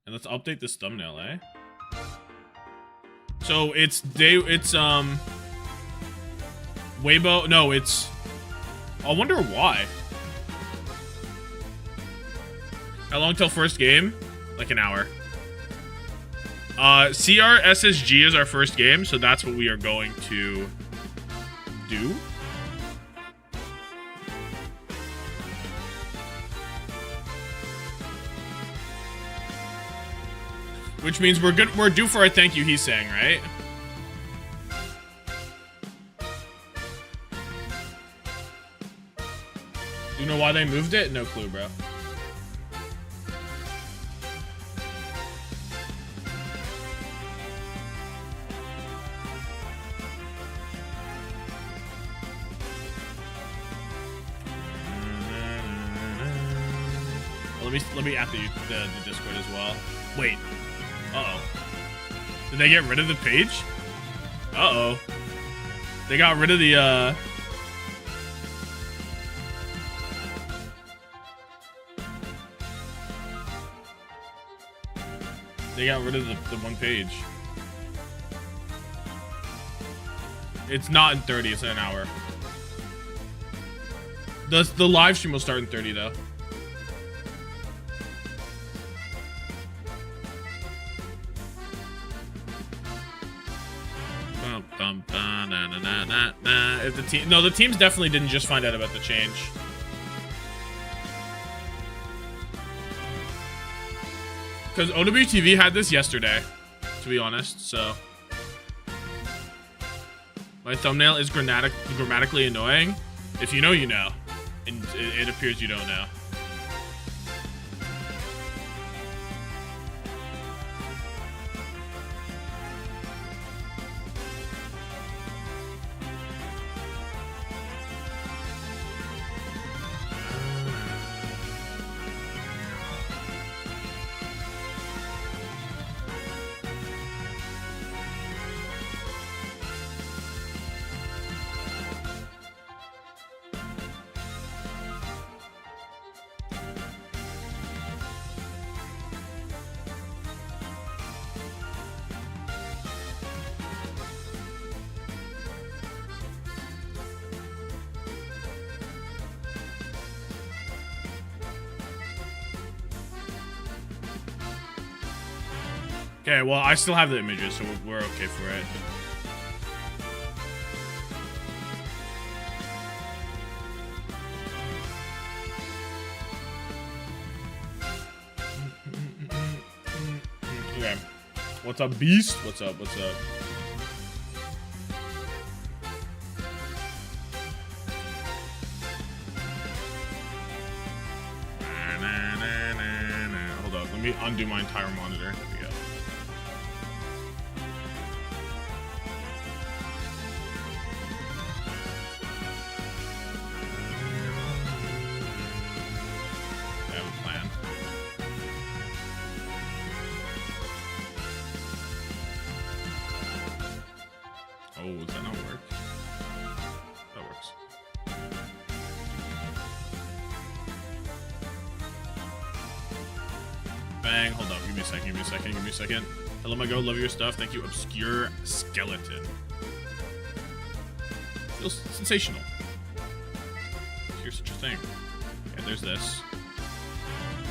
And let's update this thumbnail, eh? So it's Weibo. No, it's. I wonder why. How long till first game? Like an hour. CR SSG is our first game, so that's what we are going to do. Which means we're good. We're due for our thank you. He's saying, right? Do you know why they moved it? No clue, bro. Well, let me add the Discord as well. Wait. Uh-oh. Did they get rid of the page? Uh-oh. They got rid of the, They got rid of the one page. It's not in 30, it's in an hour. The live stream will start in 30, though. If the team, no, the teams definitely didn't just find out about the change. Because OWTV had this yesterday, to be honest, so. My thumbnail is grammatically annoying. If you know, you know. And it appears you don't know. Okay, well, I still have the images, so we're okay for it. Okay. What's up, Beast? What's up? What's up? Hold up. Let me undo my entire monitor. There we go. Oh, does that not work? That works. Bang. Hold up. Give me a second. Give me a second. Give me a second. Hello, my girl. Love your stuff. Thank you, Obscure Skeleton. Feels sensational. Here's such a thing. Okay, there's this.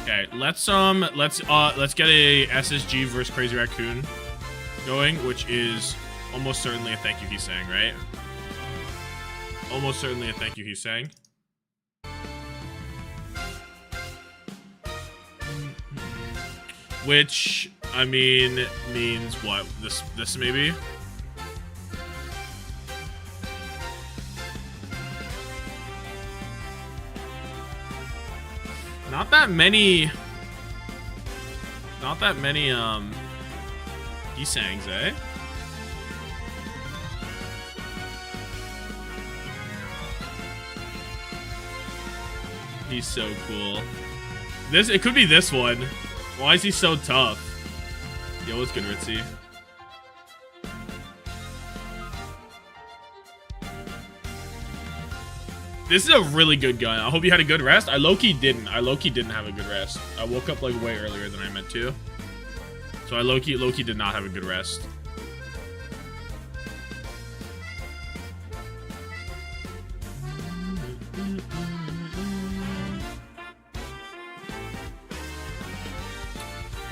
Okay, let's get a SSG versus Crazy Raccoon going, which is almost certainly a thank you he's saying, right? Almost certainly a thank you he's saying. Which, I mean, means what? This maybe? Not that many Gisangs, eh? He's so cool. It could be this one. Why is he so tough? Yo, what's good, Ritzy? This is a really good gun. I hope you had a good rest. I low-key didn't. I low-key didn't have a good rest. I woke up like way earlier than I meant to. So I low-key did not have a good rest.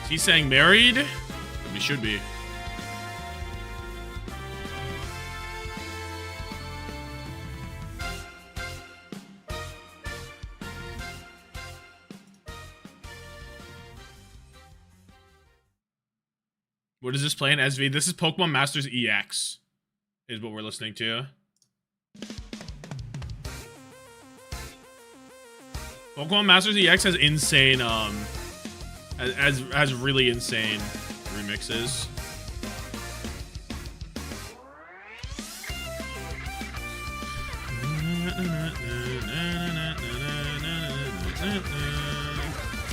Is he saying married? We should be. What is this playing, SV? This is Pokemon Masters EX, is what we're listening to. Pokemon Masters EX has insane, has really insane remixes.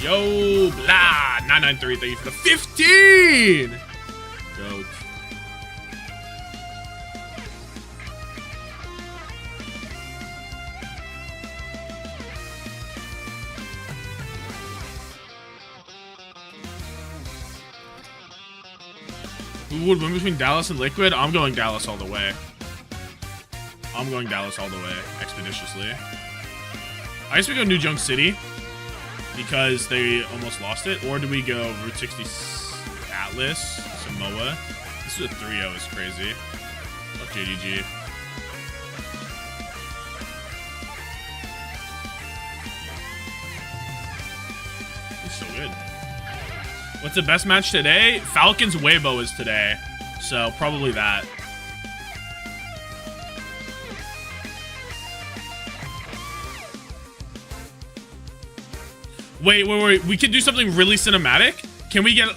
Yo, blah, 993, thank you for the 15! Goat. Who would win between Dallas and Liquid? I'm going Dallas all the way. I'm going Dallas all the way, expeditiously. I guess we go New Junk City because they almost lost it. Or do we go Route 60 Atlas, Samoa? This is a 3-0, it's crazy. Fuck JDG. It's so good. What's the best match today? Falcons Weibo is today. So probably that. Wait. We can do something really cinematic. Can we get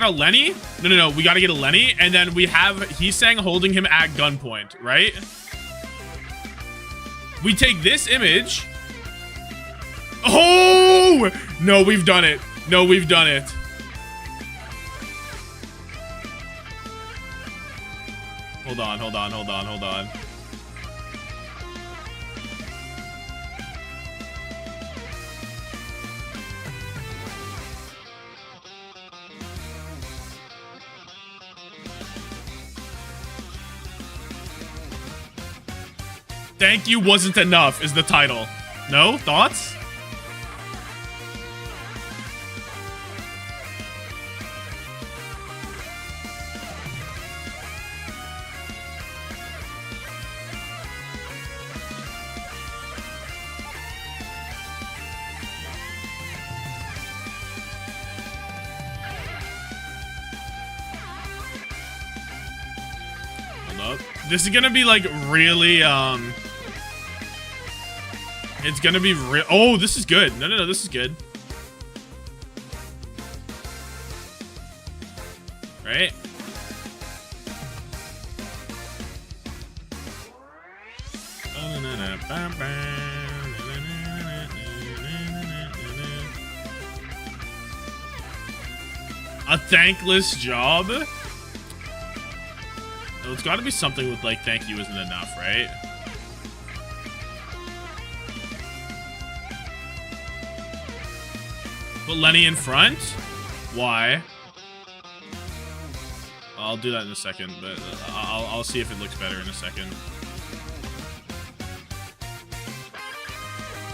a Lenny? No. We got to get a Lenny. And then we have he's saying holding him at gunpoint, right? We take this image. Oh! No, we've done it. No, we've done it. Hold on. Thank you wasn't enough is the title. No? Thoughts? Hold up. This is gonna be like really, it's gonna be real. Oh, this is good. No, this is good. Right? A thankless job? Oh, it's gotta be something with like thank you isn't enough, right? Put Lenny in front? Why? I'll do that in a second, but I'll see if it looks better in a second.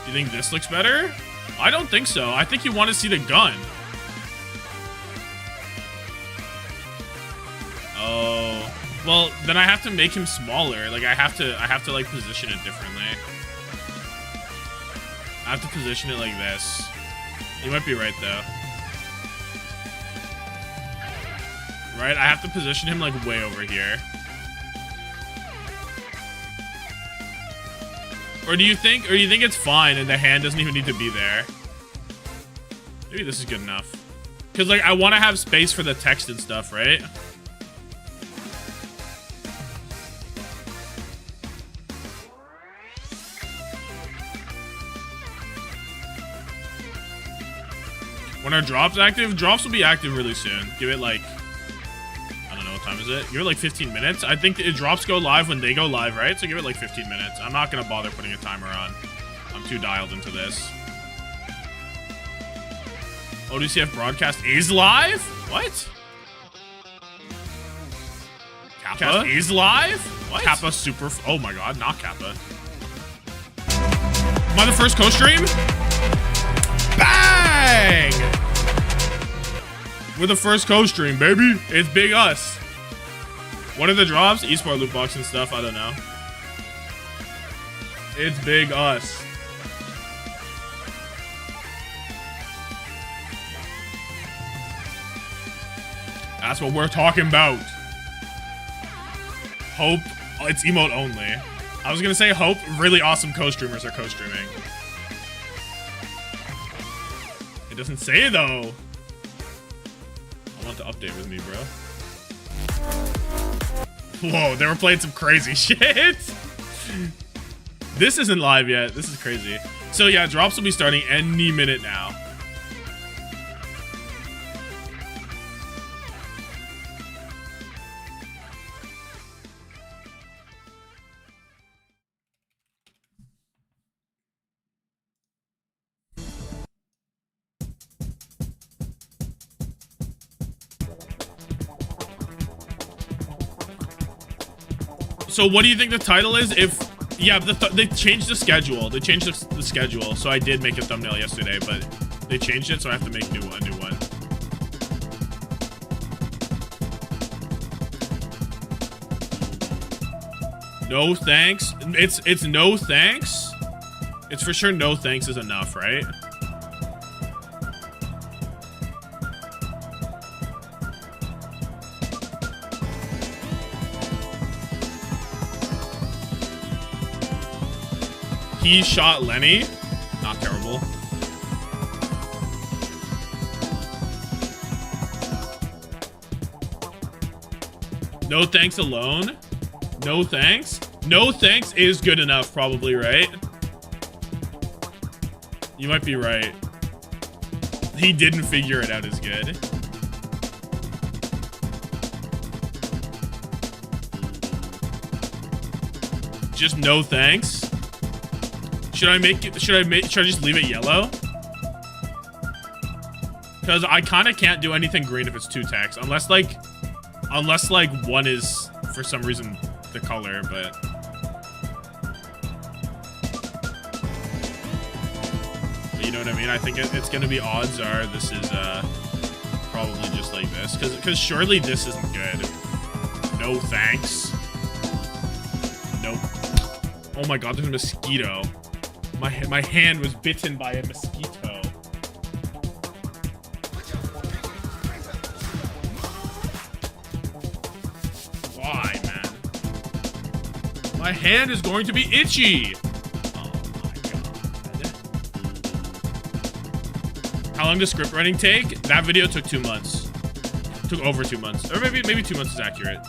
You think this looks better? I don't think so. I think you want to see the gun. Oh. Well, then I have to make him smaller. Like I have to like position it differently. I have to position it like this. You might be right, though. Right? I have to position him, like, way over here. Or do you think it's fine and the hand doesn't even need to be there? Maybe this is good enough. Because, like, I want to have space for the text and stuff, right? When our drops active, drops will be active really soon. Give it like, I don't know, what time is it? Give it like 15 minutes. I think the drops go live when they go live, right? So give it like 15 minutes. I'm not going to bother putting a timer on. I'm too dialed into this. OWCS broadcast is live? What? Kappa is live? What? Kappa super... Oh my god, not Kappa. Am I the first co-stream? Bang! We're the first co-stream, baby. It's big us. What are the drops? Esports loot box and stuff. I don't know. It's big us. That's what we're talking about. Hope it's emote only. I was gonna say hope really awesome co-streamers are co-streaming. It doesn't say though. I want to update with me, bro. Whoa, they were playing some crazy shit. This isn't live yet. This is crazy. So yeah, drops will be starting any minute now. So what do you think the title is? Yeah, they changed the schedule. They changed the schedule. So I did make a thumbnail yesterday, but they changed it, so I have to make a new one. No thanks. It's no thanks. It's for sure no thanks is enough, right? He shot Lenny. Not terrible. No thanks alone. No thanks. No thanks is good enough, probably, right? You might be right. He didn't figure it out as good. Just no thanks. Should I just leave it yellow? Because I kind of can't do anything green if it's two text, unless like one is for some reason the color, but you know what I mean. I think it's gonna be odds are this is probably just like this, because surely this isn't good. No thanks. Nope. Oh my god, there's a mosquito. My hand was bitten by a mosquito. Why, man? My hand is going to be itchy. Oh my god. How long does script writing take? That video took 2 months. Took over 2 months. Or maybe 2 months is accurate.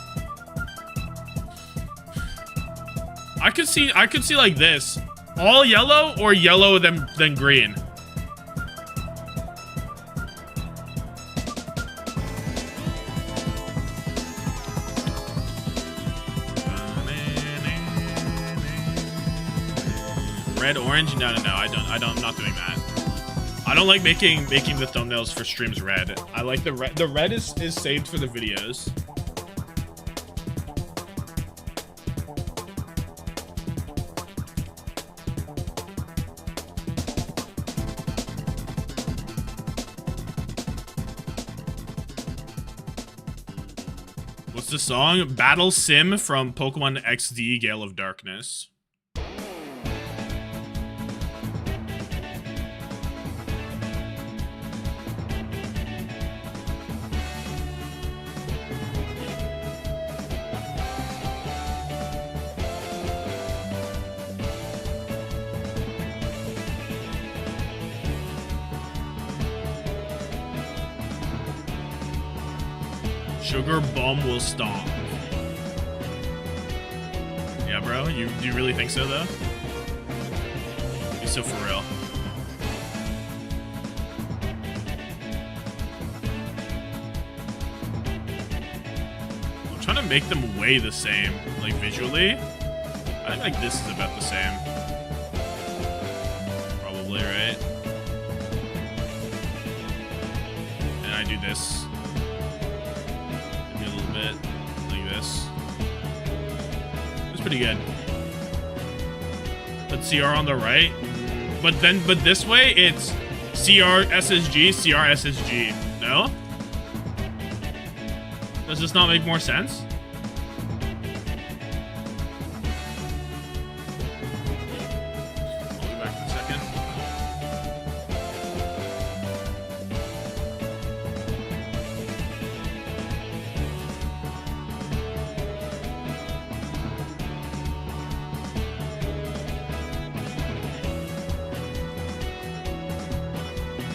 I could see like this. All yellow or yellow then green? Red, orange? No. I'm not doing that. I don't like making the thumbnails for streams red. I like the red. The red is saved for the videos. What's the song? Battle Sim from Pokemon XD Gale of Darkness. Sugar Bum will stomp. Yeah, bro. Do you really think so, though? You're so for real. I'm trying to make them way the same, like visually. I think like this is about the same. Probably, right? And I do this. Like this. pretty good. But CR on the right. But this way, it's CR SSG, CR SSG. No? Does this not make more sense? I'll be back in a second.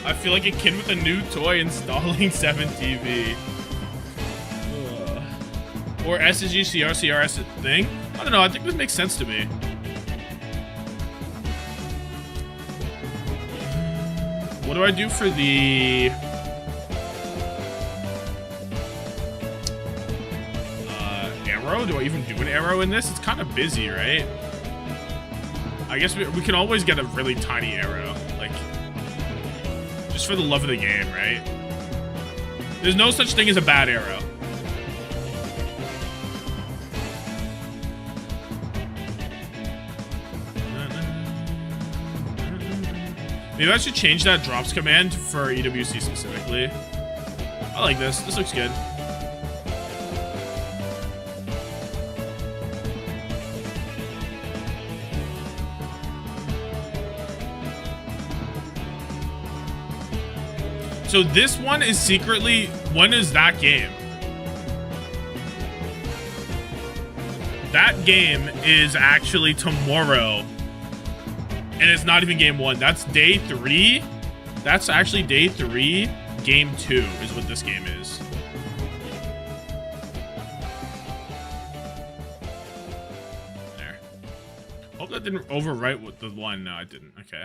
I feel like a kid with a new toy installing 7 TV. Or SSG CR CRS thing? I don't know, I think this makes sense to me. What do I do for the arrow? Do I even do an arrow in this? It's kind of busy, right? I guess we can always get a really tiny arrow. Like, just for the love of the game, right? There's no such thing as a bad arrow. Maybe I should change that drops command for EWC specifically. I like this. This looks good. So this one is secretly, when is that game? That game is actually tomorrow. And it's not even game 1. That's day 3. That's actually day 3. Game 2 is what this game is. There. Hope that didn't overwrite with the one. No, I didn't. Okay.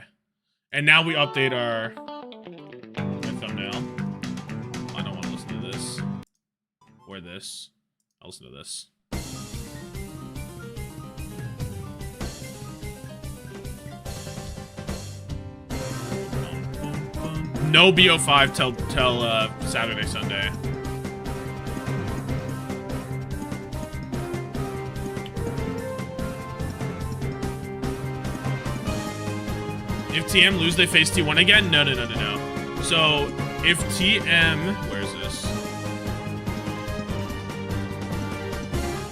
And now we update our thumbnail. I don't want to listen to this. Or this. I'll listen to this. No BO5 till Saturday, Sunday. If TM lose, they face T1 again? No. So if TM, where's this?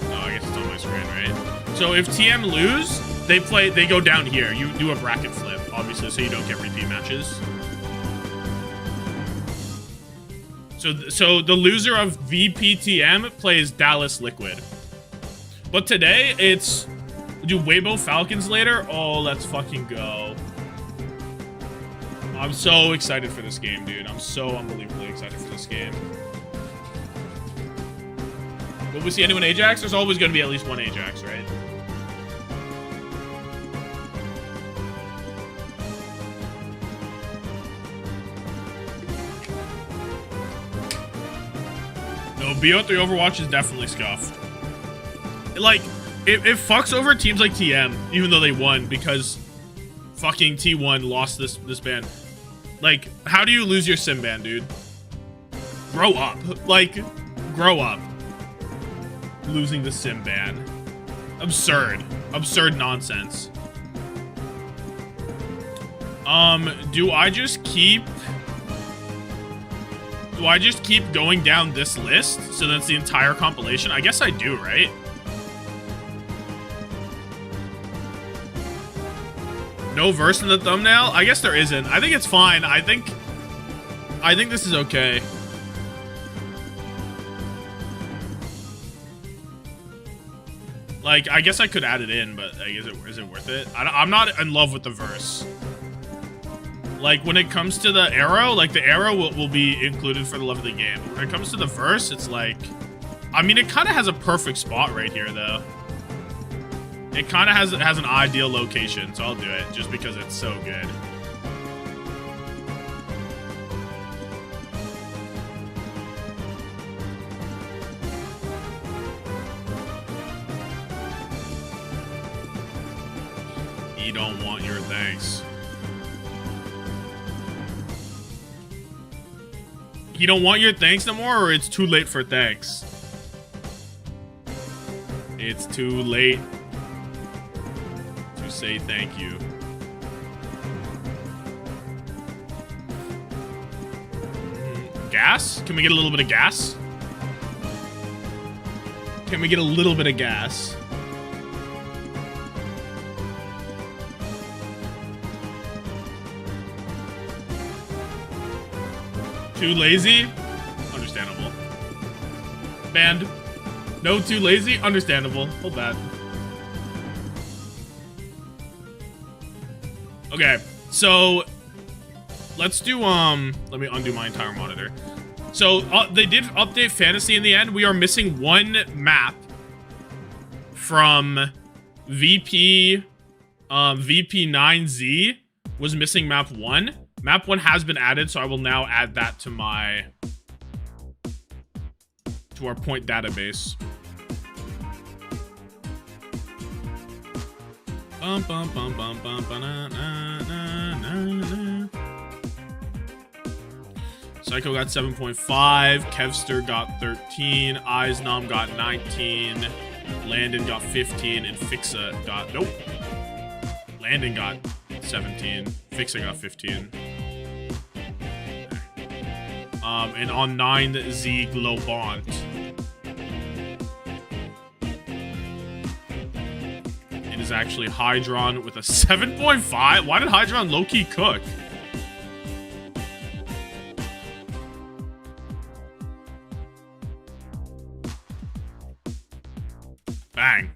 Oh, I guess it's on my screen, right? So if TM lose, they go down here. You do a bracket flip, obviously, so you don't get repeat matches. So the loser of VPTM plays Dallas Liquid. But today, it's... Do Weibo Falcons later? Oh, let's fucking go. I'm so excited for this game, dude. I'm so unbelievably excited for this game. Will we see anyone Ajax? There's always going to be at least one Ajax, right? No, BO3 Overwatch is definitely scuffed. Like, it fucks over teams like TM, even though they won, because fucking T1 lost this ban. Like, how do you lose your sim ban, dude? Grow up. Like, grow up. Losing the sim ban. Absurd. Absurd nonsense. Do I just keep going down this list? So that's the entire compilation? I guess I do, right? No verse in the thumbnail? I guess there isn't. I think it's fine. I think this is okay. Like, I guess I could add it in, but like, is it worth it? I'm not in love with the verse. Like, when it comes to the arrow, like, the arrow will be included for the love of the game. But when it comes to the verse, it's like... I mean, it kind of has a perfect spot right here, though. It kind of has an ideal location, so I'll do it, just because it's so good. You don't want your thanks. You don't want your thanks no more, or it's too late for thanks? It's too late say thank you. Gas? Can we get a little bit of gas? Can we get a little bit of gas? Too lazy? Understandable. Banned. No, too lazy? Understandable. Hold that. Okay, so let's do, let me undo my entire monitor. So, they did update Fantasy in the end. We are missing one map from VP9Z was missing map 1. Map 1 has been added, so I will now add that to our point database. Bum, bum, bum, bum, bum, na, na, na, na. Psycho got 7.5, Kevster got 13, Eisnom got 19, Landon got 15, and Fixa got, nope. Landon got 17, Fixa got 15. And on 9Z Globant. It is actually Hydron with a 7.5. Why did Hydron low-key cook? Bang.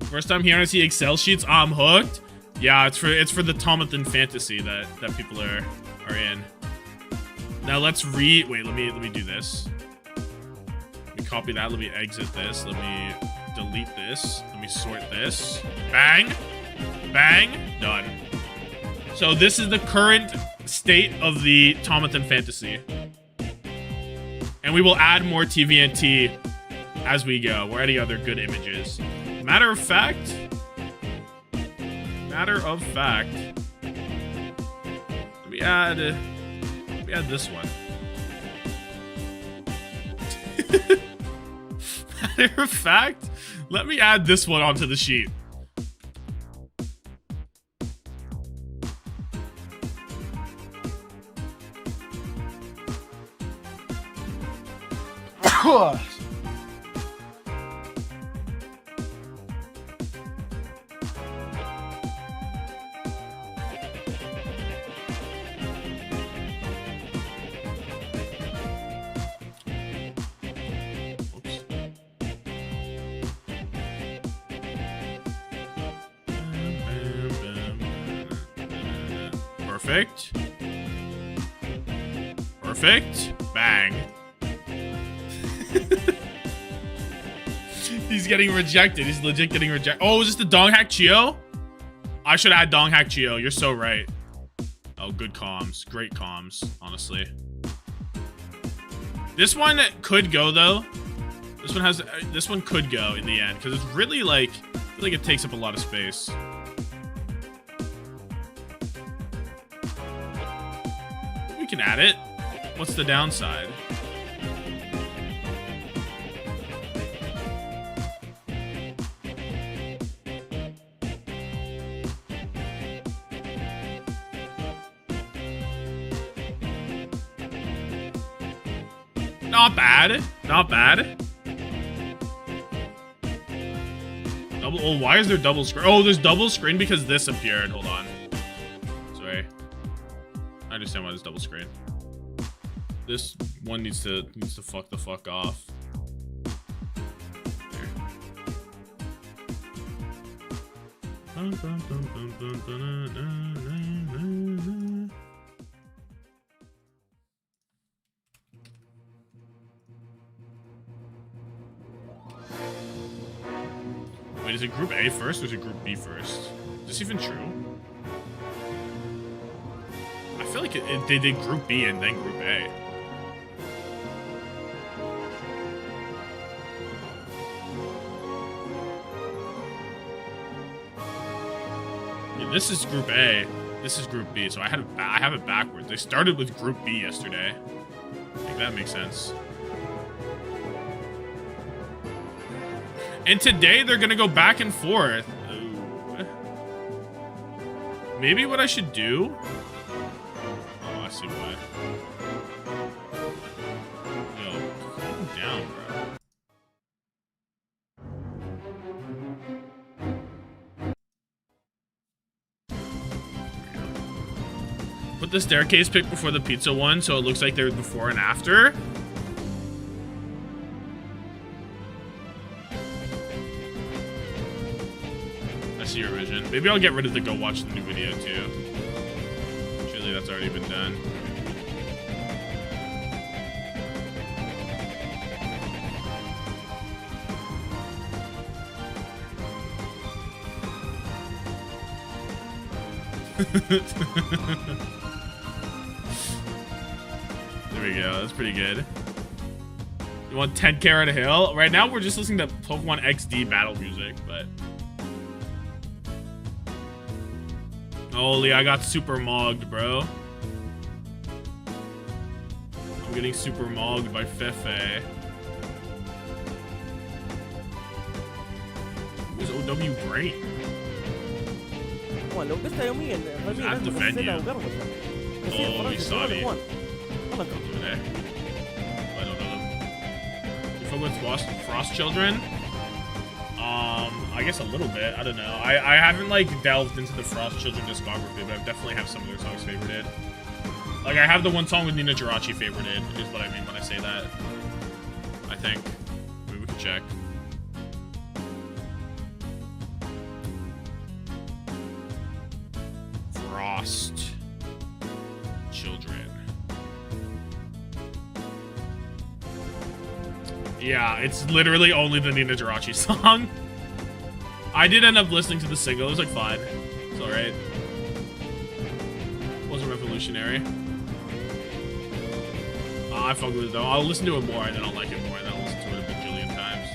First time hearing the Excel sheets, I'm hooked. Yeah, it's for the Tommathan fantasy that people are in. Now let's wait, let me do this. Let me copy that, let me exit this, let me delete this, let me sort this. Bang! Bang! Done. So this is the current state of the Tommathan fantasy. And we will add more TVNT as we go, or any other good images. Matter of fact, let me add this one. Matter of fact, let me add this one onto the sheet. Perfect. Perfect. Bang. He's getting rejected. He's legit getting rejected. Oh, is this the Dong Hack Chio? I should add Dong Hack Chio. You're so right. Oh, good comms. Great comms, honestly. This one could go, though. This one could go in the end, because it's really, like, I feel like it takes up a lot of space. We can add it. What's the downside? Not bad. Not bad. Double. Oh, why is there double screen? Oh, there's double screen because this appeared. Hold on. Sorry. I understand why there's double screen. This one needs to fuck the fuck off. There. Wait, is it Group A first or is it Group B first? Is this even true? I feel like they did Group B and then Group A. Yeah, this is Group A. This is Group B, so I have it backwards. They started with Group B yesterday. I think that makes sense. And today they're gonna go back and forth. Ooh. Maybe what I should do... Oh, I see why. Yo, calm down, bro. Put the staircase pic before the pizza one so it looks like they're before and after. I see your vision. Maybe I'll get rid of the go watch the new video too. Surely that's already been done. There we go. That's pretty good. You want 10K on a hill? Right now, we're just listening to Pokemon XD battle music, but... Holy, I got super mogged, bro. I'm getting super mogged by Fefe. Who's OW Brain? I'll defend you. Holy sorry. I don't know them. You fuck with Frost Children? I guess a little bit. I don't know. I haven't like delved into the Frost Children discography, but I definitely have some of their songs favorited. Like I have the one song with Nina Jirachi favorited, is what I mean when I say that. I think. Maybe we can check. Frost Children. Yeah, it's literally only the Nina Jirachi song. I did end up listening to the single. It was like fine. It's alright. Wasn't revolutionary. I fuck with it though. I'll listen to it more and then I'll like it more and then I'll listen to it a bajillion times.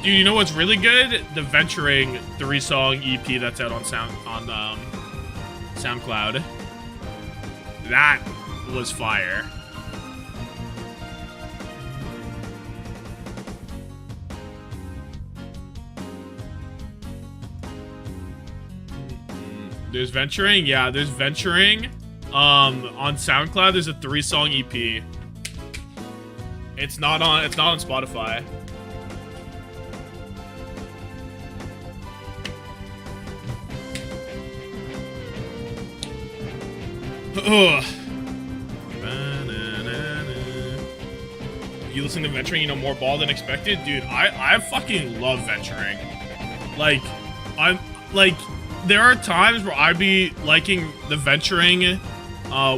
Dude, you know what's really good? The Venturing 3-song EP that's out on SoundCloud. That was fire. There's Venturing, yeah, there's Venturing. On SoundCloud, there's a 3-song EP. It's not on Spotify. Ugh. You listen to Venturing, you know more ball than expected? Dude, I fucking love Venturing. Like, there are times where I'd be liking the Venturing,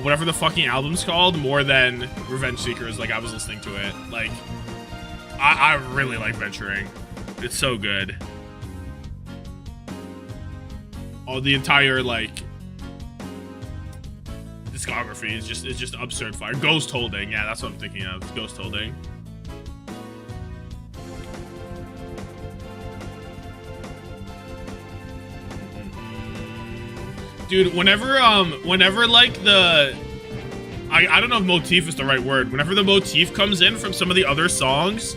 whatever the fucking album's called, more than Revenge Seekers. Like, I was listening to it. Like, I really like Venturing. It's so good. Oh, the entire, like, discography is just absurd fire. Ghost Holding, yeah, that's what I'm thinking of. Ghost Holding. Dude, whenever like the I don't know if motif is the right word. Whenever the motif comes in from some of the other songs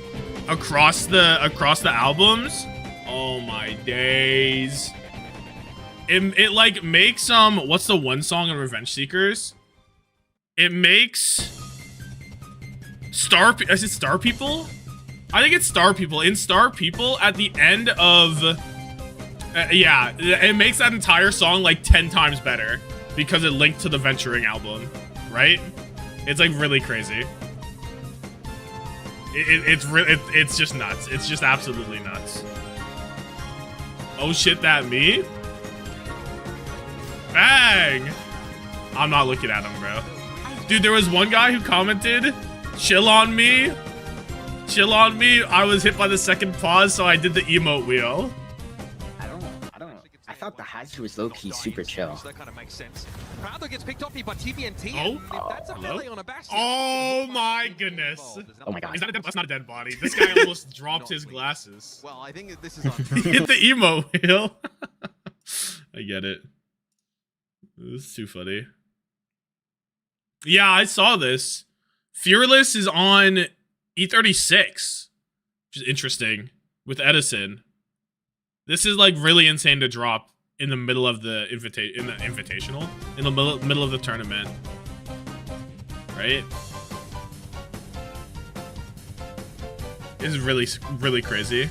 across the albums, oh my days. It like makes what's the one song on Revenge Seekers? It makes is it Star People? I think it's Star People. In Star People, at the end of yeah, it makes that entire song like 10 times better because it linked to the Venturing album, right? It's like really crazy. It's just nuts. It's just absolutely nuts. Oh shit, that me? Bang! I'm not looking at him, bro. Dude, there was one guy who commented, chill on me. Chill on me. I was hit by the second pause, so I did the emote wheel. I thought the Hatch was low-key super chill. That kind of makes sense. Prado gets picked off here by TBNT. Oh, that's a melee on a bastion. Oh my goodness. Oh my god. Is that that's not a dead body. This guy almost dropped his glasses. Well, I think this is He hit the emo wheel. I get it. This is too funny. Yeah, I saw this. Fearless is on E36, which is interesting, with Edison. This is like really insane to drop in the middle of the invitational, in the middle of the tournament, right? This is really crazy.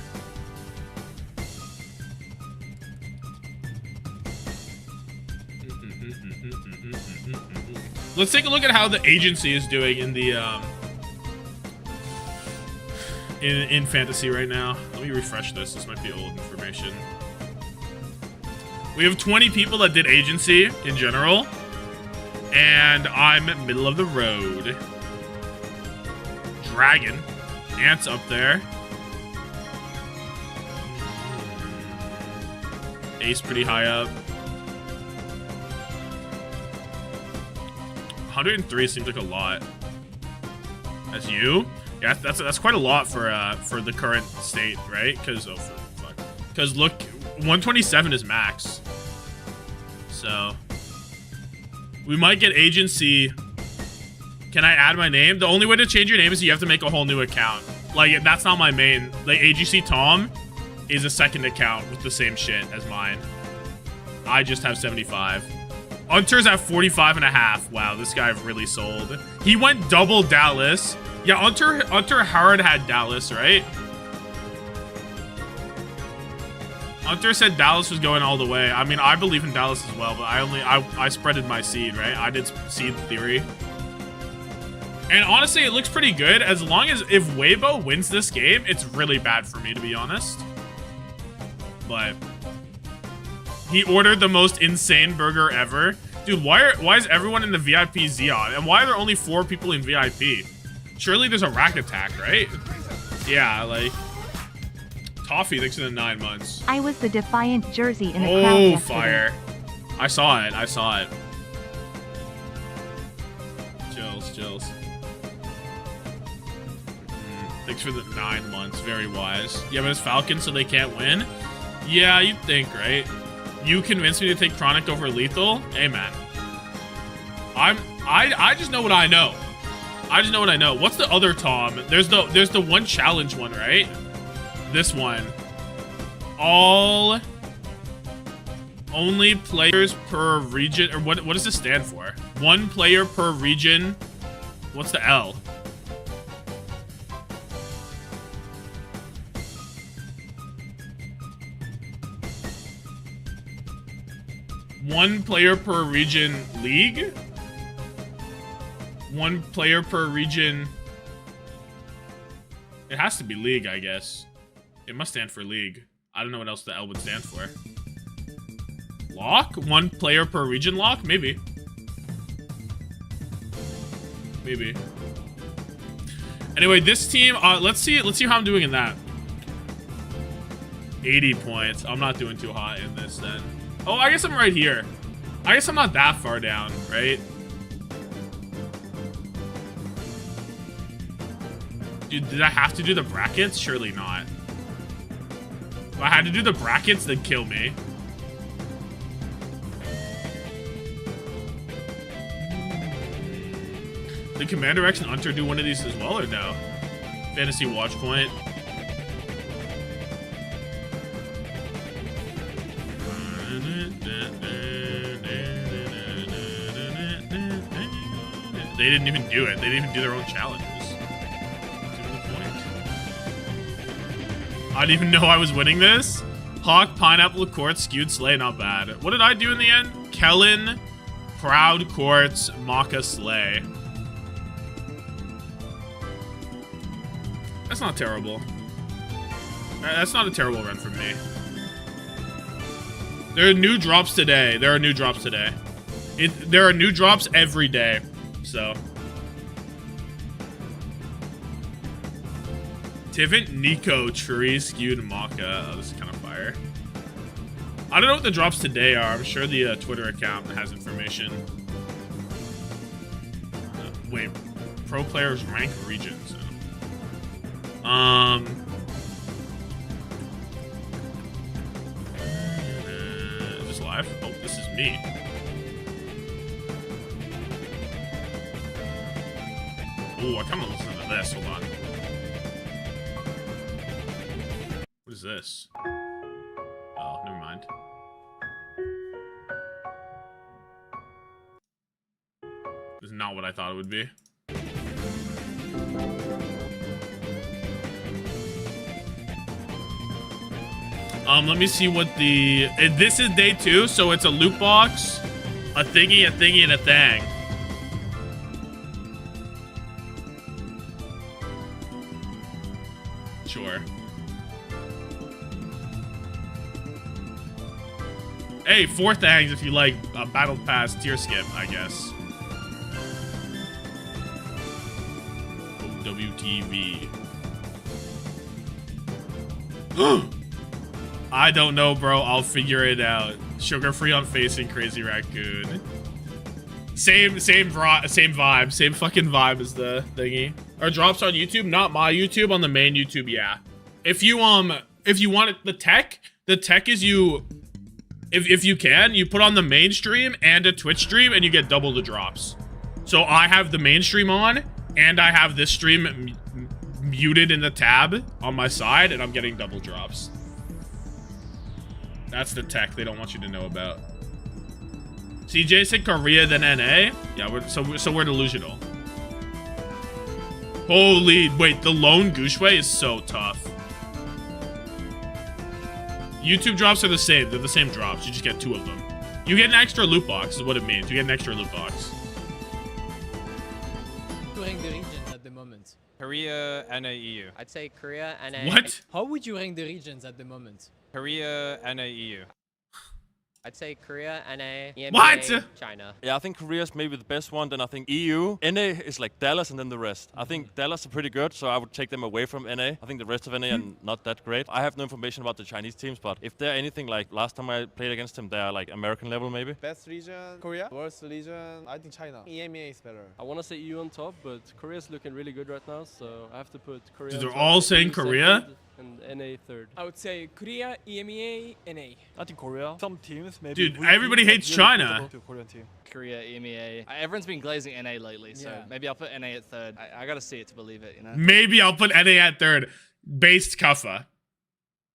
Let's take a look at how the agency is doing in the in fantasy right now. Let me refresh this. This might be old information. We have 20 people that did agency in general, and I'm middle of the road. Dragon, Ant's up there. Ace pretty high up. 103 seems like a lot. That's you? Yeah, that's quite a lot for the current state, right? Because because look, 127 is max. So we might get agency. Can I add my name? The only way to change your name is you have to make a whole new account. Like, that's not my main. Like, AGC Tom is a second account with the same shit as mine. I just have 75. Hunter's at 45.5. Wow, this guy really sold. He went double Dallas. Yeah, Hunter Howard had Dallas, right? Hunter said Dallas was going all the way. I mean, I believe in Dallas as well, but I spreaded my seed, right? I did seed theory. And honestly, it looks pretty good. As long as if Weibo wins this game, it's really bad for me, to be honest. But he ordered the most insane burger ever. Dude, why is everyone in the VIP Xeon? And why are there only 4 people in VIP? Surely there's a rack attack, right? Yeah, like... Toffee, thanks for the 9 months. I was the Defiant jersey in the crowd yesterday. Fire. I saw it. Chills. Thanks for the 9 months. Very wise. Yeah, but it's Falcons, so they can't win? Yeah, you'd think, right? You convinced me to take Chronic over Lethal? Hey, man. I just know what I know. What's the other Tom? There's the one challenge one, right? This one. Only players per region, or what does this stand for? 1 player per region. What's the L? One player per region league? 1 player per region. It has to be league, I guess. It must stand for league. I don't know what else the L would stand for. Lock? 1 player per region lock? Maybe. Anyway, this team, let's see how I'm doing in that. 80 points. I'm not doing too hot in this then. Oh, I guess I'm right here. I guess I'm not that far down, right? Dude, did I have to do the brackets? Surely not. If I had to do the brackets, they'd kill me. Did Commander X and Hunter do one of these as well or no? Fantasy Watch Point. They didn't even do it. They didn't even do their own challenges. I didn't even know I was winning this. Hawk, Pineapple, Quartz, Skewed, Slay, not bad. What did I do in the end? Kellen, Proud, Quartz, Maka, Slay. That's not terrible. That's not a terrible run from me. There are new drops today. There are new drops every day. So. Tivant, Nico, Tree, Skewed, Maka. Oh, this is kind of fire. I don't know what the drops today are. I'm sure the Twitter account has information. Wait. Pro players rank regions. Is this live? Oh, this is me. Oh, I kind of listen to this. Hold on. What is this? Oh, never mind. not what I thought it would be. Let me see what the... This is day 2, so it's a loot box, a thingy, and a thing. Sure. Hey, 4 things if you like a Battle Pass tier skip, I guess. OWTV. I don't know, bro. I'll figure it out. Sugar free on facing Crazy Raccoon. Same vibe. Same fucking vibe as the thingy. Our drops on YouTube, not my YouTube, on the main YouTube, yeah. If you want it, the tech is you, if you can, you put on the main stream and a Twitch stream and you get double the drops. So I have the main stream on and I have this stream muted in the tab on my side and I'm getting double drops. That's the tech they don't want you to know about. CJ said Korea, then NA. Yeah, so we're delusional. Holy, wait, the lone Gushway is so tough. YouTube drops are the same. They're the same drops. You just get 2 of them. You get an extra loot box is what it means. You get an extra loot box. Rank the regions at the moment. Korea, NA, EU. I'd say Korea, NA. What? How would you rank the regions at the moment? Korea, NA, EU. I'd say Korea, NA, EMEA, What? China. Yeah, I think Korea's maybe the best one. Then I think EU. NA is like Dallas and then the rest. I think Dallas are pretty good, so I would take them away from NA. I think the rest of NA are not that great. I have no information about the Chinese teams, but if they're anything like last time I played against them, they're like American level maybe. Best region, Korea. Worst region, I think China. EMEA is better. I want to say EU on top, but Korea's looking really good right now, so I have to put Korea. So on they're top, all saying EU Korea? second, and NA third. I would say Korea, EMEA, NA. I think Korea. Some teams maybe. Dude, everybody hates China. Korean team. Korea, EMEA. Everyone's been glazing NA lately, so maybe I'll put NA at third. I gotta see it to believe it, you know? Maybe I'll put NA at 3rd. Based Kuffa.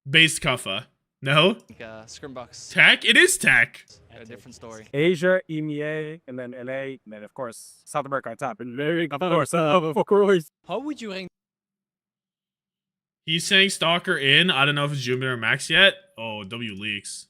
Based Kuffa. No? Scrimbox. Tech? It is tech. A different story. Asia, EMEA, and then NA, and then of course South America on top. And of course. How would you rank? He's saying Stalker in. I don't know if it's Jupiter or Max yet. Oh, W leaks.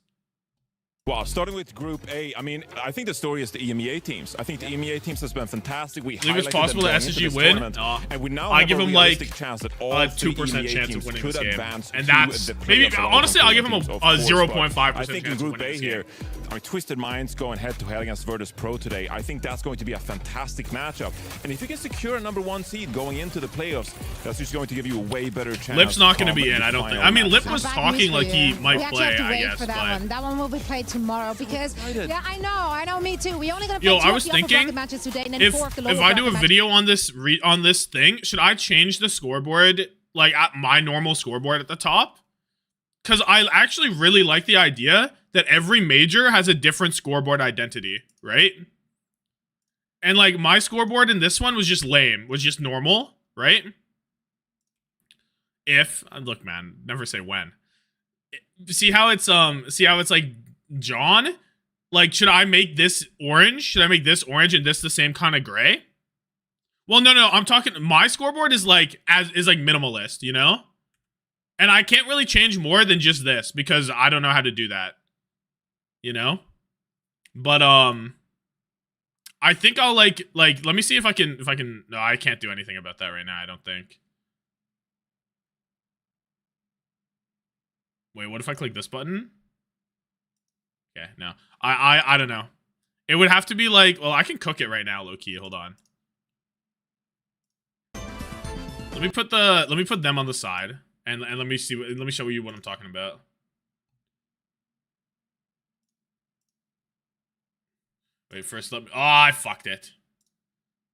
Wow, starting with Group A, I mean, I think the story is the EMEA teams. I think the EMEA teams has been fantastic. We think it's highlighted possible them that going into SSG this win? tournament, and we now I have give a him like realistic chance that all a 3 2% EMEA chance of teams winning could this game. advance And to that's the maybe playoffs along honestly with I'll give him teams, a of course, 0.5% I think in chance of Group winning A this here, game. I mean, Twisted Minds going head-to-head against Virtus Pro today. I think that's going to be a fantastic matchup. And if you can secure a #1 seed going into the playoffs, that's just going to give you a way better chance. Lip's not going to be in, I don't think. I mean, Lip was talking like he might play, I guess. For that one will be played tomorrow because, yeah, I know, me too. We only gonna play Yo, 2 I was of the upper thinking, bracket matches today, and then if 4 of the lower I do a bracket video on this thing, should I change the scoreboard like at my normal scoreboard at the top? Because I actually really like the idea that every major has a different scoreboard identity, right? And like my scoreboard in this one was just lame, was just normal, right? If look, man, never say when. See how it's like John? Like, should I make this orange? Should I make this orange and this the same kind of gray? Well, no, I'm talking, my scoreboard is like minimalist, you know? And I can't really change more than just this because I don't know how to do that. You know? But I think I'll like let me see if I can no, I can't do anything about that right now, I don't think. Wait, what if I click this button? Okay, no. I don't know. It would have to be like, well, I can cook it right now, low key. Hold on. Let me put them on the side and let me show you what I'm talking about. Wait, first let me, oh, I fucked it.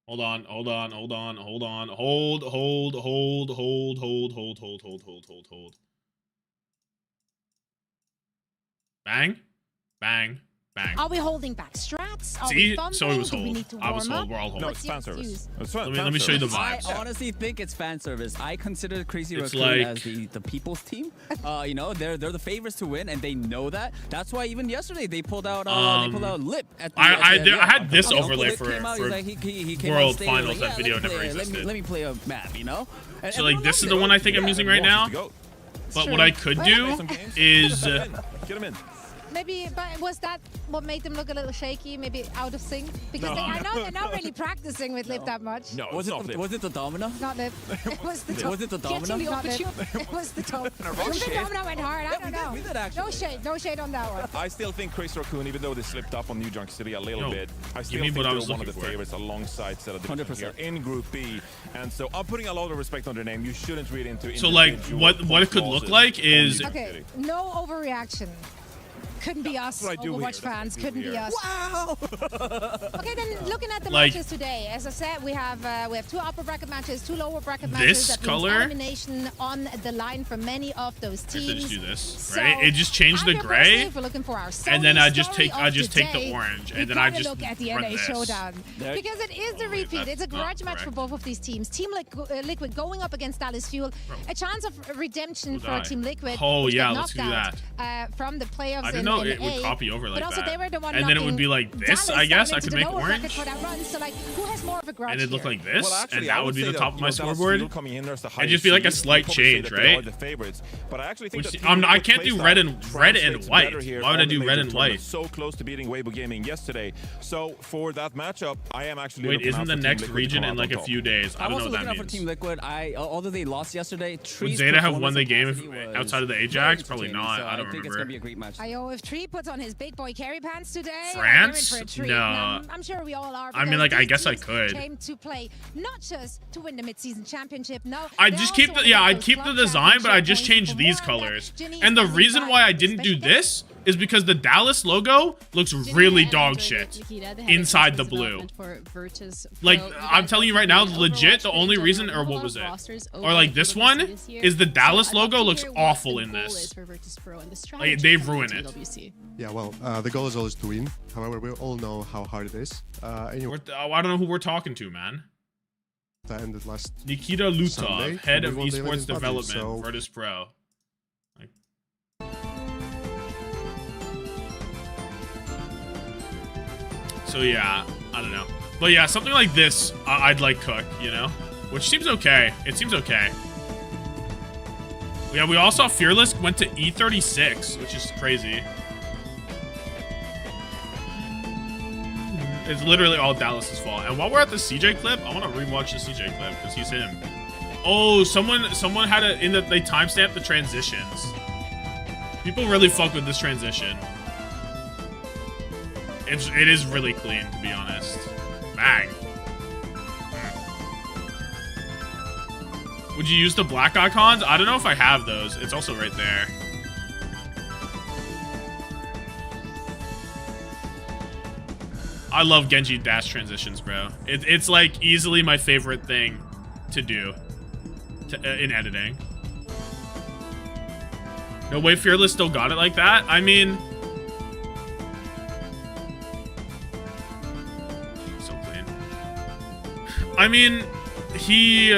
Hold on. Hold. Bang. Bang. Bang. Are we holding back strats? Are See? we fumbling? So he was Do we hold. need to I was warm hold. up? We're all hold. No, What's it's your fan service. excuse? It's fan Let me show you the I vibes. honestly think it's fan service. I consider Crazy It's Raccoon like- as the people's team. You know, they're the favorites to win, and they know that. That's why even yesterday they pulled out Lip at the I yeah. had this Uncle overlay Lip for came out, he's like, he came World on stage, Finals. like, That yeah, video let me never play- existed. Let me play a map, you know? And So like everyone this is loved the it. one I think I'm using right now. But what I could do is Get him in. Maybe, but was that what made them look a little shaky? Maybe out of sync? Because I know they're not really practicing with Lip that much. No, Was it's not Lip. it the domino? Not Lip. It was the top. Was it the domino? Not Lip. It was the top. The domino went hard. I don't know. We did actually. No shade on that one. I still think Crazy Raccoon, even though they slipped up on New Junk City a little No. bit, I Give still me think what I they're was one of looking the for. favorites alongside Zeta Division 100%. here in Group B. And so I'm putting a lot of respect on their name. You shouldn't read into so like individual what it could look losses like on is New Junk Okay, City. no overreaction. Couldn't be us. what I do Overwatch here. fans That's what I do couldn't be here. us. Wow! Okay, then looking at the Like- matches today, as I said, we have 2 upper bracket matches, 2 lower bracket This matches. That means color? elimination on the line for many of those I teams. should just do this, So, right? It just changed I'm the here gray, personally, if we're looking for our and then Sony I just story take of the today, orange, we and then I gotta just look at the run NA this. showdown There- because it is the repeat. that's It's a not grudge match for correct. both of these teams. Team Liquid going up against Dallas Fuel, a chance of redemption Who for died? Team Liquid. Oh, which yeah, got let's knocked do out, from the playoffs. I didn't in know it would A, copy over like but also that. they were the one And then it would knocking be like this, Dallas I guess. down I into could the make lower bracket orange. for that run. So like, who has more of a grudge And it'd look here? like this, Well, actually, and I that would be say the that, top of my Dallas Fuel scoreboard. coming in there as the It'd just be like a highest seed. slight You'd probably say change, that they right? are the favorites. But I actually think Which- that I'm not- I Team can't do Liquid's red playstyle and translates white. better here Why would I on the do major red and tournament. white? So close to beating Weibo Gaming yesterday. So for that matchup, I am actually Wait, looking isn't out the for Team next Liquid to region come in out like on a top. few days? I I'm don't know also what looking that out for Team means. Liquid. Although they lost yesterday, Would Tree's Zeta have won performance the and game capacity was outside of the very Ajax? Probably entertaining, not. so I don't think it's remember. gonna be a great match. Ayo, if Tree puts on his big boy carry pants today, France? they're in for a treat. No. And I'm sure we all are. I mean, because like, I these guess I teams could. Came to play not just to win the mid-season championship. No, I they just also keep the wanna yeah, get I those keep the club design, but I championship just points changed for these more on that. colors. Ginny And the standing reason by why I the didn't do special this is because the Dallas logo looks really dog shit inside the blue. Like, I'm telling you right now, legit, the only reason, or what was it? Or like this one is the Dallas logo looks awful in this. Like, they've ruined it. Yeah, well, the goal is always to win. However, we all know how hard it is. Anyway, I don't know who we're talking to, man. that ended last Nikita Sunday, Lutov, head and of we won the event Esports in PUBG, development, so- Virtus Pro. Like, so yeah, I don't know. But yeah, something like this, I'd like cook, you know? Which seems okay. It seems okay. Yeah, we all saw Fearless went to E36, which is crazy. It's literally all Dallas's fault. And while we're at the CJ clip, I want to rewatch the CJ clip because he's him. Oh, someone had they timestamped the transitions. People really fuck with this transition. It is really clean, to be honest. Bang. Would you use the black icons? I don't know if I have those. It's also right there. I love Genji dash transitions, bro. It's like easily my favorite thing to do in editing. No way Fearless still got it like that? I mean... So clean. I mean, he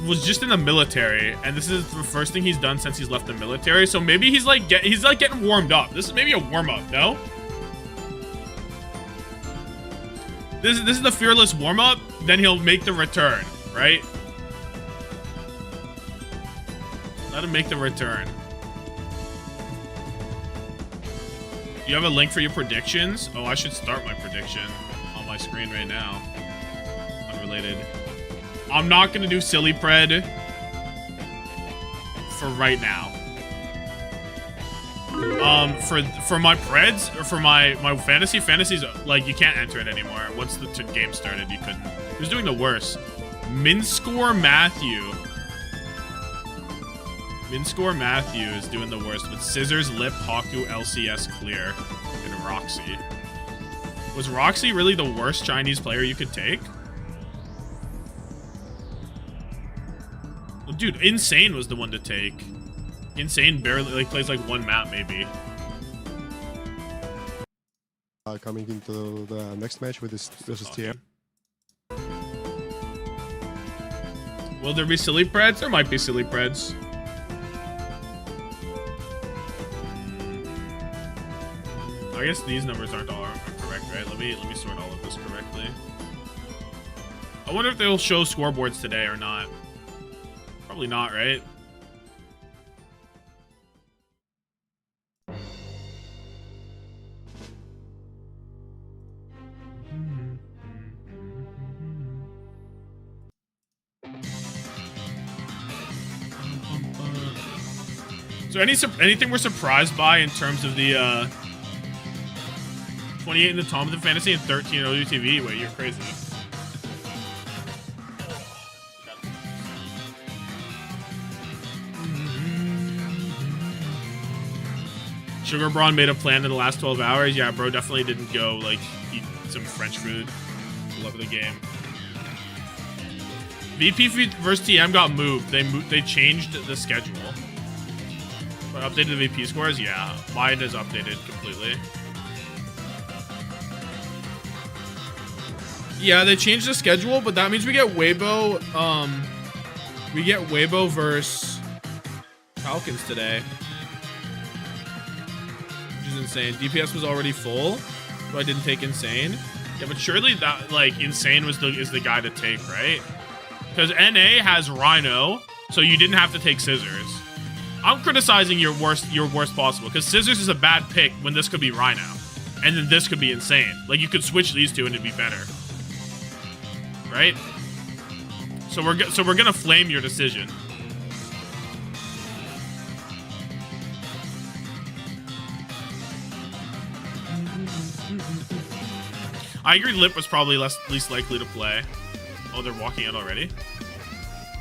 was just in the military, and this is the first thing he's done since he's left the military, so maybe he's like getting warmed up. This is maybe a warm-up, no? This is the Fearless warm-up, then he'll make the return, right? Let him make the return. You have a link for your predictions? Oh, I should start my prediction on my screen right now. Unrelated. I'm not gonna do silly pred for right now. For my preds or for my fantasies, like, you can't enter it anymore. Once the game started, you couldn't. Who's doing the worst? Minscore Matthew. Minscore Matthew is doing the worst with Scissors, Lip, Haku, LCS, Clear, and Roxy. Was Roxy really the worst Chinese player you could take? Well, dude, Insane was the one to take. Insane barely, like, plays like one map, maybe. coming into the next match with this versus TM. Will there be silly preds? There might be silly preds. I guess these numbers aren't all correct, right? Let me sort all of this correctly. I wonder if they'll show scoreboards today or not. Probably not, right? So anything we're surprised by in terms of the 28 in the Tommathan Fantasy and 13 in OWTV? Wait, you're crazy. Sugar Braun made a plan in the last 12 hours. Yeah, bro definitely didn't go like eat some French food. Love the game. VP versus TM got moved. They changed the schedule. But updated the VP scores? Yeah, mine is updated completely. Yeah, they changed the schedule, but that means we get Weibo. We get Weibo versus Falcons today, which is insane. DPS was already full, so I didn't take Insane. Yeah, but surely that like Insane is the guy to take, right? Because NA has Rhino, so you didn't have to take Scissors. I'm criticizing your worst possible, because Scissors is a bad pick when this could be Rhino, and then this could be Insane. Like you could switch these two and it'd be better, right? So we're gonna flame your decision. I agree. Lip was probably least likely to play. Oh, they're walking out already.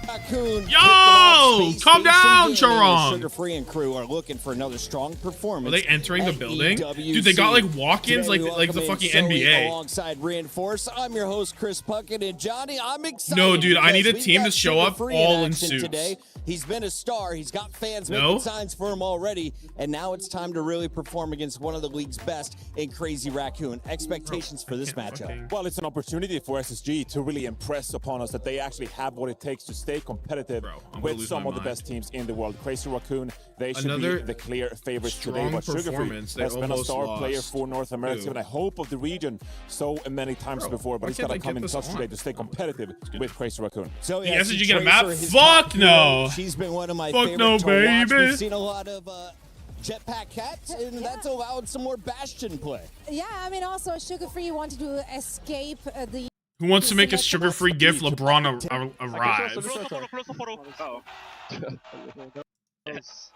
Raccoon, yo, calm down, Charong. Sugar Free and crew are looking for another strong performance. Are they entering the building? Dude, they got like walk-ins like the fucking NBA. Alongside Reinforce, I'm your host Chris Puckett, and Johnny, I'm excited. No, dude, I need a team to show up all in suits. Today. He's been a star. He's got fans making signs for him already, and now it's time to really perform against one of the league's best in Crazy Raccoon. Expectations for this matchup. Well, it's an opportunity for SSG to really impress upon us that they actually have what it takes to stay competitive with some of the best teams in the world. Crazy Raccoon, they should be the clear favorites today. But Sugar Free has been a star player for North America and I hope of the region so many times before, but he's got to come in touch today to stay competitive with Crazy Raccoon. So yeah, did you get a map? Fuck no. She's been one of my Fuck favorite no, to baby. watch. We've seen a lot of Jetpack Cats, and that's allowed some more Bastion play. Yeah, I mean, also Sugar Free wanted to escape the. Who wants to make a sugar-free gift? LeBron arrives.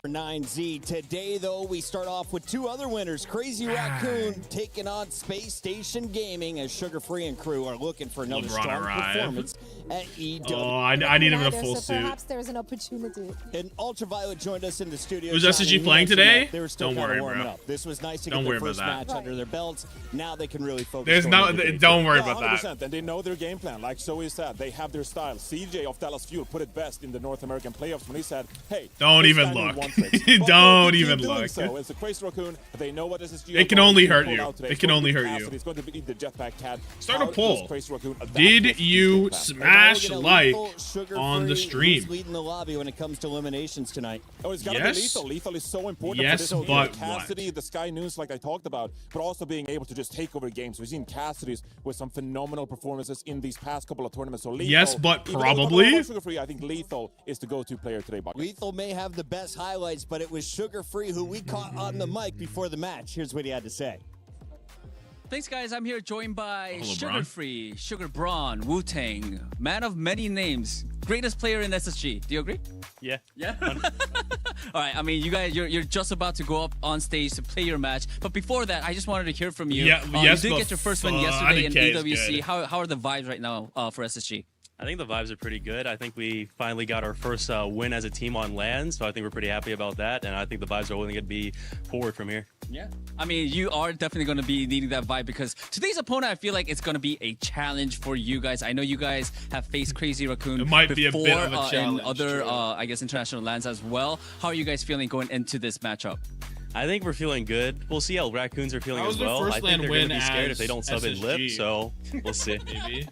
For 9Z. Today, though, we start off with two other winners. Crazy Raccoon taking on SpaceStation Gaming as Sugar Free and crew are looking for another strong performance at EW. Oh, I need him in a full suit. Perhaps there's an opportunity. And Ultraviolet joined us in the studio. Was SSG playing today? Don't worry, bro. This was nice to get their first match under their belts. Now they can really focus. There's no. Don't worry about 100%. And they know their game plan. Like Zoe said, they have their style. CJ of Dallas Fuel put it best in the North American playoffs when he said, "Hey, don't even look. Don't even look." So it's a Crazy Raccoon. They know what SSG. It can only hurt you. It can only hurt you. It's going to be the Jetpack Cat. Start a poll. Did you smash like on the stream? Who's leading the lobby when it comes to eliminations tonight? Oh, it's got to be Lethal. Lethal is so important for this. But Cassidy, the Sky News, like I talked about, but also being able to just take over games. We've seen Cassidy's with some phenomenal performances in these past couple of tournaments. So Lethal, yes, but probably. Sugar Free, I think Lethal is the go-to player today. Buck. Lethal may have the best highlights, but it was Sugar Free who we caught on the mic before the match. Here's what he had to say. Thanks, guys. I'm here joined by Hello, Sugar Braun. Free, Sugar Braun, Wu-Tang, man of many names, greatest player in SSG. Do you agree? Yeah. Yeah? All right, I mean, you guys, you're just about to go up on stage to play your match. But before that, I just wanted to hear from you. Yeah, you did get your first win yesterday in EWC. How are the vibes right now for SSG? I think the vibes are pretty good. I think we finally got our first win as a team on LAN, so I think we're pretty happy about that, and I think the vibes are only going to be forward from here. Yeah. I mean, you are definitely going to be needing that vibe because today's opponent, I feel like it's going to be a challenge for you guys. I know you guys have faced Crazy Raccoon before be a bit of a challenge, in other, I guess, international lands as well. How are you guys feeling going into this matchup? I think we're feeling good. We'll see how Raccoons are feeling That was as their well. first I think LAN they're going win to be scared as if they don't sub in Lip, SSG. so we'll see. Maybe.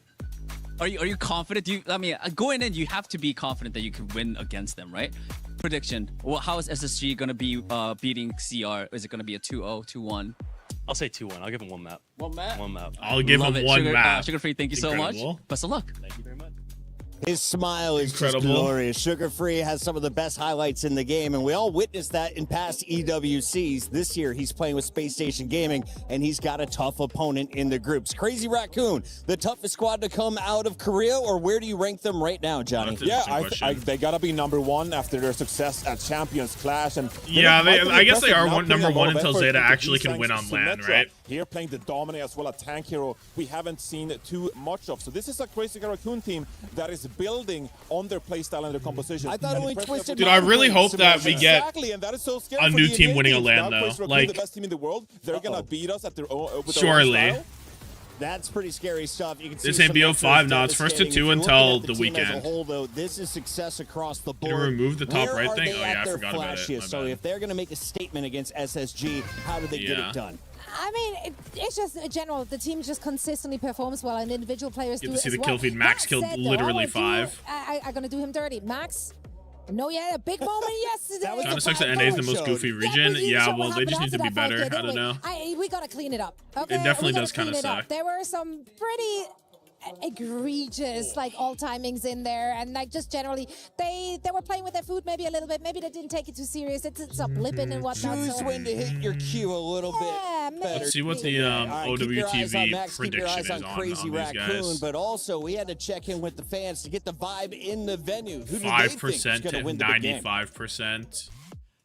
Are you confident? I mean, going in, you have to be confident that you can win against them, right? Prediction. Well, how is SSG going to be beating CR? Is it going to be a 2-0, 2-1? I'll say 2-1. I'll give him one map. One map? One map. I'll give him one map. Sugar Free, thank you so much. Best of luck. Thank you very much. His smile is Incredible. just glorious. Sugar Free has some of the best highlights in the game, and we all witnessed that in past EWCs. This year, he's playing with SpaceStation Gaming, and he's got a tough opponent in the groups. Crazy Raccoon, the toughest squad to come out of Korea, or where do you rank them right now, Johnny? Yeah, they gotta be #1 after their success at Champions Clash, and Yeah, I guess they are now putting a number lot 1 of until effort Zeta into actually can these win on ranks. LAN, Symmetra right? Here playing the Dominate as well as Tank Hero, we haven't seen too much of. So this is a Crazy Raccoon team that is building on their playstyle and their composition. I thought only Twisted Dude, I really hope that we get exactly, and that is so scary a for new the team EMEA winning a teams. LAN, Now though. Crazy Raccoon, Like, the best team in the world, they're gonna beat us at their own. With surely. Their own style. That's pretty scary stuff. You can see This ain't some BO5 mixes now. It's first to devastating. 2 If you're until looking at the team as a weekend. whole, though, this is success across the Can board. we remove the top Where right are thing? they Oh, yeah, at I their forgot about it. flashiest? My So bad. if they're going to make a statement against SSG, how do they get Yeah. it done? I mean, it's just a general. The team just consistently performs well, and individual players Get do to it see as the well. kill feed. Max That killed said, though, literally I would 5. I'm gonna do him dirty. Max. No, yeah, a big moment yesterday. Kind of sucks that NA is the most goofy region. Yeah, well, they just need to be better. I don't know. We gotta clean it up. Okay? It definitely We gotta does kinda clean it up. suck. There were some pretty egregious all timings in there, and just generally they were playing with their food maybe a little bit. Maybe they didn't take it too serious. It's up lipping and whatnot. Choose when to hit your cue a little bit better. Let's see what the OWTV prediction is on Crazy these Raccoon, guys. but also we had to check in with the fans to get the vibe in the venue. Who do they think is 5% going to to win the big game? 95%.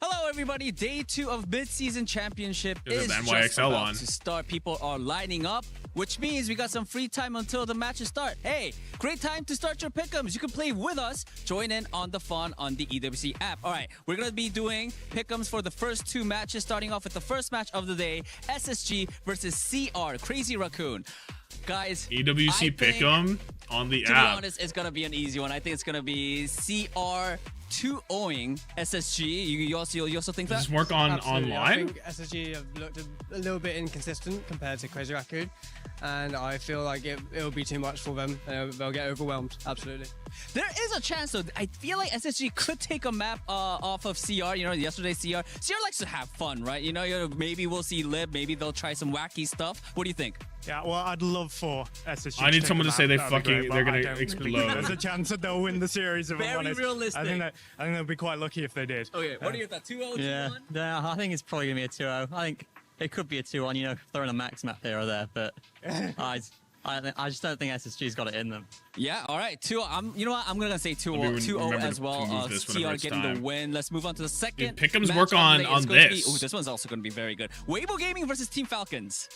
Hello, everybody. Day 2 of mid-season championship There's is an just NYXL about on. to start. People are lining up, which means we got some free time until the matches start. Hey, great time to start your pick'ems. You can play with us. Join in on the fun on the EWC app. All right, we're going to be doing pick'ems for the first 2 matches, starting off with the first match of the day, SSG versus CR, Crazy Raccoon. Guys, EWC pick'em on the to app. be honest, it's going to be an easy one. I think it's going to be CR 2-0ing SSG. You also think that? Does this work on Absolutely. I online? think SSG have looked a little bit inconsistent compared to Crazy Raccoon, and I feel like it'll be too much for them. They'll get overwhelmed. Absolutely. There is a chance, though. I feel like SSG could take a map off of CR. You know, yesterday CR likes to have fun, right? You know, maybe we'll see Lib. Maybe they'll try some wacky stuff. What do you think? Yeah, well, I'd love for SSG. I need to someone take to say them they out. That'd be fucking- great, they're but gonna I don't really explode. think there's a chance that they'll win the series. If I'm Very honest. realistic. I think they'll be quite lucky if they did. Okay, what are your thoughts? 2-0, 2-1? Yeah, I think it's probably gonna be a 2-0. I think it could be a 2-1. You know, throwing a max map here or there, but I just don't think SSG's got it in them. Yeah, all right. 2-0. You know what? I'm gonna say 2-0 remember as well. to move this whenever CR it's getting time. the win. Let's move on to the second. Dude, pick'ems match work of on the day. It's going to be- this. Ooh, this one's also going to be very good. Weibo Gaming versus Team Falcons.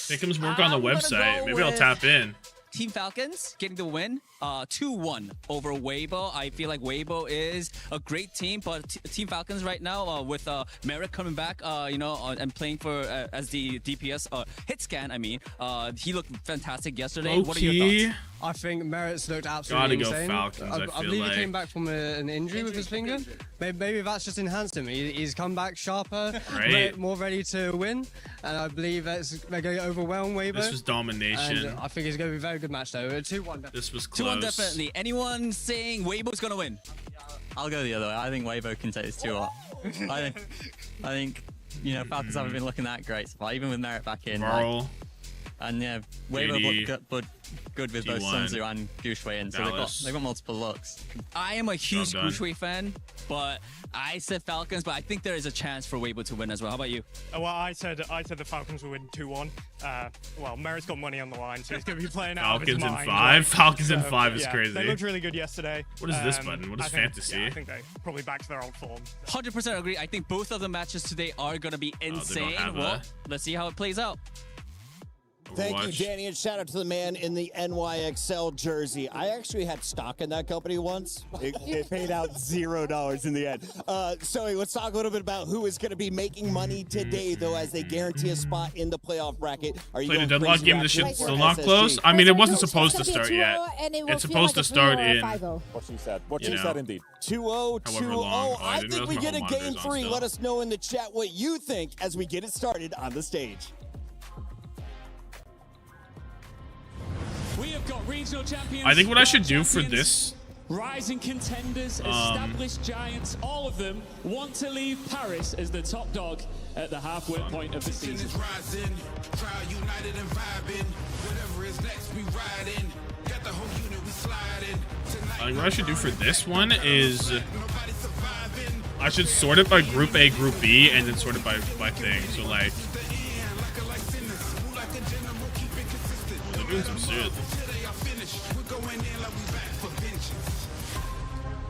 Pick'ems work on the I'm gonna website. go Maybe I'll with tap in. Team Falcons getting the win, 2-1 over Weibo. I feel like Weibo is a great team, but Team Falcons right now with Merrick coming back, and playing for as the DPS hit scan. I mean, he looked fantastic yesterday. What are your thoughts? I think Merritt's looked absolutely Gotta go insane. Falcons, I I feel believe like. he came back from an injury with his finger. Maybe that's just enhanced him. He's come back sharper, Right. more ready to win, and I believe they're going to overwhelm Weibo. This was domination. And I think it's going to be a very good match, though. 2-1. This was 2-1 close. definitely. Anyone saying Weibo's going to win? I'll go the other way. I think Weibo can take this 2-0. I think Falcons haven't been looking that great so far, even with Merritt back in. VARREL. And yeah, Weibo looked good with both T1, Sun Tzu and GOOO in, so they've got multiple looks. I am a huge Well done. GOOO fan, but I said Falcons, but I think there is a chance for Weibo to win as well. How about you? Well, I said the Falcons will win 2-1. Well, Merritt's got money on the line, so he's going to be playing out of his Falcons in mind. 5? Falcons in 5 is yeah, crazy. They looked really good yesterday. What is this button? What is I think- fantasy? Yeah, I think they probably back to their old form. 100% agree. I think both of the matches today are going to be insane. have Well, a- let's see how it plays out. Thank you, Danny, and shout out to the man in the NYXL jersey. I actually had stock in that company once. It paid out $0 in the end. So let's talk a little bit about who is going to be making money today, though, as they guarantee a spot in the playoff bracket. Are you Played a going deadlock Crazy game. This Raccoon shit's or still not SSG? close. I mean, it wasn't supposed to It's gonna start be a yet. 2-0, and it will It's feel supposed like to a start 3-0 or a in. 5-0. What she said. What You she know. said indeed. 2-0, However 2-0. long. Oh, I I didn't think we realize get my a whole game monitor's on 3. still. Let us know in the chat what you think as we get it started on the stage. We have got regional champions. I think what I should do for this. Rising contenders, established giants, all of them want to leave Paris as the top dog at the halfway point of the season. I think what I should do for this one is I should sort it by Group A, Group B, and then sort it by thing. So like, they're doing some shit.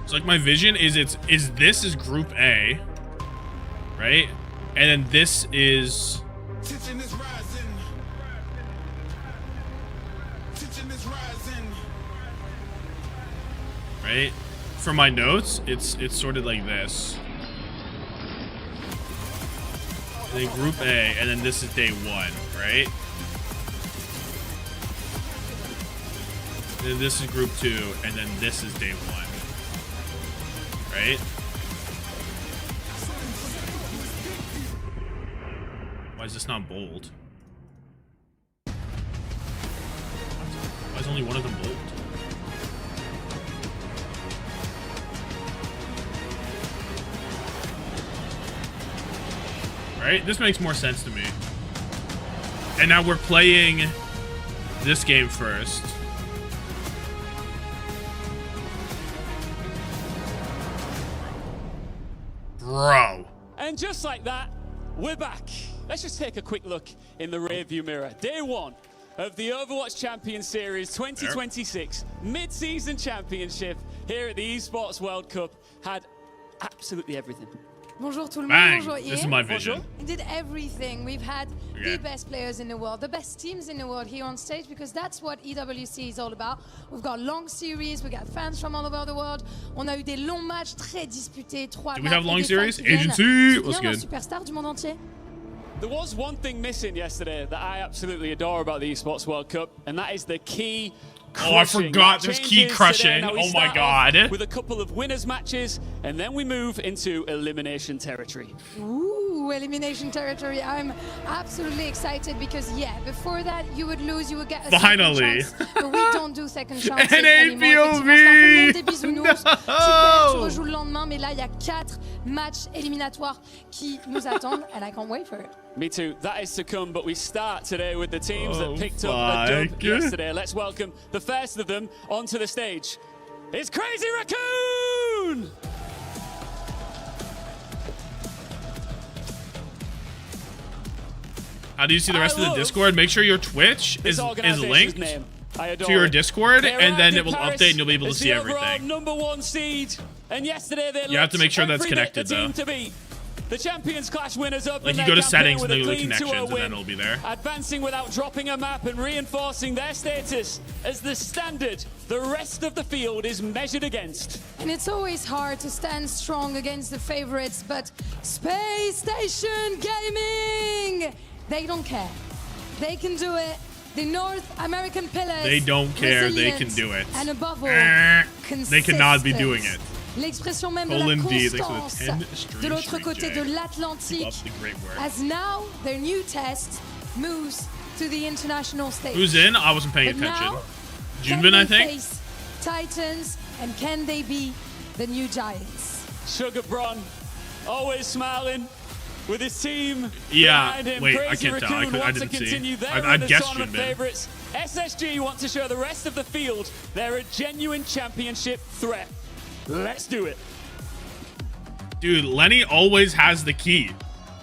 So like my vision is this is Group A, right? And then this is right? For my notes, it's sorted like this. And then Group A, and then this is day 1, right? And then this is Group 2, and then this is day 1. Right? Why is this not bold? Why is only one of them bold? Right? This makes more sense to me. And now we're playing this game first. Bro. And just like that, we're back. Let's just take a quick look in the rearview mirror. Day 1 of the Overwatch Champions Series 2026 mid-season championship here at the Esports World Cup had absolutely everything. Bonjour tout le monde, Bang. bonjour This is Ian. my vision. We did everything. We've had the best players in the world, the best teams in the world here on stage, because that's what EWC is all about. We've got long series, we got fans from all over the world. On a eu des longs matchs très disputés, 3 Do matchs. we have et long des series? fans qui viennent Agency. What's soutenir good? nos superstars du monde entier. There was one thing missing yesterday that I absolutely adore about the Esports World Cup, and that is the key crushing. Oh, I forgot there's key Changes crushing. today. Now we Oh my start off god. with a couple of winners matches, and then we move into elimination territory. Ooh, elimination territory. I'm absolutely excited because, yeah, before that, you would lose, you would get a Finally. second chance. But we don't do second chances NA anymore. POV. Effectivement, c'est un peu le monde des bisounours. No. Tu perds, tu rejoues le lendemain, mais là, il y a 4 matchs éliminatoires qui nous attendent, and I can't wait for it. Me too. That is to come, but we start today with the teams Oh, that picked up a dub fuck. yesterday. Let's welcome the first of them onto the stage. It's Crazy Raccoon! How do you see the rest of the Discord? Make sure your Twitch is linked to your Discord, and then it will update and you'll be able to see everything. #1 seed, and yesterday they You have to make sure that's every bit connected, the team though. to beat. The Champions Clash winners up Like in you their go to campaign settings with and a then go to clean 2-0 connections, and win, then it'll be there. advancing without dropping a map and reinforcing their status as the standard the rest of the field is measured against. And it's always hard to stand strong against the favorites, but SpaceStation Gaming, they don't care. They can do it. The North American pillars. They don't care. They can resilient, do it. And above all, They cannot be consistent. doing it. L'expression même de la Colin D, thanks for the constance 10 stream de l'autre streak, côté Jay. de l'Atlantique, Keep up the great work. as now their new test moves to the international stage. Who's in? I wasn't paying But attention. now, Junvin, I can they think. face Titans, and can they be the new Giants? Sugar Bron, always smiling with his team. Yeah, behind him. wait, I Crazy can't tell. I Raccoon wants didn't to see. continue their I'd run as guessed tournament Junvin. favorites. SSG want to show the rest of the field they're a genuine championship threat. Let's do it. Dude, Lenny always has the key.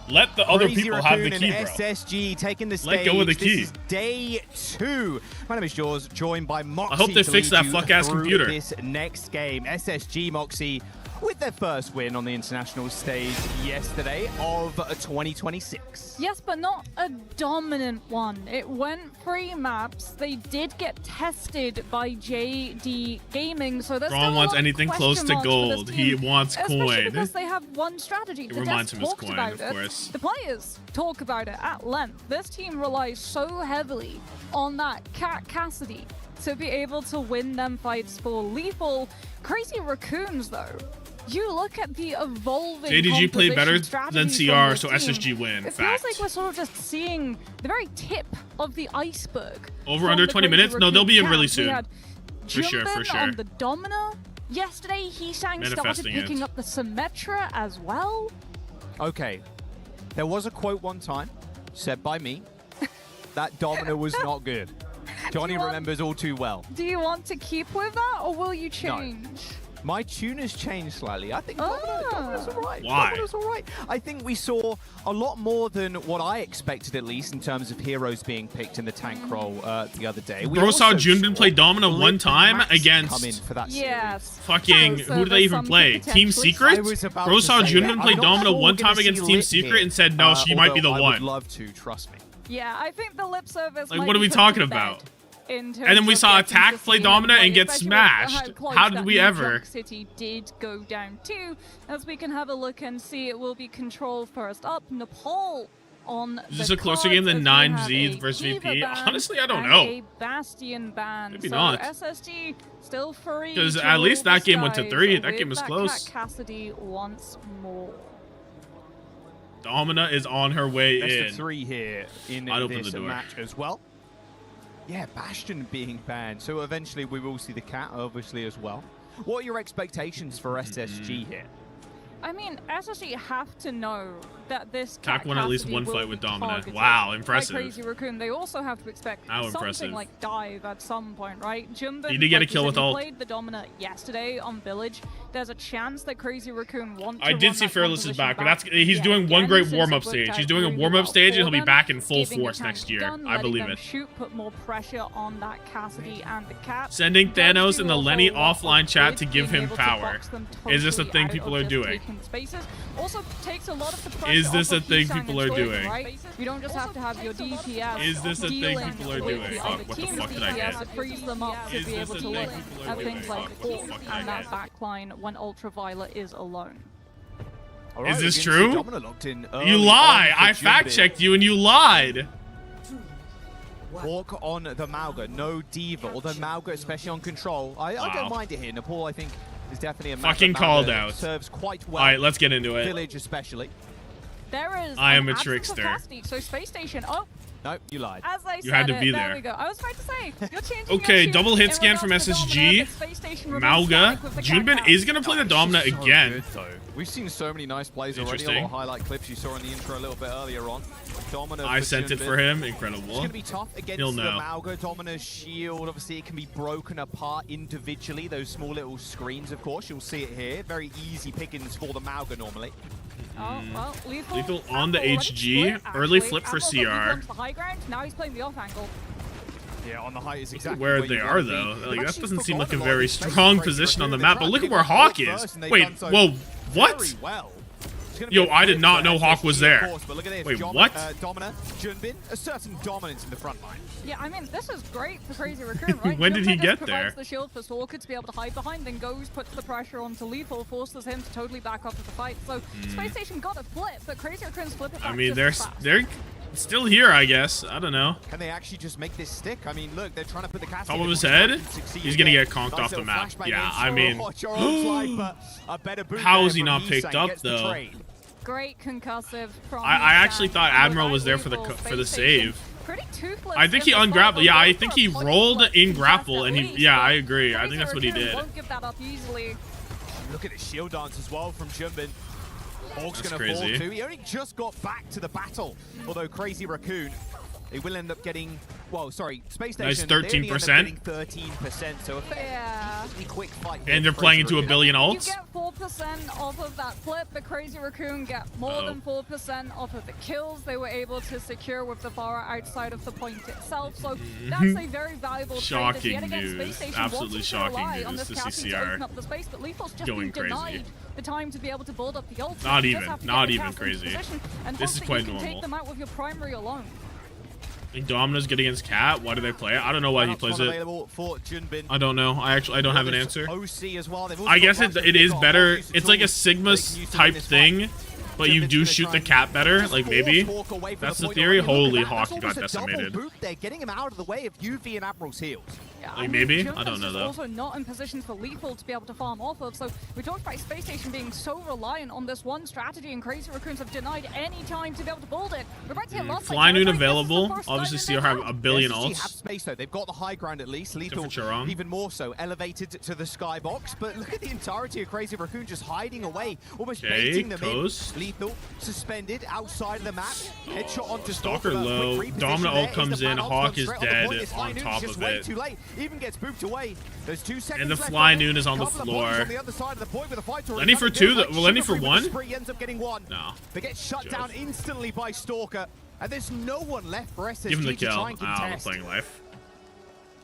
Let the other Crazy people have the Raccoon key, and bro. SSG taking the stage. Let go of the This key. is day 2. My name is Jaws, joined by Moxie. I hope they to fix lead that you fuck-ass through computer. This next game, SSG Moxie with their first win on the international stage yesterday of 2026. Yes, but not a dominant one. It went 3 maps. They did get tested by JD Gaming, so there's Ron wants anything close to gold. He wants especially coin. because they have one strategy. It The reminds devs him of talked coin, about of it. course. The players talk about it at length. This team relies so heavily on that Cat Cassidy to be able to win them fights for lethal. Crazy Raccoons, though. You look at the evolving JDG played better than strategies CR, from so this team. SSG win. It Fact. feels like we're sort of just seeing the very tip of the iceberg. Over from under the 20 Crazy minutes? No, they'll be in Raccoon really camp. We soon. had For sure, for Jumpin sure. on the Domina. Yesterday, Heesang started Manifesting picking it. up the Symmetra as well. Okay, there was a quote one time said by me that Domina was not good. Johnny remembers all too well. Do you want to keep with that, or will you change? My tune has changed slightly. I think Domina's all right. Why? Domina's all right. I think we saw a lot more than what I expected, at least, in terms of heroes being picked in the tank role the other day. We Bro saw also Junbin play Domina Blip one and time Max against come in for that Yes. fucking, So who did they there's even some play? Team potentially- Secret? I was about Bro to saw say Junbin that. play I'm not Domina sure one we're time gonna against see Team Lip Secret here, and said, no, she might be the although I one. would love to, trust me. Yeah, I think the lip service. Like, might what are be we put talking to bed about? in terms And then we of saw getting Attack to play see him Domina play, and get especially with smashed. close How did that we New ever? York City did go down too. As we can have a look and see, it will be Control first up. Nepal on Is this the a closer cards game than as we 9Z have a versus Kiva VP? ban Honestly, I don't and know. A Bastion ban. Maybe so not. SSG still free. Because to at least rule that the game went to skies 3. That with game was that close. Cat Cassidy once more. Domina is on her way Best in. of 3 here in I'd open this the door. match as well. Yeah, Bastion being banned. So eventually we will see the Cat, obviously, as well. What are your expectations for SSG here? I mean, SSG have to know that this Attack Cat won at least Cassidy one will fight be with Domina. targeted Wow, by impressive. Crazy Raccoon. They also have to expect How something impressive. like dive at some point, right? Jumbin, He did get a like you kill said, with he ult. played the Domina yesterday on Village. There's a chance that Crazy Raccoon want to I did run see that Fearless is composition back, but that's he's Yeah, doing one again, great since it warm-up worked stage. out He's doing a really warm-up well stage and for he'll be them, back in full giving the force tank next year. gun, I letting believe them it. Shoot, put more pressure on that Cassidy and the Cat. Sending Does Thanos do in the a Lenny whole lot offline of chat good, to give being him able to power. box them Is this a totally thing out people of are just doing? taking spaces. Also takes a lot of the pressure Is this off a of thing Heesang people and are Troy, doing? right? You don't just have to have your DPS. Is this a thing dealing people are with doing? the Fuck, other what the team's fuck did I DPS. get? It frees them up to Is be this able a to thing look people are at doing? things like Fuck, what the Hawk fuck did I and that get? backline when Ultraviolet is alone. All right, Is we're this gonna see true? Domina locked in You early lie! on for I fact Jumbin. checked you and you lied! Hawk on the Mauga, no Diva, although Mauga, especially on Control, I Wow. don't mind it here. Nepal, I think, is definitely a map Fucking that called Mauga out. serves quite well. Alright, let's get into it. Village especially. There is I am an a absence of trickster. Cassidy, so SpaceStation. Oh, No, you lied. as I You said had to it, be there there. we go. I was trying to say, you're changing Okay, your double tune hit in scan from regards to SSG. Domina, but SpaceStation remains Mauga. static with the Junbin Cat is gonna play the Domina So again. good, though. We've seen so many nice plays already. A lot Interesting. of highlight clips you saw in the intro a little bit earlier on. Domina I for sent it Junbin. for him. It's Incredible. going to be tough against He'll the know. Mauga. Domina's shield, obviously, it can be broken apart individually. Those small little screens, of course. You'll see it here. Very easy pickings for the Mauga normally. Oh, well, Lethal on the Apple already HG. split, Early actually. flip for Apple's got Lethal CR. onto the high ground. Now he's playing the off angle. Yeah, on the height is exactly Where you they wanna are, be. though. They've Like, that actually doesn't seem like a forgotten lot very of space strong for Crazy position on the Raccoon. map. They But look tried at where to Hawk pick is. first, and they've Wait, done so whoa, what? very well. It's gonna be Yo, a I did flip not for know Hawk SSG, was of there. course, but look at this. Wait, Dom- what? Domina, Junbin, a certain dominance in the front line. Yeah, I mean, this is great for Crazy Raccoon, right? When did he Jumpin get just provides there? the shield for Stalker to be able to hide behind, then goes, puts the pressure onto Lethal, forces him to totally back up to the fight. So SpaceStation got a flip, but Crazy Raccoon's flip it back I mean, just as fast. they're still here, I guess. I don't know. Can they actually just make this stick? I mean, look, they're trying to put the cast Top in of his before head? they can succeed He's gonna again. get conked Nice off the little map. flashbang Yeah, in, I so mean- watch your own life, but a better boot How there is he from not Heesang, picked up, gets the though? trade. Great concussive from I actually Heesang. thought Admiral was there for the Lethal, for the SpaceStation. save. Pretty toothless I think in he the fight, ungrappled. but Yeah, I going think for a he point rolled blank in contest grapple, at and he. least, Yeah, but I agree. I Crazy think that's what he Raccoon did. won't give that up easily. Look at the shield dance as well from Junbin. Hawk's That's going to fall crazy. too. He only just got back to the battle. Although Crazy Raccoon, they will end up getting, well, sorry, SpaceStation. Nice they only end up 13%. getting 13%. So a fairly Yeah. quick fight here And they're for playing Crazy into a Raccoon. billion You ults. get 4 4% off of that flip. The Crazy Raccoon get more than 4% off of the kills they were able to secure with the VARREL outside of the point itself. So that's a very valuable trade. Shocking news. Absolutely shocking news to see CR but Lethal's just going been denied crazy. the time to be able to build up the ult. Not You even, just have to not get the even cast into crazy. position and This hope is that quite you can normal. take them out with your primary alone. I think Domino's good against Cat. Why do they play it? I don't know why he plays it. I don't know. I don't have an answer. I guess it is better. It's like a Sigma type thing, but you do shoot the Cat better. Like maybe that's the theory. Holy Hawk, you got decimated. They're getting him out of the way of UV and Admiral's heals. Like maybe? I don't know though. Also not in position for Lethal to be able to farm off of. So we talked about SpaceStation being so reliant on this one strategy, and Crazy Raccoons have denied any time to be able to build it. We're about to hit lots Fly Noon available. Obviously, CR have a billion SSG have ults. space though. They've got the high ground at least. Lethal even more so, elevated to the skybox. But look at the entirety of Crazy Raccoon just hiding away, almost baiting them in. Lethal suspended outside of the map. Headshot onto Stalker low. Domino ult comes in. Hawk is dead on top of it. Too late. Even gets booped away. There's 2 seconds And the left Fly on it. Noon is on the Couple of floor. bodies on the other side of the point with a fight to Lenny for recover. 2? Well, Lenny for 1? Spree ends up getting 1. No. They get shut down instantly by Stalker, and there's no one left for SSG Give him the to kill. try and I'm contest. playing life.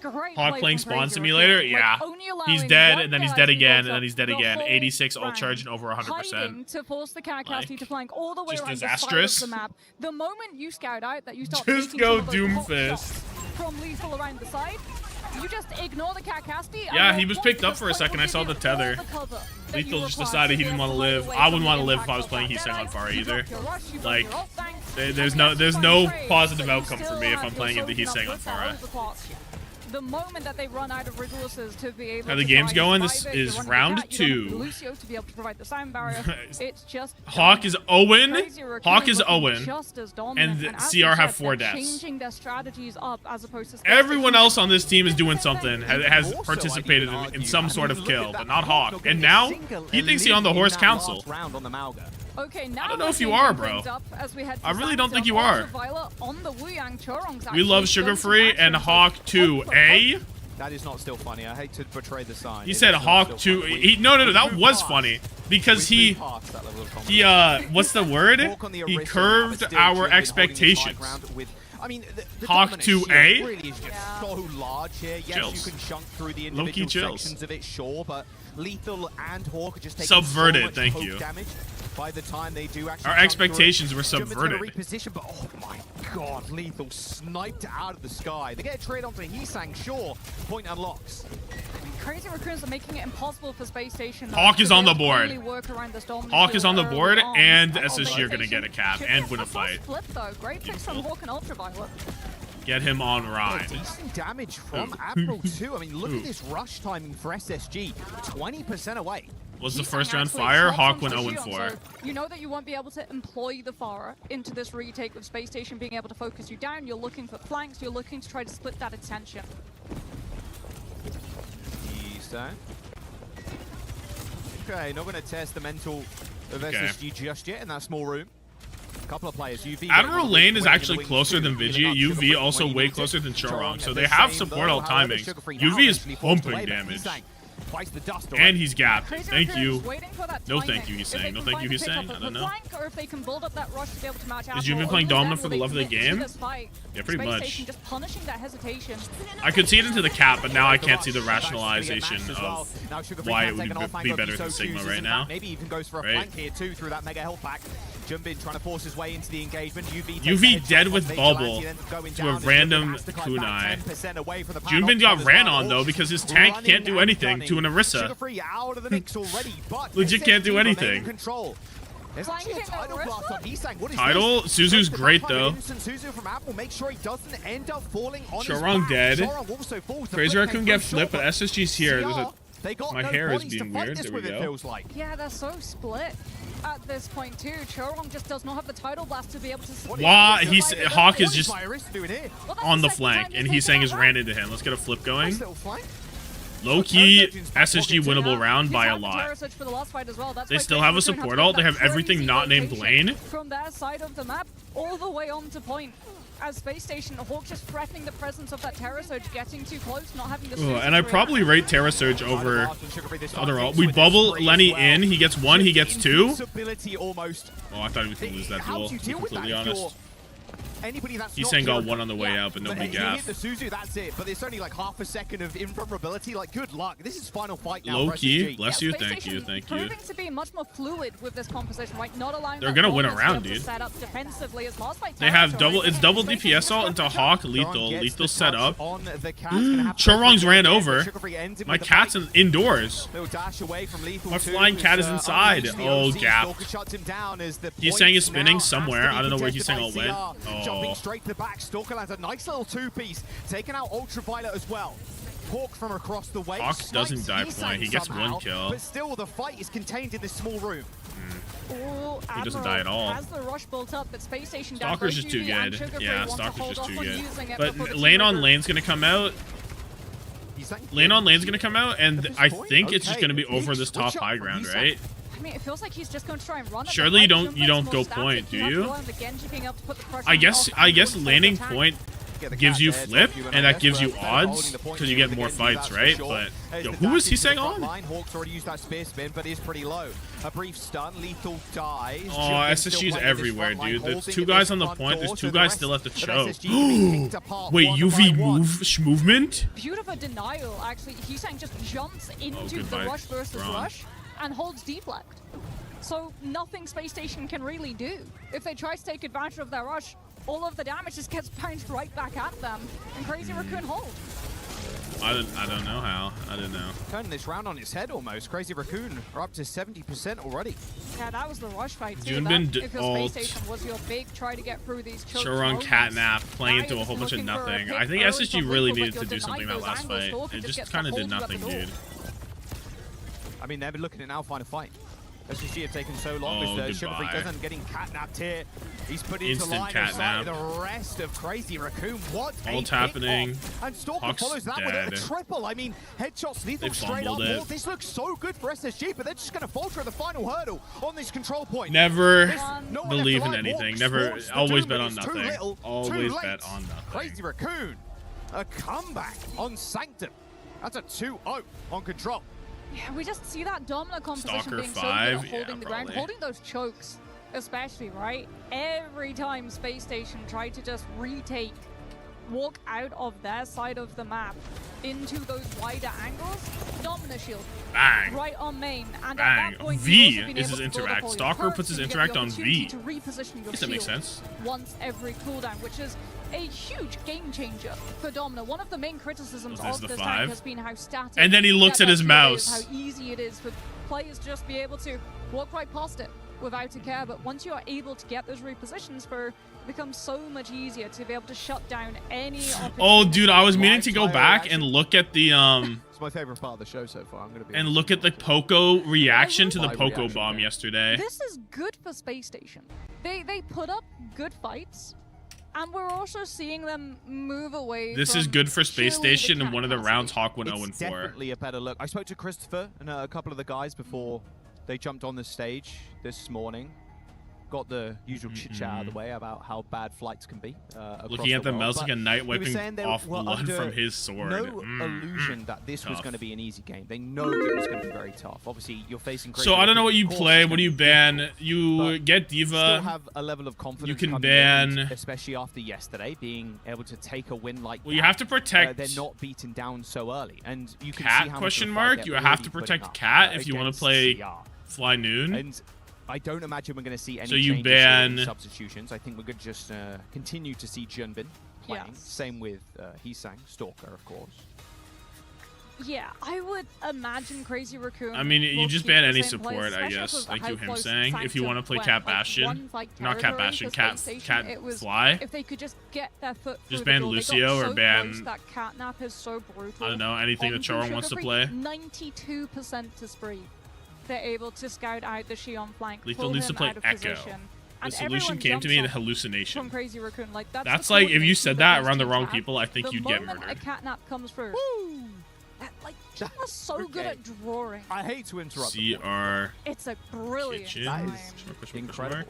Great Hawk play playing from Spawn Crazy Simulator? Raccoon. Yeah. Like, only He's allowing dead, one and then he's guy dead to again, build and then up he's dead the again. whole 86 ult round, charge and over 100%. hiding to force the Cat Cassie to flank all the way just around disastrous. the side of the map. The moment you scout out that you start Just taking go some of those hot Doomfist. shots from Lethal around the side, you just ignore the Cat Cassie. Yeah, he was picked up for a second. I saw the tether. Lethal just decided he didn't want to live. I wouldn't want to live if I was playing Heesang on Pharah either. Like, there's no positive outcome for me if I'm playing into Heesang on Pharah. The moment that they run out of resources to be able How the to game's try and going, survive this it, is you run round the Cat, you run 2. Lucio to be able to provide the sound barrier. It's just Hawk is Owen. Crazy Raccoon Hawk is looking Owen. just as dominant, And as CR you have said, 4 they're deaths. changing their strategies up as opposed to Everyone else on this team is doing something, has participated in some sort of kill, but not Hawk. And now, he thinks he's on the Horse Council. Okay, now I don't know if you are, bro. I really don't think you are. We love Sugar Free and Hawk 2A. That is not still funny. I hate to betray the sign. He said Hawk 2. No, that was funny because he what's the word? He curved our expectations. I mean, the Hawk dominant 2A? shield really is just so large here. Yes, Chills. you can chunk through the Low-key individual chills. sections of it, sure, but Lethal and Hawk are just taking Subverted, so much thank poke you. damage by the time they do actually Our chunk expectations through it. were Jumpin's gonna subverted. reposition, but oh my god, Lethal sniped out of the sky. They get a trade onto Heesang, sure. Point unlocks. Crazy Raccoons are making it impossible for SpaceStation. Hawk is on the board. Hawk Hawk is on the board, and SSG are going to get a cap and win a fight. Flip though, great picks from Hawk and Ultraviolet. Get him on ride. Decent damage from Admiral too. I mean, look at this rush timing for SSG. 20% away. Was the first round fire? Hawk went 0-4. So you know that you won't be able to employ the Farah into this retake with SpaceStation being able to focus you down. You're looking for flanks. You're looking to try to split that attention. Okay, not going to test the mental of SSG just yet in that small room. A couple of players. UV Admiral Lane is actually closer than Vigia. UV also way closer than Chorong, so they have support all timings. UV is pumping damage. And he's gapped. Thank you. No thank you, he's saying. No thank you, he's saying. I don't know. Has you been playing Domino for the love of the game? Yeah, pretty much. I could see it into the cap, but now I can't see the rationalization of why it would be better than Sigma right now. Maybe even goes for a Right? flank here too through that mega health pack. Jumbin trying to force his way into the engagement. UV dead with bubble to a random kunai. Junbin got ran on though because his tank can't do anything to an Orisa. Legit can't do anything. There's actually a tidal blast on Heesang. What is Tidal? this? Suzu's Goes for the great back by though. Vincent Suzu from Apple. Make sure he doesn't end up falling on his Chorong back. dead. Chorong also falls. The Crazy flip Raccoon came get through flipped, short, but SSG's here. There's a they got my no hair is bodies being to fight weird. this There we with, it go. feels like. Yeah, they're so split at this point too. Chorong just does not have the tidal blast to be able to. Wow, Hawk is just on the flank, and he's saying he's ran into him. Let's get a flip going. Low-key, SSG winnable round by a lot. They still have a support ult. They have everything not named Lane. From their side of the map, all the way on to point. as SpaceStation, Hawk just threatening the presence of that Terra Surge, getting too close, not having the And I probably rate Terra Surge over other all. We bubble Lenny in. He gets 1, he gets 2. Oh, I thought we could lose that duel, to be completely honest. He's saying got 1 on the way out, but nobody got. gaffed. The Suzu, that's it. But it's only like half a second of invulnerability. Like, good luck. This is final fight now. Low key. Bless you. SpaceStation Thank you. Thank you. Proving to be much more fluid with this composition, right? Not allowing They're gonna win a round, dude. Set up defensively as They have double. It's double DPS ult into Hawk. Lethal set up. Chorong's ran over. My cat's indoors. My flying cat is inside. Oh, gap. He's saying he's spinning somewhere. I don't know where he's saying all went. Jumping straight to the back. Stalker lands a nice little 2-piece. Taking out Ultraviolet as well. Hawk from across the way. Hawk doesn't die point. He gets somehow, 1 kill. But still, the fight is contained in this small room. He doesn't die at all. Has the rush built up, but SpaceStation Stalker's just too good. Yeah, Stalker's just too good. But lane on lane's gonna come out. Lane on lane's gonna come out, and I think it's just gonna be over this top high ground, right? I mean, it feels like he's just going to try and run. Surely you don't go point, do you? I guess landing point gives you flip, and that gives you odds because you get more fights, right? But yo, who is he saying on? Hawk's already used that spear spin, but is pretty low. A brief stun, Lethal dies. Oh, SSG's everywhere, dude. There's 2 guys on the point. There's 2 guys still at the choke. Wait, UV movement? Beautiful denial, actually. He's saying just jumps into the rush versus rush and holds deflect. So nothing SpaceStation can really do. If they try to take advantage of their rush, all of the damage just gets bounced right back at them, and Crazy Raccoon hold. I don't know how. I don't know. Turning this round on its head almost. Crazy Raccoon are up to 70% already. Yeah, that was the rush fight too. Junbin If your SpaceStation was your big try to get through these chokes. Chorong catnap playing into a whole bunch of nothing. I think SSG really needed to do something that last fight. It just kind of did nothing, dude. I mean, they've been looking at now find a fight. SSG have taken so long with Sugar Free doesn't getting catnapped here. He's put into line of sight the rest of Crazy Raccoon. What ult happening. And Stalker Hawk's follows that dead. with a triple. I mean, headshots lethal straight up. This looks so good for SSG, but they're just going to falter at the final hurdle on this control point. Never believe in anything. Never. Always bet on nothing. Always bet on nothing. Crazy Raccoon, a comeback on Sanctum. That's a 2-0 on control. Yeah, we just see that dominant composition Stalker being 5, so good at holding the probably. ground, holding those chokes, especially, right? Every time SpaceStation tried to just retake, walk out of their side of the map into those wider angles, dominant shield. Bang. Right on main. And Bang. at that point, V is his interact. Stalker puts his interact on V. To reposition your Does that make sense? Once every cooldown, which is a huge game changer for Domina. One of the main criticisms of this tank has been how static. And then he looks at his mouse. How easy it is for players just be able to walk right past it without a care. But once you are able to get those repositions, it becomes so much easier to be able to shut down any. Oh, dude, I was meaning to go back and look at the It's my favorite part of the show so far. I'm gonna be and look at the Poco reaction to the Poco bomb yesterday. This is good for SpaceStation. They put up good fights. And we're also seeing them move away. This is good for SpaceStation, and one of the rounds Hawk went 0-4. It's definitely a better look. I spoke to Christopher and a couple of the guys before they jumped on the stage this morning. Got the usual chit-chat out of the way about how bad flights can be. Looking at the mouse like a knight wiping off blood from his sword. No illusion that this was going to be an easy game. They know it was going to be very tough. Obviously, you're facing. So I don't know what you play. What do you ban? You get Diva. Still have a level of confidence. You can ban, especially after yesterday, being able to take a win like. Well, you have to protect. They're not beaten down so early, and you can Cat see how question mark. You have to protect Cat if you want to play Fly Noon. And I don't imagine we're going to see any so you changes ban in substitutions. I think we're going to just continue to see Junbin playing. Yes. Same with Heesang, Stalker, of course. Yeah, I would imagine Crazy Raccoon. I mean, you just ban any support, I guess. Like you him saying, if you want to play Cat Bastion, not Cat Bastion, Cat Fly. If they could just get their foot just ban Lucio or ban. That catnap is so brutal. I don't know, anything that Chorong wants to play. 92% to Spree. They're able to scout out the Xion flank. Lethal needs to play Echo. The solution came to me in hallucination. From Crazy Raccoon. Like, that's like if you said that around the wrong people, I think you'd get murdered. A catnap comes through. Like, just so good at drawing. I hate to interrupt. CR. It's a brilliant That is incredible.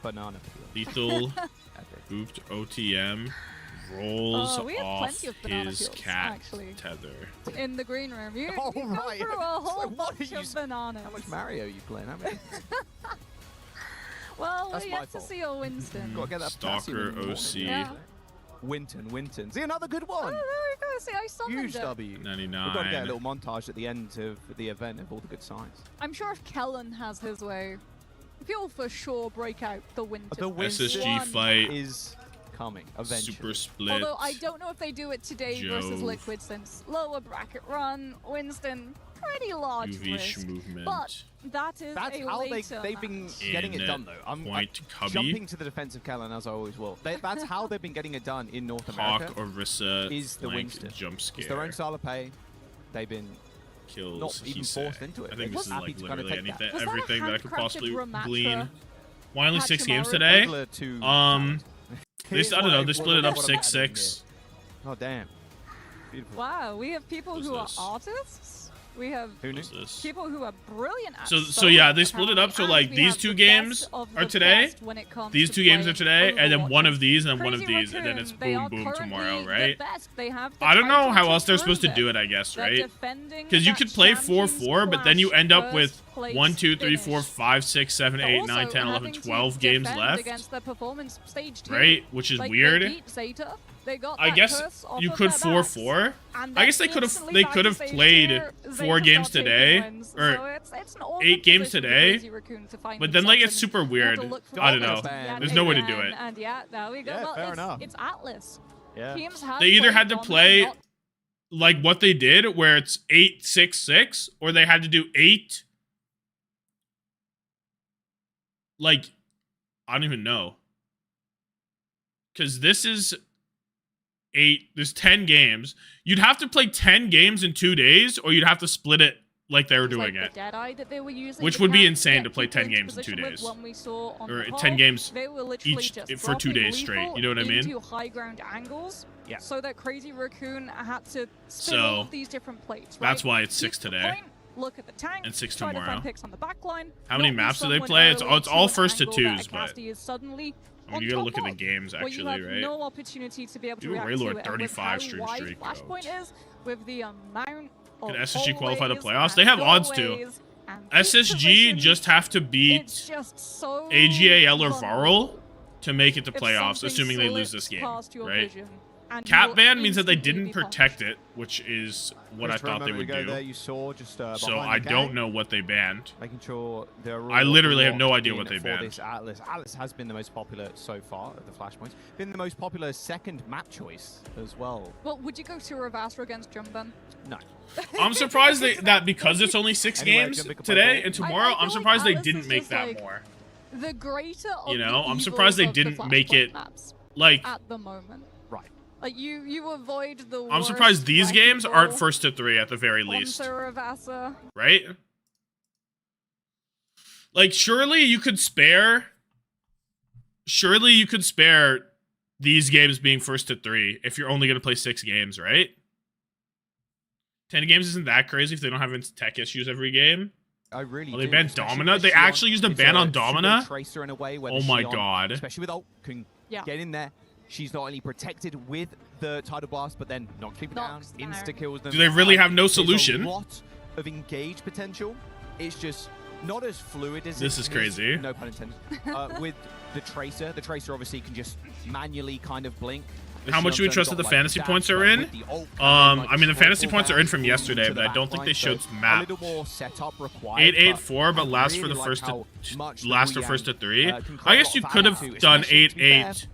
Banana. Lethal. Epic. Booped OTM. Rolls we have off plenty of banana his peels, cat actually. tether. In the green room. You Oh, go right. through a whole So what bunch are you of bananas. How much Mario are you playing? How many? Well, That's we my yet to fault. see a Winston. Got to get that Stalker potassium in the morning. OC. Yeah. Winton. See, another good one. Oh, there we go. See, I summoned Huge it. W. 99. We've got to get a little montage at the end of the event of all the good signs. I'm sure if Kellen has his way, he'll for sure break out the Winston. The Winston SSG fight is coming eventually. Super split. Although I don't know if they do it today versus Jove. Liquid, since lower bracket run, Winston, pretty large UV risk. movement. But that is That's a how later they've been match. getting it done, though. I'm Point Cubby. jumping to the defense of Kellen, as I always will. That's how they've been getting it done in North Hawk America. Orisa is the flank Winston. jump scare. It's their own style of play. They've been Kills. not even forced into it. I think They're this is happy like to kind of literally take that. anything, Was that a everything that I could handcrafted possibly Ramatra glean. Why only 6 games Hachimaru? today? Similar to They I don't know. They split it up 6-6. Oh damn! Beautiful. Wow, we have people Who's who this? are artists. We have Who knew? people who are brilliant at So yeah, they split it up. So like we these have 2 the games best of are the today. best when it comes These to 2 games are playing today, and then one Overwatch. of these, and then one of Crazy these, and then it's Raccoon, they boom are boom currently tomorrow, the right? best. They have the I don't know title how to else they're supposed to prove do it. I guess, They're right? defending Because you that could play Champions 4-4, but then you Clash end up with first place 1, 2, 3, 4, finish. 5, 6, 7, But 8, also 9, 10, 11, having to 12 games defend left. against the performance stage 2. Right? Which is Like, weird. They beat Zeta. They got I that guess curse off you of could their backs, 4-4. and I then guess they could have instantly back to stage played 2, 4 Zeta games start taking today, wins. So or it's an awkward 8 games position for today. Crazy Raccoon to find But then like it's himself super in. weird. Or to look for I don't know. others. Yeah, There's no way to do and- it. And yeah, there we go. Yeah, well, fair enough. it's Atlas. Yeah. Teams have They either played had to dominant, play not- like what they did, where it's 8-6-6, or they had to do 8. Like, I don't even know. Because this is 8. There's 10 games. You'd have to play 10 games in 2 days, or you'd have to split it like they were It's like doing the it. Deadeye that they were using Which to would be kind of insane get to play people 10 into games in 2 position with days. when we saw on Or the 10 poll, games they were literally each just for 2 dropping days straight. lethal You know what I mean? into high ground angles. Yeah. So that Crazy Raccoon had to spin So, all of these different plates. Right? That's why it's 6 Keep the today. point, look at the tank, And 6 try to tomorrow. find picks on the back line. How many not maps do they someone play? It's early all an first to angle that 2s, but Acasti is suddenly I mean, on you gotta top look at the of, games where you actually, have right? no opportunity to be able to Dude, react Raylord to it. And with 35 how stream wide streak, Flashpoint is, with the amount of Can SSG qualify to hallways playoffs? and They have odds to. doorways and SSG positions, just have to it's beat just so AGAL or vulnerable. VARREL to make it to If playoffs, something assuming they lose slips this game, past your right? vision, and Cap you'll ban means that they instantly didn't be protect it, which is what I Just for a thought they moment would ago do. There you saw just So behind I the don't gang, know what they banned. making sure they're all I literally have no locked idea in what they for banned. this Atlas. Atlas has been the most popular so far of the Flashpoints. Been the most popular second map choice as well. Well, would you go to Ravasra against Jumban? No. I'm surprised that because it's only 6 Anyway, games Jumbo can play today ball. and tomorrow, I I'm feel surprised like they Atlas didn't is make just, that like, more. The greater of You know, the I'm surprised they evils of the didn't make it Flashpoint maps like. at the moment. Right. Like you avoid the I'm surprised these games aren't first to 3 at the very least, Onto Ravassa. right? Like surely you could spare. Surely you could spare these games being first to 3 if you're only gonna play 6 games, right? 10 games isn't that crazy if they don't have tech issues every game. I really Oh, they do, banned especially Domina? with They Xion. actually used a It's ban on pseudo Domina? Tracer in a way where Oh the my Xion, god. especially with ult, can get in there. She's not only protected with the Tidal Blast, but then knocks people down, insta-kills them. Do they really have no There's solution? a lot of engage potential. It's just not as fluid as This it is crazy. No pun intended. With the Tracer obviously can just manually kind of blink. How much do we trust that the fantasy points are in? I mean, the fantasy points are in from yesterday, but I don't think they showed map. 8-8-4, but last for the first to 3. I guess you could have done 8-8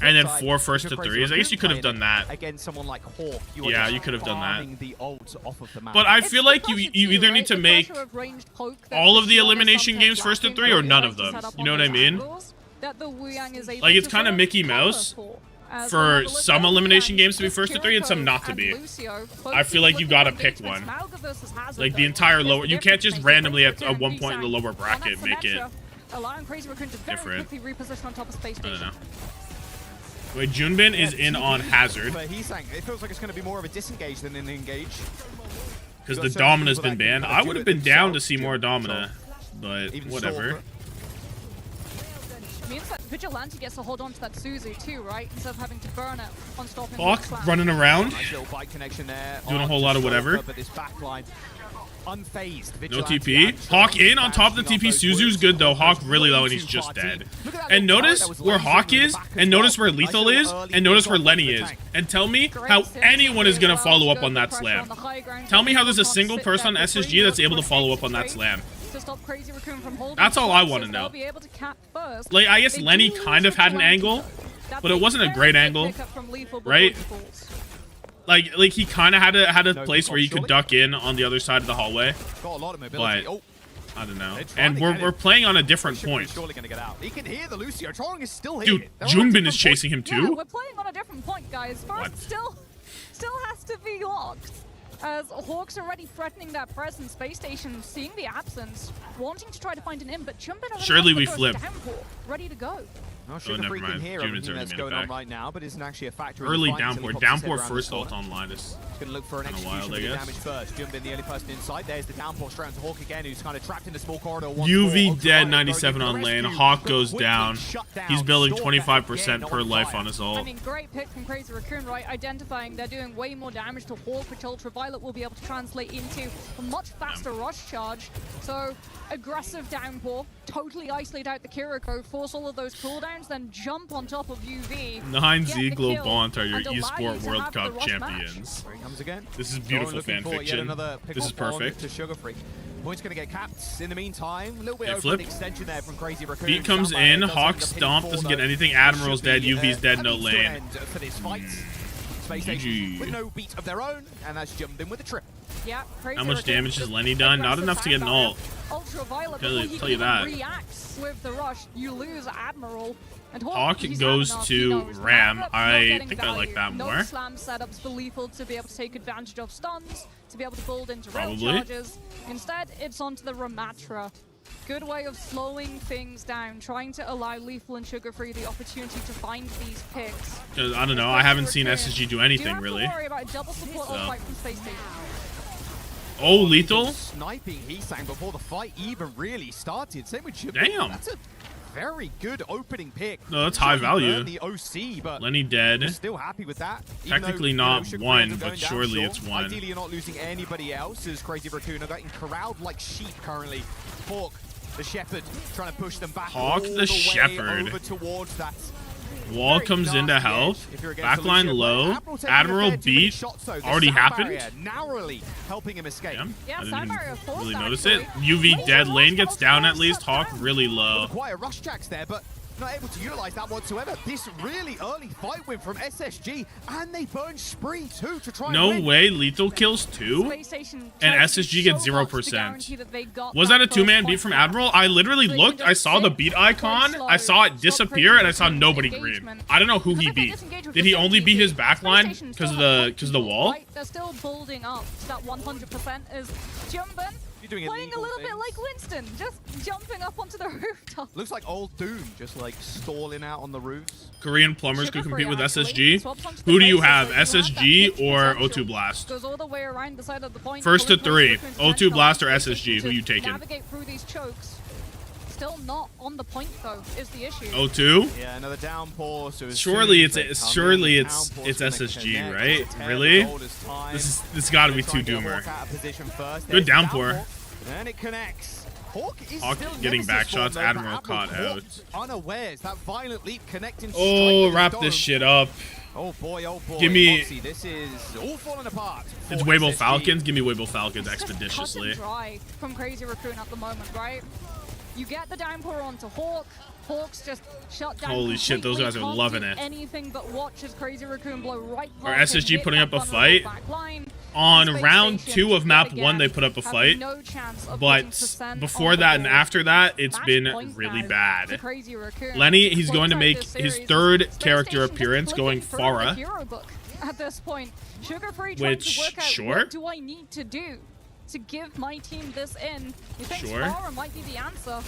and then 4 first to 3s. I guess you could have done that. Against someone like Hawk, Yeah, you could have done farming that. the ult off of the map. But I feel like you either need to make all of the elimination games first to 3 or none of them. You know what I mean? Like it's kind of Mickey Mouse for some elimination games to be first to 3 and some not to be. I feel like you gotta pick one. Like the entire lower, you can't just randomly at one point in the lower bracket make it different. I don't know. Wait, Junbin is in on Hazard But he's saying it feels like it's going to be more of a disengage than an engage. because the Domina's been banned. I would have been down to see more Domina, but whatever. means that Vigilante gets to hold on to that Suzu too, right? Instead of having to burn it on stopping Hawk Slam. running around, Nice little bike connection there. doing a whole lot of whatever. But this backline unfazed. No TP. Hawk in on top of the TP. Suzu's good though. Hawk really low and he's just dead. And notice where Hawk is, and notice where Lethal is, and notice where Lenny is. And tell me how anyone is going to follow up on that slam. Tell me how there's a single person on SSG that's able to follow up on that slam. To stop Crazy Raccoon from holding. That's all I want to know. Be able to cap first. Like, I guess Lenny kind of had an angle, but it wasn't a great angle, right? Like he kind of had a place where you could duck in on the other side of the hallway. Got a lot of mobility. But I don't know. And we're playing on a different point. Surely gonna get out. He can hear the Lucio. Trolling is still Dude, here. Jungbin is chasing him Yeah, too. we're playing on a different point, guys. First, still has to be locked. As Hawk's already threatening that presence, SpaceStation seeing the absence, wanting to try to find an in, but Jungbin already Surely has we the flip. first downpour, ready to go. No, Oh, Sugar never Free can mind. hear Jungbin's everything already that's made it going on back. right now, but isn't actually a factor. in the Early fight until he downpour. pops his head Downpour around first the ult corner. online is Gonna look for an kinda execution wild, I to do guess. damage first. Jungbin, the only person inside. There's the downpour straight onto Hawk again, who's kind of trapped in the small corridor. UV dead 97 on lane. Hawk goes down. He's building 25% per life on his I ult. mean, great pick from Crazy Raccoon, right? Identifying they're doing way more damage to Hawk, which Ultraviolet will be able to translate into a much faster rush charge. So, aggressive downpour, totally isolate out the Kiriko, force all of those cooldowns, then jump on top of UV. 9Z get the kill, Globant are your and allow you eSport to World have the Cup rush champions. There he comes again. This is beautiful Looking fan for yet fiction. another pick This is off on perfect. To Sugar Free. Point's going to get capped in the meantime. A little bit Okay, over flip. an extension there from Crazy Raccoon. Beat comes Soundbite in. does Hawk end up hitting stomp. four, Doesn't get though. anything. Admiral's Should dead. be, UV's dead. a No means to lane. an end for this fight. SpaceStation GG. with no beat of their own, and that's jumped in with a trip. Yeah, Crazy How much Raccoon damage has just Lenny done? Not aggressive enough to get an sandbag. ult. Ultraviolet, Tell before you- he tell can you even that. react with the rush, you lose Admiral. And Hawk he's goes had enough, to he knows. Ram. Not I getting think I like value. that No more. slam setups for Lethal to be able to take advantage of stuns, to be able to build into rail Probably. charges. Instead, it's onto the Ramatra. Good way of slowing things down, trying to allow Lethal and Sugar Free the opportunity to find these picks. 'Cause I don't know. I haven't seen SSG do anything really. Don't worry about double support So. ult fight from SpaceStation. Oh, Lethal. Sniping Heesang before the fight even really started. Same with Chip. Damn. That's a very good opening pick. No, that's high Sure, he value. burned the OC, but Lenny we're dead. still happy with that. Even Technically though, not Sugar one, Free are but going down, surely sure. it's one. Ideally, you're not losing anybody else as Crazy Raccoon are getting corralled like sheep currently. Hawk, the Shepherd, trying to push them back Hawk all the way Shepherd. over towards that. Wall comes in to help. If you're against Backline Lucio, low. taking Admiral a fair too many beat. shots, though. The Already sound happened. barrier narrowly helping him escape. Yeah, I didn't sound even barrier forced, really notice actually. it. UV dead. Lane gets down at least. Hawk really low. Quite a rush jacks there, but not able to utilize that whatsoever. This really early fight win from SSG, and they burn Spree too to try and No win. way. Lethal kills 2? SpaceStation And tried SSG so gets much to 0%. guarantee that they got Was that a first 2-man beat point from back. Admiral? I literally looked. I saw the beat icon. I saw it disappear, and I saw nobody green. I don't know who he beat. Did he only beat his backline because of the wall? Right, they're still building up to that 100% is Jumbin doing playing a illegal little bit things. like Winston, just jumping up onto the rooftop. Looks like old Doom, just like stalling out on the roofs. Korean plumbers could compete with SSG. Swaps onto the Who do you base, have, so you have that SSG pitch or potential. O2 Blast? Goes all the way around the side of the point. First to pulling 3. Raccoon's O2 attention Blast or on SSG? Who you taking? Navigate through these chokes. Still not on the point though, is the issue. O2? Yeah, another downpour. So as Surely soon it's as they come in, it's downpour's gonna SSG, connect. right? Tear Really? the goal as time. This got to be Try 2 and get Doomer. Hawk out of position first. Good There's downpour. And it connects. Hawk is Hawk still getting nemesis back for him, shots. though, Admiral but caught Admiral out. caught unawares. That violent leap connecting. Oh, straight with wrap his this dome. shit up. Oh boy, oh boy. Give me- Foxy, this is all falling apart. It's for Weibo SSG. Falcons. Give me Weibo Falcons Cut expeditiously. and dry from Crazy Raccoon at the moment, right? You get the downpour onto Hawk. Hawk's just shut down. Holy shit, those guys are completely, loving can't do it. Anything but watch as Crazy Raccoon blow right Are past him, SSG hit putting that up a vulnerable fight? back line. On And round SpaceStation 2 of map yet 1, they again put up a have fight. no chance of But putting % before on that the and board. after that, it's Match been point really now bad. to Crazy Raccoon. Lenny, he's Close going to out make this his series. 3rd SpaceStation character just appearance going flipping through the Farah. hero book at this point. Sugar Free trying Which, to work out sure. what do I need to do to give my team this in. He thinks Sure. Farah might be the answer.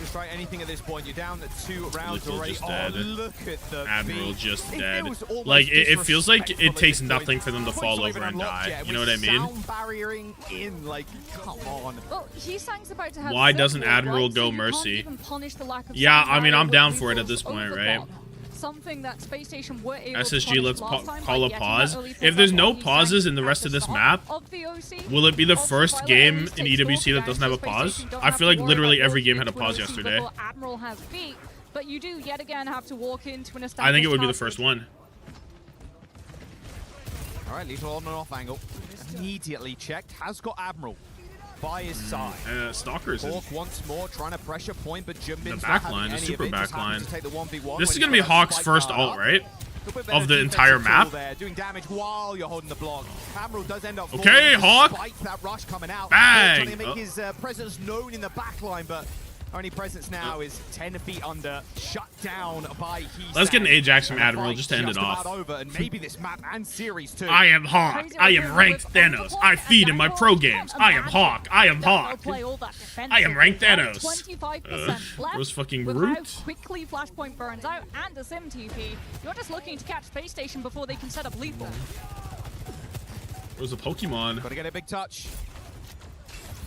Just try anything at this point. You're down at 2 rounds Little already. just Oh, dead. look at the Admiral beat. just It dead. feels almost Like, it feels like it disrespectful takes at this nothing point. for them to Point's fall not over even and unlocked die. yet. You know With what I mean? sound barriering in, like, come on. Well, Heesang's about to have Why Zip doesn't Wall, Admiral right? go So you can't Mercy? even punish the lack of Yeah, sound I mean, barrier I'm with down for it at Weevil's this point, right? overblock. Something that SpaceStation were able to SSG, punish let's last time call by a getting pause. that early If pick there's up no on Heesang pauses in the at rest of this start map, of the OC. will it be the first Ultraviolet game at least in takes EWC that both doesn't have a gangs, so pause? SpaceStation don't I have feel to like worry literally about every walking game had a into an pause OC yesterday. before Admiral has beat, but you do yet again have to walk into an established I think it would be the target. first one. All right, lethal on and off angle. Immediately checked. Has got Admiral by his side. Stalkers in Hawk once more trying to pressure point, but Jumbin's the not back having line, the any super of it, just back happens line. to take the 1v1 This is when gonna he's be got that Hawk's spike first card ult, up. right? A bit better Of the defensive entire tool map. there, doing damage while you're holding the block. Admiral does end up Okay, falling Hawk. despite that rush coming out. Bang. Trying to make his presence known in the back line, but only presence now is 10 feet under, shut down by Heesang. Let's get an Ajax from And the Admiral fight just to end it about off. over, and maybe this map and series too. I am Hawk. I am ranked Thanos. I feed in my pro games. I am Hawk. I am Hawk. I am ranked Thanos. 25% left. It was fucking with rude. how quickly Flashpoint burns out and a sim TP. You're just looking to catch SpaceStation before they can set up lethal. It was a Pokemon. Gotta get a big touch.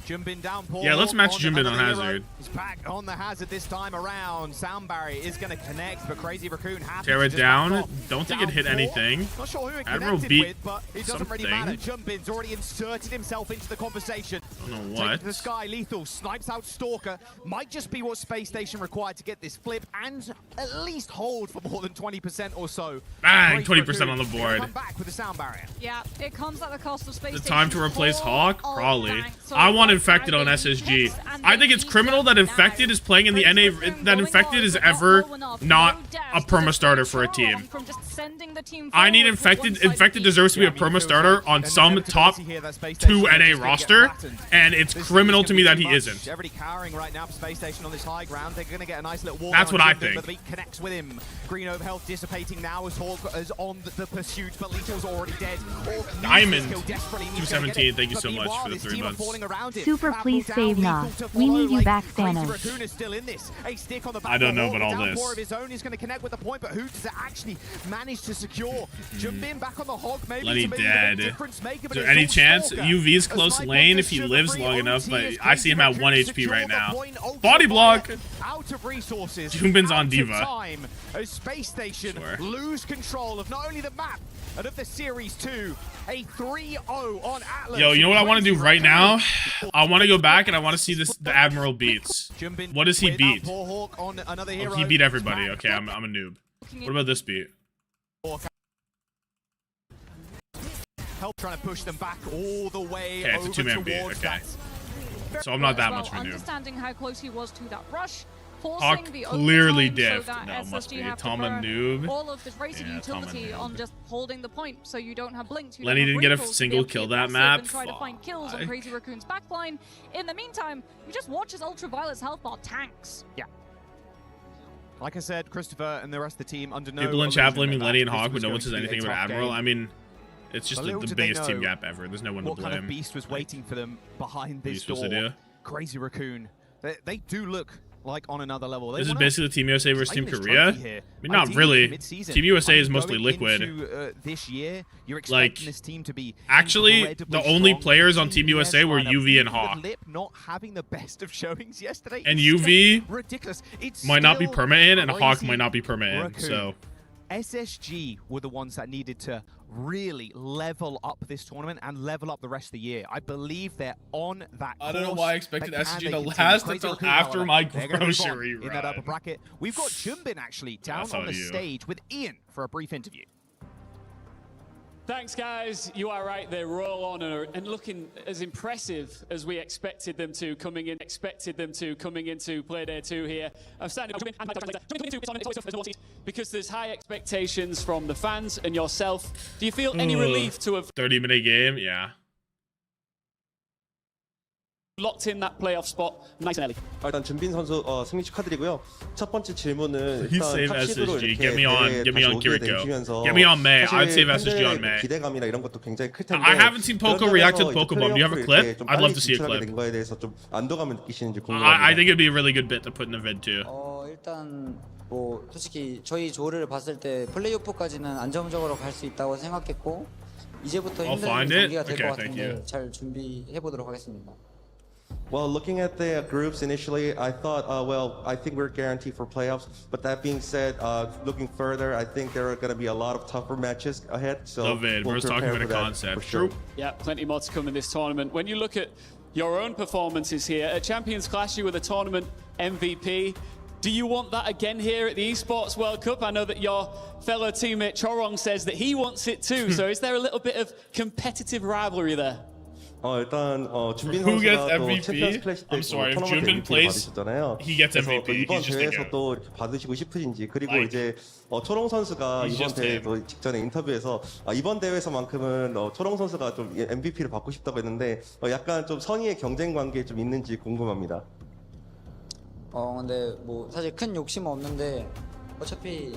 Jumbin down. Yeah, let's match Jumbin on another hero. Hazard. He's back on the Hazard this time around. Sound barrier is going to connect, but Crazy Raccoon has Tear to it just down. back off. Don't think it hit Down 4. anything. Not sure who it Admiral connected beat with, but it doesn't really something. matter. Jumbin's already inserted himself into the conversation. I don't know Take what. to the sky, lethal, snipes out Stalker. Might just be what SpaceStation required to get this flip and at least hold for more than 20% or so. Bang, Crazy 20% on the Raccoon board. come back with the sound barrier. Yeah, it comes at the cost of SpaceStation. The time to replace Hawk? Full Probably. tank. So I want right Infected now on they SSG. hits and I they think it's beat criminal them that Infected now. is playing in the NA. That Infected is ever not a perma starter for a team. From just sending the team I need forward with Infected. one-sided Infected beat. deserves to be a perma starter on some top 2 NA roster, and it's criminal to me that he isn't. Everybody cowering right now for SpaceStation on this high ground. They're going to get a nice little wall. That's on what I Jumbin, think. But the beat connects with him. Green over health dissipating now as Hawk is on the pursuit, but Lethal's already dead. Diamond 217. Thank you so much for the 3 months. Super, please save Nah. We need you back, Thanos. Raccoon is still in this. A stick on the back I don't know of the about wall. all Downpour this. of his own is going to connect with the point, but who does it actually manage to secure? Jumbin back on the hog, maybe Lenny to be the dead. difference maker, Is but there it's any all chance? Stalker. UV's As close Michael lane does if he sugar lives free long enough, but OT I see him at 1 Raccoon HP right secure the now. point. Ultra Body block. Out of resources. Jumbin's on out of Diva. time as SpaceStation lose control of not only the map but of the Series 2. A 3-0 on Atlas. Yo, you know what I want to do right now? I want to go back and I want to see this. The Admiral beats. What does he beat? On another Oh, hero. he beat everybody. Okay, I'm a noob. What about this beat? Help trying to push them back all the way Okay, it's a over two-man beat. towards Okay. that. So I'm not that Well, much of a noob. understanding how close he was to that rush, forcing Hawk the clearly overtime diffed. so that No, SSG must be. have to Tama burn noob. all of this racing Yeah, Tama utility noob. on just holding the point, so you don't have Blink. You Lenny don't have didn't get a recalls to be single able to kill be that aggressive map. and try to find kills on Fuck. Crazy Raccoon's backline. In the meantime, you just watch as Ultraviolet's health bar tanks. Yeah. Like I said, Christopher and the rest of the team under no People in illusion chat that blaming that Lenny and this Hawk, but was no one going says to be anything a about tough Admiral. game. I mean, it's just But little the did they biggest team know gap ever. There's no one to what kind of blame. beast was waiting for them behind What are you this supposed door. to do? Crazy Raccoon. They do look like on another level. They This is wanna basically Team USA versus Team claim this Korea. trophy here. I mean, not Ideally really. mid-season. Team USA is I mean, mostly going liquid. into, this year, you're Like, expecting this team to be actually, incredibly the only strong. players on Team EMEA USA were lineup, UV and even with Hawk. Lip not having the best of showings yesterday. And it's UV just ridiculous. It's might not be still perma in, and Hawk crazy might not be perma in. Raccoon. So SSG were the ones that needed to really level up this tournament and level up the rest of the year. I believe they're on that I don't know course. why I expected They can, SSG they to continue. last Crazy until Raccoon, after however, my they're gonna move on grocery in that upper run. bracket. We've got Jumbin actually down That's on the how you. stage with Ian for a brief interview. Thanks, guys. You are right. They roll on and looking as impressive as we expected them to coming into Playday 2 here. I'm standing because there's high expectations from the fans and yourself. Do you feel any relief to have 30-minute game, yeah. locked in that playoff spot nice and early. 일단 준빈 선수 승리 축하드리고요. 첫 번째 질문은 He's 일단 save 탑시드로 SSG. 이렇게 Get me on 다시 오게 Kiriko. 되시면서 Get me on May. I'd 사실 save SSG on 팬들의 May. 기대감이나 이런 것도 굉장히 클 텐데 I haven't seen Poco react to the 그러면서 Poco bomb. Do you have a 이제 clip? 플레이오프로 좀 I'd love 빨리 to see a 진출하게 clip. 된 거에 대해서 좀 안도감을 느끼시는지 궁금합니다. I think it'd be a really good bit to put in a vid too. 일단 뭐 솔직히 저희 조를 봤을 때 플레이오프까지는 안정적으로 갈 수 있다고 생각했고 이제부터 I'll 힘든 find it. 경기가 될 Okay, 것 thank 같은데 you. 잘 준비해 보도록 하겠습니다. Well, looking at the groups initially, I thought, well, I think we're guaranteed for playoffs. But that being said, looking further, I think there are going to be a lot of tougher matches ahead. So Love it. We're talking about a concept. Sure. Yeah, plenty more to come in this tournament. When you look at your own performances here, at Champions Clash, you were the tournament MVP. Do you want that again here at the Esports World Cup? I know that your fellow teammate Chorong says that he wants it too. So is there a little bit of competitive rivalry there? 일단 준빈 Who gets 선수가 또 MVP? 챔피언스 클래시 때 I'm sorry, if 토너먼트 Junbin MVP plays, 받으셨잖아요. he gets 그래서 또 MVP. 이번 He's just 대회에서 thinking. 또 이렇게 받으시고 싶으신지 그리고 Like, 이제 초롱 선수가 he's 이번 just 대회 him. 또 직전에 인터뷰에서 이번 대회에서만큼은 초롱 선수가 좀 MVP를 받고 싶다고 했는데 약간 좀 선의의 경쟁 관계에 좀 있는지 궁금합니다. 근데 뭐 사실 큰 욕심은 없는데 어차피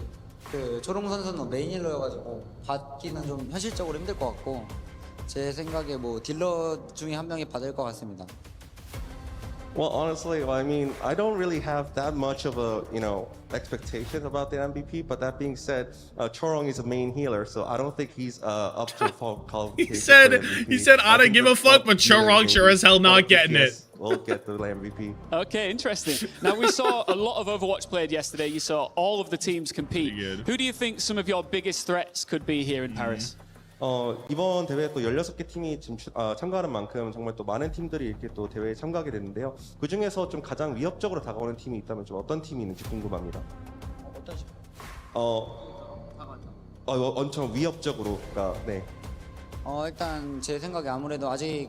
그 조롱 선수는 메인 힐러여가지고 받기는 좀 현실적으로 힘들 것 같고 제 생각에 뭐 딜러 중에 한 명이 받을 것 같습니다. Well, honestly, I mean, I don't really have that much of a, expectation about the MVP. But that being said, Chorong is a main healer, so I don't think he's up to full qualification. He said, I don't give a fuck, but Chorong sure as hell not getting it. We'll get the MVP. Okay, interesting. Now, we saw a lot of Overwatch played yesterday. You saw all of the teams compete. Who do you think some of your biggest threats could be here in Paris? 이번 대회에 또 16개 팀이 지금 참가하는 만큼 정말 또 많은 팀들이 이렇게 또 대회에 참가하게 되는데요. 그 중에서 좀 가장 위협적으로 다가오는 팀이 있다면 좀 어떤 팀이 있는지 궁금합니다. 엄청 위협적으로가 네. 일단 제 생각에 아무래도 아직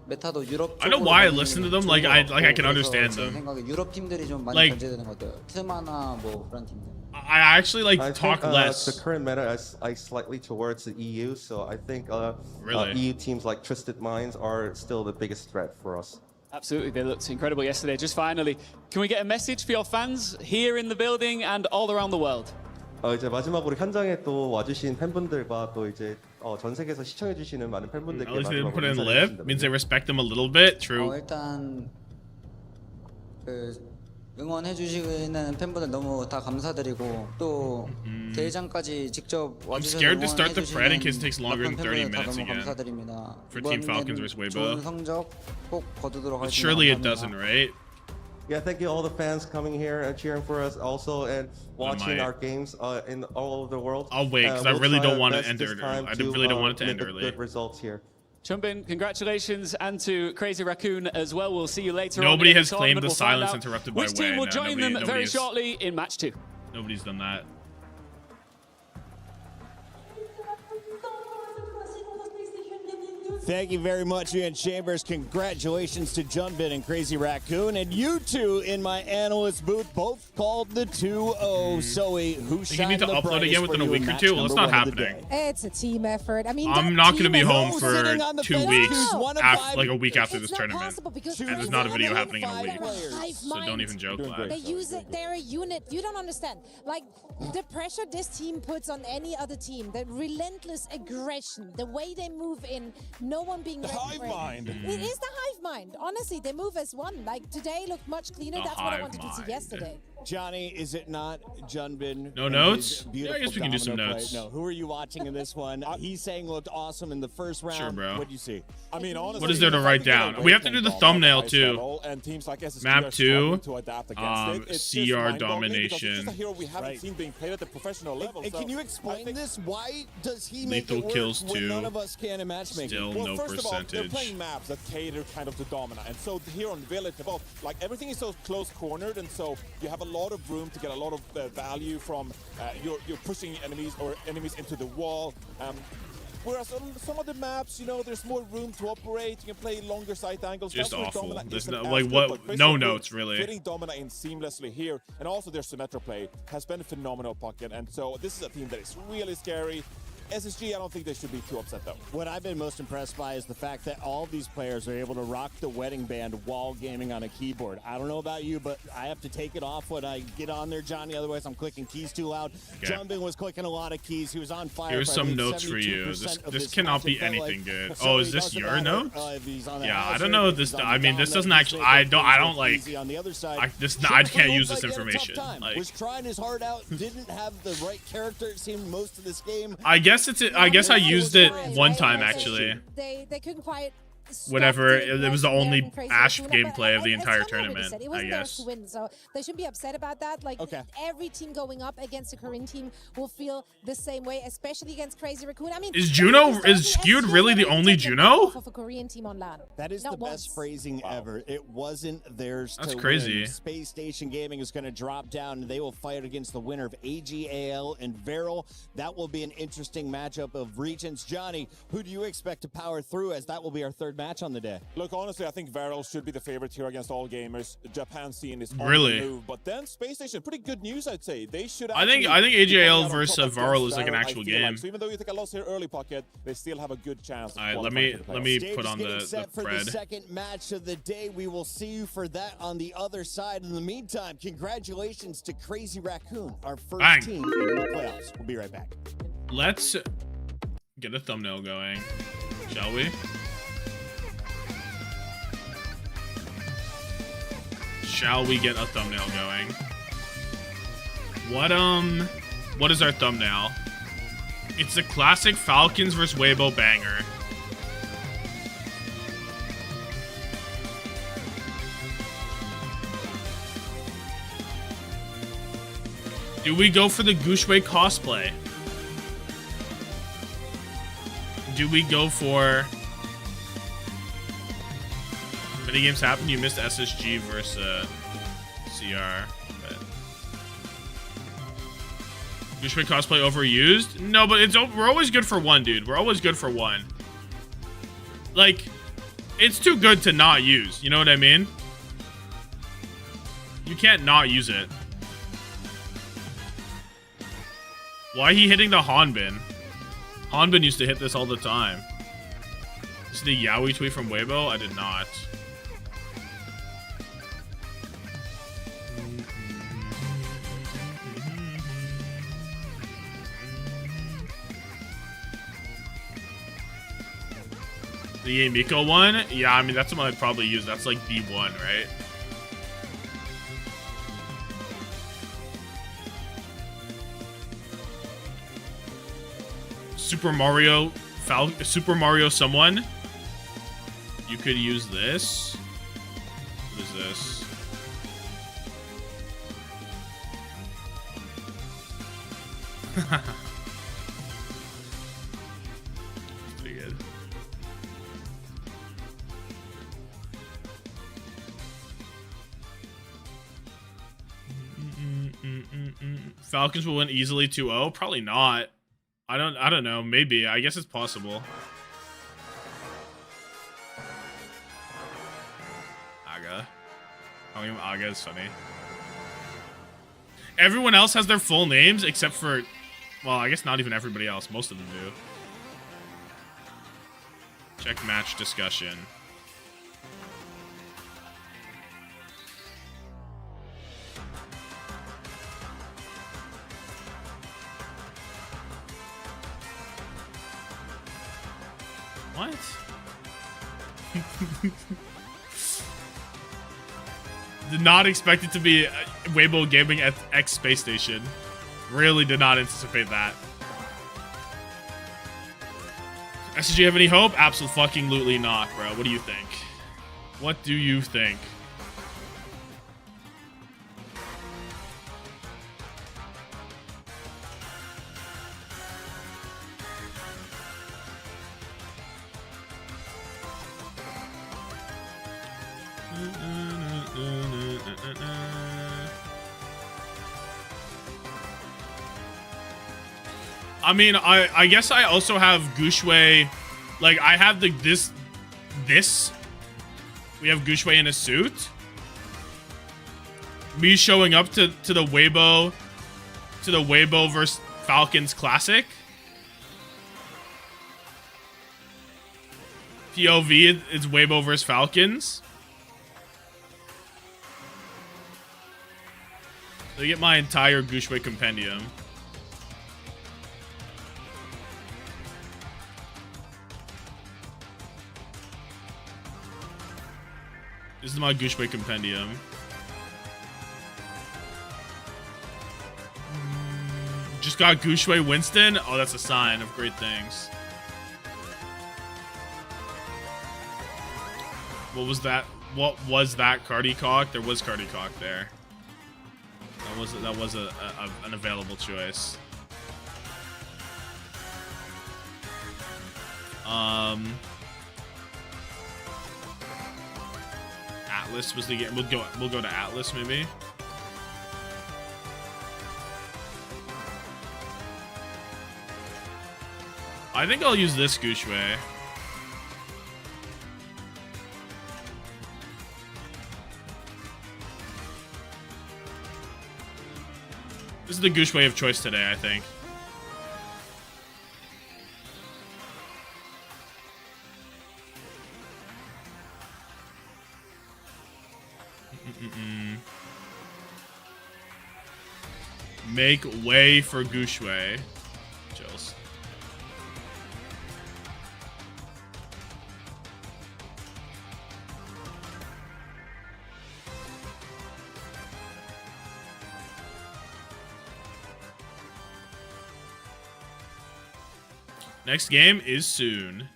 메타도 유럽 I know why I listen to them. Like I can understand 제 them. 생각에 유럽 팀들이 좀 많이 Like- 견제되는 것 같아요. 트마나 뭐 그런 팀들. I actually like I talk think, less. The current meta is slightly towards the EU, so I think Really? EU teams like Twisted Minds are still the biggest threat for us. Absolutely, they looked incredible yesterday. Just finally, can we get a message for your fans here in the building and all around the world? 이제 마지막으로 현장에 또 와주신 팬분들과 또 이제 전 세계에서 시청해주시는 많은 팬분들께 At least they didn't put 마지막으로 in 인사를 live. 드린다면. Means they respect them a little bit. True. 일단 그 응원해 주시는 팬분들 너무 다 감사드리고 또 대회장까지 직접 I'm 와주셔서 scared to start the 응원해 pred in case it takes 주시는 longer than 30 팬분들 다 minutes 너무 again. 감사드립니다. For Team Falcons versus 이번에는 Weibo. 좋은 성적 꼭 거두도록 But 하겠습니다. surely it 감사합니다. doesn't, right? Yeah, thank you all the fans coming here and cheering for us also and watching might. our games in all over the world. I'll wait, 'cause I We'll really try don't our want it to best end this early. time I really don't want it to make end early. Good results here. Chumbin, congratulations, and to Crazy Raccoon as well. We'll see you later. Nobody on in has the claimed tournament. the We'll find silence out interrupted by which team Wei. will No, join nobody- them very nobody's- shortly in match 2. Nobody's done that. Thank you very much, Ian Chambers. Congratulations to Junbin and Crazy Raccoon. And you two in my analyst booth both called the 2-0. Zoe, who Think you need shined to the upload again brightest within for a you week in or match two? Well, it's number not one of the happening. day? It's a team effort. I mean, I'm that not going to team be effort- home for sitting on the 2 bench weeks, who's one of after, five like a week after It's this not tournament. possible because And there's Crazy not a Raccoon video have happening in a week. hive So don't mind. even joke, lad. They use it. They're a unit. You don't understand. Like the pressure this team puts on any other team, the relentless aggression, the way they move in, no one being ready for it. It is the hive mind. Honestly, they move as one. Like today looked much cleaner. The That's what I hive wanted to see mind. yesterday. Johnny, is it not Junbin? No and notes? his Yeah, I beautiful guess we can do some domino notes. play? No, who are you watching in this one? He's saying looked awesome in the first round. Sure, bro. What do you see? I mean, honestly, What is there to write down? We have to do the thumbnail too. And teams like SSG Map are 2, struggling to adapt against it. It's just CR mind-boggling because it's domination. just a hero we haven't seen being played at the professional level. And So can you explain this? Why does he make Lethal it work kills when 2. none of us can in matchmaking? Still Well, no first of all, they're percentage. playing maps that cater kind of to Domina, and so here on Village, well, like everything is so close cornered, and so you have a lot of room to get a lot of value from you're pushing enemies into the wall. Whereas on some of the maps, there's more room to operate. You can play longer sight angles. Just That's where awful. Domina There's isn't no, as like good, what? but Crazy No Raccoon notes really. Fitting Domina in seamlessly here, and also their Symmetra play has been a phenomenal pocket, and so this is a team that is really scary. SSG, I don't think they should be too upset though. What I've been most impressed by is the fact that all these players are able to rock the wedding band while gaming on a keyboard. I don't know about you, but I have to take it off when I get on there, Johnny. Otherwise, I'm clicking keys too loud. Okay. Jumbin was clicking a lot of keys. He was on fire. Here's some notes for you. This cannot be anything good. Oh, is this your notes? Yeah, I don't know if this. I mean, this doesn't actually. I don't like. I can't use this information. Like, was trying his heart out. Didn't have the right character. It seemed most of this game. I guess I used it one time actually. They couldn't quite. Whatever, it was the only Ash gameplay of the entire tournament, I guess. To win, so they shouldn't be upset about that. Like, every team going up against a Korean team will feel the same way, especially against Crazy Raccoon. I mean, is Skewed really the only Juno? Of a Korean team on LAN. That is the best phrasing ever. It wasn't theirs to crazy. win. SpaceStation Gaming is going to drop down, and they will fight against the winner of AGAL and VARREL. That will be an interesting matchup of regions. Johnny, who do you expect to power through, as that will be our third match on the day? Look, honestly, I think VARREL should be the favorite here against all gamers. The Japan scene is on really the move, but then SpaceStation, pretty good news, I'd say. They should. I think AGL versus VARREL is like an actual game. Like. So even though you take a loss here early, Pocket, they still have a good chance. All right, let me put on the for thread. The second match of the day. We will see you for that on the other side. In the meantime, congratulations to Crazy Raccoon, our first team in the playoffs. We'll be right back. Let's get a thumbnail going, shall we? Shall we get a thumbnail going? What is our thumbnail? It's the classic Falcons vs Weibo banger. Do we go for the Gushway cosplay? Do we go for... Many games happen. You missed SSG versus CR. But... Gushway cosplay overused? No, but we're always good for one, dude. We're always good for one. Like, it's too good to not use. You know what I mean? You can't not use it. Why he hitting the Hanbin? Hanbin used to hit this all the time. This is the Yaoi tweet from Weibo? I did not. The Miko one? Yeah, I mean, that's the one I'd probably use. That's like the one, right? Super Mario someone. You could use this. What is this? Pretty good. Falcons will win easily 2-0? Probably not. I don't know. Maybe. I guess it's possible. Aga. Calling him Aga is funny. Everyone else has their full names except for... Well, I guess not even everybody else. Most of them do. Check match discussion. What? Did not expect it to be Weibo Gaming at X SpaceStation. Really did not anticipate that. SG have any hope? Absolutely not, bro. What do you think? What do you think? I mean, I guess I also have Gushway. Like, I have this. We have Gushway in a suit. Me showing up to the Weibo versus Falcons Classic. POV, it's Weibo versus Falcons. So I get my entire GOOO compendium. This is my GOOO compendium. Just got GOOO Winston. Oh, that's a sign of great things. What was that? What was that? Cardi cock? There was Cardi cock there. That was an available choice. Atlas was the game. We'll go to Atlas maybe. I think I'll use this GOOO. This is the GOOO of choice today, I think. Make way for GOOO. Chills. Next game is soon.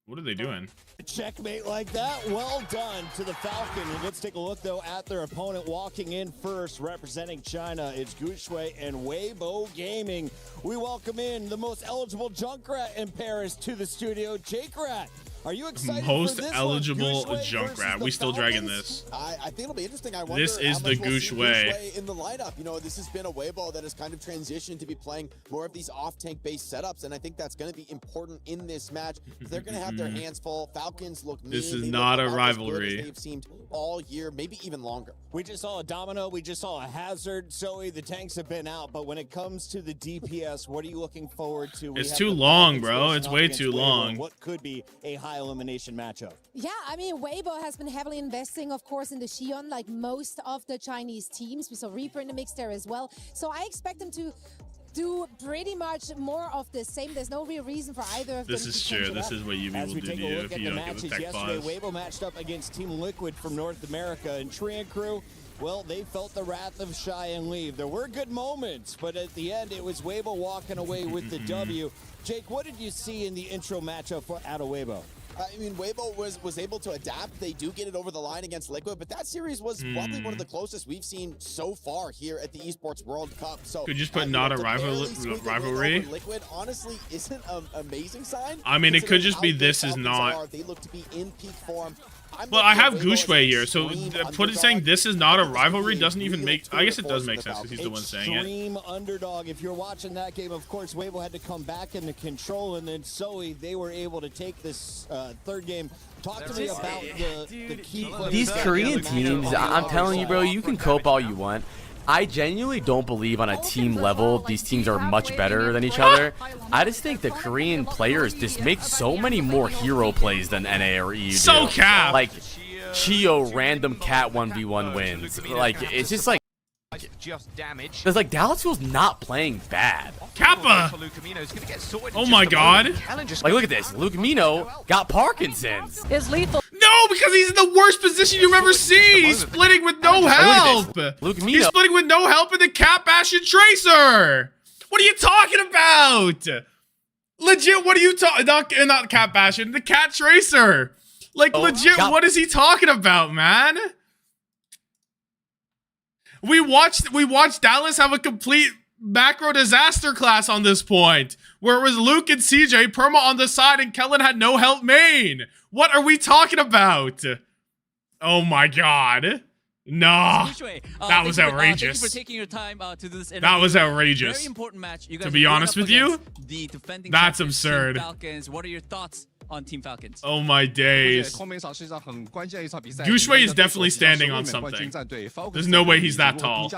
What are they doing? Checkmate like that. Well done to the Falcon. Let's take a look, though, at their opponent walking in first, representing China. It's GOOO and Weibo Gaming. We welcome in the most eligible Junkrat in Paris to the studio, Jake Rat. Are you excited Most for this eligible one? Junkrat. We still dragging this. I think it'll be interesting. I wonder This is how the much we'll see GOOO. in the lineup. You know, this has been a Weibo that has kind of transitioned to be playing more of these off-tank based setups, and I think that's going to be important in this match. They're going to have their hands full. Falcons look mean. This is They not look a about as good as rivalry. They've seemed all year, maybe even longer. We just saw a Domino. We just saw a Hazard. Zoe, the tanks have been out, but when it comes to the DPS, what are you looking forward to? It's too long, bro. It's way too Weibo, long. What could be a high elimination matchup? Yeah, I mean, Weibo has been heavily investing, of course, in the Xion, like most of the Chinese teams. We saw Reaper in the mix there as well. So I expect them to do pretty much more of the same. There's no real reason for either of them. This is true. This is what UV will do to you if you don't get the tech yesterday, pause. Weibo matched up against Team Liquid from North America, and Tree and Crew, well, they felt the wrath of Shy and Leave. There were good moments, but at the end, it was Weibo walking away with the W. Jake, what did you see in the intro matchup out of Weibo? I mean, Weibo was able to adapt. They do get it over the line against Liquid, but that series was probably one of the closest we've seen so far here at the Esports World Cup. So Could you just put not a rivalry? Liquid honestly isn't an amazing sign. I mean, it could just be this is not. They look to be in peak form. Well, I have GOOO here, so saying this is not a rivalry doesn't even make. I guess it does make sense because he's the one saying it. Extreme underdog. If you're watching that game, of course, Weibo had to come back into control, and then Zoe, they were able to take this third game. Talk to me about the key players. These Korean teams, I'm telling you, bro, you can cope all you want. I genuinely don't believe on a team level these teams are much better than each other. I just think the Korean players just make so many more hero plays than NA or EU do. So cap! Like, Chio random cat 1v1 wins. Like, it's just like... Because, like, Dallas Fuel's not playing bad. Kappa! Oh my god. Like, look at this. Lucamino got Parkinson's. Is lethal. No, because he's in the worst position you've ever seen. He's splitting with no help. He's splitting with no help in the Cat Bastion Tracer. What are you talking about? Legit, what are you talking? Not Cat Bastion, the Cat Tracer. Like, legit, what is he talking about, man? We watched Dallas have a complete macro disaster class on this point, where it was Luke and CJ, Perma on the side, and Kellen had no help main. What are we talking about? Oh my god. Nah. That was outrageous. Thank you for taking your time to do this interview. That was outrageous. Very important match. You guys to be honest with you, the defending that's absurd. Team Falcons. What are your thoughts on Team Falcons? Oh my days. GOOO is definitely standing on something. There's no way he's that tall.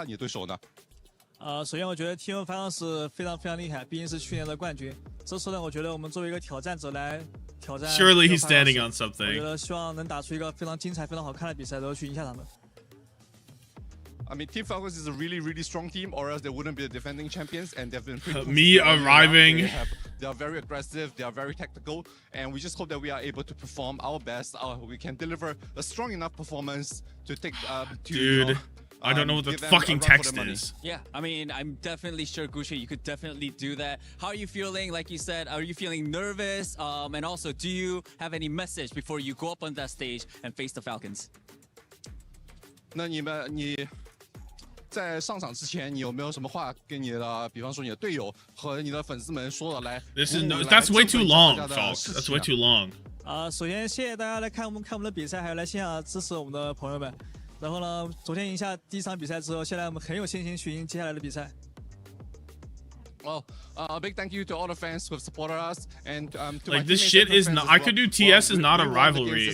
首先我觉得 T1 Falcons 非常厉害，毕竟是去年的冠军。这次呢，我觉得我们作为一个挑战者来挑战。Surely he's standing on something. 我觉得希望能打出一个非常精彩、非常好看的比赛，然后去赢下他们。I mean, Team Falcons is a really strong team, or else they wouldn't be the defending champions, and they've been pretty me arriving. They are very aggressive, they are very tactical, and we just hope that we are able to perform our best. We can deliver a strong enough performance to take Dude, I don't know what the fucking text is. Yeah, I mean, I'm definitely sure, Gucci, you could definitely do that. How are you feeling? Like you said, are you feeling nervous? And also, do you have any message before you go up on that stage and face the Falcons? 那你在上场之前，你有没有什么话跟你的，比方说你的队友和你的粉丝们说的来 That's way too long, folks. That's way too long. 首先谢谢大家来看我们的比赛，还有来线下支持我们的朋友们。然后呢，昨天赢下第一场比赛之后，现在我们很有信心去赢接下来的比赛。Well, a big thank you to all the fans who have supported us, and to like this shit is not. I could do TS is not a rivalry,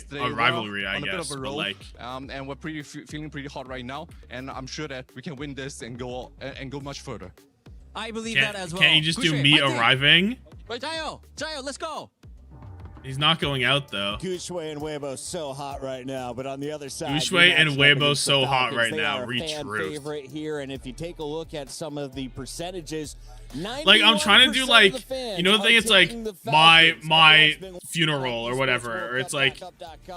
I guess, but like, and we're feeling pretty hot right now, and I'm sure that we can win this and go much further. I believe that as well. Can't you just do me arriving? Wait, Jayo, let's go. He's not going out though. GOOO and Weibo so hot right now, but on the other side, GOOO and Weibo so hot right now. Retruth. Favorite here, and if you take a look at some of the percentages, like I'm trying to do like, you know the thing, it's like my funeral or whatever, or it's like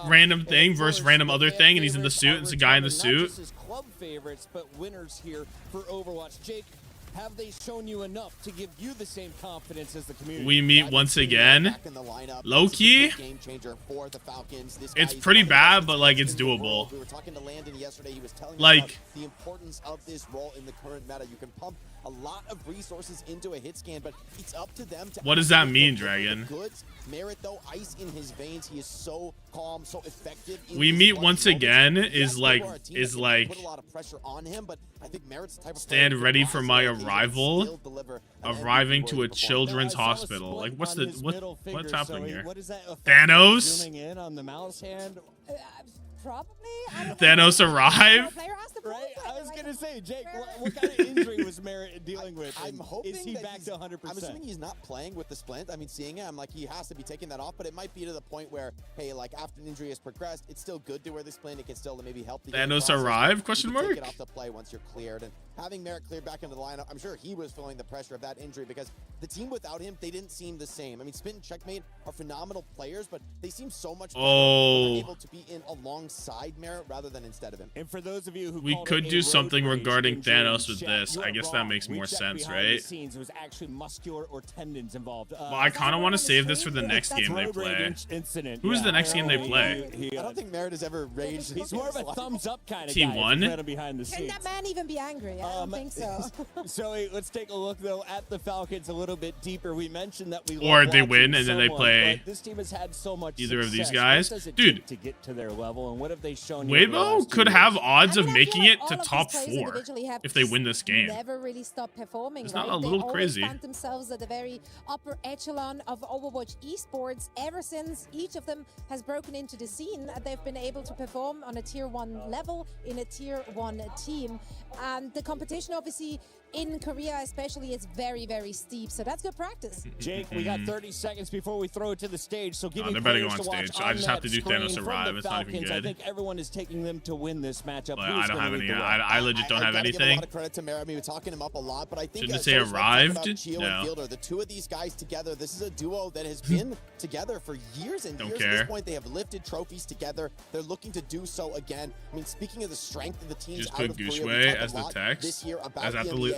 random thing versus random other thing, and he's in the suit. It's a guy in the suit. Club favorites, but winners here for Overwatch. Jake, have they shown you enough to give you the same confidence as the community? We meet once again. Low key, it's pretty bad, but like it's doable. We were talking to Landon yesterday. He was telling like us the importance of this role in the current meta. You can pump a lot of resources into a hit scan, but it's up to them to. What does that mean, Dragon? Goods. Merit though, ice in his veins. He is so calm, so effective. We meet once again is like put a lot of pressure on him, but I think Merit's the type of stand ready for my arrival. Arriving to a children's hospital. Like what's happening here? Thanos? Zooming in on the mouse hand. Probably. Thanos arrive? Right? I was going to say, Jake, what kind of injury was Merit dealing with? I'm hoping is he back to 100%? I'm assuming he's not playing with the splint. I mean, seeing it, I'm like, he has to be taking that off, but it might be to the point where, hey, like after an injury has progressed, it's still good to wear the splint. It can still maybe help the Thanos arrive? Question mark? Take it off the play once you're cleared. And having Merit cleared back into the lineup, I'm sure he was feeling the pressure of that injury because the team without him, they didn't seem the same. I mean, Spin and Checkmate are phenomenal players, but they seem so much better able to be in alongside Merit rather than instead of him. And for those of you who we could do something regarding Thanos with this. I guess that makes more sense, right? It was actually muscular or tendons involved. Well, I kind of want to save this for the next game they play. Who's the next game they play? I don't think Merit has ever raged. He's more of a thumbs up kind of T1? guy. Behind the scenes. Can that man even be angry? I don't think so. So let's take a look though at the Falcons a little bit deeper. We mentioned that we or they win and then they play this team has had so much either of these guys. Dude, to get to their level, and what have they shown? Weibo could have odds of making it to top 4 if they win this game. Never really stop performing. It's not a little crazy. They always find themselves at the very upper echelon of Overwatch Esports. Ever since each of them has broken into the scene, they've been able to perform on a tier 1 level in a tier 1 team. And the competition, obviously, in Korea especially, is very, very steep. So that's good practice. Jake, we got 30 seconds before we throw it to the stage. So give me they're better go players on to watch stage. I just have to do Thanos from arrive. the It's not even Falcons. good. I think everyone is taking them to win this matchup. But I don't have any. I legit don't have anything. Give a lot of credit to Merit. I mean, we're talking him up a lot, but I think shouldn't it say arrived? No. Fielder, the two of these guys together, this is a duo that has been together for years and years. At this point, they have lifted trophies together. They're looking to do so again. I mean, speaking of the strength of the teams just out of Korea, Korea, as the text. This year about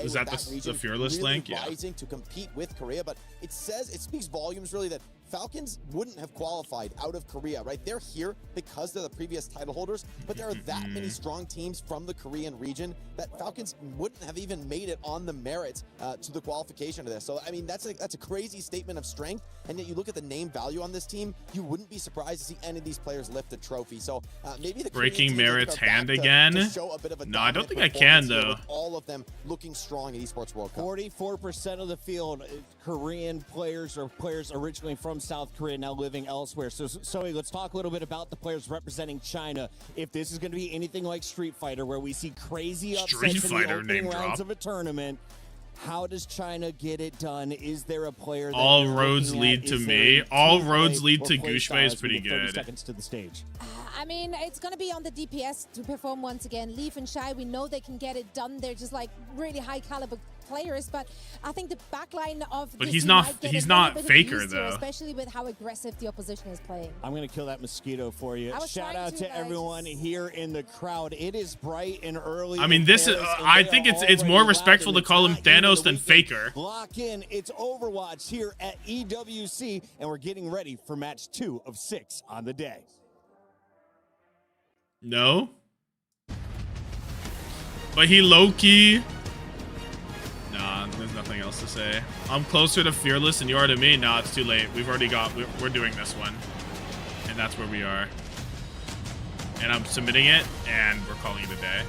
is that the Fearless really link? Yeah. To compete with Korea, but it speaks volumes really that Falcons wouldn't have qualified out of Korea, right? They're here because they're the previous title holders, but there are that many strong teams from the Korean region that Falcons wouldn't have even made it on the merit to the qualification of this. So, I mean, that's a crazy statement of strength, and yet you look at the name value on this team, you wouldn't be surprised to see any of these players lift a trophy. So maybe the breaking Merit's hand again. No, I don't think I can though. All of them looking strong at Esports World Cup. 44% of the field Korean players or players originally from from South Korea, now living elsewhere. So, Zoe, let's talk a little bit about the players representing China. If this is going to be anything like Street Fighter, where we see crazy upsets in the opening rounds of a tournament, how does China get it done? Is there a player that all roads lead to me? All roads lead to GOOO is pretty good. Seconds to the stage. I mean, it's going to be on the DPS to perform once again. Leaf and Shy, we know they can get it done. They're just like really high caliber players, but I think the backline of but he's not Faker though, especially with how aggressive the opposition is playing. I'm gonna kill that mosquito for you. Shout out to everyone here in the crowd. It is bright and early. I mean, this is I think it's more respectful to call him Thanos than Faker. Lock in. It's Overwatch here at EWC, and we're getting ready for match 2 of 6 on the day. No, but he low-key. Nah, there's nothing else to say. I'm closer to Fearless than you are to me. Nah, it's too late. We've already got. We're doing this one, and that's where we are. And I'm submitting it, and we're calling it a day.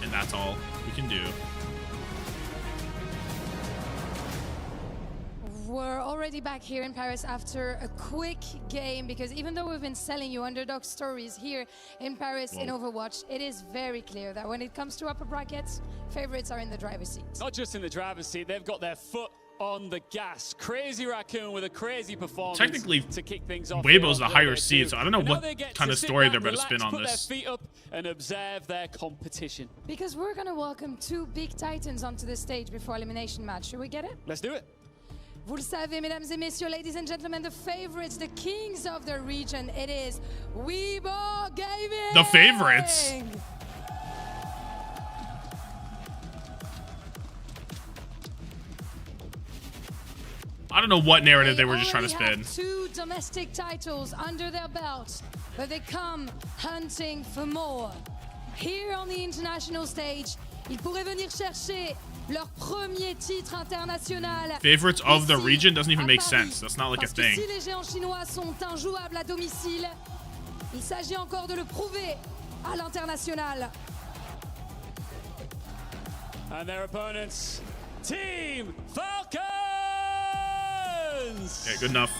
And that's all we can do. We're already back here in Paris after a quick game, because even though we've been selling you underdog stories here in Paris in Overwatch, it is very clear that when it comes to upper brackets, favorites are in the driver's seat. Not just in the driver's seat, they've got their foot on the gas. Crazy Raccoon with a crazy performance. Technically, to kick things off. Weibo's the higher seed, so I don't know what kind of story they're about to spin on put this. Their feet up and observe their competition. Because we're gonna welcome 2 big titans onto the stage before elimination match. Should we get it? Let's do it. Vous le savez, mesdames et messieurs, ladies and gentlemen, the favorites, the kings of the region, it is Weibo Gaming! The favorites! I don't know what narrative they were just trying to spin. 2 domestic titles under their belt, but they come hunting for more. Here on the international stage, ils pourraient venir chercher leur premier titre international. Favorites of the region doesn't even make sense. That's not like a thing. Si les géants chinois sont injouables à domicile, il s'agit encore de le prouver à l'international. And their opponents, Team Falcons! Okay, good enough.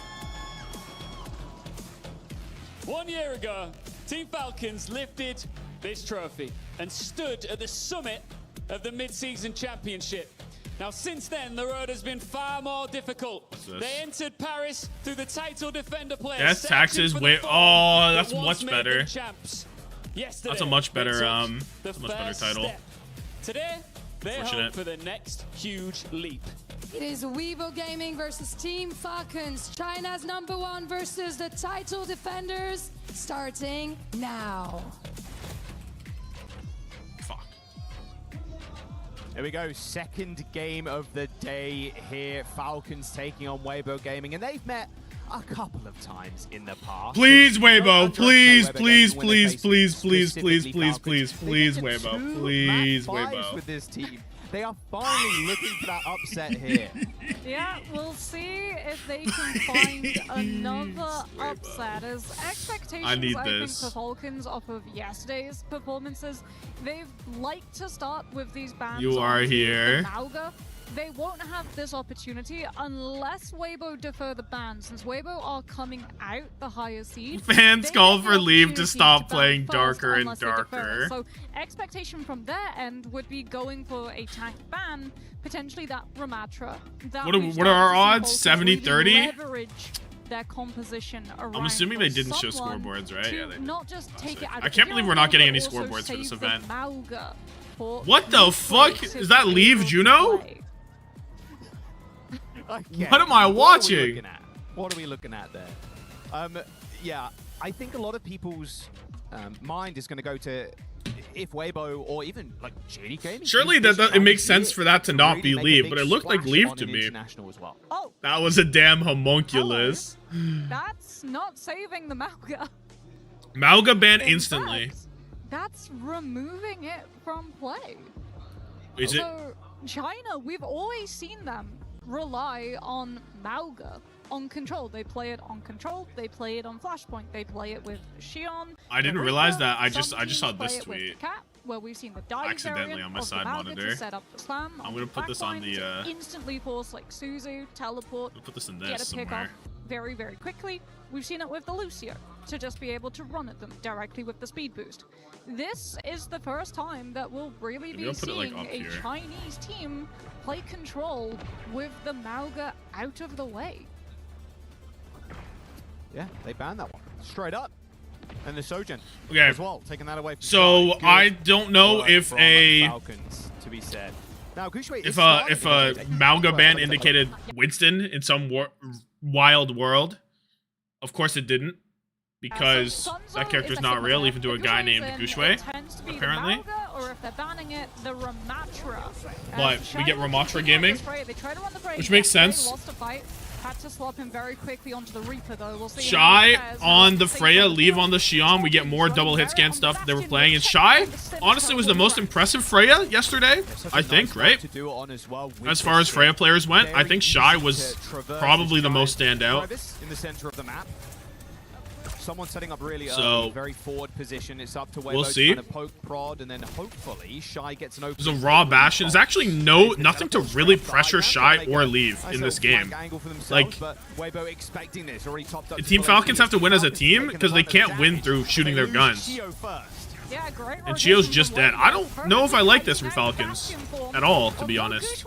1 year ago, Team Falcons lifted this trophy and stood at the summit of the mid-season championship. Now, since then, the road has been far more difficult. They entered Paris through the title defender players. Yes, taxes. Wait, oh, that's much better. Yesterday, that's a much better, title. Step. Today, they're home for the next huge leap. It is Weibo Gaming versus Team Falcons, China's #1 versus the title defenders, starting now. There we go, second game of the day here. Falcons taking on Weibo Gaming, and they've met a couple of times in the past. Please, Weibo, please, please, please, please, please, please, please, please, please, Weibo, please, Weibo. With this team, they are finally looking for that upset here. Yeah, we'll see if they can find another upset. As expectations, I think, for Falcons off of yesterday's performances, they've liked to start with these bans. You are here. Mauga. They won't have this opportunity unless Weibo defer the ban. Since Weibo are coming out the higher seed, fans call for Leave to stop playing darker and darker. So expectation from their end would be going for a tank ban, potentially that Ramatra. What are our odds? 70-30? Leverage their composition around. I'm assuming they didn't show scoreboards, right? Yeah, they did. Not just take it out. I can't believe we're not getting any scoreboards for this event. What the fuck? Is that Leave Juno? What am I watching? What are we looking at there? Yeah, I think a lot of people's mind is going to go to if Weibo or even like JD Gaming. Surely it makes sense for that to not be Leave, but it looked like Leave to me. Well. Oh, that was a damn homunculus. That's not saving the Mauga. Mauga banned instantly. That's removing it from play. Is it? China, we've always seen them rely on Mauga on Control. They play it on Control. They play it on Flashpoint. They play it with Shion. I didn't realize that. I just saw this tweet. Cat, where we've seen the dive accidentally on my side monitor. To set up the slam I'm gonna put this on the. Instantly force like Suzu, teleport. I'll put this in Get this a pick somewhere. off very, very quickly. We've seen it with the Lucio, to just be able to run at them directly with the speed boost. This is the first time that we'll really be seeing a Chinese team play Control with the Mauga out of the way. Yeah, they banned that one straight up. And the Sojourn as well, taking that away from so I don't know if a Falcons, to be said. Now, if a Mauga ban indicated Winston in some wild world. Of course it didn't, because that character's not real, even to a guy named GOOO, apparently. Or if they're banning it, the Ramatra. But we get Ramatra gaming, which makes sense. Had to swap him very quickly onto the Reaper, though. We'll see Shy on the Freya, leave on the Shion. We get more double hit scan stuff that they were playing. And Shy, honestly, was the most impressive Freya yesterday, I think, right? As far as Freya players went, I think Shy was probably the most standout. In the center of the map. Someone setting up really so, very forward position. It's up to Weibo we'll see. to poke prod, and then hopefully Shy gets an open. There's a raw bastion. There's actually nothing to really pressure Shy or leave in this game. Like, the Team Falcons have to win as a team because they can't win through shooting their guns. And Chio's just dead. I don't know if I like this from Falcons at all, to be honest.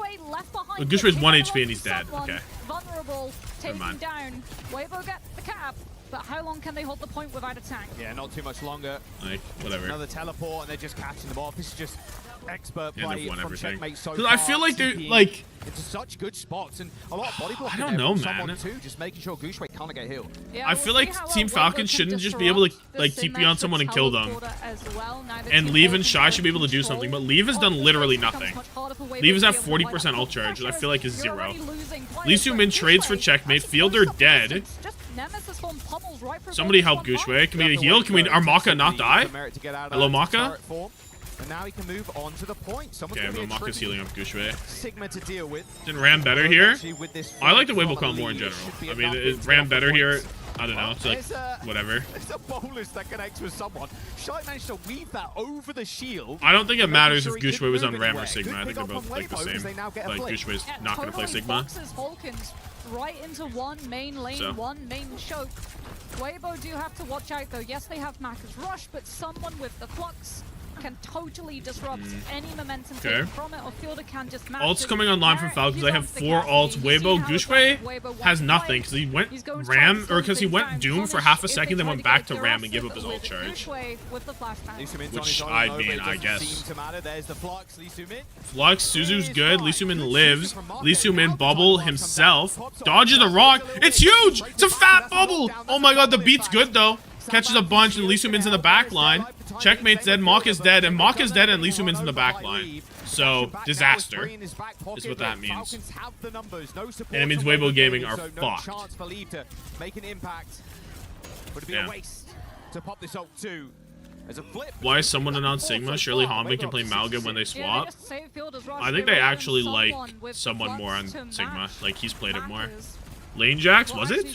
But GOOO's 1 HP and he's dead. Okay. Vulnerable, taken down. Weibo gets the cap. But how long can they hold the point without a tank? Yeah, not too much longer. Like, whatever. Another teleport, and they're just catching them off. This is just expert play from Checkmate so far. I feel like they're like into such good spots, and a lot of body blocking. I don't know, man. Too, just making sure GOOO can't get healed. Yeah, I feel like Team Falcons shouldn't just be able to like TP on someone and kill them. And Leave and Shy should be able to do something, but Leave has done literally nothing. Leave is at 40% ult charge, and I feel like is 0. Lee Soo-min trades for Checkmate. Fielder dead. Somebody help GOOO. Can we get a heal? Can we? Our Maka not die? Hello, Maka? And now he can move on to the point. Okay, but Maka's healing up GOOO. Sigma to deal with. Didn't Ram better here? I like the Weibo comp more in general. I mean, it Ram better here. I don't know. It's like, whatever. It's a bolus that connects with someone. Shy managed to weave that over the shield. I don't think it matters if GOOO was on Ram or Sigma. I think they're both like the same. Like, GOOO is not going to play Sigma. Right into one main lane, one main choke. Weibo do have to watch out, though. Yes, they have Maka's Rush, but someone with the Flux can totally disrupt any momentum taken from it, or Fielder can just match ults coming online from Falcons. They have 4 ults. Weibo, GOOO has nothing because he went Ram, or because he went Doom for half a second, then went back to Ram and gave up his ult charge. Which, I mean, I guess. Flux, Suzu's good. Lee Soo-min lives. Lee Soo-min bubble himself. Dodges the rock. It's huge! It's a fat bubble! Oh my god, the beat's good though. Catches a bunch and Lee Soo-min's in the back line. Checkmate's dead, Mok is dead, and Mok is dead and Lee Soo-min's in the back line. So, disaster is what that means. And it means Weibo Gaming are fucked. Damn. Why is someone not on Sigma? Surely Hanbin can play Mauga when they swap. I think they actually like someone more on Sigma. Like, he's played it more. Lane Jacks, was it?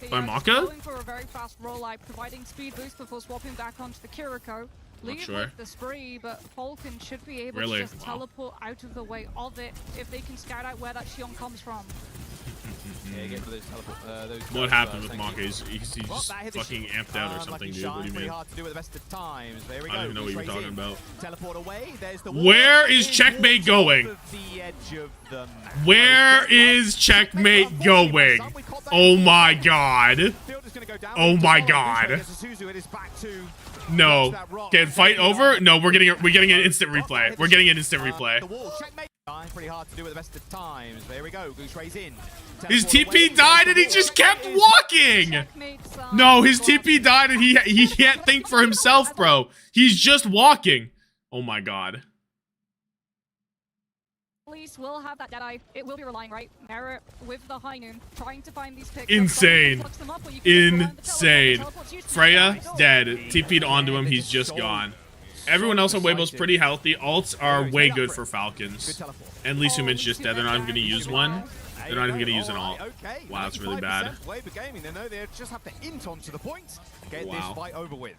By Maka? Going for a very fast rollout, providing speed boost before swapping back onto the Kiriko. Not sure. The spree, but Falcon should be able to just teleport out of the way of it if they can scout out where that Shion comes from. What happened with Maka? He's just fucking amped out or something, dude. What do you mean? I don't even know what you're talking about. Where is Checkmate going? Where is Checkmate going? Oh my god. Oh my god. No. Okay, fight over? No, we're getting an instant replay. We're getting an instant replay. Pretty hard to do at the best of times. There we go. GOOO's in. His TP died and he just kept walking. No, his TP died and he can't think for himself, bro. He's just walking. Oh my god. Police will have that Deadeye. It will be relying, right? Merit with the High Noon, trying to find these picks. Insane. Insane. Freya, dead. TP'd onto him. He's just gone. Everyone else on Weibo's pretty healthy. Alts are way good for Falcons. And Lee Soo-min's just dead. They're not even going to use one. They're not even going to use an ult. Okay. Wow, that's really bad. Weibo Gaming, they know they just have to int onto the point, get this fight over with.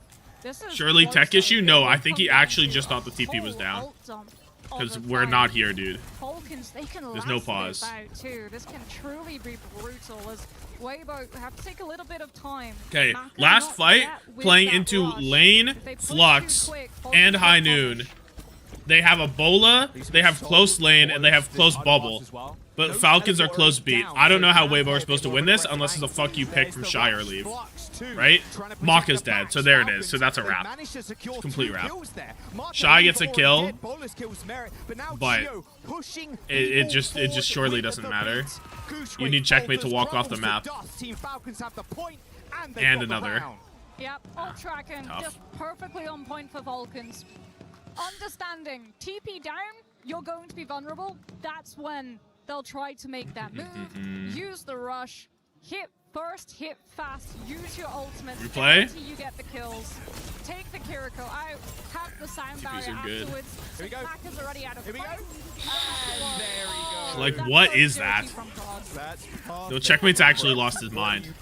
Surely tech issue? No, I think he actually just thought the TP was down. Because we're not here, dude. Falcons, they can There's no pause. Too. This can truly be brutal as Weibo have to take a little bit of time. Okay, last fight, playing into lane, Flux, and High Noon. They have a Bola, they have close lane, and they have close bubble. But Falcons are close beat. I don't know how Weibo are supposed to win this unless it's a fuck you pick from Shy or Leave. Right? Maka's dead, so there it is. So that's a wrap. Complete wrap. Shy gets a kill, but it just surely doesn't matter. You need Checkmate to walk off the map. And another. Yep, ult tracking just perfectly on point for Falcons. Understanding, TP down, you're going to be vulnerable. That's when they'll try to make that move. Use the rush, hit first, hit fast, use your ultimate. Replay. Until you get the kills. Take the Kiriko out, have the sound barrier afterwards. Here we go. Pack is already out of Here we go. And there we go. Like, what is that? No, Checkmate's actually lost his mind.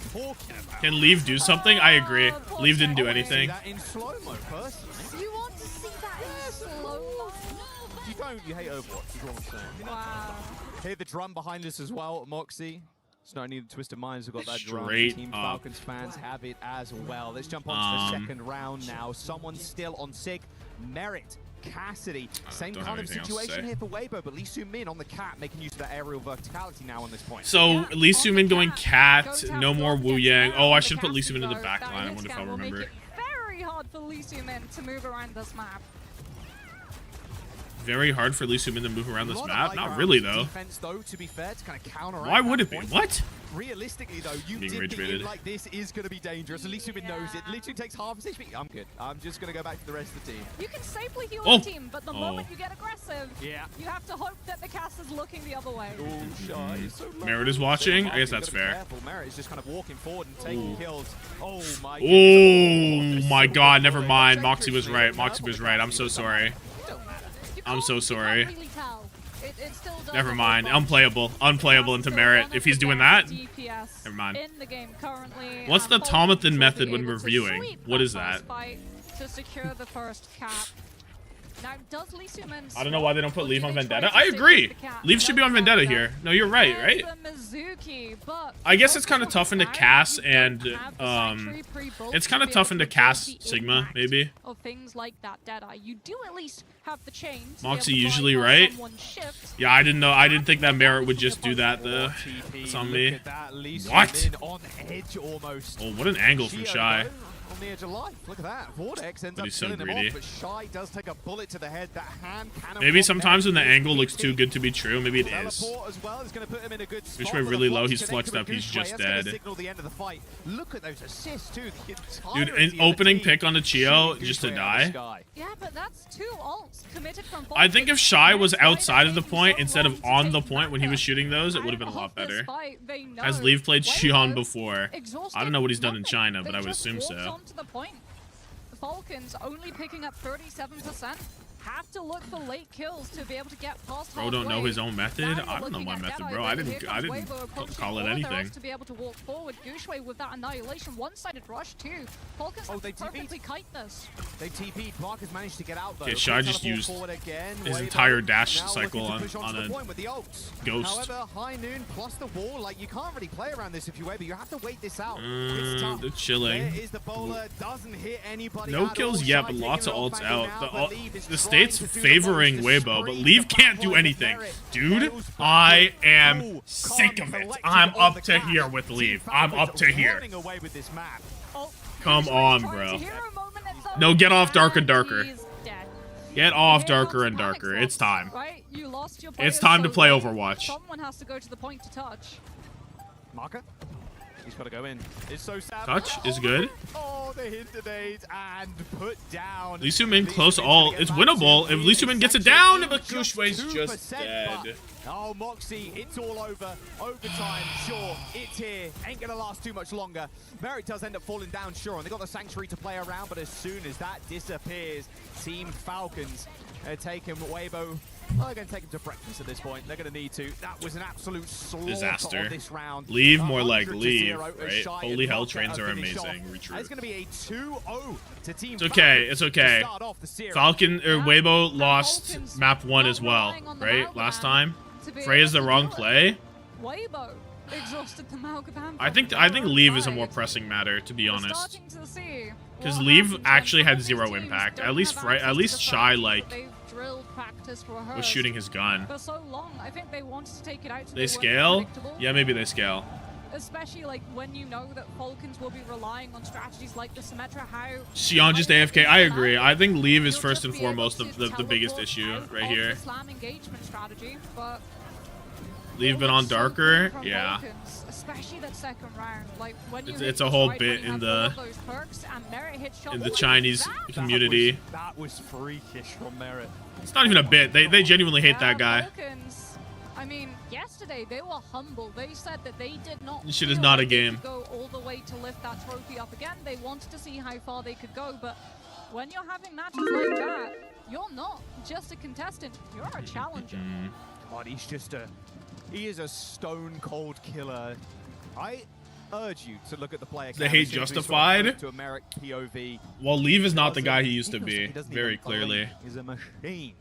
Can Leave do something? I agree. Leave didn't do anything. In slow-mo, personally. You want to see that in slow-mo? You don't. You hate Overwatch, is what I'm saying. Wow. Hear the drum behind us as well, Moxie. It's not only the Twisted Minds have got that drum. Straight Team up. Falcons fans have it as well. Let's jump on to the second round now. Someone still on Sig. Merit, Cassidy. Same kind of situation here for Weibo, but Lee Soo-min on the cat, making use of that aerial verticality now on this point. So, Lee Soo-min going cat, no more Wu Yang. Oh, I should put Lee Soo-min in the back line. I wonder if I'll remember. Very hard for Lee Soo-min to move around this map. Very hard for Lee Soo-min to move around this map? Not really, though. Defense, though, to be fair, to kind of counteract. Why would it be? What? Realistically, though, you did think like this is going to be dangerous. At least Soo-min knows it. Literally takes half his HP. I'm good. I'm just going to go back to the rest of the team. You can safely heal Oh. the team, but the moment you get aggressive, you have to hope that the cast is looking the other way. Oh, Shy is so low. Merit is watching. I guess that's fair. Careful. Merit is just kind of walking forward and taking kills. Oh, my Oh, my God. Never mind. Moxie was right. Moxie was right. I'm so sorry. I'm so sorry. Never mind. Unplayable. Unplayable into Merit. If he's doing that, never mind. What's the Tommathan method when reviewing? What is that? To secure the first cap. Now, does Lee Soo-min I don't know why they don't put Leave on Vendetta. I agree. Leave should be on Vendetta here. No, you're right, right? I guess it's kind of tough into Cass and, it's kind of tough into Cass Sigma, maybe. Or things like that, Deadeye. You do at least have the chains. Moxie usually right. Yeah, I didn't know. I didn't think that Merit would just do that, though. It's on me. What? On edge almost. Oh, what an angle from Shy. On the edge of life. Look at that. Vortex ends up killing him off, but Shy does take a bullet to the head. That hand cannon. Maybe sometimes when the angle looks too good to be true, maybe it is. As well is going to put him in a good spot. Which way really low, he's fluxed up, he's just dead. The end of the fight. Look at those assists too. Dude, an opening pick on the Chio just to die. Yeah, but that's two ults committed from I think if Shy was outside of the point instead of on the point when he was shooting those, it would have been a lot better. Has Leave played Xion before? I don't know what he's done in China, but I would assume so. To the point. The Falcons only picking up 37%. Have to look for late kills to be able to get past. Bro don't know his own method? I don't know my method, bro. I didn't call it anything. To be able to walk forward. GOOO with that annihilation, one-sided rush too. Falcons have to perfectly kite this. They TP'd. Parker's managed to get out though. Okay, Shy just used his entire dash cycle on a ghost. However, High Noon plus the wall, like you can't really play around this if you ever. You have to wait this out. It's tough. They're chilling. There is the bowler, doesn't hit anybody. No kills yet, but lots of ults out. The state's favoring Weibo, but Leave can't do anything. Dude, I am sick of it. I'm up to here with Leave. I'm up to here. Come on, bro. No, get off Dark and Darker. Get off Darker and Darker. It's time. It's time to play Overwatch. Someone has to go to the point to touch. Marker? He's got to go in. It's so sad. Touch is good. Oh, the hit grenade and put down. Lee Soo-min close all. It's winnable if Lee Soo-min gets it down, but GOOO's just dead. Oh, Moxie, it's all over. Overtime, sure. It's here. Ain't going to last too much longer. Merit does end up falling down, sure. And they got the Sanctuary to play around, but as soon as that disappears, Team Falcons are taking Weibo Well, they're going to take him to breakfast at this point. They're going to need to. That was an absolute slaughter Disaster. of this round. Leave more like 100 to leave, 0 right? as Shy Holy and hell Mark trains are finish off. amazing. And Retreat. it's going to be a 2-0 to Team It's okay. It's okay. to start off the series. Falcon or Weibo lost map 1 as well, right? Last time. Freya's the wrong play. Weibo exhausted the Malgaban. I think leave is a more pressing matter, to be honest. Starting to see Because what leave happens actually when had some of 0 these impact. teams At least don't have access to Shy the like they've drilled, practiced, rehearsed was shooting his gun. for so long. I think they wanted to take it out. So They weren't scale? predictable. Yeah, maybe they scale. Especially like when you know that Falcons will be relying on strategies like the Symmetra. How Sion just AFK. I agree. I think leave is first and foremost the biggest issue right here. the slam engagement strategy, but Leave been on darker. from Yeah. Falcons, especially that second round. Like when you It's a whole bit in the Chinese community. That was freakish from Merit. It's not even a bit. They genuinely hate that guy. Falcons, I mean, yesterday they were humble. They said that they did not. This shit is feel not a like they game. could Go all the way to lift that trophy up again. They wanted to see how far they could go, but when you're having matches like that, you're not just a contestant. You're a challenger. God, he is a stone cold killer. I urge you to look at the player. They hate Justified. To a Merit POV. Well, leave is not the guy he used to be. Very clearly. He's a machine.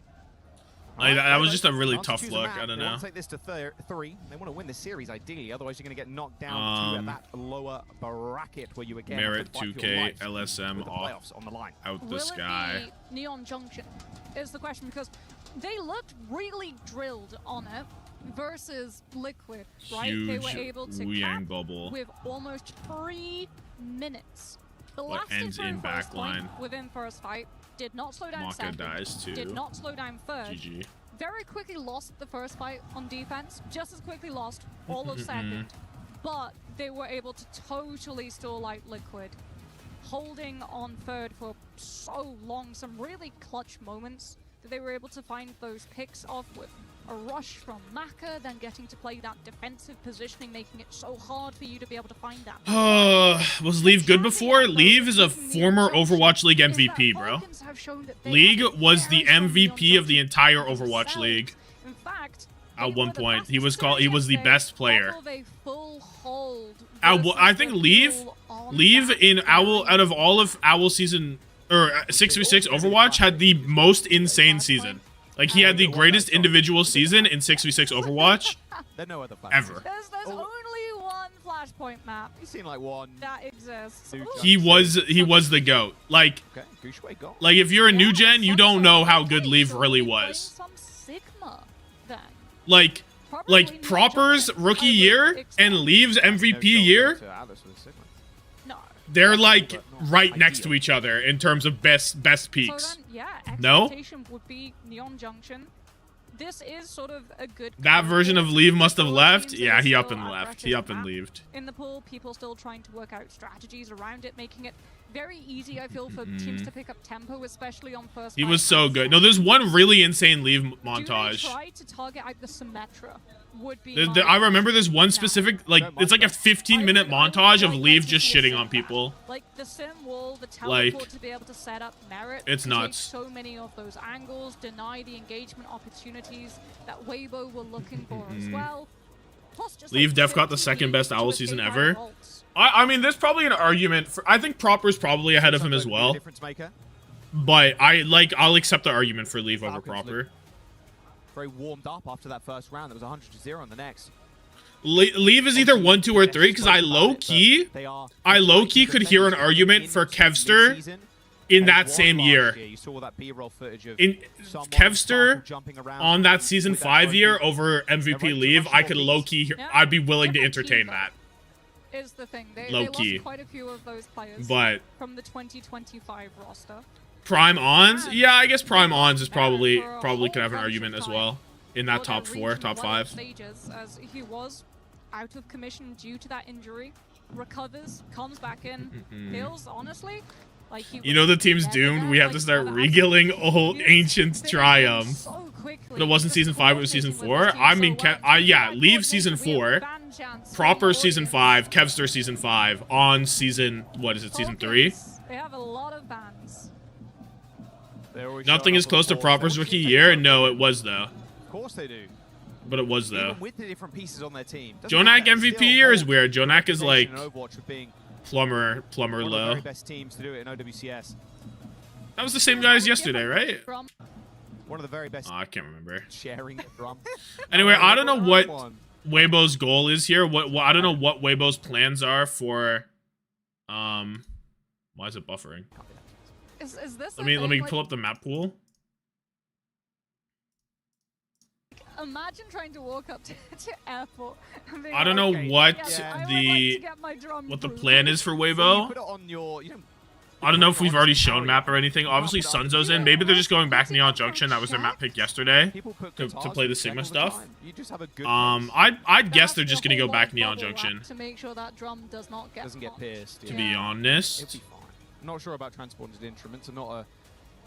Like, that was just a really tough look. I don't They know. want to take this to 3. They want to win the series ideally, otherwise you're going to get knocked down to that lower bracket where you again Merit have to fight for 2K your life LSM with the off playoffs on the line. out the Will sky. it be Neon Junction is the question, because they looked really drilled on it versus Liquid, right? They were Huge able to Wu Yang cap bubble. with almost 3 minutes. The What last ends in first point backline. within first fight did not slow down Maka second, dies too. did not slow down third. GG. Very quickly lost the first fight on defense, just as quickly lost all of second. But they were able to totally stall out Liquid, holding on third for so long. Some really clutch moments that they were able to find those picks off with a rush from Maka, then getting to play that defensive positioning, making it so hard for you to be able to find that. Was Leave good before? Leave is a former Overwatch League MVP, bro. League was the MVP of the entire Overwatch League. In fact, at one point, he was the best player. a full hold I think Leave in Owl out of all of Owl season or 6v6 Overwatch had the most insane season. Like, he had the greatest individual season in 6v6 Overwatch ever. There's only one Flashpoint map. You've seen like one that exists. He was the GOAT. Like if you're a new gen, you don't know how good Leave really was. Some Sigma then. Like Proper's rookie year and Leave's MVP year, they're like right next to each other in terms of best peaks. So then, yeah, No? expectation would be Neon Junction. This is sort of a good. That version of Leave must have left. Yeah, he up and left. He up and left. In the pool, people still trying to work out strategies around it, making it very easy, I feel, for teams to pick up tempo, especially on first. He was so good. No, there's one really insane Leave montage. Do they try to target out the Symmetra? Would be. I remember there's one specific, like, it's like a 15-minute montage of Leave just shitting on people. Like the sim wall, the teleport Like, to be able to set up Merit. it's to nuts. Take so many of those angles, deny the engagement opportunities that Weibo were looking for as well. Plus just Leave Def got the second best Owl season ever. I mean, there's probably an argument for. I think Proper's probably ahead of him as well. But I'll accept the argument for Leave over Proper. Very warmed up after that first round. There was 100-0 on the next. Leave is either 1, 2, or 3 because I low key could hear an argument for Kevster in that same year. In Kevster on that season 5 year over MVP Leave, I could low key. I'd be willing to entertain that. Is the thing. They Low-key. lost quite a few of those players But from the 2025 roster. Prime Ons, yeah, I guess Prime Ons is probably could have an argument as well in that top 4, top 5. Stages, as he was out of commission due to that injury, recovers, comes back in, feels honestly like he. You know the team's doomed. We have to start regaling old ancient triumph. But it wasn't season 5; it was season 4. I mean, yeah, Leave season 4, Proper season 5, Kevster season 5, on season season 3. They have a lot of bans. Nothing is close to Proper's rookie year. No, it was though. course they do. But it was, though. Even with the different pieces on their team. Jonak MVP year is weird. Jonak is like being plumber one of the low. very best teams to do it in OWCS. That was the same guy as yesterday, right? One of the very best. Oh, I can't remember. Sharing the drum. Anyway, I don't know what Weibo's goal is here. What I don't know what Weibo's plans are for. Why is it buffering? Is this? Let me pull up the map pool. Imagine trying to walk up to airport. And being I don't know like, what "Yes, I would like the to get my drum what the proven." plan is for So Weibo. you put it on your, I don't know if we've already shown map or anything. Obviously, Sunzo's in. Maybe they're just going back to Neon Junction. That was their map pick yesterday to play the Sigma stuff. You just have a good I'd guess they're just gonna go back Neon Junction. To make sure that drum doesn't get pierced. To be honest, It'll be fine. I'm not sure about transported instruments. I'm not a.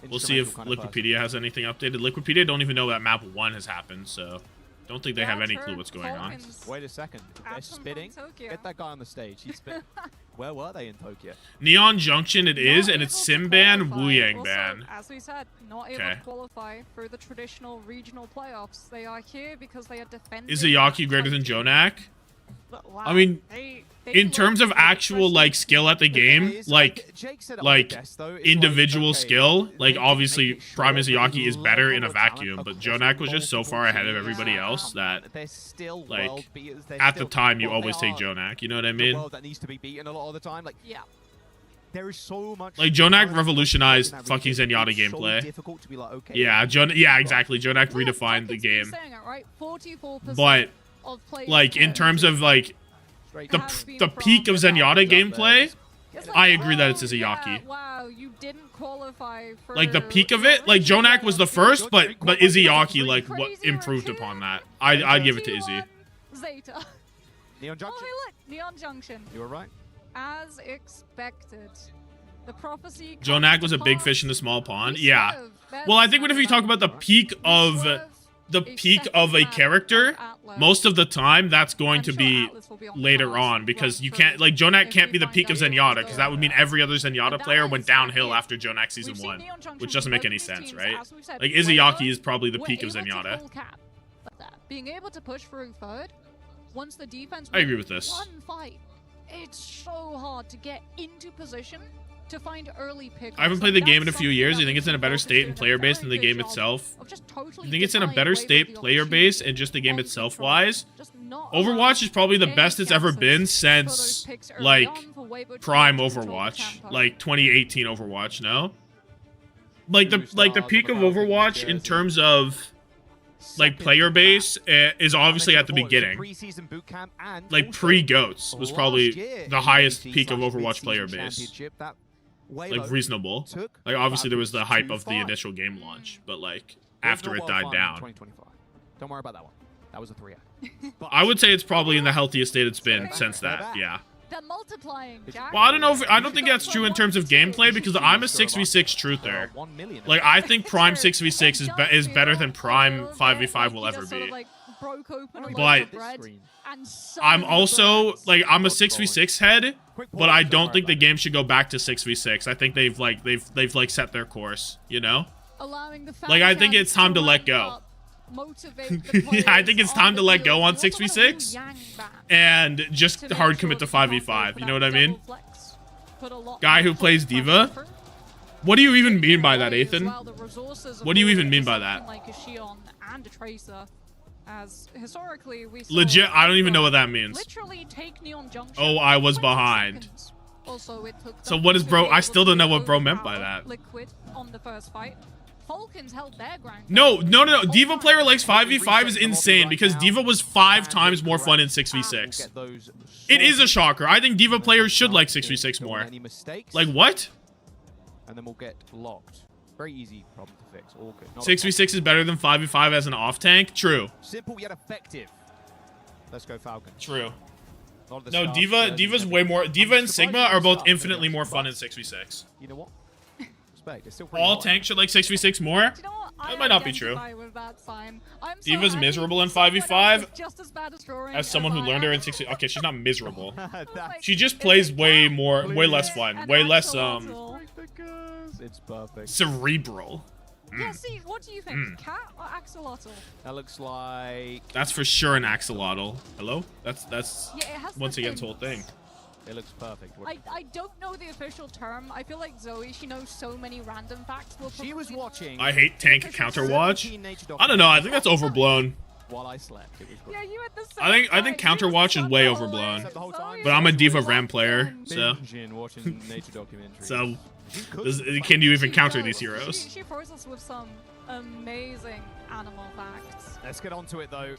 we'll see if instrumental kind of Liquipedia has anything updated. Liquipedia don't even know that map 1 has happened, so don't think they have any clue what's going on. Wait a second. They're spitting. Get that guy on the stage. He's spitting. Where were they in Tokyo? Neon Junction it is, and it's Simban, Wuyang Ban. As we said, not able to qualify for the traditional regional playoffs. They are here because they are defending. Is Ayaki greater than Jonak? I mean, in terms of actual like skill at the game, like individual skill, like obviously Prime Izayaki is better in a vacuum, but Jonak was just so far ahead of everybody else that like at the time you always take Jonak, you know what I mean? That needs to be beaten a lot of the time. Like there is so much. Like Jonak revolutionized fucking Zenyatta gameplay. Yeah, yeah, exactly. Jonak redefined the game. But like in terms of like the peak of Zenyatta gameplay, I agree that it's Izayaki. Wow, you didn't qualify for like the peak of it, like Jonak was the first, but Izayaki like what improved upon that. I'd give it to Izzy. Zeta. Neon Junction. Oh, hey, look, Neon Junction. You were right. As expected. The prophecy. Jonak was a big fish in the small pond. Yeah. Well, I think if we talk about the peak of a character, most of the time that's going to be later on, because you can't, like, Jonak can't be the peak of Zenyatta, because that would mean every other Zenyatta player went downhill after Jonak Season 1, which doesn't make any sense, right? Like, Izayaki is probably the peak of Zenyatta. Being able to push through third, once the defense I agree with this. one fight, it's so hard to get into position to find early pickups. I haven't played the game in a few years. You think it's in a better state and player base than the game itself? You think it's in a better state player base and just the game itself wise? Overwatch is probably the best it's ever been since like Prime Overwatch, like 2018 Overwatch, no? Like the peak of Overwatch in terms of like player base is obviously at the beginning. Like pre-GOATS was probably the highest peak of Overwatch player base. Like reasonable. Like obviously there was the hype of the initial game launch, but like after it died down. Don't worry about that one. That was a 3-0. I would say it's probably in the healthiest state it's been since that. Yeah. They're multiplying, Jack. Well, I don't think that's true in terms of gameplay, because I'm a 6v6 truther. Like I think Prime 6v6 is better than Prime 5v5 will ever be. But I'm also like I'm a 6v6 head, but I don't think the game should go back to 6v6. I think they've like set their course, you know? Like I think it's time to let go. I think it's time to let go on 6v6 and just hard commit to 5v5. You know what I mean? Guy who plays Diva. What do you even mean by that, Ethan? What do you even mean by that? As historically we saw legit, I don't even know what that means. Literally take Neon Junction. Oh, I was behind. Also, it took so what is bro? I still don't know what bro meant by that. Liquid on the first fight. Falcons held their ground. No. Diva player likes 5v5 is insane because Diva was 5 times more fun in 6v6. It is a shocker. I think Diva players should like 6v6 more. Like what? And then we'll get locked. Very easy problem to fix. All good. 6v6 is better than 5v5 as an off tank. True. Simple yet effective. Let's go Falcon. True. No, Diva's way more. Diva and Sigma are both infinitely more fun in 6v6. You know what? Respect. It's still all tanks should like 6v6 more. Do you know what? That might not be true. I'm Diva's miserable in 5v5. As, as someone who learned her in 6v6. Okay, she's not miserable. She just plays way less fun. Way less It's perfect. cerebral. Yeah, see, what do you think? Cat or axolotl? That looks like... That's for sure an axolotl. Hello? That's yeah, it has once again this whole thing. It looks perfect. I don't know the official term. I feel like Zoe, she knows so many random facts. She was watching. I hate tank counter watch. I don't know. I think that's overblown. While I slept, it was great. Yeah, you had the same I think counter watch is way overblown. But I'm a Diva Ram player, so can you even counter these heroes? She throws us with some amazing animal facts. Let's get on to it though.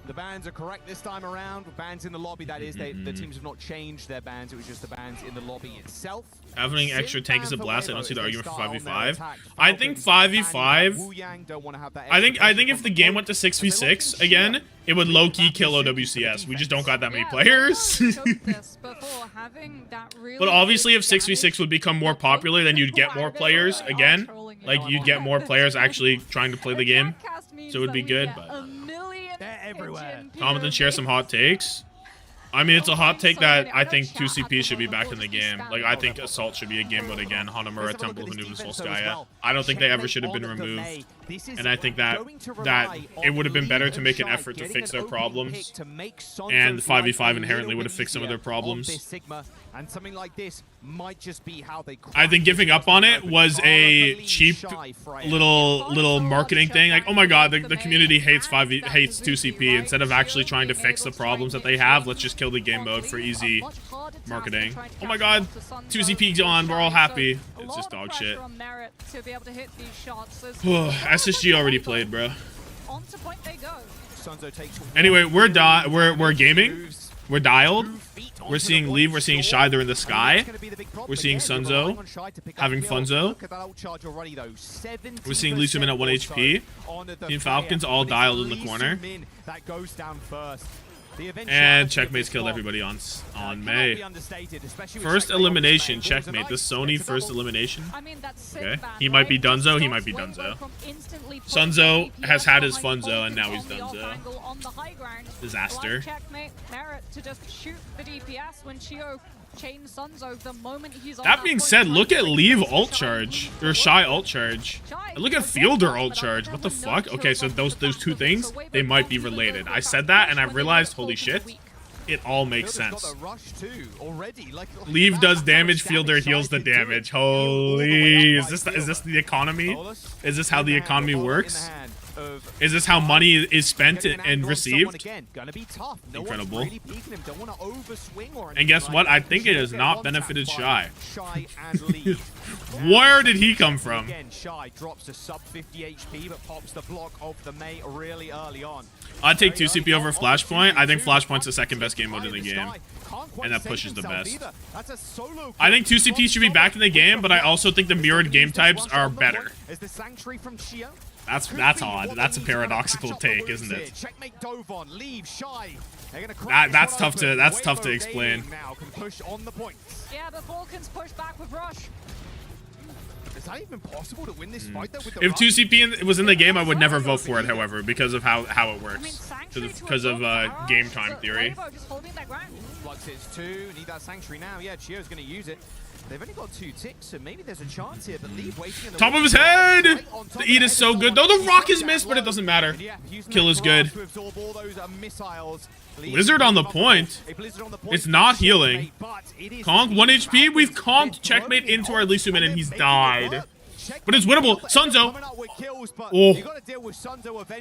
The bans are correct this time around. Bans in the lobby, that is. The teams have not changed their bans. It was just the bans in the lobby itself. Having extra tank is a blast. I don't see the argument for 5v5. I think 5v5. I think if the game went to 6v6 again, it would low-key kill OWCS. We just don't got that many players. But obviously, if 6v6 would become more popular, then you'd get more players again. Like, you'd get more players actually trying to play the game. So it would be good, but... They're everywhere. Tommathan share some hot takes. I mean, it's a hot take that I think 2CP should be back in the game. Like, I think Assault should be a game mode again. Hanamura, Temple, Hanubis, Volskaya. I don't think they ever should have been removed. And I think that it would have been better to make an effort to fix their problems. And 5v5 inherently would have fixed some of their problems. And something like this might just be how they... I think giving up on it was a cheap little marketing thing. Like, oh my god, the community hates 2CP. Instead of actually trying to fix the problems that they have, let's just kill the game mode for easy marketing. Oh my god, 2CP's on, we're all happy. It's just dog shit. SSG already played, bro. Anyway, we're gaming. We're dialed. We're seeing Leave. We're seeing Shy. They're in the sky. We're seeing Sunzo having Funzo. We're seeing Lee Sumin at 1 HP. Team Falcons all dialed in the corner. And Checkmate's killed everybody on May. First elimination, Checkmate. The Sony first elimination. Okay. He might be Dunzo. He might be Dunzo. Sunzo has had his Funzo, and now he's Dunzo. Disaster. That being said, look at Leave ult charge. Or Shy ult charge. And look at Fielder ult charge. What the fuck? Okay, so those two things, they might be related. I said that and I realized, holy shit, it all makes sense. Leave does damage, Fielder heals the damage. Holy, is this the economy? Is this how the economy works? Is this how money is spent and received? Incredible. And guess what? I think it has not benefited Shy. Where did he come from? Shy drops to sub 50 HP, but pops the block of the May really early on. I'd take 2CP over Flashpoint. I think Flashpoint's the second best game mode in the game. And that pushes the best. I think 2CP should be back in the game, but I also think the mirrored game types are better. That's odd. That's a paradoxical take, isn't it? That's tough to explain. Yeah, the Falcons push back with Rush. Is that even possible to win this fight though? If 2CP was in the game, I would never vote for it, however, because of how it works. Because of game time theory. Flux hits 2, need that Sanctuary now. Yeah, Chio's going to use it. They've only got 2 ticks, so maybe there's a chance here, but Leave waiting in the top of his head! The eat is so good. Though the rock is missed, but it doesn't matter. Kill is good. Blizzard on the point. It's not healing. Conk 1 HP. We've conked Checkmate into our Lee Sumin and he's died. But it's winnable. Sunzo. Oh.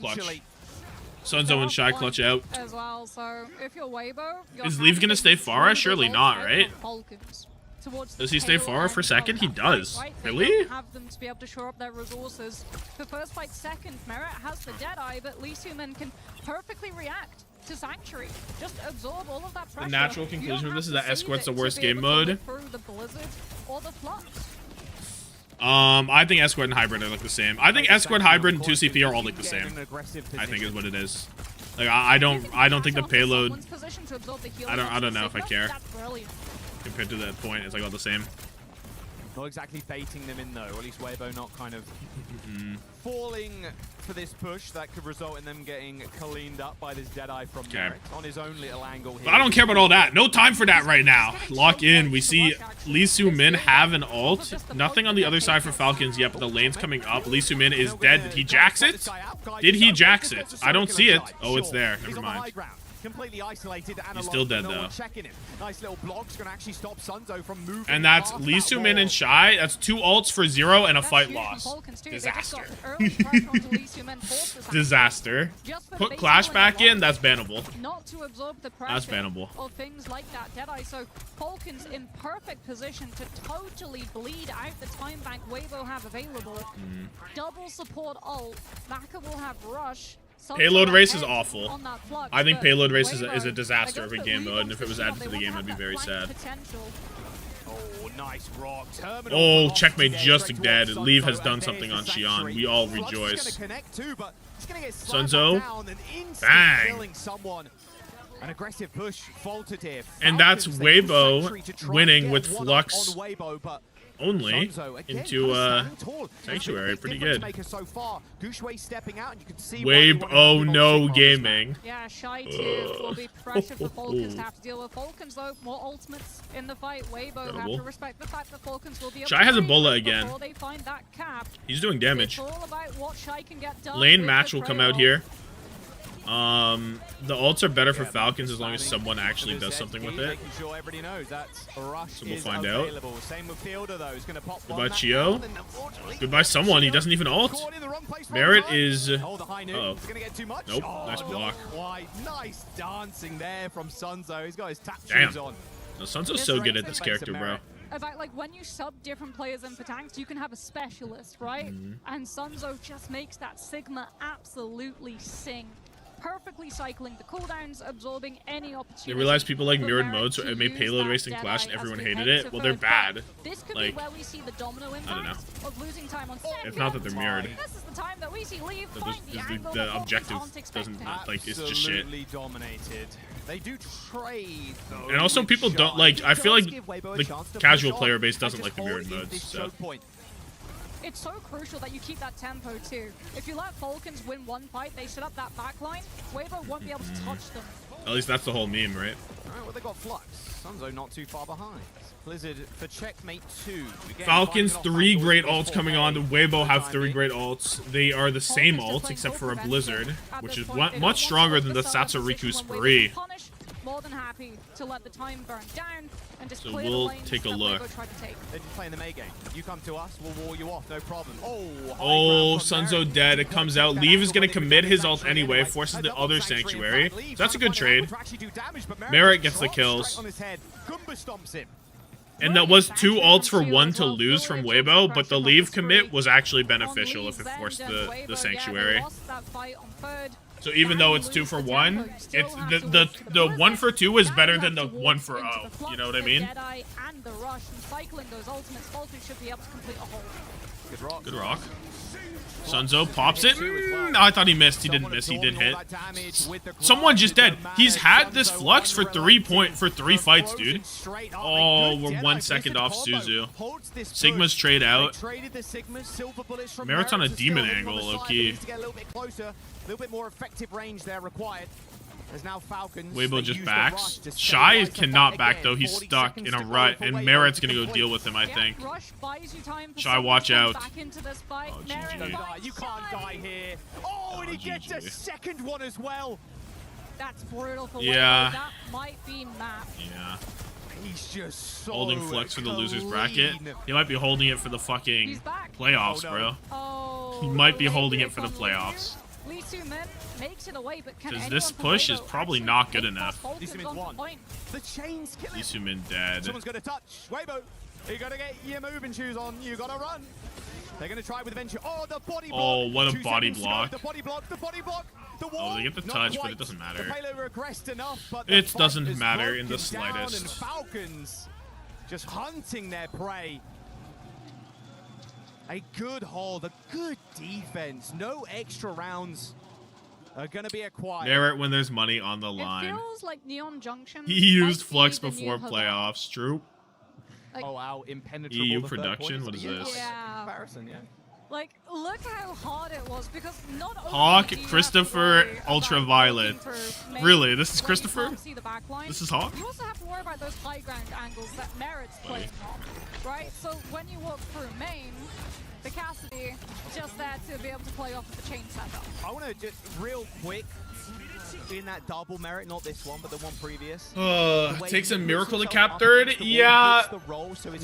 Clutch. Sunzo and Shy clutch out. As well, so if you're Weibo, is Leave gonna stay Pharah? Surely not, right? Does he stay Pharah for second? He does. Really? Have them to be able to shore up their resources. The first fight second, Merit has the Deadeye, but Lee Sumin can perfectly react to Sanctuary. Just absorb all of that pressure. The natural conclusion of this is that Escort's the worst game mode. I think Escort and Hybrid are like the same. I think Escort, Hybrid, and 2CP are all like the same. I think is what it is. Like I don't think the payload. I don't know if I care. Compared to the point, it's like all the same. Not exactly baiting them in, though, or at least Weibo not kind of falling for this push that could result in them getting cleaned up by this Deadeye from Merit on his own little angle here. But I don't care about all that. No time for that right now. Lock in. We see Lee Soo-min have an ult. Nothing on the other side for Falcons yet, but the lane's coming up. Lee Soo-min is dead. Did he jax it? Did he jax it? I don't see it. Oh, it's there. Never mind. Completely isolated and he's still dead, though. Nice little blocks gonna actually stop Sunzo from moving. And that's Lee Soo-min and Shy. That's 2 ults for 0 and a fight loss. Disaster. Disaster. Put Clash back in. That's bannable. Not to absorb the pressure That's bannable. of things like that Deadeye. So Falcons in perfect position to totally bleed out the time bank Weibo have available. Double support ult. Maka will have rush. Payload race is awful. I think payload race is a disaster of a game mode, and if it was added to the game, I'd be very sad. Oh, nice rock. Oh, checkmate just dead. Leave has done something on Xion. We all rejoice. Sunzo. Bang. An aggressive push faltered here. And that's Weibo winning with Flux only into Sanctuary. Pretty good. Weibo no gaming. Yeah, Shy 2 will be pressure for Falcons to have to deal with. Falcons, though, more ultimates in the fight. Weibo have to respect the fact that Falcons will be Shy has a Bola again. They find that cap. He's doing damage. It's all about what Shy can get done. Lane match will come out here. The ults are better for Falcons as long as someone actually does something with it. So we'll find out. Goodbye, Chio. Goodbye, someone. He doesn't even ult. Merit is... Uh-oh. Nope. Nice block. Nice dancing there from Sunzo. He's got his tap Damn. shoes on. No, Sunzo's so good at this character, bro. About like when you sub different players in for tanks, you can have a specialist, right? And Sunzo just makes that Sigma absolutely sing. Perfectly cycling the cooldowns, absorbing any opportunity. They realized people like mirrored modes, so it made payload race and Clash, and everyone hated it. Well, they're bad. This could like, be where we see the domino impact I don't know. of losing time on second. It's not that they're mirrored. This is the time that we see Leave find The objective doesn't, like, it's just shit. Dominated. They do trade, though. And also people don't, like, I feel like the casual player base doesn't like the mirrored modes, so. It's so crucial that you keep that tempo too. If you let Falcons win one fight, they set up that backline, Weibo won't be able to touch them. At least that's the whole meme, right? Alright, well they got Flux. Sunzo not too far behind. Blizzard for checkmate 2. Again, Falcons 3 great ults coming on. The Weibo have 3 great ults. They are the same ults except for a Blizzard, which is much stronger than the Satsuriku Spree. More than happy to let the time burn down and just So clear we'll the lanes take a that look. Weibo tried to take. They're just playing the May game. You come to us, we'll wall you off, no problem. Oh, Sunzo dead. It comes out. Leave is going to commit his ult anyway, forces the other Sanctuary. So that's a good trade. Merit gets the kills. And that was 2 ults for 1 to lose from Weibo, but the Leave commit was actually beneficial if it forced the Sanctuary. So even though it's 2 for 1, it's the 1 for 2 is better than the 1 for 0. You know what I mean? And the rush and cycling those ultimates, Falcons should be able to complete a whole. Good rock. Sunzo pops it. No, I thought he missed. He didn't miss. He did hit. Someone just dead. He's had this Flux for 3 fights, dude. Oh, we're 1 second off Suzu. Sigma's trade out. Merit's on a demon angle, low-key. A little bit more effective range there required. There's now Falcons. Weibo just backs. Shy cannot back though. He's stuck in a rut, and Merit's gonna go deal with him, I think. Shy, watch out. Oh, GG. You can't die here. Oh, and he gets a second one as well. That's brutal for Weibo. That might be map. Yeah. He's just so holding Flux for the losers bracket. He might be holding it for the fucking playoffs, bro. He might be holding it for the playoffs. Lee Soo-min makes it away, but because this push is probably not good enough. Lee Soo-min dead. Someone's gonna touch. Weibo, you gotta get your moving shoes on. You gotta run. They're gonna try with Venture. Oh, the body block. Oh, what a body block. The body block. The body block. The wall. Oh, they get the touch, but it doesn't matter. The payload regressed enough, but it doesn't matter in the slightest. And Falcons just hunting their prey. A good hold, a good defense. No extra rounds are going to be acquired. Merit when there's money on the line. It feels like Neon Junction. He used Flux before playoffs. True. Like, oh wow, impenetrable. EU production. What is this? Yeah. Comparison, yeah. Like, look how hard it was because not only Hawk, do you have to Christopher, worry about Ultraviolet. looking for main Really? This is when you Christopher? can't see the back line, This is Hawk? You also have to worry about those high ground angles that Merit's playing on, right? So when you walk through main, the Cassidy just there to be able to play off of the chain setup. I want to just real quick in that double Merit, not this one, but the one previous. Takes a miracle to cap third? Yeah.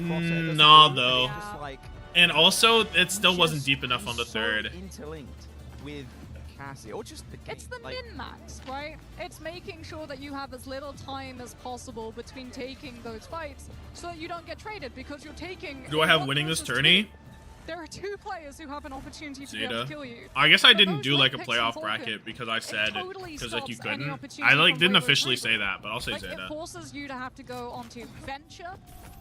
Nah, though. And also, it still wasn't deep enough on the third. Interlinked with Cassie, or just the game. It's the min-max, right? It's making sure that you have as little time as possible between taking those fights so that you don't get traded because you're taking... Do I have winning this tourney? There are 2 players who have an opportunity to be able to kill you. I guess I didn't do like a playoff bracket because I said because like you couldn't. I like didn't officially say that, but I'll say Zeta. It forces you to have to go onto Venture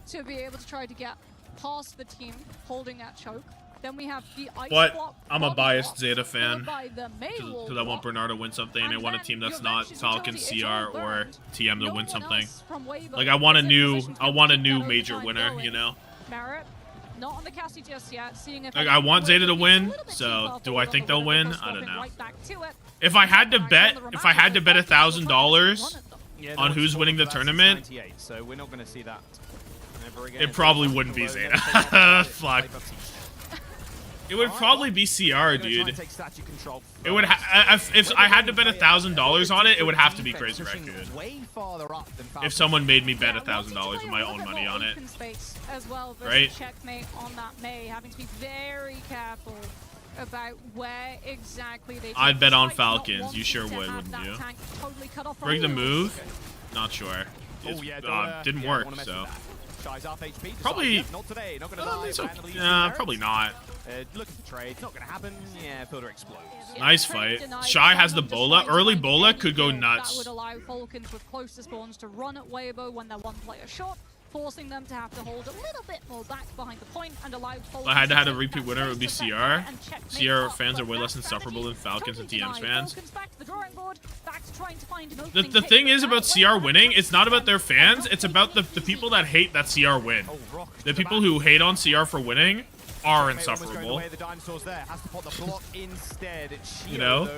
to be able to try to get past the team holding that choke. Then we have the ice But block, I'm a biased Zeta fan because I want Bernard to win something and I want a team that's not Falcons, CR, or TM to win something. Like I want a new major winner, you know. Merit, not on the Cassie just yet. Seeing if Like I want Zeta to win, so do I think they'll win? I don't know. If I had to bet $1,000 on who's winning the tournament, so we're not going to see that ever again. it probably wouldn't be Zeta. Fuck. It would probably be CR, dude. It would if I had to bet $1,000 on it, it would have to be Crazy Raccoon. If someone made me bet $1,000 with my own money on it, right? Checkmate on that May, having to be very careful about where exactly they. I'd bet on Falcons. You sure would, wouldn't you? Bring the move? Not sure. It didn't work, so. Probably. Probably not. Looking for trades, not gonna happen. Yeah, filter explodes. Nice fight. Shy has the bola. Early bola could go That nuts. would allow Falcons with closer spawns to run at Weibo when they're 1 player short, forcing them to have to hold a little bit more back behind the point and allow Falcons. If I had to have a repeat winner, it would be CR. CR fans are way less insufferable than Falcons and TM's fans. The thing is about CR winning, it's not about their fans, it's about the people that hate that CR win. The people who hate on CR for winning are insufferable. You know?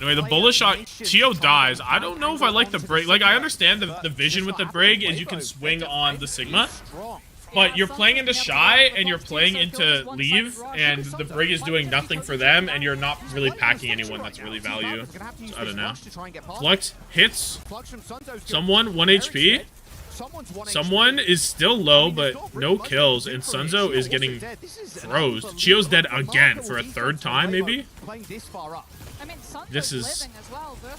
Anyway, the bullet shot, Chio dies. I don't know if I like the break. Like, I understand the vision with the brig is you can swing on the Sigma. But you're playing into Shy and you're playing into Leave, and the brig is doing nothing for them, and you're not really packing anyone that's really value. So, I don't know. Flux hits someone, 1 HP. Someone is still low, but no kills, and Sunzo is getting froze. Chio's dead again for a 3rd time, maybe? This is...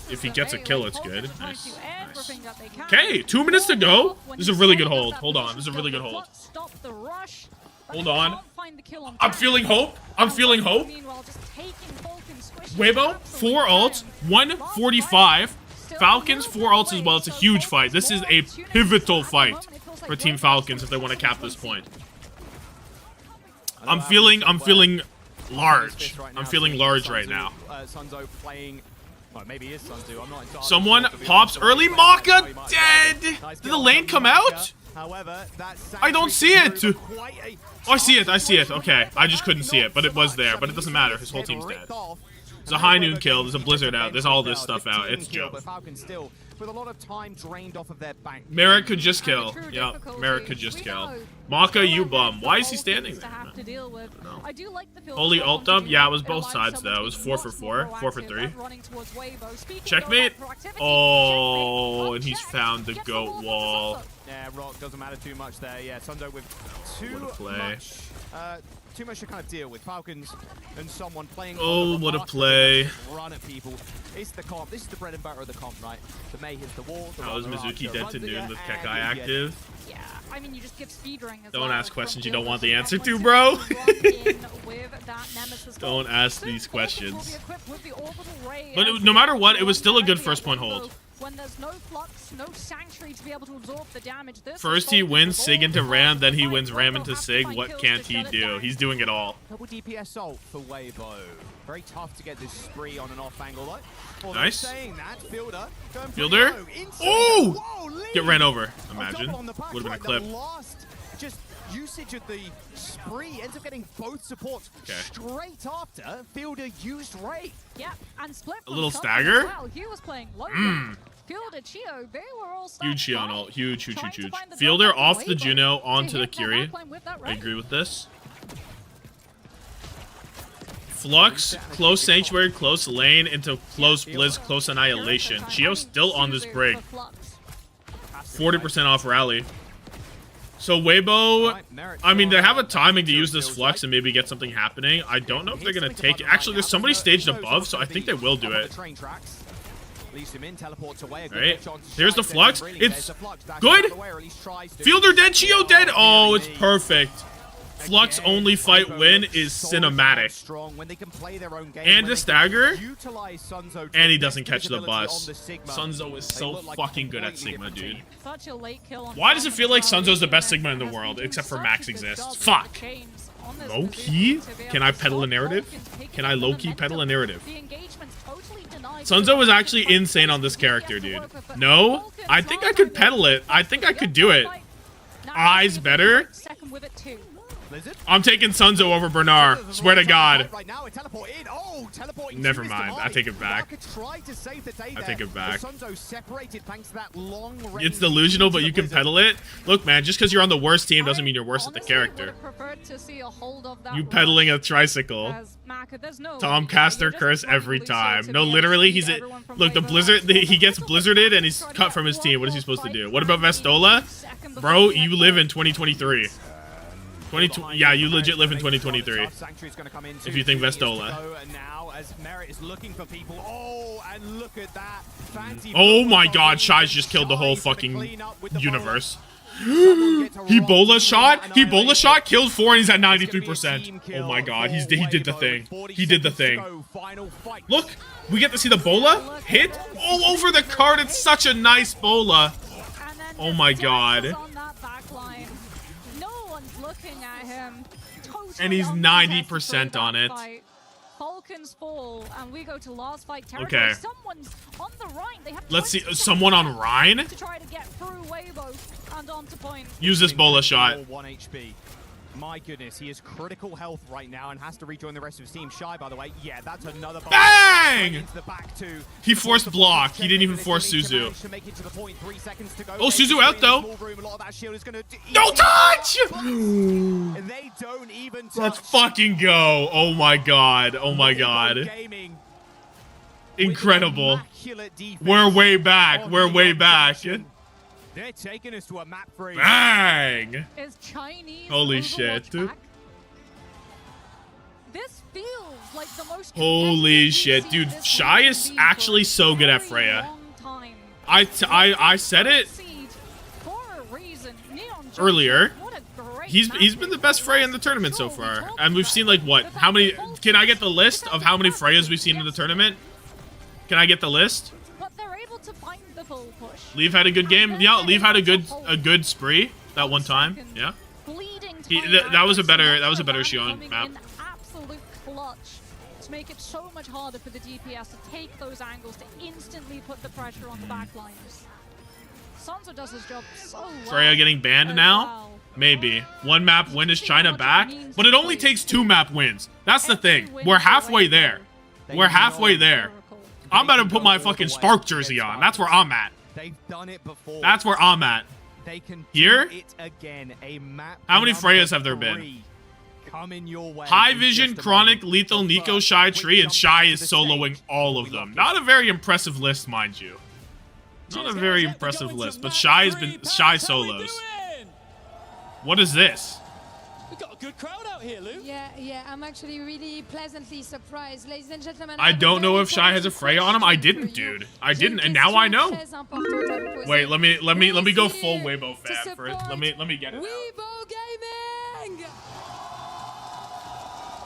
If he gets a kill, it's good. Nice. Okay, 2 minutes to go. This is a really good hold. Hold on. This is a really good hold. Hold on. I'm feeling hope. I'm feeling hope. Weibo, 4 ults, 145. Falcons, 4 ults as well. It's a huge fight. This is a pivotal fight for Team Falcons if they want to cap this point. I'm feeling large. I'm feeling large right now. Someone pops early. Maka dead. Did the lane come out? I don't see it. Oh, I see it. I see it. Okay. I just couldn't see it, but it was there. But it doesn't matter. His whole team's dead. There's a high noon kill. There's a blizzard out. There's all this stuff out. It's joke. Merrick could just kill. Yeah, Merrick could just kill. Maka, you bum. Why is he standing there? Holy ult up? Yeah, it was both sides though. It was 4 for 4. 4 for 3. Checkmate. Oh, and he's found the goat wall. Yeah, Rock doesn't matter too much there. Yeah, Sunzo with too much to kind of deal with. Falcons and someone playing. Oh, what a play! Run at people. It's the comp. This is the bread and butter of the comp, right? The May hits the wall. How is Mizuki dead to noon with Kekai active? Yeah, I mean, you just give speedring as Don't ask questions you don't want the answer to, bro. Don't ask these questions. But no matter what, it was still a good first point hold. when there's no Flux, no Sanctuary to be able to absorb the damage. First he wins Sig into Ram, then he wins Ram into Sig. What can't he do? He's doing it all. Double DPS ult for Weibo. Very tough to get this spree on an off angle though. Nice. Fielder. Oh! Get ran over. Imagine. Would have been a clip. Just usage of the spree ends up getting both supports straight after Fielder used Ray. Yeah, and split. A little stagger. Well, he was playing low. Fielder, Chio, they were all huge Chio ult. Huge. Fielder off the Juno onto the Curie. I agree with this. Flux, close Sanctuary, close Lane, into close Blizz, close Annihilation. Chio still on this break. 40% off rally. So Weibo, I mean, they have a timing to use this Flux and maybe get something happening. I don't know if they're going to take it. Actually, there's somebody staged above, so I think they will do it. Alright, here's the Flux. It's good. Fielder dead, Chio dead. Oh, it's perfect. Flux only fight win is cinematic. And the stagger. And he doesn't catch the bus. Sunzo is so fucking good at Sigma, dude. Why does it feel like Sunzo's the best Sigma in the world, except for Max exists? Fuck. Low-key? Can I peddle a narrative? Can I low-key peddle a narrative? Sunzo is actually insane on this character, dude. No? I think I could peddle it. I think I could do it. Eyes better? I'm taking Sunzo over Bernard. Swear to God. Never mind. I take it back. I take it back. It's delusional, but you can peddle it. Look, man, just because you're on the worst team doesn't mean you're worse at the character. You peddling a tricycle. Tom Caster curse every time. No, literally, he's a... Look, the Blizzard... He gets Blizzarded and he's cut from his team. What is he supposed to do? What about Vestola? Bro, you live in 2023. Yeah, you legit live in 2023. If you think Vestola. Oh my God, Shy's just killed the whole fucking universe. He bola shot? He bola shot, killed 4, and he's at 93%. Oh my God, he did the thing. He did the thing. Look, we get to see the bola hit. Oh, over the card. It's such a nice bola. Oh my God. And he's 90% on it. Falcons fall, and we go to last fight territory. Okay. Someone's on the Rhine. They have Let's see. Someone on Rhine? To try to get through Weibo and onto point. Use this bola shot. 1 HP. My goodness, he is critical health right now and has to rejoin the rest of his team. Shy, by the way. Yeah, that's another bang! He forced block. He didn't even force Suzu. Oh, Suzu out though. No touch! Let's fucking go. Oh my God. Oh my God. Incredible. We're way back. We're way back. They're taking us to a map 3. Bang! Is Chinese holy shit. This feels like the most holy shit, dude. Shy is actually so good at Freya. I said it earlier. He's been the best Freya in the tournament so far. And we've seen like what? How many? Can I get the list of how many Freyas we've seen in the tournament? Can I get the list? Leaf had a good game. Yeah, Leaf had a good spree that one time. Yeah. That was a better Xion map. Absolute clutch to make it so much harder for the DPS to take those angles to instantly put the pressure on the backlines. Sansa does his job so well. Freya getting banned now? Maybe. 1 map win is China back, but it only takes 2 map wins. That's the thing. We're halfway there. We're halfway there. I'm about to put my fucking Spark jersey on. That's where I'm at. They've done it before. That's where I'm at. They can here? Do it again. A map. How many Freyas have there been? Coming your way. High Vision, Chronic, Lethal, Nico, Shy, Tree, and Shy is soloing all of them. Not a very impressive list, mind you. Not a very impressive list, but Shy has been Shy solos. What is this? We've got a good crowd out here, Lou. Yeah, I'm actually really pleasantly surprised. Ladies and gentlemen, I don't know if Shy has a Freya on him. I didn't, dude. I didn't, and now I know. Wait, let me go full Weibo fan first. Let me get it. Weibo Gaming!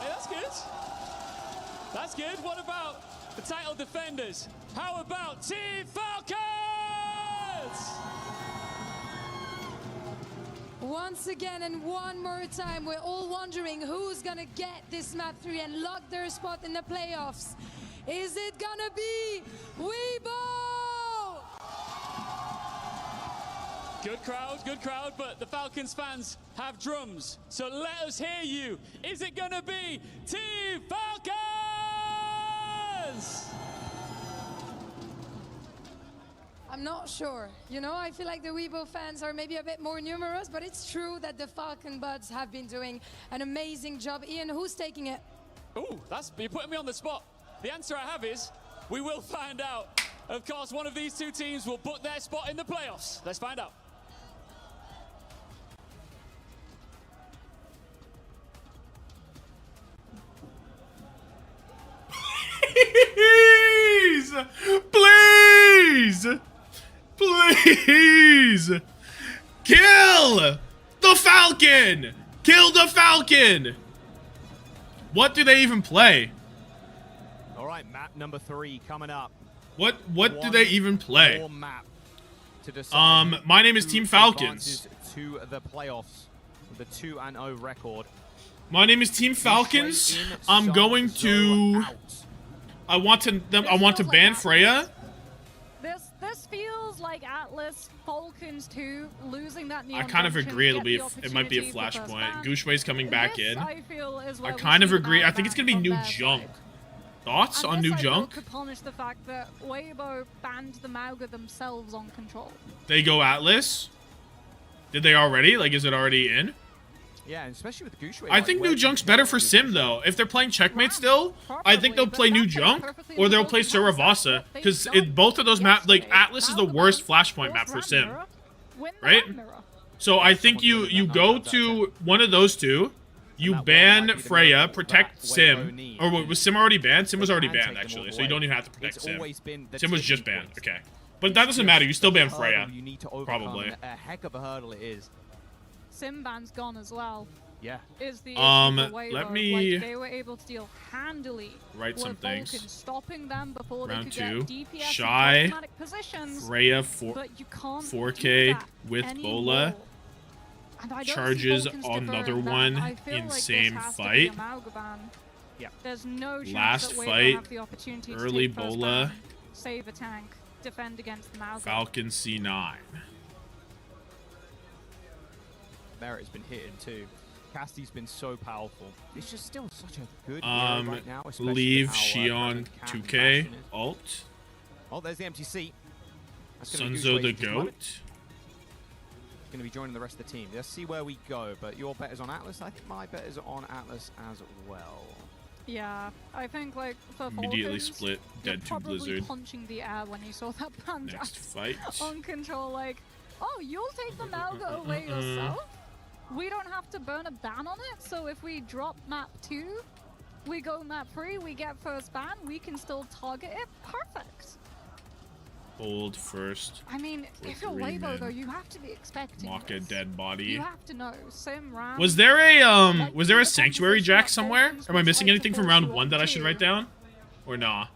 Hey, that's good. That's good. What about the title defenders? How about Team Falcons? Once again and one more time, we're all wondering who's gonna get this map 3 and lock their spot in the playoffs. Is it gonna be Weibo? Good crowd, but the Falcons fans have drums, so let us hear you. Is it gonna be Team Falcons? I'm not sure. You know, I feel like the Weibo fans are maybe a bit more numerous, but it's true that the Falcon Buds have been doing an amazing job. Ian, who's taking it? Ooh, you're putting me on the spot. The answer I have is, we will find out. Of course, one of these two teams will book their spot in the playoffs. Let's find out. Please! Please! Kill the Falcon! Kill the Falcon! What do they even play? All right, map number 3 coming up. What do they even play? More map to decide my name is Team Falcons. To the playoffs with a 2-0 record. My name is Team Falcons. I'm going to. I want to ban Freya. This feels like Atlas Falcons 2 losing that neon I kind of junction agree to it might be a get the opportunity for first flashpoint. ban. Gooshway's coming back This, in. I feel, is I where we kind of see the agree. I think ban it's gonna be from new their junk. side. Thoughts on And new this, I feel, junk? could punish the fact that Weibo banned the Mauga themselves on control. They go Atlas. Did they already? Like, is it already in? Yeah, and especially with Gooshway. I think new junk's better for Sim though. If they're playing checkmate still, I think they'll play new junk or they'll play Suravasa because both of those maps, like Atlas is the worst flashpoint map for Sim, right? So I think you go to one of those two, you ban Freya, protect Sim, or was Sim already banned? Sim was already banned actually, so you don't even have to protect Sim. Sim was just banned. Okay, but that doesn't matter. You still ban Freya, probably. A heck of a hurdle it is. Sim ban's gone as well. Yeah. Is the issue for Weibo. Let me like, they were able to deal handily write some with things. Falcons, stopping them before Round they could 2. get DPS Shy. in problematic positions. Freya but you can't 4K do that with anymore. Bola. And I don't see Charges Falcons another deferring that. one I feel in like same this has to be fight. a Mauga ban. Yeah. There's no chance Last that Weibo fight, have the opportunity early to take first Bola. ban, save a tank, defend against the Mauga. Falcon C9. Merit's been hitting too. Cassidy's been so powerful. It's just still such a good hero right now. especially Leave with how Shion present Cat and 2K Bastion is. alt. Oh, there's the empty seat. That's gonna be Sunzo the Gooshway's just moment. goat. Going to be joining the rest of the team. Let's see where we go. But your bet is on Atlas. I think my bet is on Atlas as well. Yeah, I think like for Immediately Falcons, split you're dead to probably Blizzard. punching the air when you saw that ban Next draft fight. on control. Like, oh, you'll take the Mauga away yourself. We don't have to burn a ban on it. So if we drop map 2, we go map 3, we get first ban, we can still target it. Perfect. Hold first. I mean, if you're Weibo though, you have to be expecting Mock a this. dead body. You have to know. Sim Ram. Was there a sanctuary jack somewhere? Am I missing anything from round 1 that I should write down? Or nah?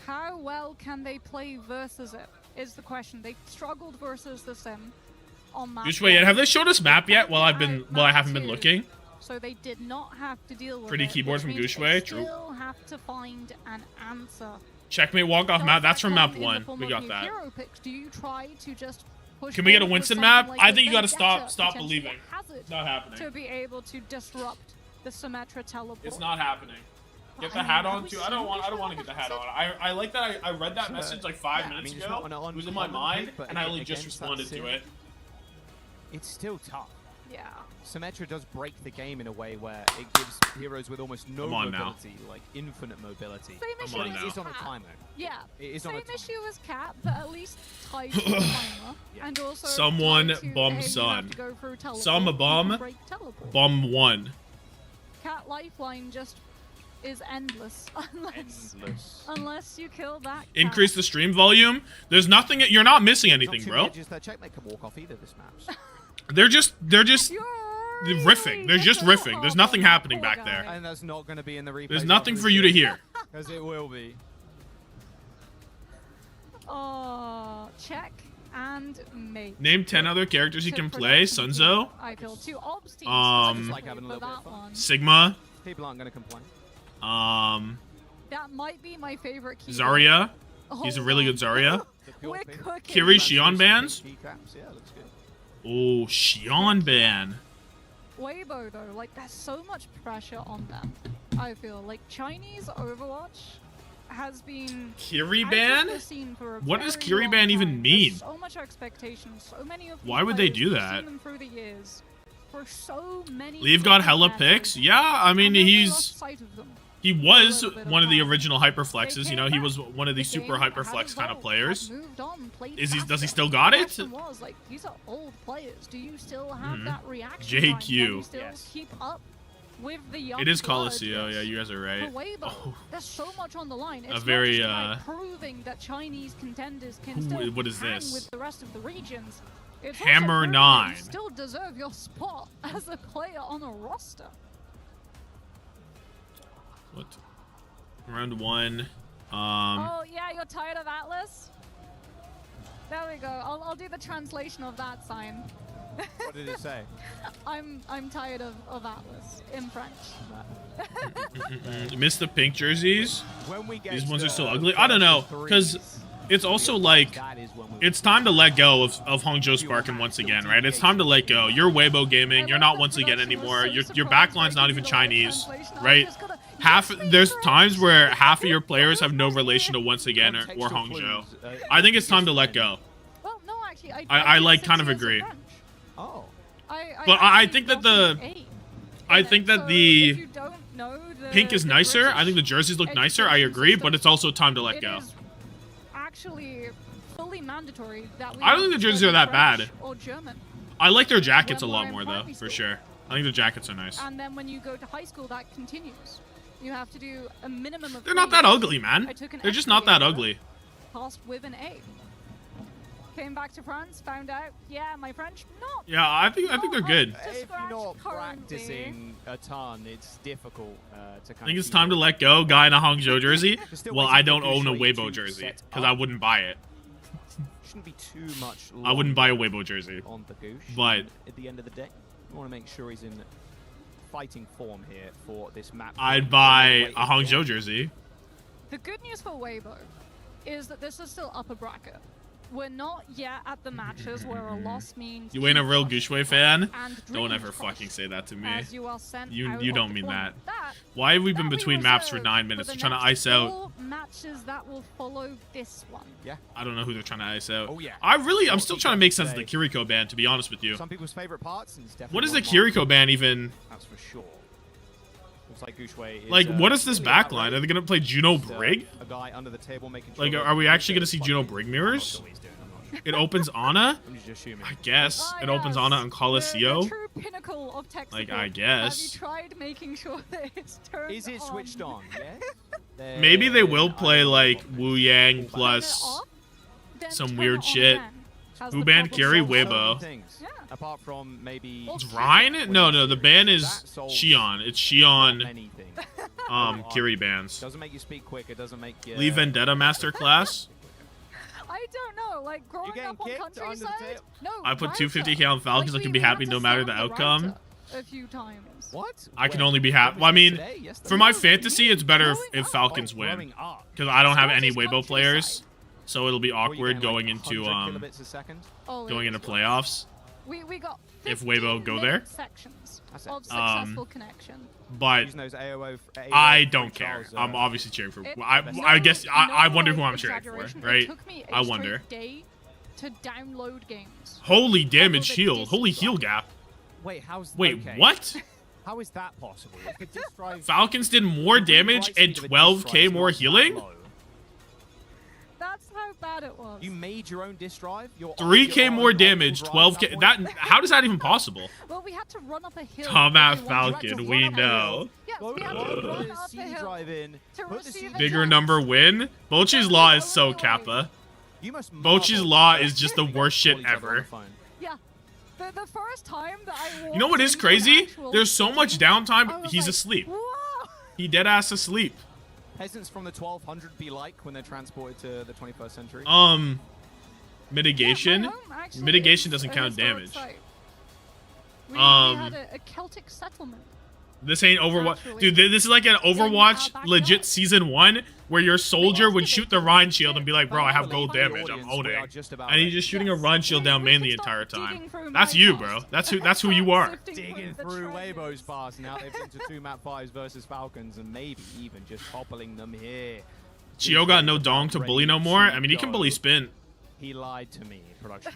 How well can they play versus it? Is the question. They struggled versus the Sim on map. Just wait, have they showed us map yet? While I haven't been looking. So they did not have to deal with Pretty it, keyboard which from means Gooshway, they true. Still have to find an answer. Checkmate walk off map. That's from map In the 1. form We of got new that. hero picks, do you try to just push Can we get a forward with Winston something map? like I the think you gotta Vendetta, stop potentially believing. a hazard Not happening. To be able to disrupt the Symmetra teleport. It's not happening. Get the hat on too. I don't want to get the hat on. I like that. I read that message like 5 minutes ago. It was in my mind, and I only just responded to it. It's still tough. Yeah. Symmetra does break the game in a way where it gives heroes with almost no I'm on now. mobility, like infinite mobility. Same issue on as now. It's on a Cat. timer. Yeah. It is Same on a timer. issue as Cat, but at least tied to the timer. And also Someone tied to, bomb hey, you have Sun. to go through teleport, Some you bomb. can break teleport. Bomb 1. Cat lifeline just is endless unless you kill that cat. Increase the stream volume. There's nothing. You're not missing anything, bro. Checkmate can walk off either this match. They're just riffing. They're just riffing. There's nothing happening back there. And that's not going to be in the replay. There's nothing for you to hear. Because it will be. Oh, check and May. Name 10 other characters you can play. Sunzo. I feel 2 ops teams. Sigma. People aren't going to complain. That might be my favorite key. Zarya. He's a really good Zarya. Kiri Xion bans. Oh, Xion ban. Weibo though, like there's so much pressure on them. I feel like Chinese Overwatch has been Kiri ban? What does Kiri ban even mean? So much expectation, so many of Why would they do that? them through the years. For so many Leave got hella picks. Yeah, I mean he was one of the original hyperflexes. You know, he was one of the super hyperflex kind of players. Does he still got it? Was like, these are old players. Do you still have that reaction? JQ. Can you still keep up with the young It is blood? Coliseum. Yeah, you guys are right. Oh. There's so much on the line. It's very not just proving that Chinese contenders can still what is hang this? with the rest of the regions. It's Hammer also 9. you still deserve your spot as a player on a roster. What? Round 1. Oh yeah, you're tired of Atlas? There we go. I'll do the translation of that sign. What did it say? I'm tired of Atlas in French. Miss the pink jerseys. These ones are so ugly. I don't know, because it's also like it's time to let go of Hangzhou Sparkin once again, right? It's time to let go. You're Weibo Gaming. You're not once again anymore. Your backline's not even Chinese, right? There's times where half of your players have no relation to once again or Hangzhou. I think it's time to let go. Well, no, actually, I like kind of agree. Oh. But I think that the pink is nicer. I think the jerseys look nicer. I agree, but it's also time to let go. Actually, fully mandatory that we I don't think the jerseys are that bad. Or German. I like their jackets a lot more though, for sure. I think the jackets are nice. And then when you go to high school, that continues. You have to do a minimum of. They're not that ugly, man. They're just not that ugly. Passed with an A. Came back to France, found out, yeah, my French, not. Yeah, I think they're good. If you're not practicing a ton, it's difficult to kind I think it's time to let go. Guy in a Hangzhou jersey. Well, I don't own a Weibo jersey because I wouldn't buy it. Shouldn't be too much. I wouldn't buy a Weibo jersey. On the Goosh, but at the end of the day, we want to make sure he's in fighting form here for this map. I'd buy a Hangzhou jersey. The good news for Weibo is that this is still upper bracket. We're not yet at the matches where a loss means you ain't a real Gushway fan. Don't ever fucking say that to me. You don't mean that. Why have we been between maps for 9 minutes? They're trying to ice out matches that will follow this one. Yeah. I don't know who they're trying to ice out. Oh yeah. I'm still trying to make sense of the Kiriko ban, to be honest with you. Some people's favorite parts. And it's what is the Kiriko ban even? That's for sure. Looks like Gushway is, like, what is this backline? Are they gonna play Juno Brig? A guy under the table making like, are we actually gonna see Juno Brig mirrors? It opens Ana? I guess. It opens Ana on Coliseum. The true pinnacle of tech like, support. I guess. Have you tried making sure that it's turned Is it switched on? Yeah. Maybe they will play, like, Wu Yang plus some weird shit. Who banned Kiri? Weibo. Yeah. Apart from maybe... It's Ryan? No, the ban is Xion. It's Xion, Kiri bans. Doesn't make you speak quick. It doesn't make you... Leave Vendetta Masterclass? I don't know, like growing up on countryside. No, I put 250k on Falcons. I can be happy no matter the outcome. A few times. What? I can only be happy. Well, I mean, for my fantasy, it's better if Falcons win, because I don't have any Weibo players, so it'll be awkward going into playoffs. We got if Weibo go there. Sections of successful connection. But I don't care. I'm obviously cheering for. I guess I wonder who I'm cheering for, right? I wonder. Day to download games. Holy damage heal. Holy heal gap. Wait, what? How is that possible? Falcons did more damage and 12k more healing? That's how bad it was. You made your own disk drive? 3k more damage, 12k. How is that even possible? Well, we had to run up a hill. Tommathan Falcon, we know. Yes, we had to run up a hill to receive bigger number win? Bochi's Law is so kappa. Bochi's Law is just the worst shit ever. Yeah. The first time that I You know what is crazy? There's so much downtime, he's asleep. He dead ass asleep. Peasants from the 1200 be like when they're transported to the 21st century? Mitigation? Mitigation doesn't count damage. We had a Celtic settlement. This ain't Overwatch. Dude, this is like an Overwatch legit season 1 where your soldier would shoot the Rhine shield and be like, bro, I have gold damage, I'm owning. And he's just shooting a Rhine shield down main the entire time. That's you, bro. That's who you are. Digging through Weibo's pass. Now they've been to 2 map 5s versus Falcons and maybe even just toppling them here. Chio got no dong to bully no more. I mean, he can bully Spin. He lied to me, production.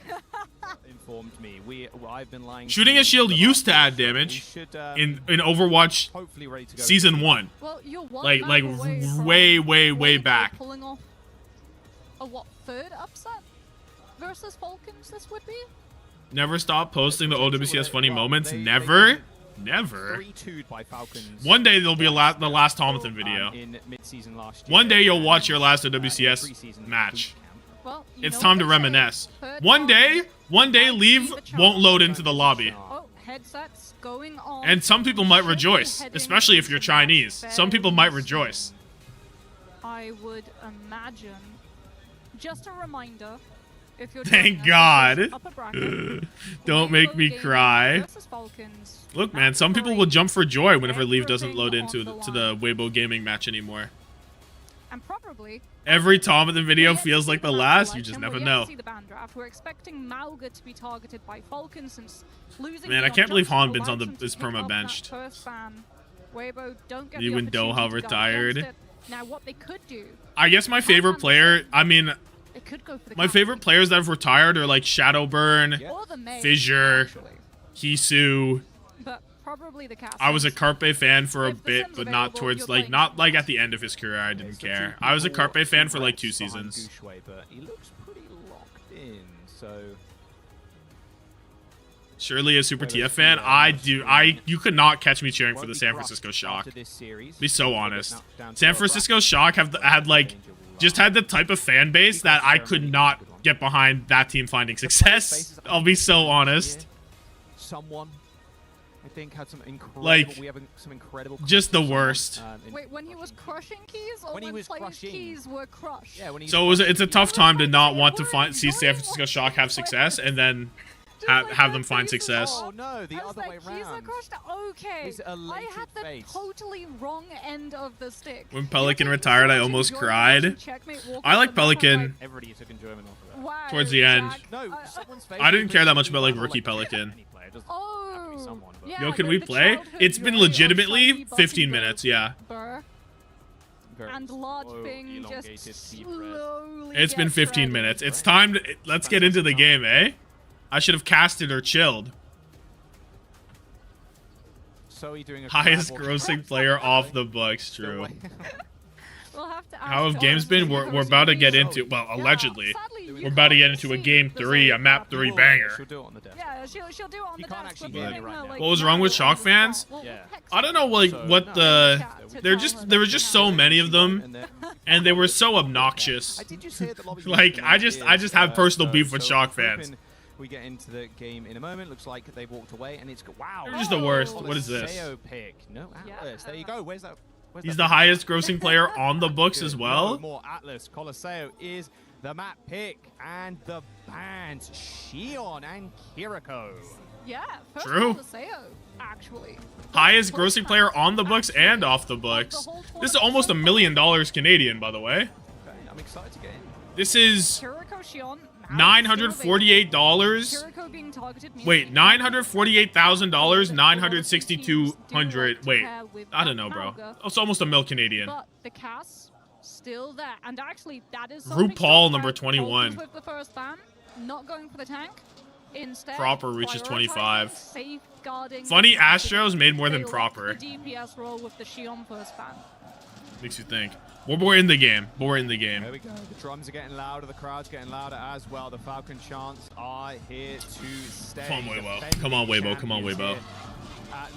Informed me. I've been lying. Shooting a shield used to add damage in Overwatch season 1. Well, you're like way back. Pulling off a third upset versus Falcons this would be? Never stop posting the OWCS funny moments. Never. One day there'll be the last Tommathan video. One day you'll watch your last OWCS match. Well, it's time to reminisce. One day Leave won't load into the lobby. Oh, headsets going on. And some people might rejoice, especially if you're Chinese. Some people might rejoice. I would imagine. Just a reminder, if you're thank God. Don't make me cry. Look, man, some people will jump for joy whenever Leave doesn't load into the Weibo gaming match anymore. And probably every Tommathan video feels like the last. You just never know. We're expecting Mauga to be targeted by Falcons since losing. Man, I can't believe Hanbin's on is perma benched. Even Doha retired. Now, what they could do. I guess my favorite player. I mean, my favorite players that have retired are like Shadowburn, Fissure, Hisu. But probably the cast. I was a Carpe fan for a bit, but not towards not like at the end of his career. I didn't care. I was a Carpe fan for like 2 seasons. But he looks pretty locked in, so Surely a Super TF fan. You could not catch me cheering for the San Francisco Shock. Be so honest. San Francisco Shock had the type of fan base that I could not get behind that team finding success. I'll be so honest. Someone, I think, had some incredible. Like, we have some incredible. Just the worst. Wait, when he was crushing keys, or when players' keys were crushed? Yeah, when so it's a tough time to not want to see San Francisco Shock have success and then have them find success. Oh no, the other way around. Okay, I had the totally wrong end of the stick. When Pelican retired, I almost cried. I like Pelican towards the end. I didn't care that much about like rookie Pelican. Oh, yo, can we play? It's been legitimately 15 minutes, yeah. And large thing just slowly. It's been 15 minutes. It's time to let's get into the game, eh? I should have casted or chilled. Highest grossing player off the books, true. We'll have to how have games been? We're about to get into, well, allegedly, we're about to get into a game 3, a map 3 banger. Yeah, she'll do it on the desk. What was wrong with Shock fans? I don't know, like what the. There were just so many of them, and they were so obnoxious. Like I just have personal beef with Shock fans. We get into the game in a moment. Looks like they've walked away, and it's wow. They're just the worst. What is this? Pick. No Atlas. There you go. Where's that? He's the highest grossing player on the books as well. More Atlas. Colosseo is the map pick, and the bands Shion and Kiriko. Yeah, true. Colosseo, actually. Highest grossing player on the books and off the books. This is almost $1 million Canadian, by the way. Okay, I'm excited to get in. This is Kiriko, Shion. $948. Wait, $948,000, $962,000. Wait, I don't know, bro. It's almost $1 million Canadian. But the cast still there, and actually that is RuPaul number 21. With the first ban, not going for the tank. Instead, Proper reaches 25. Safeguarding. Funny Astros made more than Proper. The DPS role with the Shion first ban. Makes you think. We're in the game. We're in the game. There we go. The drums are getting louder. The crowd's getting louder as well. The Falcon chants are here to stay. Come on, Weibo. Come on, Weibo. Come on, Weibo.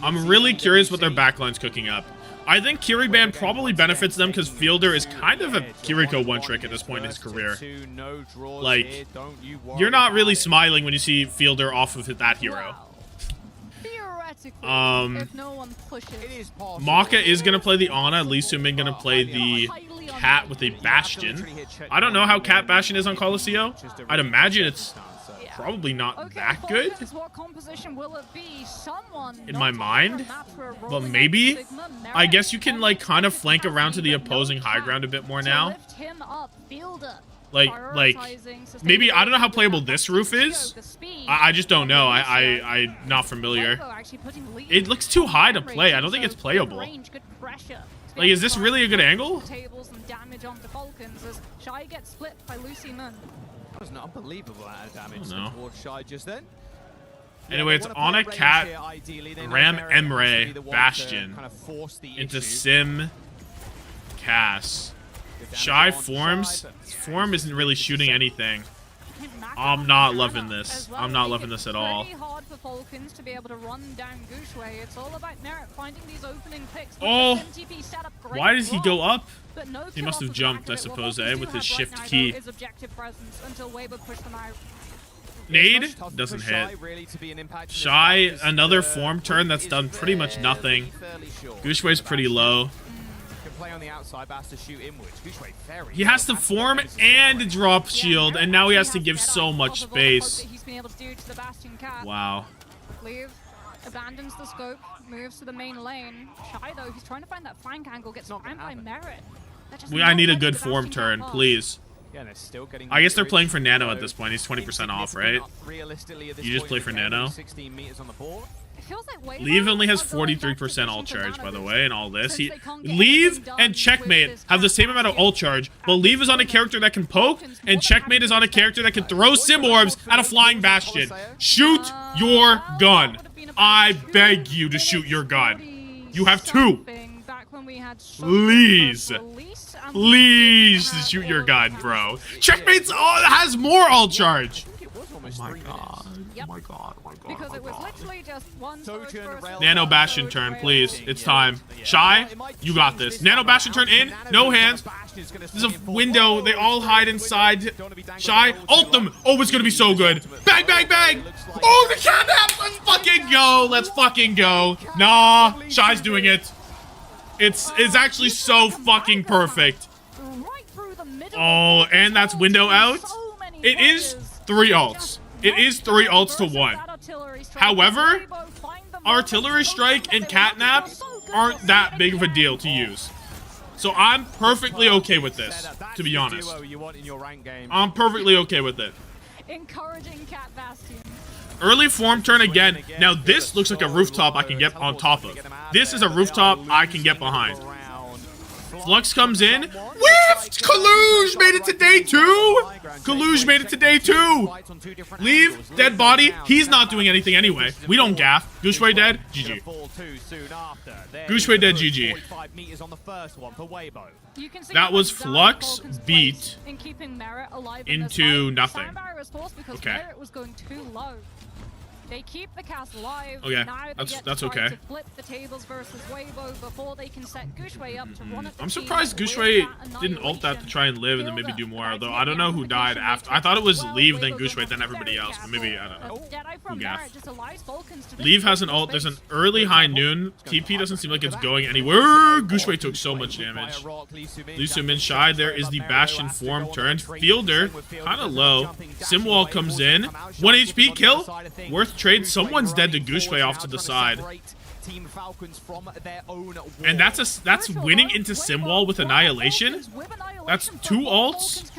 I'm really curious what their backline's cooking up. I think Kiriban probably benefits them because Fielder is kind of a Kiriko one-trick at this point in his career. Like, you're not really smiling when you see Fielder off of that hero. If no one pushes. Maka is gonna play the Ana. Lee Soo-min gonna play the Cat with a Bastion. I don't know how Cat Bastion is on Coliseum. I'd imagine it's probably not that good What composition will it be? Someone in my mind, but maybe. I guess you can like kind of flank around to the opposing high ground a bit more now. Like maybe, I don't know how playable this roof is. I just don't know. I'm not familiar. It looks too high to play. I don't think it's playable. Like, is this really a good angle? Tables and damage onto Falcons as Shy gets split by Lucy Moon. That was an unbelievable amount of damage towards Shy just then. Anyway, it's on a Cat, Ram Emre, Bastion, into Sim, Cass. Shy forms. Form isn't really shooting anything. I'm not loving this. I'm not loving this at all. It's hard for Falcons to be able to run down Gooshway. It's all about Merit finding these opening picks. Oh, why does he go up? He must have jumped, I suppose, with his shift key. Nade doesn't hit. Shy, another form turn that's done pretty much nothing. Gooshway's pretty low. Play on the outside, but has to shoot inwards. He has to form and drop shield, and now he has to give so much space. Wow. Leave, abandons the scope, moves to the main lane. Shy though, he's trying to find that flank angle, gets found by Merit. I need a good form turn, please. I guess they're playing for Nano at this point. He's 20% off, right? You just play for Nano. Leave only has 43% ult charge, by the way, and all this. Leave and Checkmate have the same amount of ult charge, but Leave is on a character that can poke, and Checkmate is on a character that can throw sim orbs at a flying Bastion. Shoot your gun. I beg you to shoot your gun. You have two. Please. Please shoot your gun, bro. Checkmate's has more ult charge. Oh my god. Oh my god. Because it was literally just one Nano Bastion turn, please. It's time. Shy, you got this. Nano Bastion turn in. No hands. There's a window. They all hide inside. Shy, ult them. Oh, it's gonna be so good. Bang, bang, bang. Oh, the catnap. Let's fucking go. Let's fucking go. Nah, Shy's doing it. It's actually so fucking perfect. Oh, and that's window out. It is 3 ults. It is 3 ults to 1. However, Artillery Strike and Catnap aren't that big of a deal to use. So I'm perfectly okay with this, to be honest. I'm perfectly okay with it. Encouraging Cat Bastion. Early form turn again. Now this looks like a rooftop I can get on top of. This is a rooftop I can get behind. Flux comes in. Whiffed! Kaluge made it to day 2! Kaluge made it to day 2! Leave. Dead body. He's not doing anything anyway. We don't gaff. Gooshway dead. GG. Gooshway dead. GG. That was Flux beat into nothing. Okay. They keep the cast alive. Okay, now that's okay. To flip the tables versus Weibo before they can set Gooshway up to run at the I'm surprised Gooshway didn't ult that to try and live and then maybe do more, although I don't know who died after. I thought it was Leave, then Gooshway, then everybody else, but maybe, I don't know. Who gaff. Leave has an ult. There's an early high noon. TP doesn't seem like it's going anywhere. Gooshway took so much damage. Lee Soo-min Shy. There is the Bastion form turned. Fielder, kind of low. Simwall comes in. 1 HP kill. Worth trade. Someone's dead to Gooshway off to the side. And that's winning into Simwall with Annihilation. That's 2 ults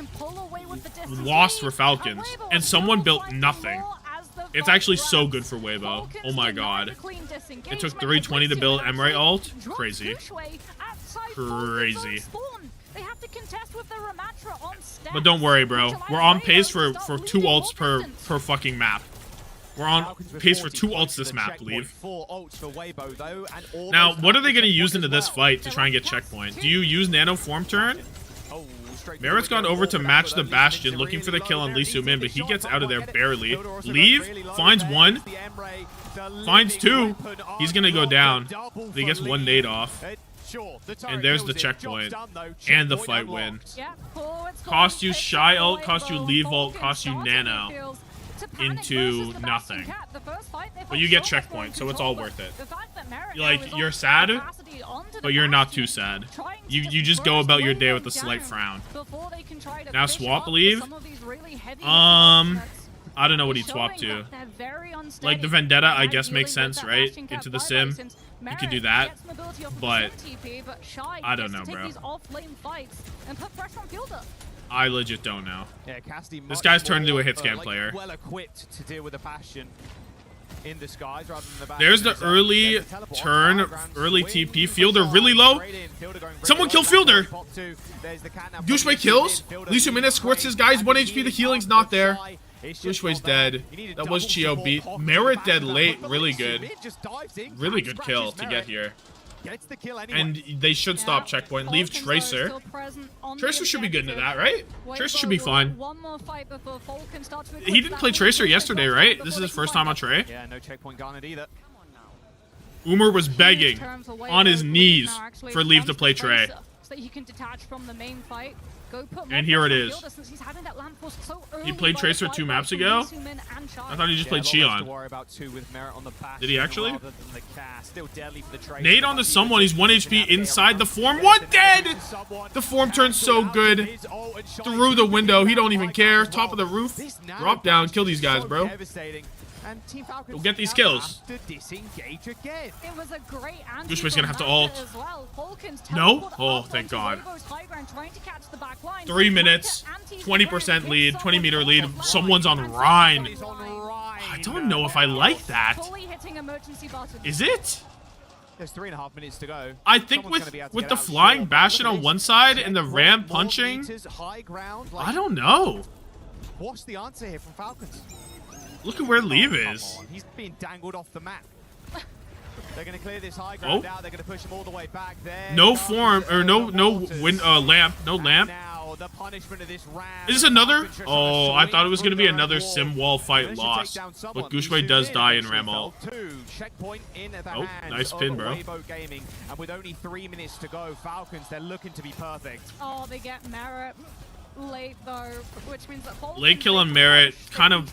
lost for Falcons. And someone built nothing. It's actually so good for Weibo. Oh my god. It took 320 to build Emre ult. Crazy. Crazy. But don't worry, bro. We're on pace for 2 ults per fucking map. We're on pace for 2 ults this map, Leave. Now, what are they going to use into this fight to try and get checkpoint? Do you use Nano form turn? Merit's gone over to match the Bastion, looking for the kill on Lee Soo-min, but he gets out of there barely. Leave, finds 1, finds 2. He's going to go down. He gets 1 nade off. And there's the checkpoint. And the fight win. Cost you Shy ult, cost you Leave ult, cost you Nano. into nothing. But you get checkpoint, so it's all worth it. Like, you're sad, but you're not too sad. You just go about your day with a slight frown. Now swap leave. I don't know what he'd swap to. Like the Vendetta, I guess, makes sense, right? Into the sim. You could do that. But I don't know, bro. I legit don't know. Yeah, Cassidy This guy's turned into a hit scan player. Well equipped to deal with the Bastion in disguise rather than the Bastion. There's the early turn, early TP. Fielder really low. Someone kill Fielder. Gooshway kills. Lisu Min escorts his guys. 1 HP. The healing's not there. Gooshway's dead. That was Chio beat. Merit dead late. Really good. Really good kill to get here. And they should stop checkpoint. Leave Tracer. Tracer should be good into that, right? Tracer should be fine. He didn't play Tracer yesterday, right? This is his first time on Trey. Yeah, no checkpoint garnered either. Umar was begging on his knees for leave to play Trey. So that he can detach from the main fight. Go put and here it is. So he played Tracer 2 maps ago? I thought he just played Cheon. Did he actually? Nade onto someone. He's 1 HP inside the form. 1 dead! The form turns so good. Through the window. He don't even care. Top of the roof. Drop down. Kill these guys, bro. We'll get these kills. Gooshway's gonna have to ult. No? Oh, thank God. 3 minutes, 20% lead, 20-meter lead. Someone's on Rhine. I don't know if I like that. Is it? There's 3.5 minutes to go. I think with the flying Bastion on one side and the Ram punching, I don't know. What's the answer here from Falcons? Look at where Leave is. He's being dangled off the map. They're going to clear this high ground out. They're going to push him all the way back there. No form, or no lamp. No lamp. Is this another? Oh, I thought it was going to be another sim wall fight loss. But Gooshway does die in Ram ult. Oh, nice pin, bro. And with only 3 minutes to go, Falcons, they're looking to be perfect. Oh, they get Merit late though, which means that late kill on Merit, kind of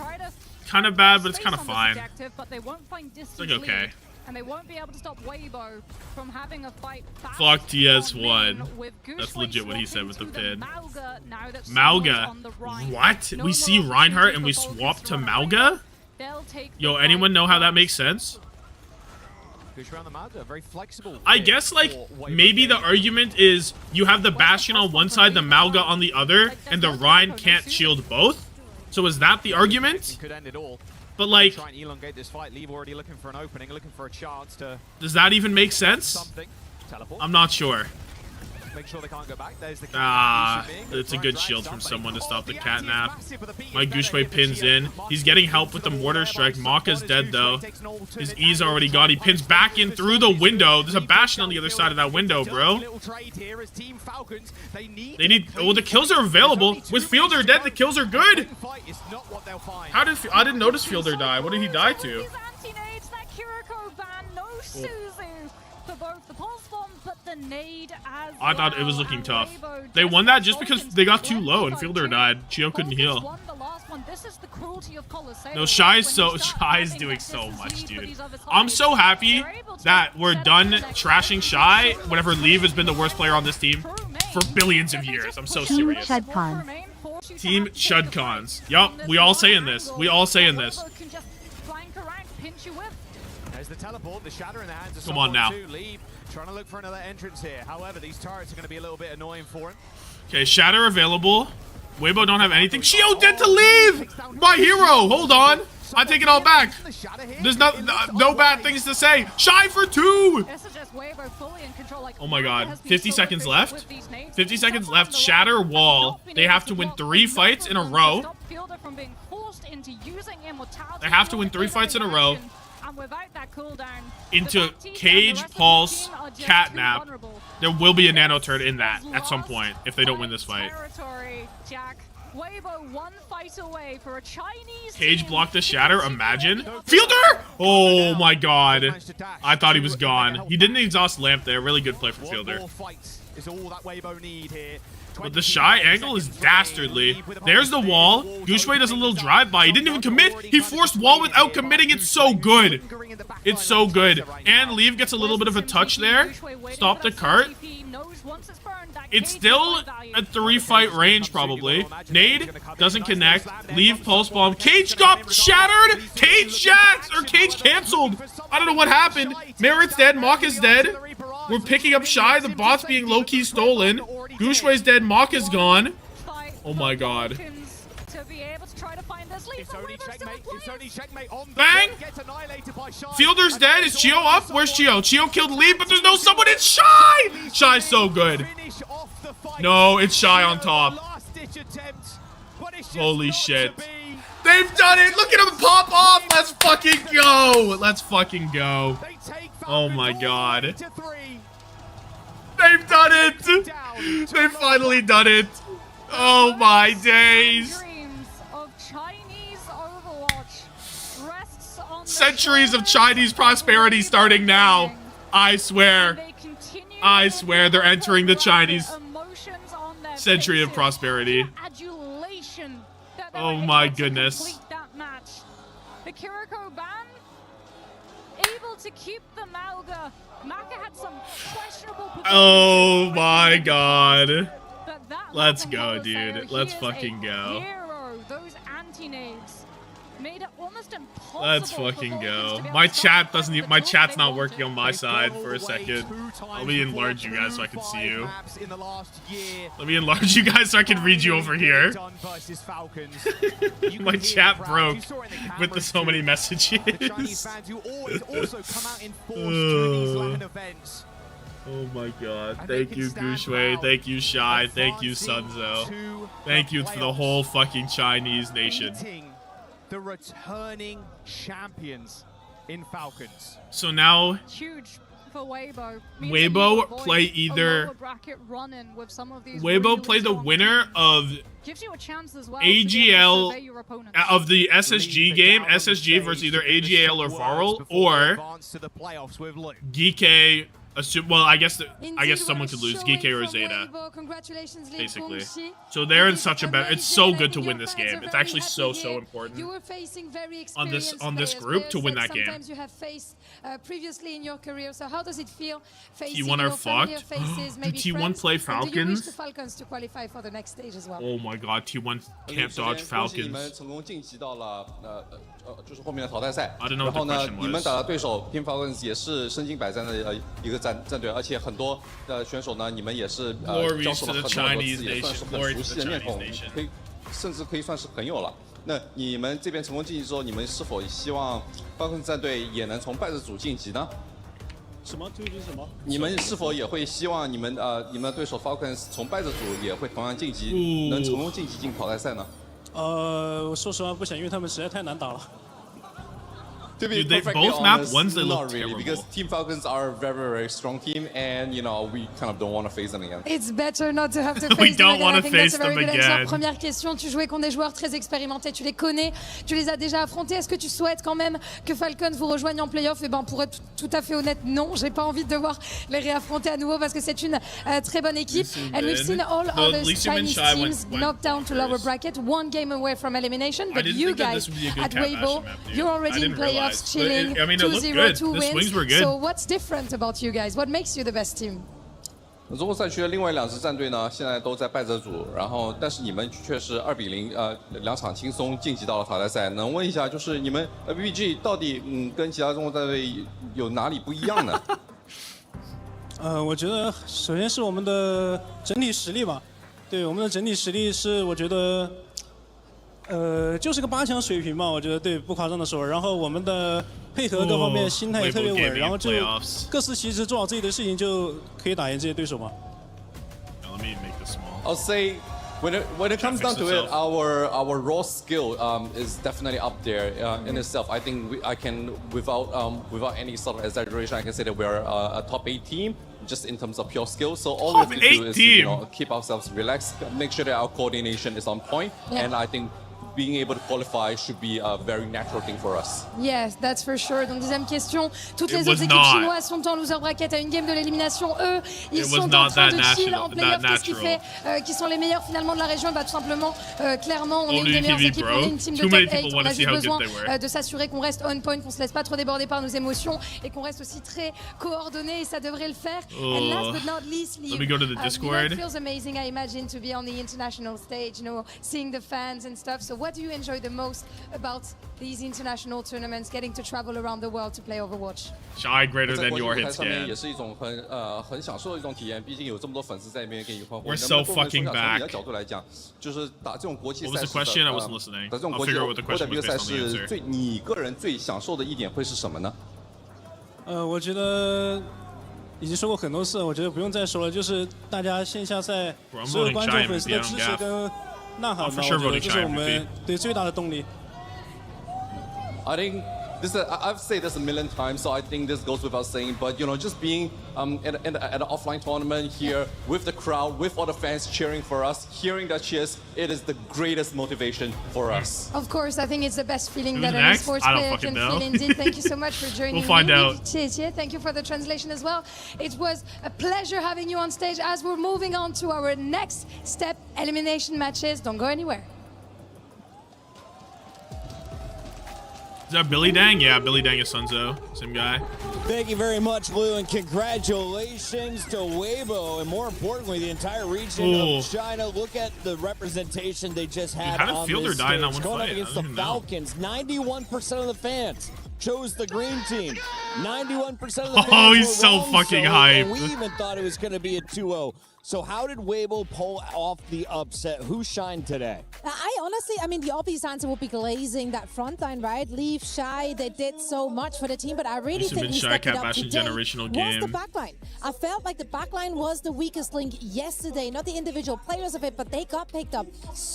bad, but it's kind of fine. But they won't find it's like okay. And they won't be able to stop Weibo from having a fight. Flock TS1. That's legit what he said with the pin. Mauga. What? We see Reinhardt and we swap to Mauga? Yo, anyone know how that makes sense? I guess, like, maybe the argument is you have the Bastion on one side, the Mauga on the other, and the Rhine can't shield both? So is that the argument? But, like, try and elongate this fight. Leave already looking for an opening, looking for a chance to... Does that even make sense? I'm not sure. Make sure they can't go back. There's the it's a good shield from someone to stop the catnap. My Gooshway pins in. He's getting help with the mortar strike. Maka's dead though. His E's already got. He pins back in through the window. There's a Bastion on the other side of that window, bro. They need. Oh, the kills are available. With Fielder dead, the kills are good. How did I didn't notice Fielder die? What did he die to? I thought it was looking tough. They won that just because they got too low and Fielder died. Chio couldn't heal. No, Shy's doing so much, dude. I'm so happy that we're done trashing Shy whenever Leave has been the worst player on this team for billions of years. I'm so serious. Team Chudcons. Team Chudcons. Yup, we all saying this. We all saying this. There's the teleport, the shatter in the hands of come on now. Trying to look for another entrance here. However, these turrets are going to be a little bit annoying for him. Okay, shatter available. Weibo don't have anything. Chio dead to Leave! My hero! Hold on. I take it all back. There's no bad things to say. Shy for 2! Oh my god. 50 seconds left. 50 seconds left. Shatter wall. They have to win 3 fights in a row. They have to win 3 fights in a row. Into Cage, Pulse, Catnap. There will be a nano turn in that at some point if they don't win this fight. Cage blocked the shatter. Imagine. Fielder! Oh my god. I thought he was gone. He didn't exhaust lamp there. Really good play from Fielder. is all that Weibo need here. But the shy angle is dastardly. There's the wall. GOOO does a little drive-by. He didn't even commit. He forced wall without committing. It's so good. It's so good. And Leave gets a little bit of a touch there. Stop the cart. It's still a 3-fight range, probably. Nade doesn't connect. Leave pulse bomb. Cage got shattered. Cage jacked or cage canceled. I don't know what happened. Merit's dead. Mach is dead. We're picking up Shy. The bot's being low-key stolen. GOOO dead. Mach is gone. Oh my god. Bang! Fielder's dead. Is Chio up? Where's Chio? Chio killed Leave, but there's no someone. It's Shy! Shy's so good. No, it's Shy on top. Holy shit. They've done it! Look at him pop off! Let's fucking go! Let's fucking go. Oh my god. They've done it! They've finally done it! Oh my days! Centuries of Chinese prosperity starting now. I swear. I swear they're entering the Chinese century of prosperity. Oh my goodness. The Kiriko ban able to keep the Malga. Maka had some questionable. Oh my god. Let's go, dude. Let's fucking go. Those anti-nades made it almost impossible. Let's fucking go. My chat doesn't even, my chat's not working on my side for a second. Let me enlarge you guys so I can see you. Let me enlarge you guys so I can read you over here. My chat broke with so many messages. Oh my god. Thank you, GOOO. Thank you, Shy. Thank you, Sunzo. Thank you for the whole fucking Chinese nation. The returning champions in Falcons. So now huge for Weibo. Weibo play either Weibo play the winner of AGL of the SSG game, SSG versus either AGL or VARREL, or GK. Well, I guess someone could lose, GK or Zeta, basically. So they're in such a better. It's so good to win this game. It's actually so important on this group to win that game. You have faced previously in your career. So how does it feel facing T1 are fucked. Did T1 play Falcons? The Falcons to qualify for the next stage as well. Oh my god, T1 can't dodge Falcons. I don't know what the question was. 你们打的对手 Team Falcons 也是身经百战的一个战队，而且很多的选手呢，你们也是交手了很多次，也算是很熟悉的面孔，甚至可以算是朋友了。那你们这边成功晋级之后，你们是否希望 Falcons 战队也能从败者组晋级呢？什么？究竟什么？你们是否也会希望你们的对手 Falcons 从败者组也会同样晋级，能成功晋级进淘汰赛呢？说实话不想，因为他们实在太难打了。 Dude, both map ones they look terrible. Because Team Falcons are a very strong team, and you know we kind of don't want to face them again. It's better not to have to face we don't want to face them again. Première question, tu jouais contre des joueurs très expérimentés, tu les connais, tu les as déjà affrontés. Est-ce que tu souhaites quand même que Falcons vous rejoignent en playoff? Et ben pour être tout à fait honnête, non, j'ai pas envie de devoir les réaffronter à nouveau parce que c'est une très bonne équipe. And we've seen all other Chinese teams knocked down to lower bracket, one game away from elimination. But you guys at Weibo, you're already in playoffs. Chilling, 2-0, 2 wins. So what's different about you guys? What makes you the best team? 中国赛区的另外2支战队呢，现在都在败者组，然后但是你们却是2比0，2场轻松晋级到了淘汰赛。能问一下，就是你们 BG 到底跟其他中国战队有哪里不一样呢？我觉得首先是我们的整体实力吧。对，我们的整体实力是我觉得。 就是个8强水平吧，我觉得对，不夸张的说。然后我们的配合各方面心态也特别稳，然后就各司其职，做好自己的事情，就可以打赢这些对手嘛。I'll say when it comes down to it, our raw skill is definitely up there in itself. I think I can without any sort of exaggeration, I can say that we're a top 8 team. Just in terms of pure skill, so all we have to do is keep ourselves relaxed, make sure that our coordination is on point, and I think being able to qualify should be a very natural thing for us. Yes, that's for sure. Donc deuxième question, toutes les autres équipes chinoises sont en loser bracket à une game de l'élimination. Eux, ils sont en train de chill en playoff. Qu'est-ce qui fait qu'ils sont les meilleurs finalement de la région? Bah tout simplement, clairement, on est une des meilleures équipes, on est une team de top 8. On a juste besoin de s'assurer qu'on reste on point, qu'on se laisse pas trop déborder par nos émotions et qu'on reste aussi très coordonné, et ça devrait le faire. And last but not least, let me go to the Discord. It feels amazing, I imagine, to be on the international stage, you know, seeing the fans and stuff. So what do you enjoy the most about these international tournaments, getting to travel around the world to play Overwatch? Shy greater than your hit scan. We're so fucking back. What was the question? I wasn't listening. I'll figure out what the question was based on the answer. 你个人最享受的一点会是什么呢？我觉得已经说过很多次，我觉得不用再说了，就是大家线下赛所有观众粉丝的支持跟呐喊吧，我觉得这是我们对最大的动力。I think I've said this a million times, so I think this goes without saying. But you know, just being at an offline tournament here with the crowd, with all the fans cheering for us, hearing the cheers, it is the greatest motivation for us. Of course, I think it's the best feeling that an esports player can feel. Indeed, thank you so much for joining. We'll find out. Thank you for the translation as well. It was a pleasure having you on stage. As we're moving on to our next step, elimination matches. Don't go anywhere. Is that Billy Dang? Yeah, Billy Dang is Sunzo. Same guy. Thank you very much, Lou, and congratulations to Weibo, and more importantly, the entire region of China. Look at the representation they just had on this stage. Going up against the Falcons, 91% of the fans chose the green team. 91% of the fans Oh, he's so fucking hyped. And we even thought it was going to be a 2-0. So how did Weibo pull off the upset? Who shined today? I mean, the obvious answer would be glazing that front line, right? Leave Shy, they did so much for the team, but I really think he stepped it up today. Generational game. Was the backline. I felt like the backline was the weakest link yesterday, not the individual players of it, but they got picked up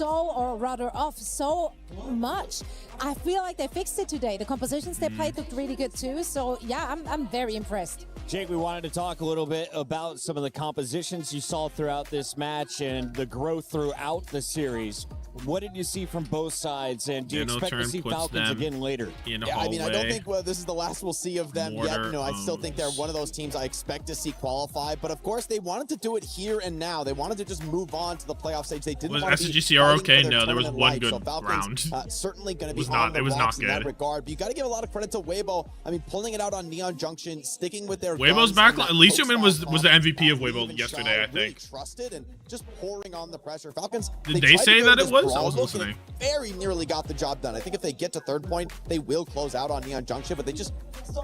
or rather off so much. I feel like they fixed it today. The compositions they played looked really good too, so yeah, I'm very impressed. Jake, we wanted to talk a little bit about some of the compositions you saw throughout this match and the growth throughout the series. What did you see from both sides, and do you expect to see Falcons again later? Yeah, I mean, I don't think this is the last we'll see of them yet. You know, I still think they're one of those teams I expect to see qualify, but of course they wanted to do it here and now. They wanted to just move on to the playoff stage. They didn't want to be SGCR okay? No, there was one good so Falcons, round. Certainly going to be on the rocks in that regard, but you got to give a lot of credit to Weibo. I mean, pulling it out on Neon Junction, sticking with their Weibo's backline. Elysium was the MVP of Weibo yesterday, I think. Really trusted and just pouring on the pressure. Falcons. Did they say that it was? I wasn't listening. Very nearly got the job done. I think if they get to third point, they will close out on Neon Junction, but they just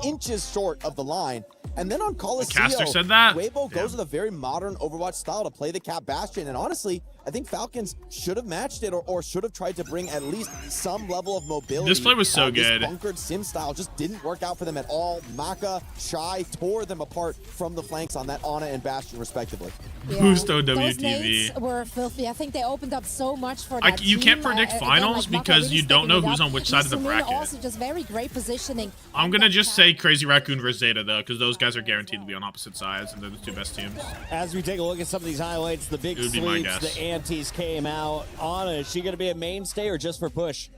inches short of the line. And then on Coliseum, said that? Weibo goes with a very modern Overwatch style to play the Cap Bastion. And honestly, I think Falcons should have matched it or should have tried to bring at least some level of mobility. This play was so good. This bunkered sim style just didn't work out for them at all. Maka, Shy tore them apart from the flanks on that Ana and Bastion, respectively. Yeah. Boost Those OWTV. nades were filthy. I think they opened up so much for that You can't team. predict finals again, like because really you don't know who's on which side of the Sumin bracket. Also, just very great positioning. I'm gonna just say Crazy Raccoon versus Zeta though, because those guys are guaranteed to be on opposite sides, and they're the two best teams. As we take a look at some of these highlights, the big sweeps, the antes came out. Ana, is she going to be a mainstay or just for push?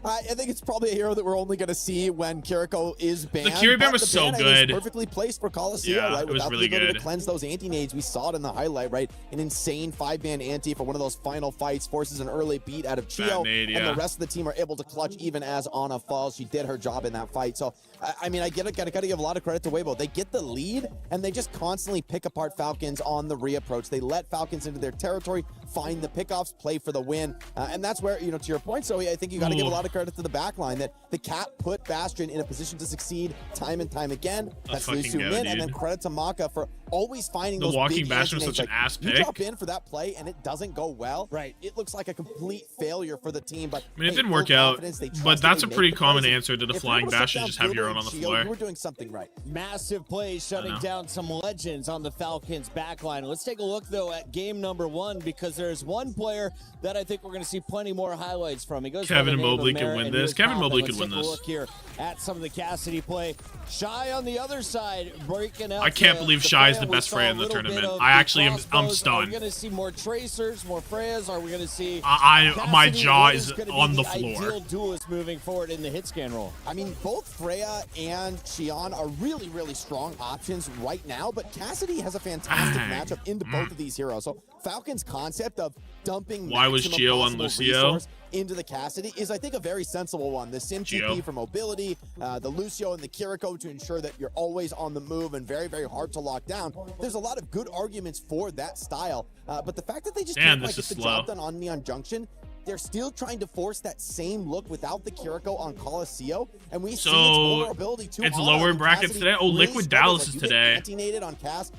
I think it's probably a hero that we're only going to see when Kiriko is banned. The Kiri ban was so good. Perfectly placed for Coliseum, yeah, right? It was Without really the ability good. to cleanse those anti-nades. We saw it in the highlight, right? An insane 5-man anti for one of those final fights, forces an early beat out of Chio, and the rest of the team are able to clutch even as Ana falls. She did her job in that fight. So, I mean, I gotta give a lot of credit to Weibo. They get the lead, and they just constantly pick apart Falcons on the reapproach. They let Falcons into their territory, find the pickoffs, play for the win, and that's where, you know, to your point, Zoe, I think you got to give a lot of credit to the backline that the Cat put Bastion in a position to succeed time and time again. That's Lee Sumin, and then credit to Maka for always finding those walking big Bastion was anti-nades. such an ass pick. You drop in for that play and it doesn't go well. Right. It looks like a complete failure for the team. But I mean, it didn't work out. But that's a pretty common answer to the flying Bastion. Just have your own on the floor. You were doing something right. Massive plays shutting down some legends on the Falcons backline. Let's take a look though at game number 1, because there's one player that I think we're going to see plenty more highlights from. He goes Kevin Mobley could win this. Kevin Mobley could win this. Look here at some of the Cassidy play. Shy on the other side breaking out. I can't believe Shy's the best Freya in the tournament. I actually am. I'm stunned. Are we going to see more Tracers, more Freyas? Are we going to see? My jaw is on the floor. Ideal duelist moving forward in the hit scan role. I mean, both Freya and Xion are really, really strong options right now, but Cassidy has a fantastic matchup into both of these heroes. So Falcon's concept of dumping why was Gio on Lucio into the Cassidy is, I think, a very sensible one. The Sim TP for mobility, the Lucio and the Kiriko to ensure that you're always on the move and very, very hard to lock down. There's a lot of good arguments for that style, but the fact that they just can't get the job done on Neon Junction, they're still trying to force that same look without the Kiriko on Colosseo, and we see its vulnerability too. It's lower brackets today. Oh, Liquid Dallas is today. Anti-nated on Cass.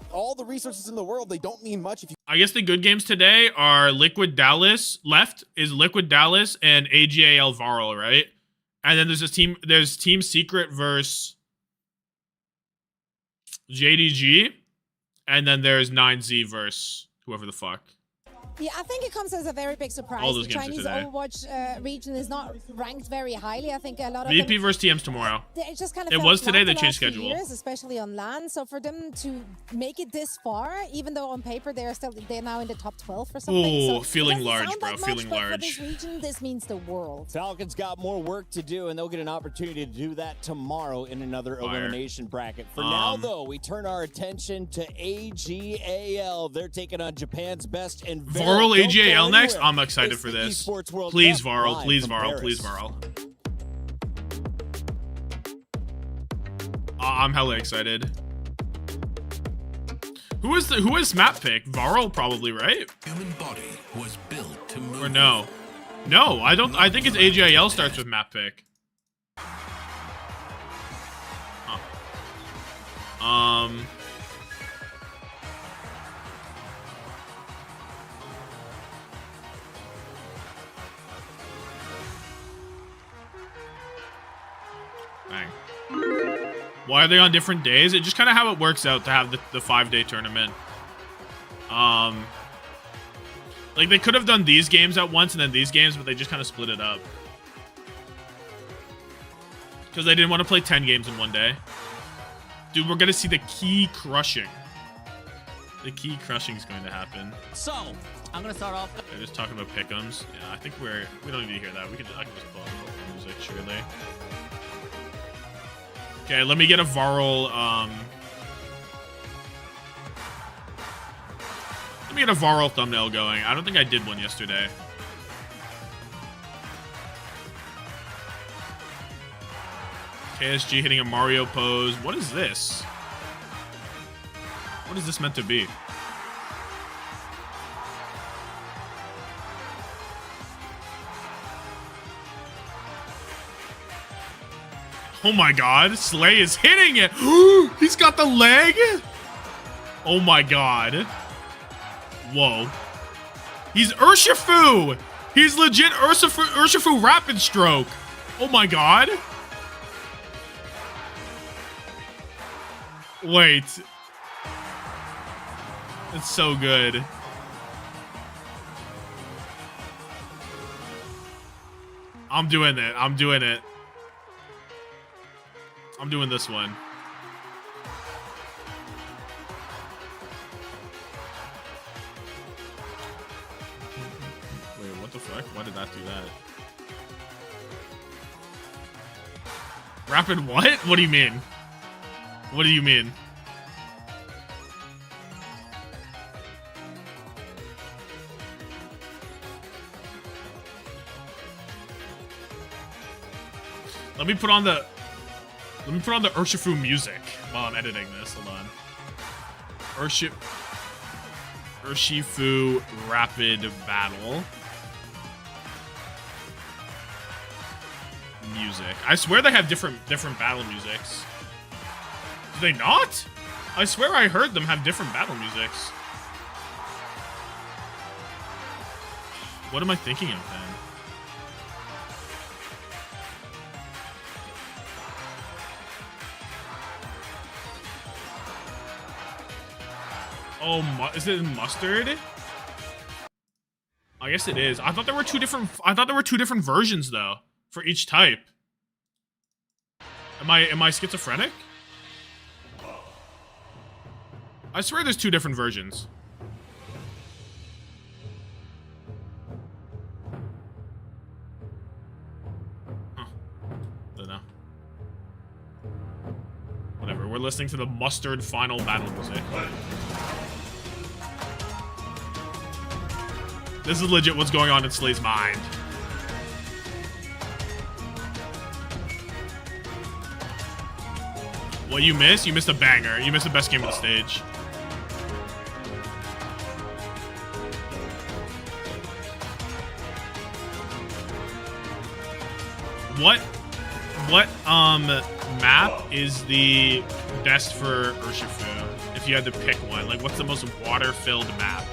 All the resources in the world, they don't mean much if you. I guess the good games today are Liquid Dallas. Left is Liquid Dallas and AGAL VARREL, right? And then there's Team Secret versus JDG, and then there's 9Z versus whoever the fuck. Yeah, I think it comes as a very big surprise. The Chinese Overwatch region is not ranked very highly. I think a lot of VP versus TMs tomorrow. It just kind of it was today. They changed schedule, years, especially on LAN. So for them to make it this far, even though on paper they're now in the top 12 or something. Oh, so feeling large, bro. Feeling large. For this region, this means the world. Falcons got more work to do, and they'll get an opportunity to do that tomorrow in another elimination bracket. For now, though, we turn our attention to AGAL. They're taking on Japan's best and VARREL AGAL next. I'm excited for this. Please VARREL, please VARREL, please VARREL. I'm hella excited. Who is map pick? VARREL probably, right? Human body was built to move. Or no? No, I don't. I think it's AGAL starts with map pick. Bang. Why are they on different days? It just kind of how it works out to have the 5-day tournament. Like they could have done these games at once and then these games, but they just kind of split it up. Because they didn't want to play 10 games in one day. Dude, we're going to see the key crushing. The key crushing is going to happen. So, I'm going to start off. They're just talking about pick'ems. Yeah, I think we don't need to hear that. I can just pull on music, surely. Okay, let me get a VARREL, let me get a VARREL thumbnail going. I don't think I did one yesterday. KSG hitting a Mario pose. What is this? What is this meant to be? Oh my god, Slay is hitting it! He's got the leg? Oh my god. Whoa. He's Urshifu! He's legit Urshifu Rapid Stroke! Oh my god. Wait. It's so good. I'm doing it. I'm doing it. I'm doing this one. Wait, what the fuck? Why did that do that? Rapid what? What do you mean? What do you mean? Let me put on the Urshifu music while I'm editing this. Hold on. Urshifu Rapid Battle. Music. I swear they have different battle musics. Do they not? I swear I heard them have different battle musics. What am I thinking of then? Oh, is it mustard? I guess it is. I thought there were two different versions though for each type. Am I schizophrenic? I swear there's 2 different versions. Huh. Don't know. Whatever, we're listening to the Mustard final battle music. This is legit what's going on in Slay's mind. What you missed? You missed a banger. You missed the best game of the stage. What map is the best for Urshifu? If you had to pick one, like what's the most water-filled map?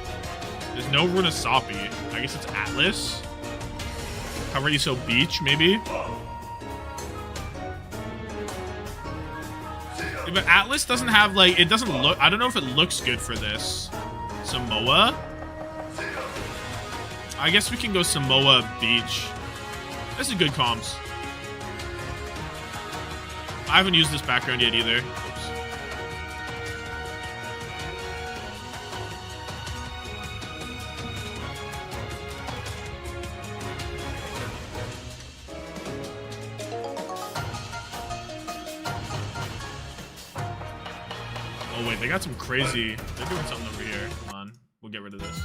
There's no Runasapi. I guess it's Atlas. Paraiso Beach, maybe. But Atlas doesn't have like, it doesn't look, I don't know if it looks good for this. Samoa? I guess we can go Samoa Beach. This is good comms. I haven't used this background yet either. Oops. Oh wait, they got some crazy, they're doing something over here. Hold on, we'll get rid of this.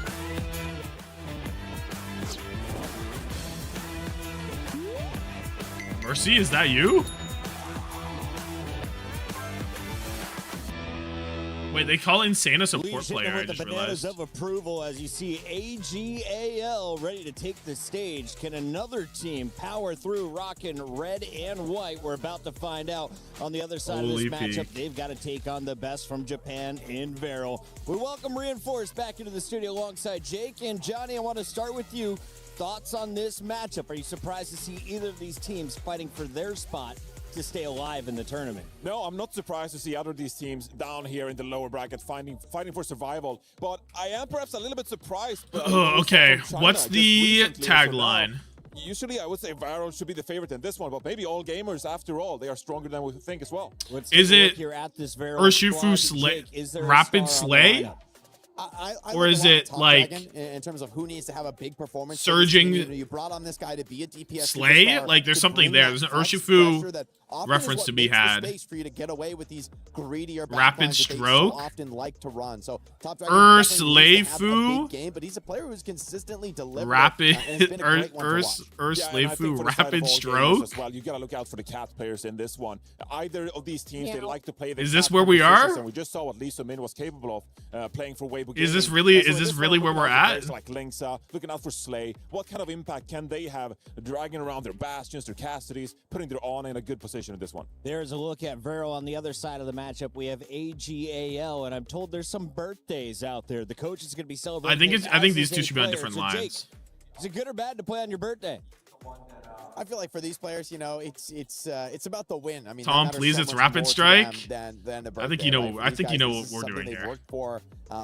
Mercy, is that you? Wait, they call Insane a support player, I just realized. Of approval as you see AGAL ready to take the stage. Can another team power through rocking red and white? We're about to find out. On the other side of this matchup, they've got to take on the best from Japan in VARREL. We welcome Reinforced back into the studio alongside Jake and Johnny. I want to start with you. Thoughts on this matchup? Are you surprised to see either of these teams fighting for their spot to stay alive in the tournament? No, I'm not surprised to see other of these teams down here in the lower bracket fighting for survival, but I am perhaps a little bit surprised. Okay, what's the tagline? Usually I would say VARREL should be the favorite in this one, but maybe all gamers, after all, they are stronger than we think as well. Is it Urshifu Rapid Slay? Or is it like in terms of who needs to have a big performance? Surging you brought on this guy to be a DPS Slay? Like there's something there. There's an Urshifu reference to be had. For you to get away with these greedier Rapid Stroke. So often like to run. So Urslayfu game, but he's a player who's consistently delivered. Rapid Urslayfu Rapid Stroke. As well, you gotta look out for the cat players in this one. Either of these teams, they like to play. Is this where we are? And we just saw what Lisa Min was capable of playing for Weibo. Is this really where we're at? Like Linksa, looking out for Slay. What kind of impact can they have dragging around their Bastions, their Cassidies, putting their on in a good position in this one? There's a look at VARREL on the other side of the matchup. We have AGAL, and I'm told there's some birthdays out there. The coach is going to be celebrating. I think these two should be on different lines. Jake, is it good or bad to play on your birthday? I feel like for these players, you know, it's about the win. I mean, Tom, please, it's Rapid Strike. Than the birthday, I think you know. right? I think you know this what we're doing they've here. Worked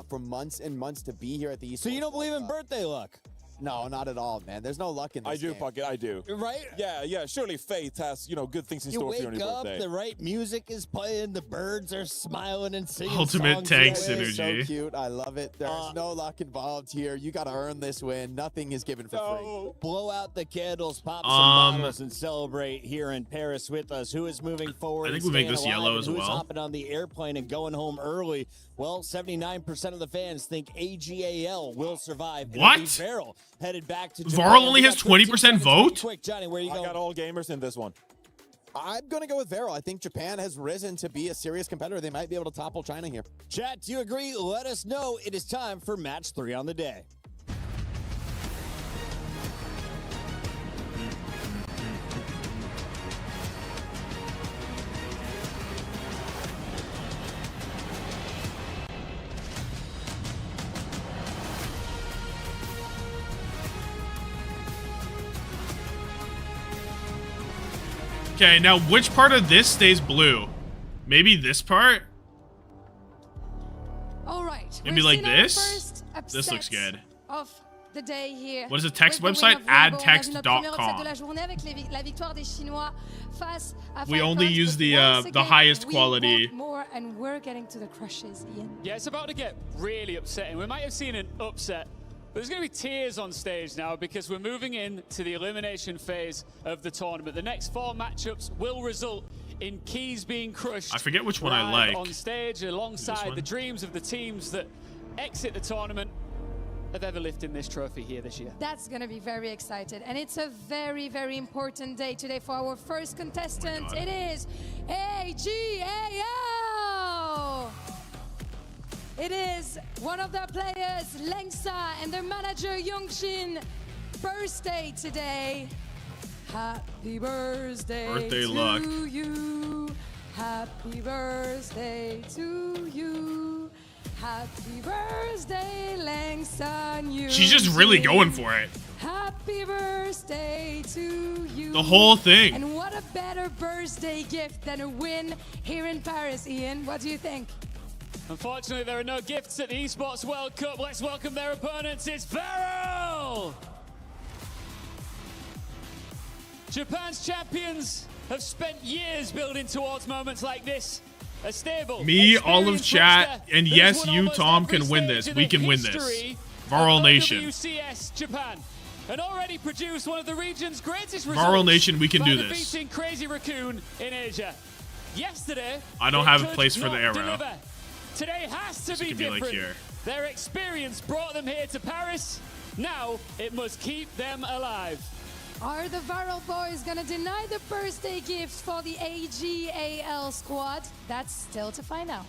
for months and months to be here at the Esports. So you don't believe in birthday luck? No, not at all, man. There's no luck in this I do, game. Puckett, I do. Right? Yeah. Surely fate has, good things in store for you on your birthday. You wake up, the right music is playing, the birds are smiling and singing Ultimate songs tank away. synergy. So cute. I love it. There's no luck involved here. You got to earn this win. Nothing is given for free. Blow out the candles, pop some bottles, and celebrate here in Paris with us. Who is moving forward? I think we make this yellow as well. Who's hopping on the airplane and going home early? Well, 79% of the fans think AGAL will survive. What? VARREL headed back to VARREL only has 20% vote? Quick, Johnny, where you going? I got all gamers in this one. I'm going to go with VARREL. I think Japan has risen to be a serious competitor. They might be able to topple China here. Chat, do you agree? Let us know. It is time for match 3 on the day. Okay, now which part of this stays blue? Maybe this part? All right. Maybe like this? This looks good. Of the day here. What is the text with the win website? of Weibo. On a vu notre premier upset de Adtext.com. la journée avec la victoire des Chinois face à We only Falcons, use but once the again, highest we quality. want more, and we're getting to the crushes, Ian. Yeah, it's about to get really upsetting. We might have seen an upset, but there's going to be tears on stage now because we're moving into the elimination phase of the tournament. The next 4 matchups will result in keys being crushed. I forget which one I live like. on stage alongside the dreams of the teams that exit the tournament of ever lifting this trophy here this year. That's going to be very excited. And it's a very, very important day today for our first contestant. It is AGAO. It is one of their players, Lengsa, and their manager, Yongshin. Birthday today. Happy birthday to luck. you. Happy birthday to you. Happy birthday, Lengsa. She's just really going for it. Happy birthday to you. The whole thing. And what a better birthday gift than a win here in Paris, Ian. What do you think? Unfortunately, there are no gifts at the Esports World Cup. Let's welcome their opponents. It's VARREL! Japan's champions have spent years building towards moments like this. A stable, Me, all of experienced chat, roster and that yes, has won you, almost Tom, every can win stage this. in We the can win this. history VARREL of Nation. OWCS Japan, and already produced one of the region's greatest VARREL results Nation, we can by do this. defeating Crazy Raccoon in Asia. Yesterday, I don't they have a could place for the not arrow. deliver. Today has to be could be like different. here. Their experience brought them here to Paris. Now it must keep them alive. Are the VARREL boys gonna deny the birthday gifts for the AGAL squad? That's still to find out.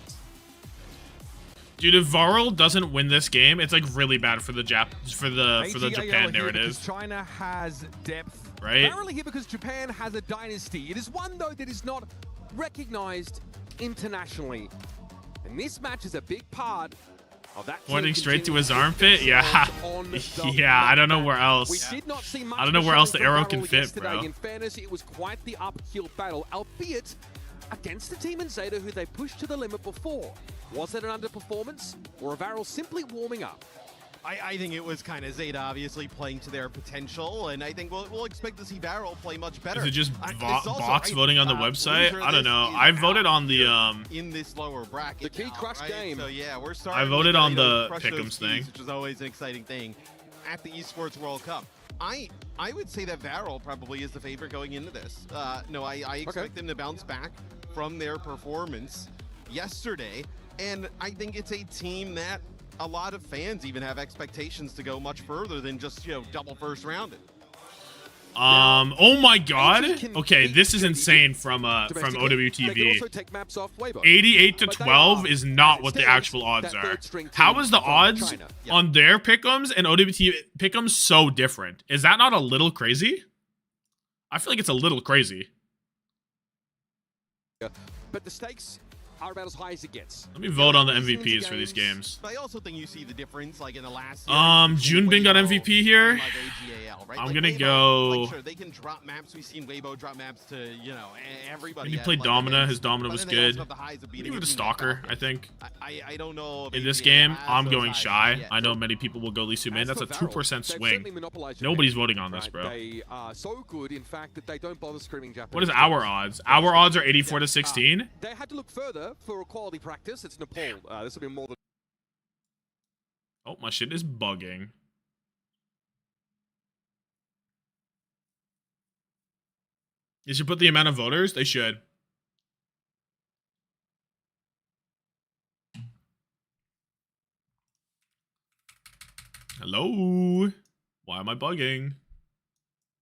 Dude, if VARREL doesn't win this game, it's like really bad for the Japan narrative. China has depth. Right? Apparently here because Japan has a dynasty. It is one though that is not recognized internationally. And this match is a big part of that. Pointing straight to his armpit? Yeah. Yeah, I don't know where else. I don't know where else the arrow can fit, bro. In fairness, it was quite the uphill battle, albeit against the team in Zeta who they pushed to the limit before. Was it an underperformance or a VARREL simply warming up? I think it was kind of Zeta obviously playing to their potential, and I think we'll expect to see VARREL play much better. Is it just bots voting on the website? I don't know. I voted on the in this lower bracket. The key crush game. So yeah, we're starting. I voted on the crush pick'ems thing, which is always an exciting thing at the Esports World Cup. I would say that VARREL probably is the favorite going into this. No, I expect them to bounce back from their performance yesterday, and I think it's a team that a lot of fans even have expectations to go much further than just, double first rounded. Oh my god. Okay, this is insane from OWTV. 88 to 12 is not what the actual odds are. How is the odds on their pick'ems and OWTV pick'ems so different? Is that not a little crazy? I feel like it's a little crazy. But the stakes are about as high as it gets. Let me vote on the MVPs for these games. I also think you see the difference, like in the last year. Junbin got MVP here. I'm gonna go. Sure, they can drop maps. We've seen Weibo drop maps to, everybody. He played Domina. His Domina was good. Give it a Stalker, I think. I don't know. In this game, I'm going Shy. I know many people will go Lee Su Min. That's a 2% swing. Nobody's voting on this, bro. They are so good, in fact, that they don't bother screaming Japanese. What is our odds? Our odds are 84 to 16. They had to look further for a quality practice. It's Nepal. This will be more than. Oh, my shit is bugging. They should put the amount of voters. They should. Hello? Why am I bugging?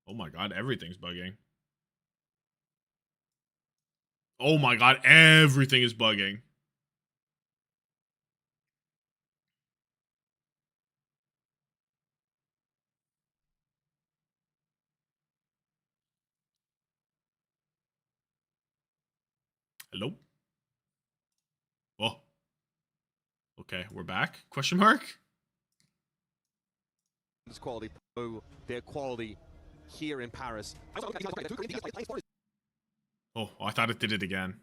Oh my god, everything's bugging. Oh my god, everything is bugging. Hello? Oh. Okay, we're back? Question mark? This quality, their quality here in Paris. Oh, I thought it did it again.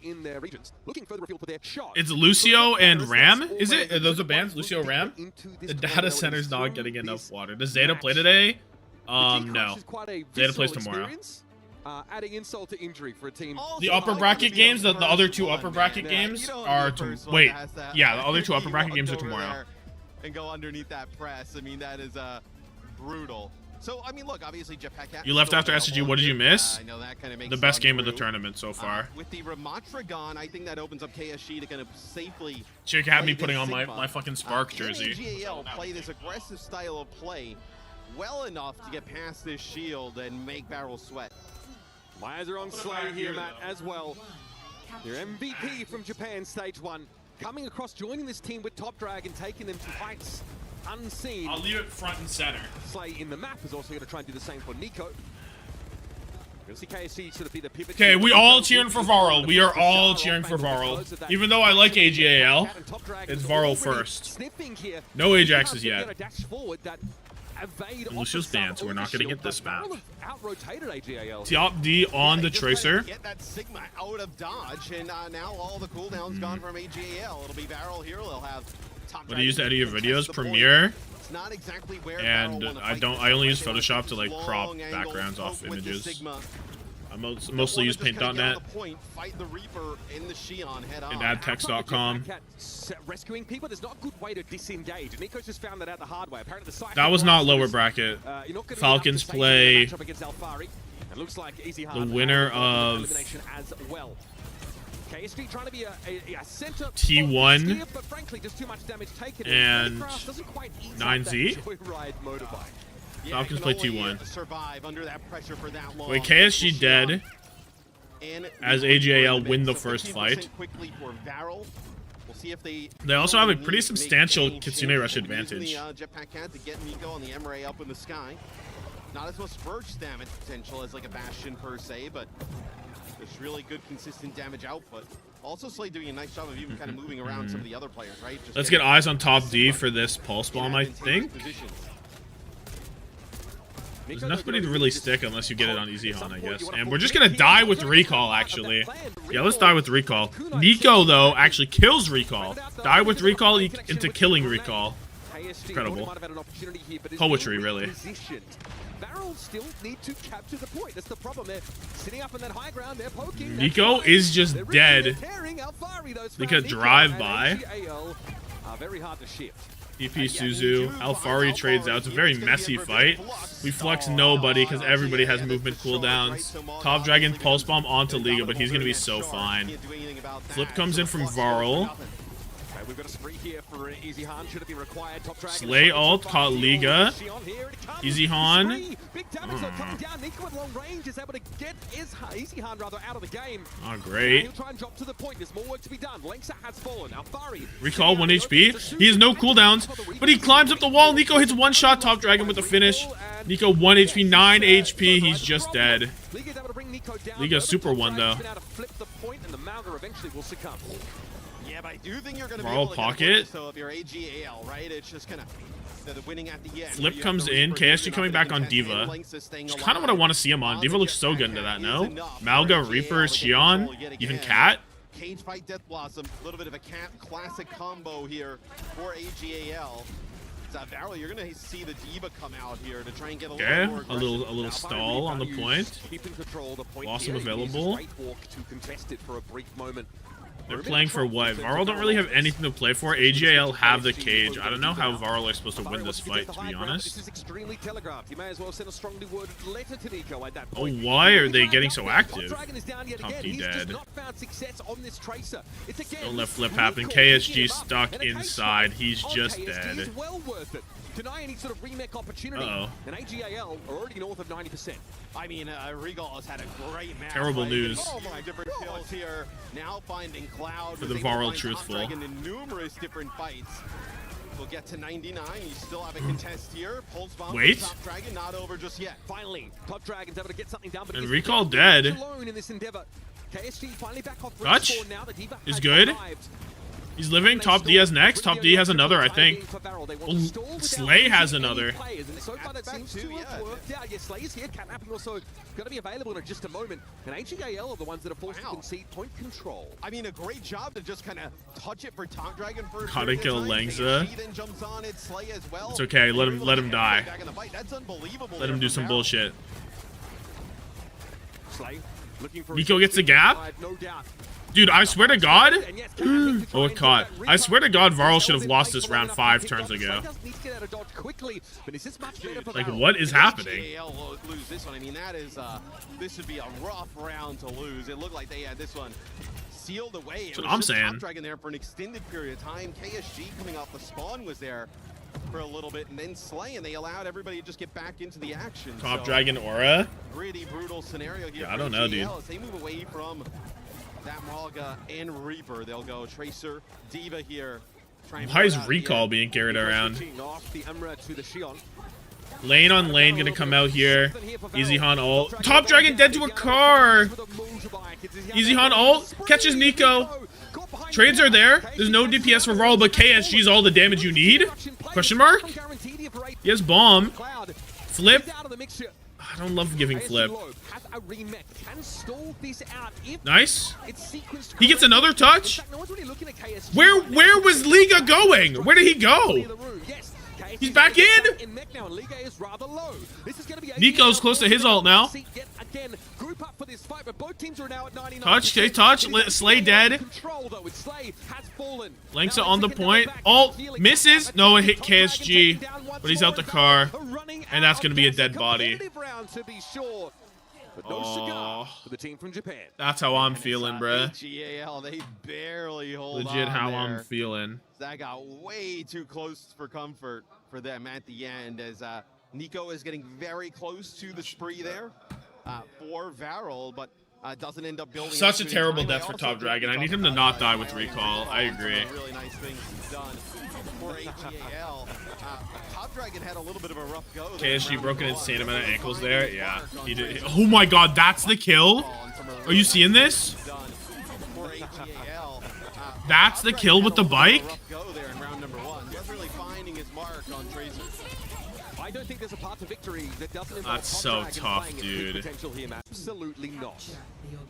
in their regions, looking further afield for their shot. It's Lucio and Ram, is it? Are those the bands, Lucio, Ram? The data center's not getting enough water. Does Zeta play today? No. Zeta plays tomorrow. Adding insult to injury for a team. The upper bracket games, the other two upper bracket games are wait. Yeah, the other two upper bracket games are tomorrow. And go underneath that press. I mean, that is brutal. So, I mean, look, obviously, Jetpack. You left after SG. What did you miss? I know that kind of makes the best game of the tournament so far. With the Ramatra gone, I think that opens up KSG to kind of safely. Chick had me putting on my fucking Spark jersey. GAL play this aggressive style of play well enough to get past this shield and make VARREL sweat. My eyes are on Slay here, Matt, as well. Your MVP from Japan, stage 1, coming across, joining this team with Top Dragon, taking them to heights unseen. I'll leave it front and center. Slay in the map is also going to try and do the same for Nico. We're going to see KSC sort of be the pivot. Okay, we all cheering for VARREL. We are all cheering for VARREL. Even though I like AGAL, it's VARREL first. No Ajaxes yet. And Lucio's banned, so we're not going to get this map. Top D on the Tracer. Get that Sigma out of dodge, and now all the cooldowns gone from AGAL. It'll be VARREL here. They'll have Top What do you use to edit your videos? Premiere. It's not exactly where and I only use Photoshop to like crop backgrounds off images. I mostly use paint.net and adtext.com. Rescuing people, there's not a good way to disengage. Nico's just found that out the hard way. Apparently the that was not lower bracket. Falcons play the winner of KSG trying to be a center T1 but frankly just too much damage taken and 9Z. Falcons play T1. Wait, KSG dead as AGAL win the first fight. They also have a pretty substantial Kitsune Rush advantage. Not as much burst damage potential as like a Bastion per se, but there's really good consistent damage output. Also, Slay doing a nice job of even kind of moving around some of the other players, right? Let's get eyes on top D for this Pulse Bomb, I think. There's nothing to really stick unless you get it on Easy Han, I guess. And we're just going to die with Recall, actually. Yeah, let's die with Recall. Nico, though, actually kills Recall. Die with Recall into killing Recall. Incredible. Poetry, really. VARREL still need to capture the point. That's the problem. They're sitting up on that high ground. They're poking. Nico is just dead. Because drive-by. Very hard to shift. EP Suzu. Alfari trades out. It's a very messy fight. We flex nobody because everybody has movement cooldowns. Top Dragon Pulse Bomb onto Liga, but he's going to be so fine. Flip comes in from VARREL. We've got a spree here for Easy Han. Should it be required? Top Dragon. Slay ult caught Liga. Easy Han. Big damage coming down. Nico at long range is able to get Easy Han rather out of the game. Oh, great. He'll try and drop to the point. There's more work to be done. Lexa has fallen. Alfari. Recall 1 HP. He has no cooldowns, but he climbs up the wall. Nico hits one shot. Top Dragon with the finish. Nico 1 HP, 9 HP. He's just dead. Liga super 1 though. Yeah, but I do think you're going to be able to pocket. So if you're AGAL, right? It's just kind of the winning at the end. Flip comes in. KSG coming back on Diva. It's kind of what I want to see him on. Diva looks so good into that, no? Malga, Reaper, Xion, even Cat. Cage fight, Death Blossom. A little bit of a Cat classic combo here for AGAL. VARREL, you're going to see the Diva come out here to try and get a little more a little stall on the point. Blossom available. They're playing for what? VARREL don't really have anything to play for. AGAL have the cage. I don't know how VARREL are supposed to win this fight, to be honest. Oh, why are they getting so active? Top D dead. Don't let flip happen. KSG stuck inside. He's just dead. Deny any sort of remake opportunity. And AGAL are already north of 90%. I mean, Regal has had a great match. Terrible news. Oh my, different kills here. Now finding Cloud for the VARREL truthful. In numerous different fights. We'll get to 99. You still have a contest here. Pulse bomb. Wait. Top Dragon not over just yet. Finally, Top Dragon's able to get something done. But and Recall dead. Alone in this endeavor. KSG finally back off Dutch now. The Diva is good. He's living. Top D has next. Top D has another, I think. Well, Slay has another. So far that seems to have worked out. Yes, Slay is here. Catnapping also going to be available in just a moment. And AGAL are the ones that are forced to concede point control. I mean, a great job to just kind of touch it for Top Dragon first. Gotta kill Langza. It's okay. Let him die. Let him do some bullshit. Nico gets the gap. Dude, I swear to God. Oh, it caught. I swear to God, VARREL should have lost this round 5 turns ago. Like, what is happening? Lose this one. I mean, this would be a rough round to lose. It looked like they had this one sealed away. That's what I'm saying. Top Dragon there for an extended period of time. KSG coming off the spawn was there for a little bit, and then Slay, and they allowed everybody to just get back into the action. Top Dragon aura. Pretty brutal scenario here. Yeah, I don't know, dude. As they move away from that Malga and Reaper, they'll go Tracer, Diva here. Why is Recall being carried around? Lane on lane gonna come out here. Easy Han ult. Top Dragon dead to a car. Easy Han ult. Catches Nico. Trades are there. There's no DPS for VARREL, but KSG's all the damage you need? Question mark? He has bomb. Flip. I don't love giving flip. Nice. He gets another touch. Where was Liga going? Where did he go? He's back in. Nico's close to his ult now. Touch, chase, touch. Slay dead. Langza on the point. Ult misses. No, it hit KSG, but he's out the car, and that's gonna be a dead body. Oh, that's how I'm feeling, bruh. They barely hold Legit on how there. I'm feeling. That got way too close for comfort for them at the end, as Nico is getting very close to the spree there for VARREL, but doesn't end up building. Such a terrible death for Top Dragon. I need him to not die with recall. I agree. Really nice things done for AGAL. Top Dragon had a little bit of a rough go. KSG broke an insane amount of ankles there. Yeah, he did. Oh my God, that's the kill. Are you seeing this? That's the kill with the bike. I don't think there's a path to victory that doesn't involve That's so Top Dragon tough, playing a dude. big potential here, Matt. Absolutely not.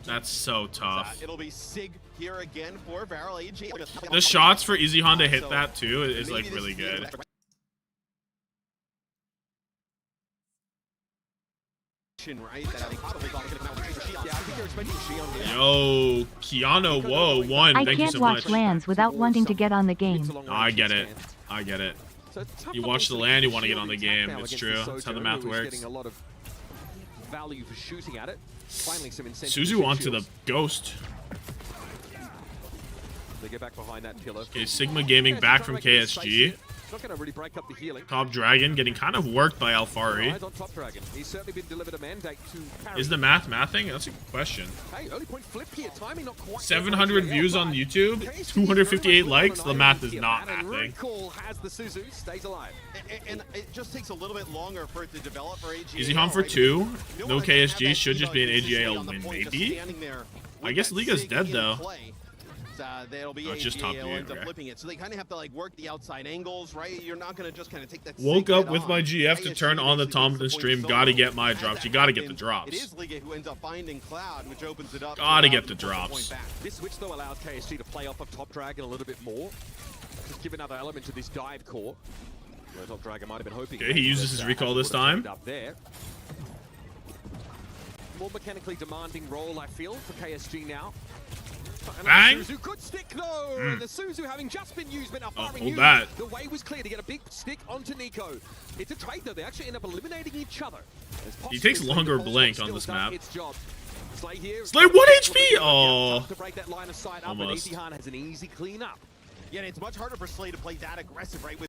That's so tough. It'll be Sig here again for VARREL. The shots for Easy Han to hit that too is like really good. Yo, Keanu, whoa, one. I Thank you can't so watch much. LANs without wanting to get on the game. No, I get it. I get it. You watch the land, you want to get on the game. It's true. That's how the math works. A lot of value for shooting at it. Finally, some Suzu onto the ghost. They get back behind that pillar. Okay, Sigma Gaming back from KSG. Not going to really break up the healing. Top Dragon getting kind of worked by Alfari. Eyes on Top Dragon. He's certainly been delivered a mandate to carry. Is the mathing? That's a good question. Hey, early point flip here. Timing not quite 700 views on YouTube, 258 likes. The math is not mathing. Recall has the Suzu, stays alive. And it just takes a little bit longer for it to develop for AGAL. Easy Han for 2. No KSG. Should just be an AGAL win, maybe. I guess Liga's dead though. They'll be it's just top AGAL view, ends up okay. flipping it, so they kind of have to like work the outside angles, right? You're not going to just kind of take that. Woke sink up head with on. my GF to turn on the Tommathan stream. Gotta get my drops. You gotta get the It drops. is Liga who ends up finding Cloud, which opens it up. Gotta get the drops. This switch though allows KSG to play off of Top Dragon a little bit more. Just give another element to this dive core. Where Top Dragon might have been hoping. Okay, he uses his recall this time. Up there. More mechanically demanding role, I feel, for KSG now. Bang! Suzu, good stick though! And the Suzu having just been used, but now firing hold that. The way was clear to get a big stick onto Nico. It's a trade though, they actually end up eliminating each other. He takes longer blink on this map. Slay here. Slay 1 HP! Oh, To break that line of sight up, and almost. Easy Han has an easy clean up. Yeah, and it's much harder for Slay to play that aggressive, right? With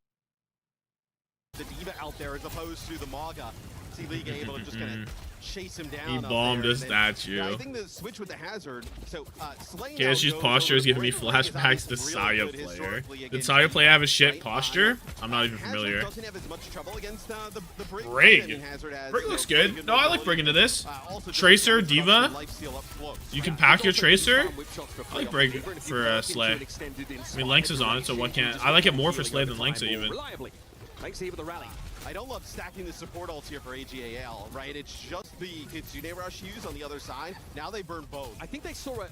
the Diva out there as opposed to the Maga. See Liga able to just kind of chase him down. He bombed a statue. Yeah, I think the switch with the hazard. So KSG's posture is giving me flashbacks to Saya player. Did Saya player have a shit posture? I'm not even familiar. Brig. Brig looks good. No, I like Brig into this. Tracer, Diva. You can pack your Tracer. I like Brig for Slay. I mean, Lynx is on it, so what can't? I like it more for Slay than Lynx even. I don't love stacking the support ults here for AGAL, right? It's just the Kitsune Rush use on the other side. Now they burn both. I think they saw a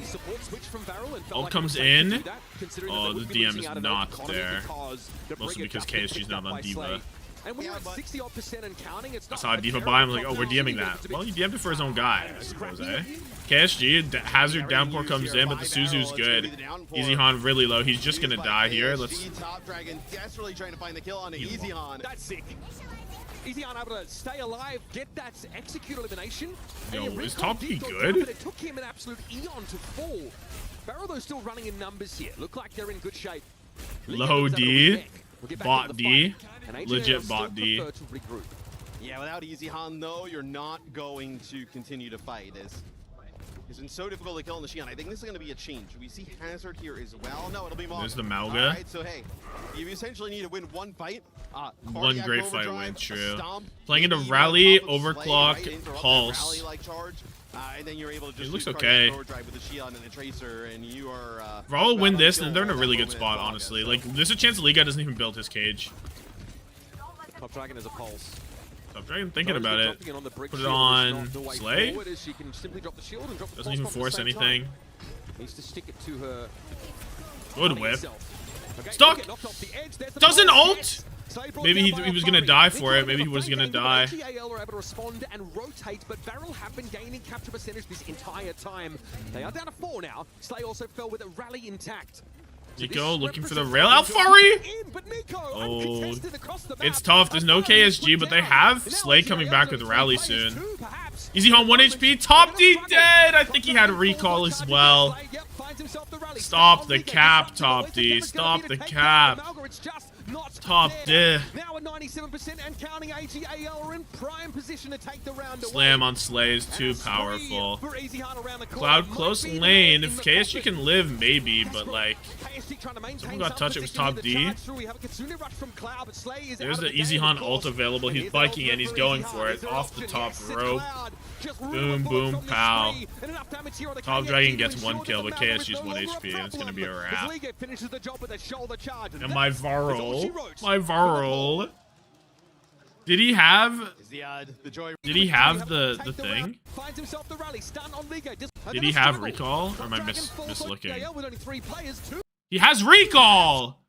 support switch from VARREL and Ult comes in. Oh, the DM is not there. Mostly because KSG's not on Diva. And when you're at 60% and counting, it's I not saw a Diva buy. I'm like, oh, we're DMing that. Well, he DM'd it for his own guy, I suppose, eh? KSG, Hazard Downpour comes in, but the Suzu's good. Easy Han really low. He's just gonna die here. Let's. Top Dragon desperately trying to find the kill on Easy Han. That's sick. Easy Han able to stay alive, get that execute elimination. Yo, is Top D good? But it took him an absolute eon to fall. VARREL, though, still running in numbers here. Look like they're in good shape. Low D. Bot D. Legit bot D. Yeah, without Easy Han, though, you're not going to continue to fight. It's been so difficult to kill on the Xian. I think this is going to be a change. We see Hazard here as well. No, it'll be Mauga. There's the Mauga. All right, so hey, you essentially need to win one fight. One great fight win, true. Playing into Rally, Overclock, Pulse. And then you're able to just it looks okay. With the Xian and the Tracer, and you are. VARREL win this, and they're in a really good spot, honestly. Like, there's a chance Liga doesn't even build his cage. Top Dragon is a pulse. Top Dragon thinking about it. Put it on Slay. Doesn't even force anything. Needs to stick it to her. Good whip. Stuck. Doesn't ult. Maybe he was gonna die for it. Maybe he was gonna die. AGAL are able to respond and rotate, but VARREL have been gaining capture percentage this entire time. They are down to 4 now. Slay also fell with a Rally intact. Nico looking for the rail. Alfari! Oh, it's tough. There's no KSG, but they have Slay coming back with Rally soon. Easy home 1 HP. Top D dead. I think he had a recall as well. Stop the cap, Top D. Stop the cap. Top D. Now at 97% and counting, AGAL are in prime position to take the round. Slam on Slay is too powerful. Cloud close lane. If KSG can live, maybe, but like, someone got touched. It was Top D. There's the Easy Han ult available. He's biking in. He's going for it off the top rope. Boom, boom, pow. Top Dragon gets 1 kill, but KSG's 1 HP, and it's gonna be a wrap. And my VARREL. My VARREL. Did he have? Did he have the thing? Did he have recall? Or am I mislooking? He has recall.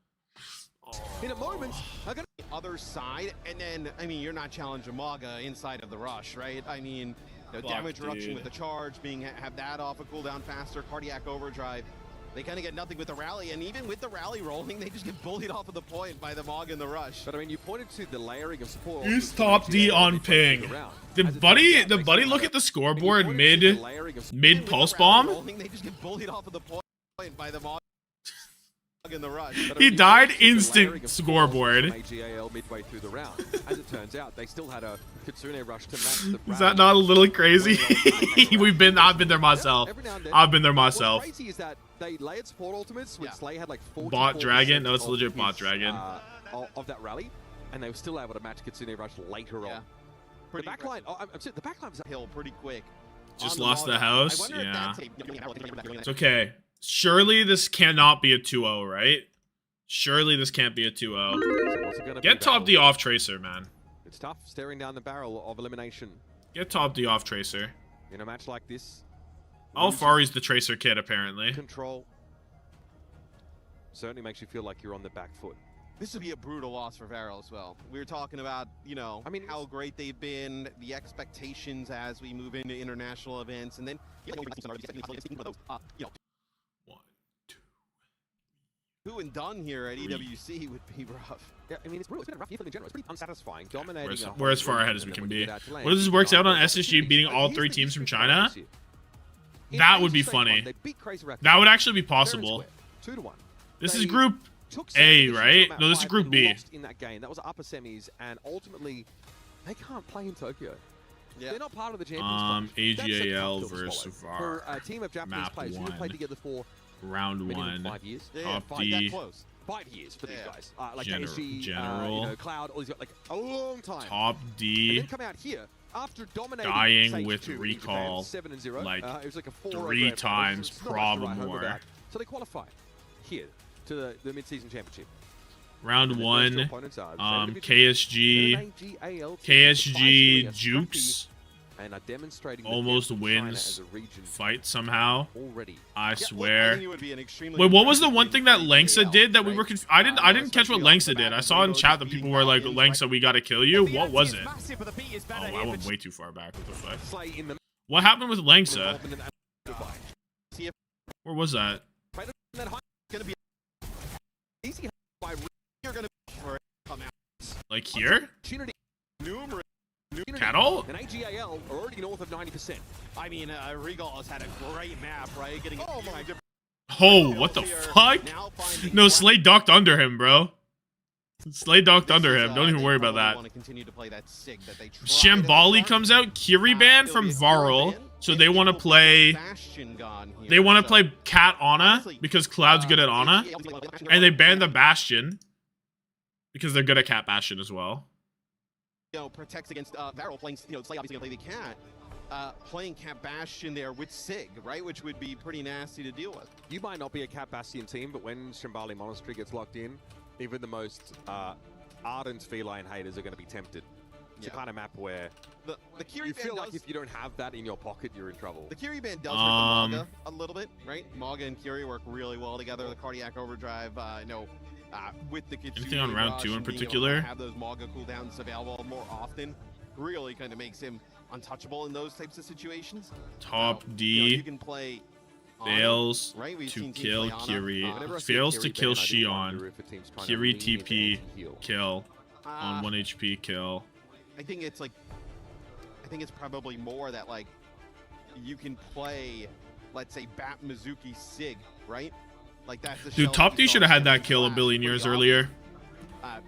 In a moment, I got the other side, and then I mean you're not challenging Mauga inside of the rush, right? I mean, damage reduction with the charge, have that off a cooldown faster, cardiac overdrive. They kind of get nothing with the Rally, and even with the Rally rolling, they just get bullied off of the point by the Mauga in the rush. But I mean, you pointed to the layering of support. He's Top D on ping. Did Buddy look at the scoreboard mid pulse bomb? They just get bullied off of the point by the Mauga in the rush. He died instant scoreboard. AGAL midway through the round. As it turns out, they still had a Kitsune rush to match the Is that not a little crazy? I've been there myself. I've been there myself. What's crazy is that they layered support ultimates when Slay had like 44% Bot Dragon? No, it's legit Bot Dragon. Of that Rally, and they were still able to match Kitsune rush later on. The backline, the backline was hill pretty quick. Just lost the house? Yeah. It's okay. Surely this cannot be a 2-0, right? Surely this can't be a 2-0. Get Top D off Tracer, man. It's tough staring down the barrel of elimination. Get Top D off Tracer. In a match like this, Alfari's the Tracer kid, apparently. Control certainly makes you feel like you're on the back foot. This would be a brutal loss for VARREL as well. We were talking about, you know, I mean, how great they've been, the expectations as we move into international events, and then who and done here at EWC would be rough. Yeah, I mean, it's brutal. It's been a rough year for them in general. It's pretty unsatisfying. Dominating. We're as far ahead as we can be. What if this works out on SSG beating all 3 teams from China? That would be funny. That would actually be possible. 2-1. This is Group A, right? No, this is Group B. In that game, that was upper semis, and ultimately, they can't play in Tokyo. They're not part of the Champions AGAL versus VARREL. For a team of Japanese Map players who have played together for round minimum 1. 5 years. Top that D. close. 5 years for these guys. Like General. KSG, General. you know, Cloud, all these got like a long time. Top D. And then come out here after dominating Dying Stage with 2 in recall. Japan, 7-0. Like it was like a 4 3 times, probably more. So they qualify here to the mid-season championship. Round And 1. their opponents are KSG. KSG Jukes. And are demonstrating almost wins fight somehow. Already. I swear. Wait, what was the one thing that Langsa did that we were I didn't catch what Langsa did. I saw in chat that people were like, Langsa, we gotta kill you. What was it? Oh, I went way too far back. What the fuck? What happened with Langsa? Where was that? Like here? Cattle? And AGAL are already north of 90%. I mean, Regal has had a great map, right? Getting Oh, what the fuck? No, Slade ducked under him, bro. Slade ducked under him. Don't even worry about that. Shambali comes out. Kiri ban from VARREL. So they want to play. They want to play Cat Ana because Cloud's good at Ana, and they ban the Bastion because they're good at Cat Bastion as well. Protects against VARREL playing, Slay obviously gonna play the Cat, playing Cat Bastion there with Sig, right, which would be pretty nasty to deal with. You might not be a Cat Bastion team, but when Shambali Monastery gets locked in, even the most ardent feline haters are going to be tempted. It's a kind of map where the Kiri you feel ban like if you don't have that in your pocket, you're in trouble. The Kiri ban does hurt the Maga a little bit, right? Maga and Kiri work really well together. The Cardiac Overdrive, with the Kitsune Anything on round 2 in particular? Have those Maga cooldowns available more often really kind of makes him untouchable in those types of situations. Top D. You can play fails right? to kill Kiri. Fails to kill Shion. Kiri TP kill on 1 HP kill. I think it's probably more that like you can play, let's say, Bat Mizuki Sig, right? Like that's the dude. Top D should have had that kill a billion years earlier.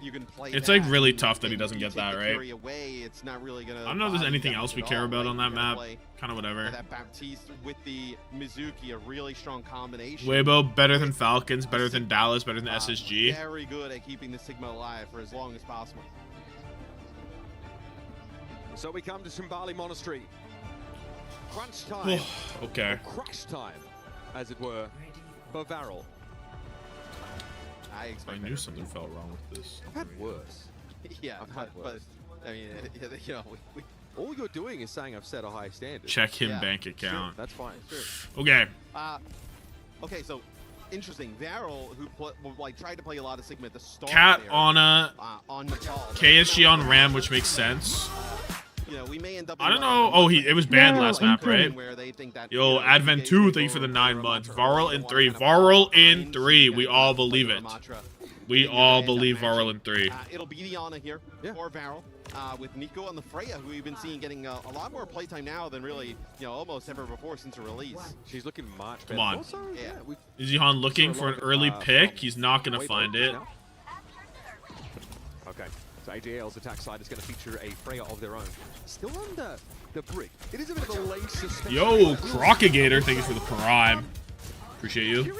You can play it's like really tough that he doesn't get that, right? It's not really gonna I don't know if there's anything else we care about on that map. Kind of whatever. That Baptiste with the Mizuki, a really strong combination. Weibo better than Falcons, better than Dallas, better than SSG. Very good at keeping the Sigma alive for as long as possible. So we come to Shambali Monastery. Crunch time. Okay. Crash time, as it were, for VARREL. I knew something felt wrong with this. I've had worse. Yeah, I've had worse. But I mean, all you're doing is saying I've set a high standard. Check him bank account. Sure, that's fine. Sure. Okay. Okay, so interesting. VARREL, who tried to play a lot of Sigma at the start. Cat there, on a on Natal, KSG on Ram, which makes sense. We may end up. I don't know. Oh, it was banned last map, right? Yo, Advent 2, thank you for the 9 months. VARREL in 3. VARREL in 3. We all believe it. We all believe VARREL in 3. It'll be the Ana here for VARREL. With Nico on the Freya, who we've been seeing getting a lot more playtime now than really, almost ever before since her release. She's looking much better. Come on. Also, Is Jihan looking for an early pick? He's not going to find it. Okay. So AGL's attack side is going to feature a Freya of their own. Still under the brick. It is a bit of a late suspension. Yo, Crocagator, thank you for the prime. Appreciate you. My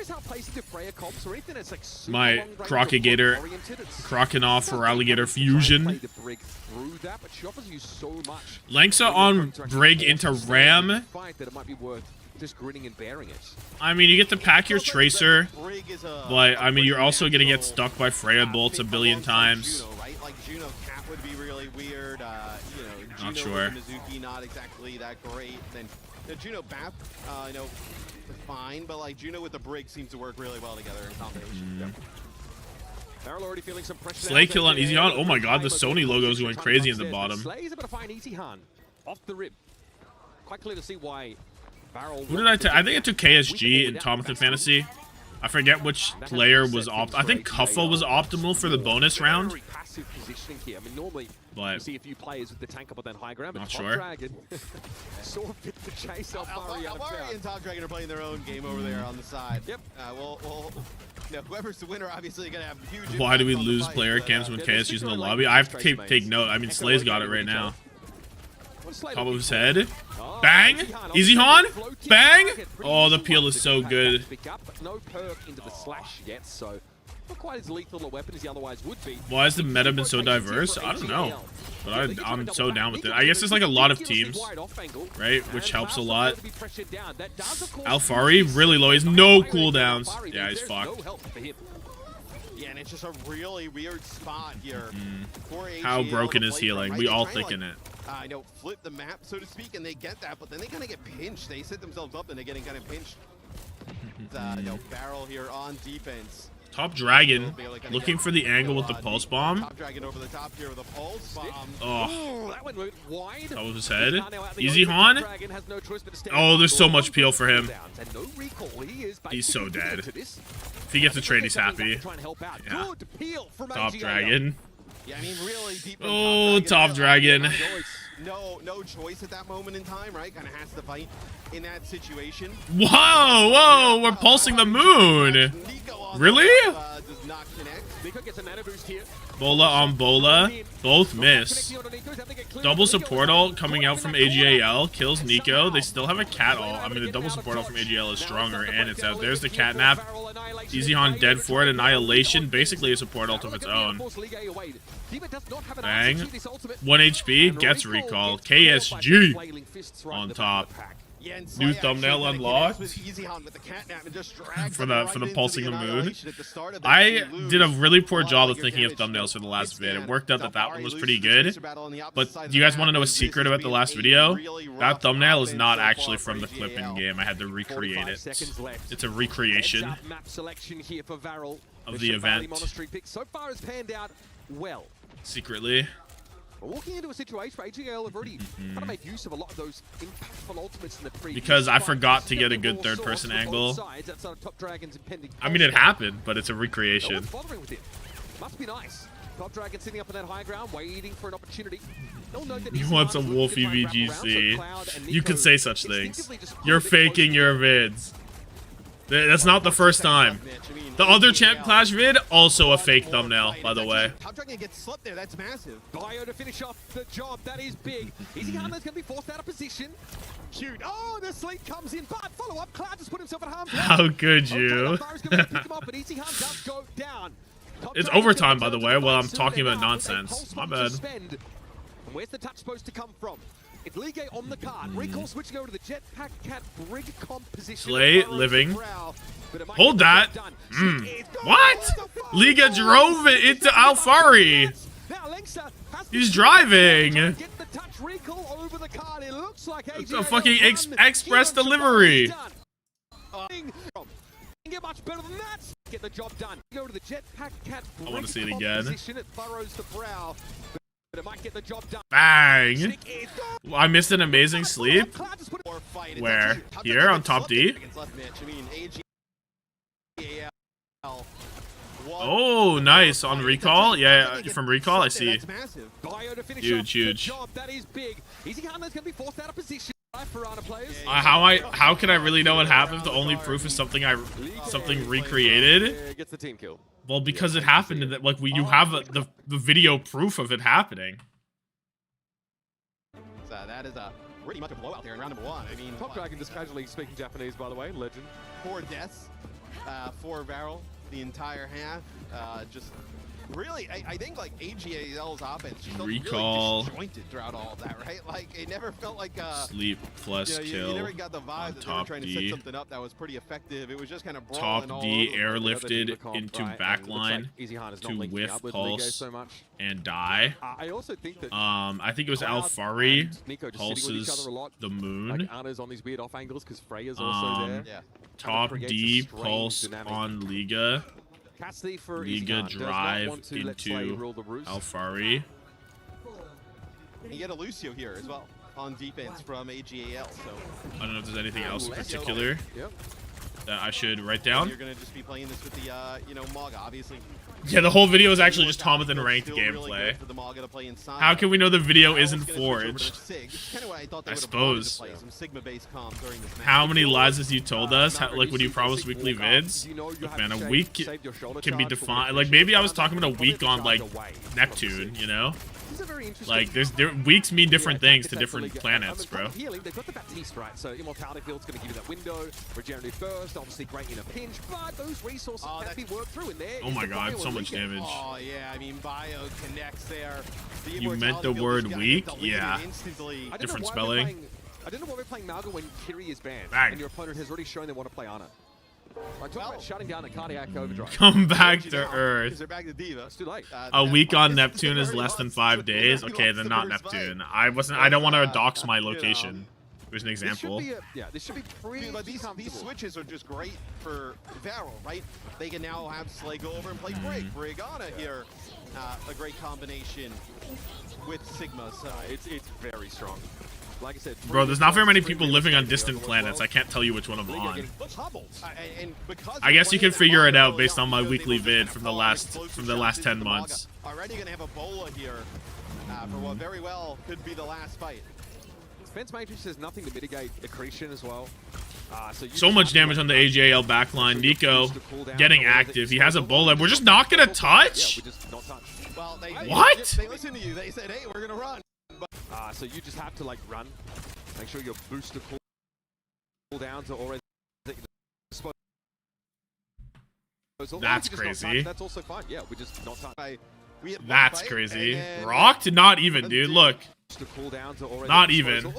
Crocagator, Crocinoff for Alligator Fusion. Langsa on Brig into Ram. Just grinning and bearing it. I mean, you get to pack your Tracer, but I mean, you're also gonna get stuck by Freya bolts a billion times. Like Juno Cap would be really weird. Not Juno sure. with Mizuki, not exactly that great. Then Juno Bap, fine, but like Juno with the Brig seems to work really well together in combination. VARREL already feeling some pressure. Slay kill on Easy Han. Oh my god, the Sony logo is going crazy in the bottom. Slay is able to find Easy Han off the rib. Quite clear to see why. Who did I take? I think I took KSG in Tommathan Fantasy. I forget which player was I think Kuffa was optimal for the bonus round. But you see a few players with the tank up on that high ground. Not sure. Dragon saw fit the chase off Murray out of town. and Top Dragon are playing their own game over there on the side. Yep. Whoever's the winner, obviously, going to have huge. Why do we lose player cams when KSG's in the lobby? I have to take note. I mean, Slay's got it right now. Top of his head. Bang! Easy Han! Bang! Oh, the peel is so good. No perk into the slash yet, so not quite as lethal a weapon as he otherwise would be. Why has the meta been so diverse? I don't know. But I'm so down with it. I guess there's like a lot of teams, right? Which helps a lot. Alfari, really low. He has no cooldowns. Yeah, he's fucked. Yeah, and it's just a really weird spot here. For How broken is healing? We all thinking it. I know, flip the map, so to speak, and they get that, but then they kind of get pinched. They set themselves up and they're getting kind of pinched. VARREL here on defense. Top Dragon looking for the angle with the pulse bomb. Top Dragon over the top here with a pulse bomb. Oh, that went wide. That was his head. Easy Han. Oh, there's so much peel for him. He's so dead. If he gets a trade, he's happy. Yeah. Top Dragon. Yeah, I mean, really deep. Oh, Top Dragon. No choice at that moment in time, right? Kind of has to fight in that situation. Whoa, we're pulsing the moon. Really? Does not connect. Nico gets a mana boost here. Bola on Bola. Both miss. Double support ult coming out from AGAL. Kills Nico. They still have a cat ult. I mean, the double support ult from AGAL is stronger, and it's out. There's the catnap. Easy Han dead for it. Annihilation. Basically a support ult of its own. Bang. 1 HP. Gets recall. KSG on top. New thumbnail unlocked for the pulsing the moon. I did a really poor job of thinking of thumbnails for the last vid. It worked out that one was pretty good. But do you guys want to know a secret about the last video? That thumbnail is not actually from the clip in game. I had to recreate it. It's a recreation of the event. So far has panned out well. Secretly. We're walking into a situation where AGL have already kind of made use of a lot of those impactful ultimates in the previous because I forgot to get a good third-person angle. I mean, it happened, but it's a recreation. Must be nice. Top Dragon sitting up on that high ground, waiting for an opportunity. You want some Wolfie VGC? You could say such things. You're faking your vids. That's not the first time. The other Champ Clash vid, also a fake thumbnail, by the way. Top Dragon gets slipped there. That's massive. Bio to finish off the job. That is big. Easy Hunter's going to be forced out of position. Cute. Oh, the sleep comes in, but follow-up. Cloud just put himself at harm's way. How could you? It's overtime, by the way, while I'm talking about nonsense. My bad. Where's the touch supposed to come from? It's Lige on the card. Recall switching over to the Jetpack Cat Brig composition. Slay living. Hold that. What? Liga drove it into Alfari. He's driving. It's a fucking express delivery. Get much better than that. Get the job done. Go to the Jetpack Cat Brig. I want to see it again. It furrows the brow. But it might get the job done. Bang! I missed an amazing sleep. Where? Here on top D? Oh, nice. On recall? Yeah, from recall, I see. Huge. How can I really know what happened if the only proof is something recreated? Gets the team kill. Well, because it happened, and like you have the video proof of it happening. So that is pretty much a blowout there in round number 1. I mean, Top Dragon just casually speaking Japanese, by the way, legend. 4 deaths for VARREL the entire half. Just really, I think like AGAL's offense just felt recall really disjointed throughout all of that, right? Like it never felt like sleep plus kill. You never got the vibe that they were trying to set something up that was pretty effective. It was just kind of top D airlifted into backline to whiff pulse and die. I also think that I think it was Alfari pulses the moon. Anna's on these weird off angles because Freya's also there. Yeah. Top D pulse on Liga. Liga drive into Alfari. You get a Lucio here as well on defense from AGAL. So I don't know if there's anything else in particular that I should write down. You're gonna just be playing this with the Maga, obviously. Yeah, the whole video is actually just Tommathan ranked gameplay. How can we know the video isn't forged? I suppose. How many lies has you told us? Like when you promise weekly vids? Look, man, a week can be defined. Like maybe I was talking about a week on like Neptune, you know? very interesting. Like, weeks mean different things to different planets, bro. Healing, they've got the Baptiste, right? So Immortality Field's going to give you that window, regenerative burst, obviously great in a pinch, but those resources can be worked through in there. Oh my god, so much damage. Oh yeah, I mean, Bio connects there. You meant the word weak? Yeah. Different spelling. I don't know why we're playing Malga when Kiri is banned, Bang. and your opponent has already shown they want to play Ana. I talk about shutting down the cardiac overdrive. Come back to Earth. They're back to Diva. It's too late. A week on Neptune is less than 5 days. Okay, then not Neptune. I don't want to dox my location. There's an example. This should be pretty these switches are just great for VARREL, right? They can now have Slay go over and play Brig Ana here. A great combination with Sigma. So it's very strong. Like I said, bro, there's not very many people living on distant planets. I can't tell you which one I'm on. I guess you can figure it out based on my weekly vid from the last 10 months. Already gonna have a bola here for what very well could be the last fight. Defense Matrix has nothing to mitigate accretion as well. So much damage on the AJL backline. Nico getting active. He has a bullet. We're just not gonna touch? Yeah, we're just not touch. Well, what? They listened to you. They said, hey, we're gonna run. So you just have to like run. Make sure your booster cooldowns are already. That's crazy. That's also fine. Yeah, we're just not touch. That's crazy. Rocked? Not even, dude. Look. Not even.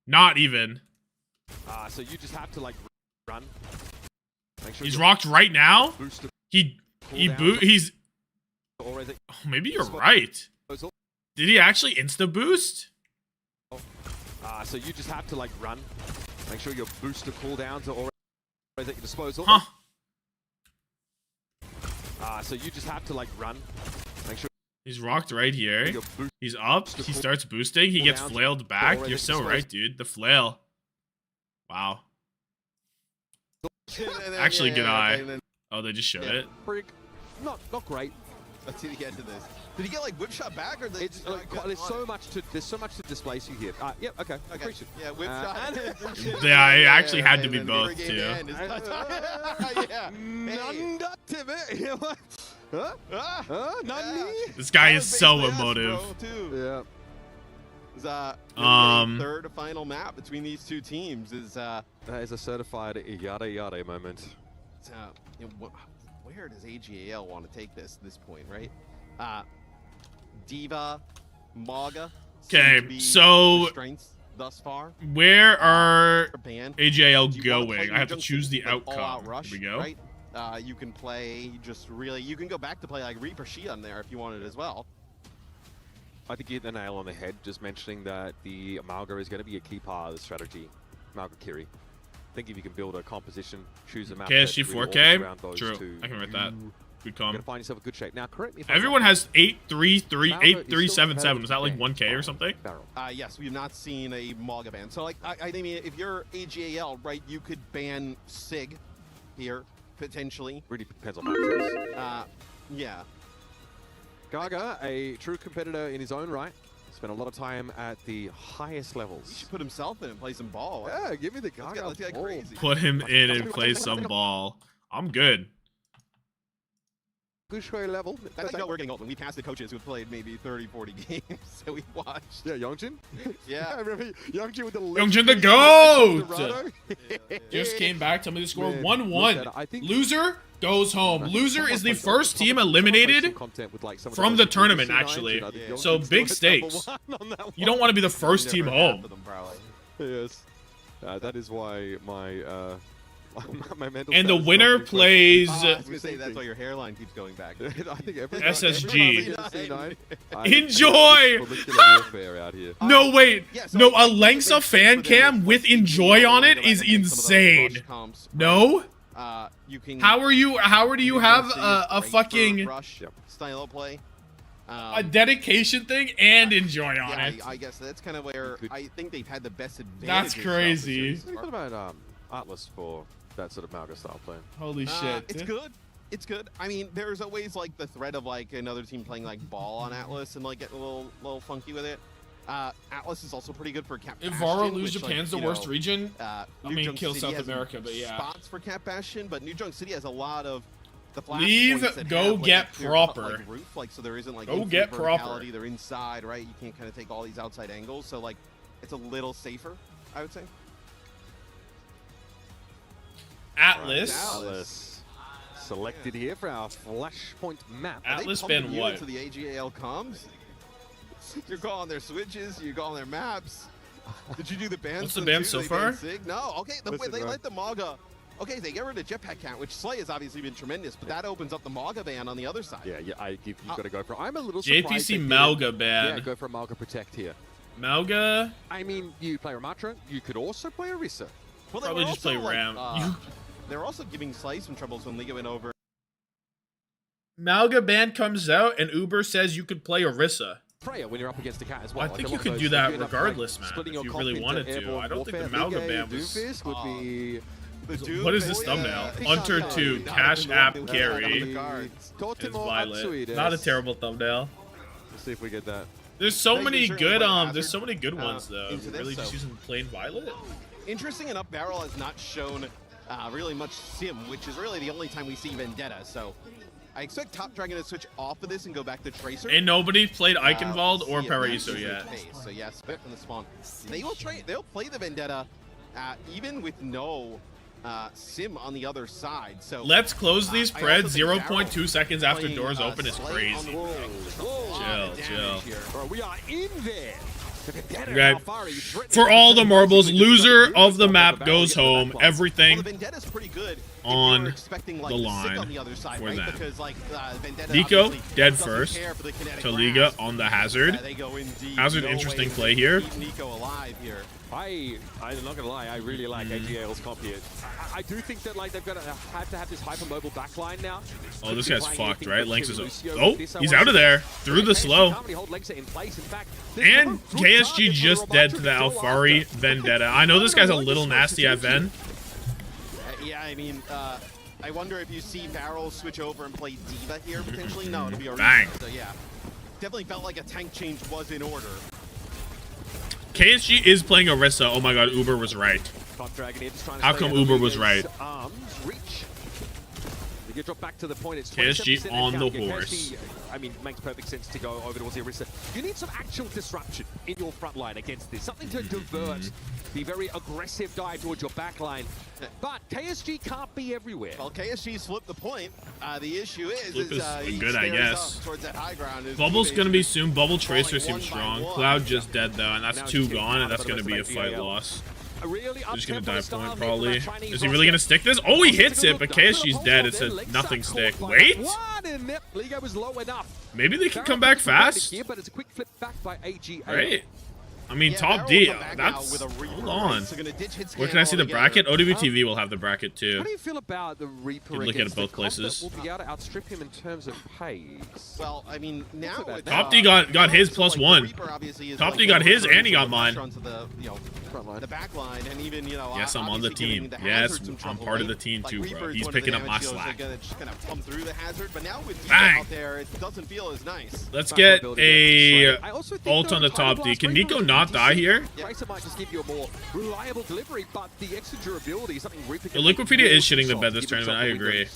Not even. So you just have to like run. Make sure he's rocked right now. He's. Oh, maybe you're right. Did he actually insta boost? So you just have to like run. Make sure your booster cooldowns are already at your disposal. Huh. So you just have to like run. Make sure he's rocked right here. He's up. He starts boosting. He gets flailed back. You're so right, dude. The flail. Wow. Actually, good eye. Oh, they just showed it. Not great. Let's see the end of this. Did he get like whip shot back or there's so much to displace you here. Yep, okay. Yeah, whip shot. Yeah, I actually had to be both too. This guy is so emotive. Yeah. Third final map between these two teams is that is a certified yada yada moment. Where does AGAL want to take this at this point, right? Diva, Maga. Okay, so thus far. Where are AGAL going? I have to choose the outcome. Rush, here we go. Right? You can play you can go back to play like Reaper Shion there if you wanted as well. I think you hit the nail on the head just mentioning that the Malga is going to be a key part of the strategy. Malga Kiri. I think if you can build a composition, choose a map. KSG 4K? True. I can write that. Good You're gonna find yourself a good shape. Now, correct me if everyone has 8377. Was that like 1K or something? Yes, we have not seen a Maga ban. So, like, I mean, if you're AGAL, right, you could ban Sig here potentially. Really depends on matchups. Yeah. Gaga, a true competitor in his own right. Spent a lot of time at the highest levels. He should put himself in and play some ball. Yeah, give me the Gaga. Let's get crazy. Put him in and play some ball. I'm good. Gushue level. I think we're getting old when we passed the coaches who have played maybe 30, 40 games that we watched. Yeah, Youngjin? Yeah. I remember Youngjin with the Youngjin the GOAT! Just came back. Tell me the score. 1-1. Loser goes home. Loser is the first team eliminated from the tournament, actually. So big stakes. You don't want to be the first team home. Yes. That is why my mental and the winner plays. I was gonna say that's why your hairline keeps going back. I think SSG. Enjoy. No wait, no Alexa fan cam with Enjoy on it is insane. No. How do you have a fucking style play? A dedication thing and Enjoy on it? I guess that's kind of where I think they've had the best advantage. That's crazy. What about Atlas for that sort of Malga style play? Holy shit. It's good. It's good. I mean, there's always like the threat of like another team playing like ball on Atlas and like getting a little funky with it. Atlas is also pretty good for Cap Bastion. If VARREL lose Japan's the worst region, I mean, kill City South America, but yeah. Spots for Cap Bastion, but New Junk City has a lot of Leave, go get proper. Roof, like, so there isn't like go get proper. They're inside, right? You can't kind of take all these outside angles, so like it's a little safer, I would say. Atlas. Selected here for our Flashpoint map. Atlas been what? Into the AGAL comms. You're calling their switches. You're calling their maps. Did you do the ban? What's the ban so far? No. Okay. They let the Maga. Okay, they get rid of Jetpack Count, which Slay has obviously been tremendous, but that opens up the Maga ban on the other side. Yeah, you've got to go for it. I'm a little surprised. JPC Malga ban. Yeah, go for a Malga Protect here. Malga? I mean, you play Ramatra, you could also play Orisa. Well, probably just play Ram. They're also giving Slay some troubles when Liga went over. Malga ban comes out and Uber says you could play Orisa. Freya when you're up against a cat as well. I think you could do that regardless, man, if you really wanted to. I don't think the Malga ban was... would be... What is this thumbnail? Hunter 2, Cash App Carry is Violet. Not a terrible thumbnail. Let's see if we get that. There's so many good ones though. Really just using plain Violet. Interesting enough, VARREL has not shown really much sim, which is really the only time we see Vendetta. So I expect Top Dragon to switch off of this and go back to Tracer. And nobody played Eichenwald or Paraiso yet. So yes, back from the spawn. They'll play the Vendetta even with no sim on the other side. So let's close these Preds. 0.2 seconds after doors open is crazy. Chill. Bro, we are in there. Okay. For all the marbles, loser of the map goes home. Everything on the line for them. Nico dead first. Taliga on the Hazard. Hazard, interesting play here. I'm not gonna lie, I really like AGAL's comp here. I do think that like they're gonna have to have this hypermobile backline now. Oh, this guy's fucked, right? Lynx is he's out of there through the slow. And KSG just dead to the Alfari Vendetta. I know this guy's a little nasty at Ven. Yeah, I mean, I wonder if you see VARREL switch over and play Diva here potentially. No, it'll be a bang. So yeah, definitely felt like a tank change was in order. KSG is playing Orisa. Oh my god, Uber was right. How come Uber was right? Drop back to the point. It's KSG on the horse. I mean, makes perfect sense to go over towards the Orisa. You need some actual disruption in your front line against this. Something to divert the very aggressive dive towards your back line. But KSG can't be everywhere. Well, KSG's flipped the point. The issue is good, I guess. Towards that high ground. Bubble's gonna be soon. Bubble Tracer seems strong. Cloud just dead though, and that's 2 gone, and that's gonna be a fight loss. They're just gonna dive point probably. Is he really gonna stick this? Oh, he hits it, but KSG's dead. It's a nothing stick. Wait. Maybe they can come back fast. Right. I mean, top D. That's hold on. Where can I see the bracket? OWTV will have the bracket too. How do you feel about the Reaper? You can look at it both places. We'll be able to outstrip him in terms of pace. Well, I mean, now Top D got his +1. Top D got his and he got mine. The back line, and even yes, I'm on the team. Yes, I'm part of the team too, bro. He's picking up my slack. Just kind of pump through the Hazard, but now with bang out there, it doesn't feel as nice. Let's get a ult on the top D. Can Nico not die here? Tracer might just give you a more reliable delivery, but the extra durability is something Reaper. The Liquipedia is shitting the bed this tournament. I agree.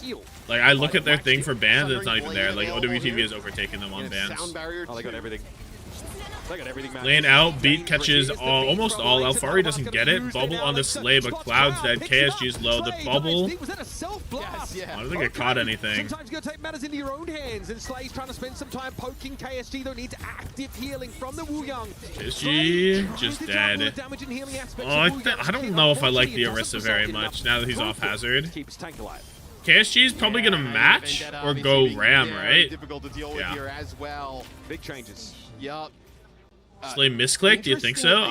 Like I look at their thing for bans, and it's not even there. Like OWTV has overtaken them on bans. Oh, they got everything. Lane out, beat catches almost all. Alfari doesn't get it. Bubble on the Slay, but Cloud's dead. KSG's low. The bubble. I don't think it caught anything. Sometimes you gotta take matters into your own hands, and Slay's trying to spend some time poking KSG, though needs active healing from the Wu Young. KSG just dead. Oh, I don't know if I like the Orisa very much now that he's off Hazard. Keeps tank alive. KSG's probably gonna match or go Ram, right? Difficult to deal with here as well. Big changes. Yup. Slay misclick? Do you think so?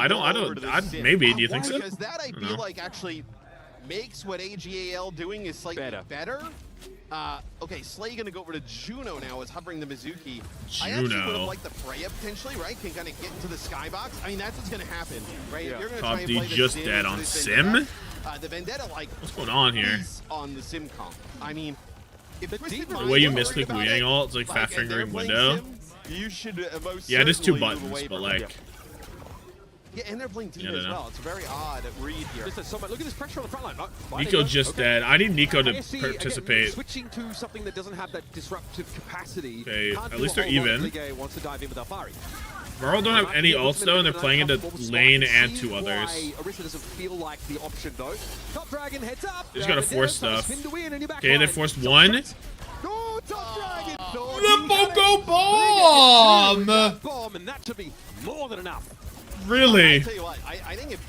Maybe. Do you think so? Because that I feel like actually makes what AGAL doing is slightly better. Okay, Slay gonna go over to Juno now as hovering the Mizuki. I actually would have liked the Freya potentially, right? Can kind of get into the skybox. I mean, that's what's gonna happen, right? If you're gonna Top try and D play the just Sim dead on with Sim? Vendetta, the Vendetta, like, what's going on here? On the Sim comp. I mean, if the way you misclick Wu Yang ult, it's like fat fingering window. You should Yeah, it is 2 buttons, but like Yeah, and they're playing team as well. It's a very odd read here. Look at this pressure on the front line. Nico just dead. I need Nico to KSG, participate. again, switching to something that doesn't have that disruptive capacity. Okay, Can't at do least a they're whole lot. even. Ligue wants to dive in with Alfari. VARREL don't have any ults though, and they're playing into lane and 2 others. Arista doesn't feel like the option though. Top Dragon heads up. They just gotta force stuff. Okay, they forced 1. Oh, Top Dragon! The Poco bomb! Bomb, and that should be more than enough. Really? I tell you what, I think if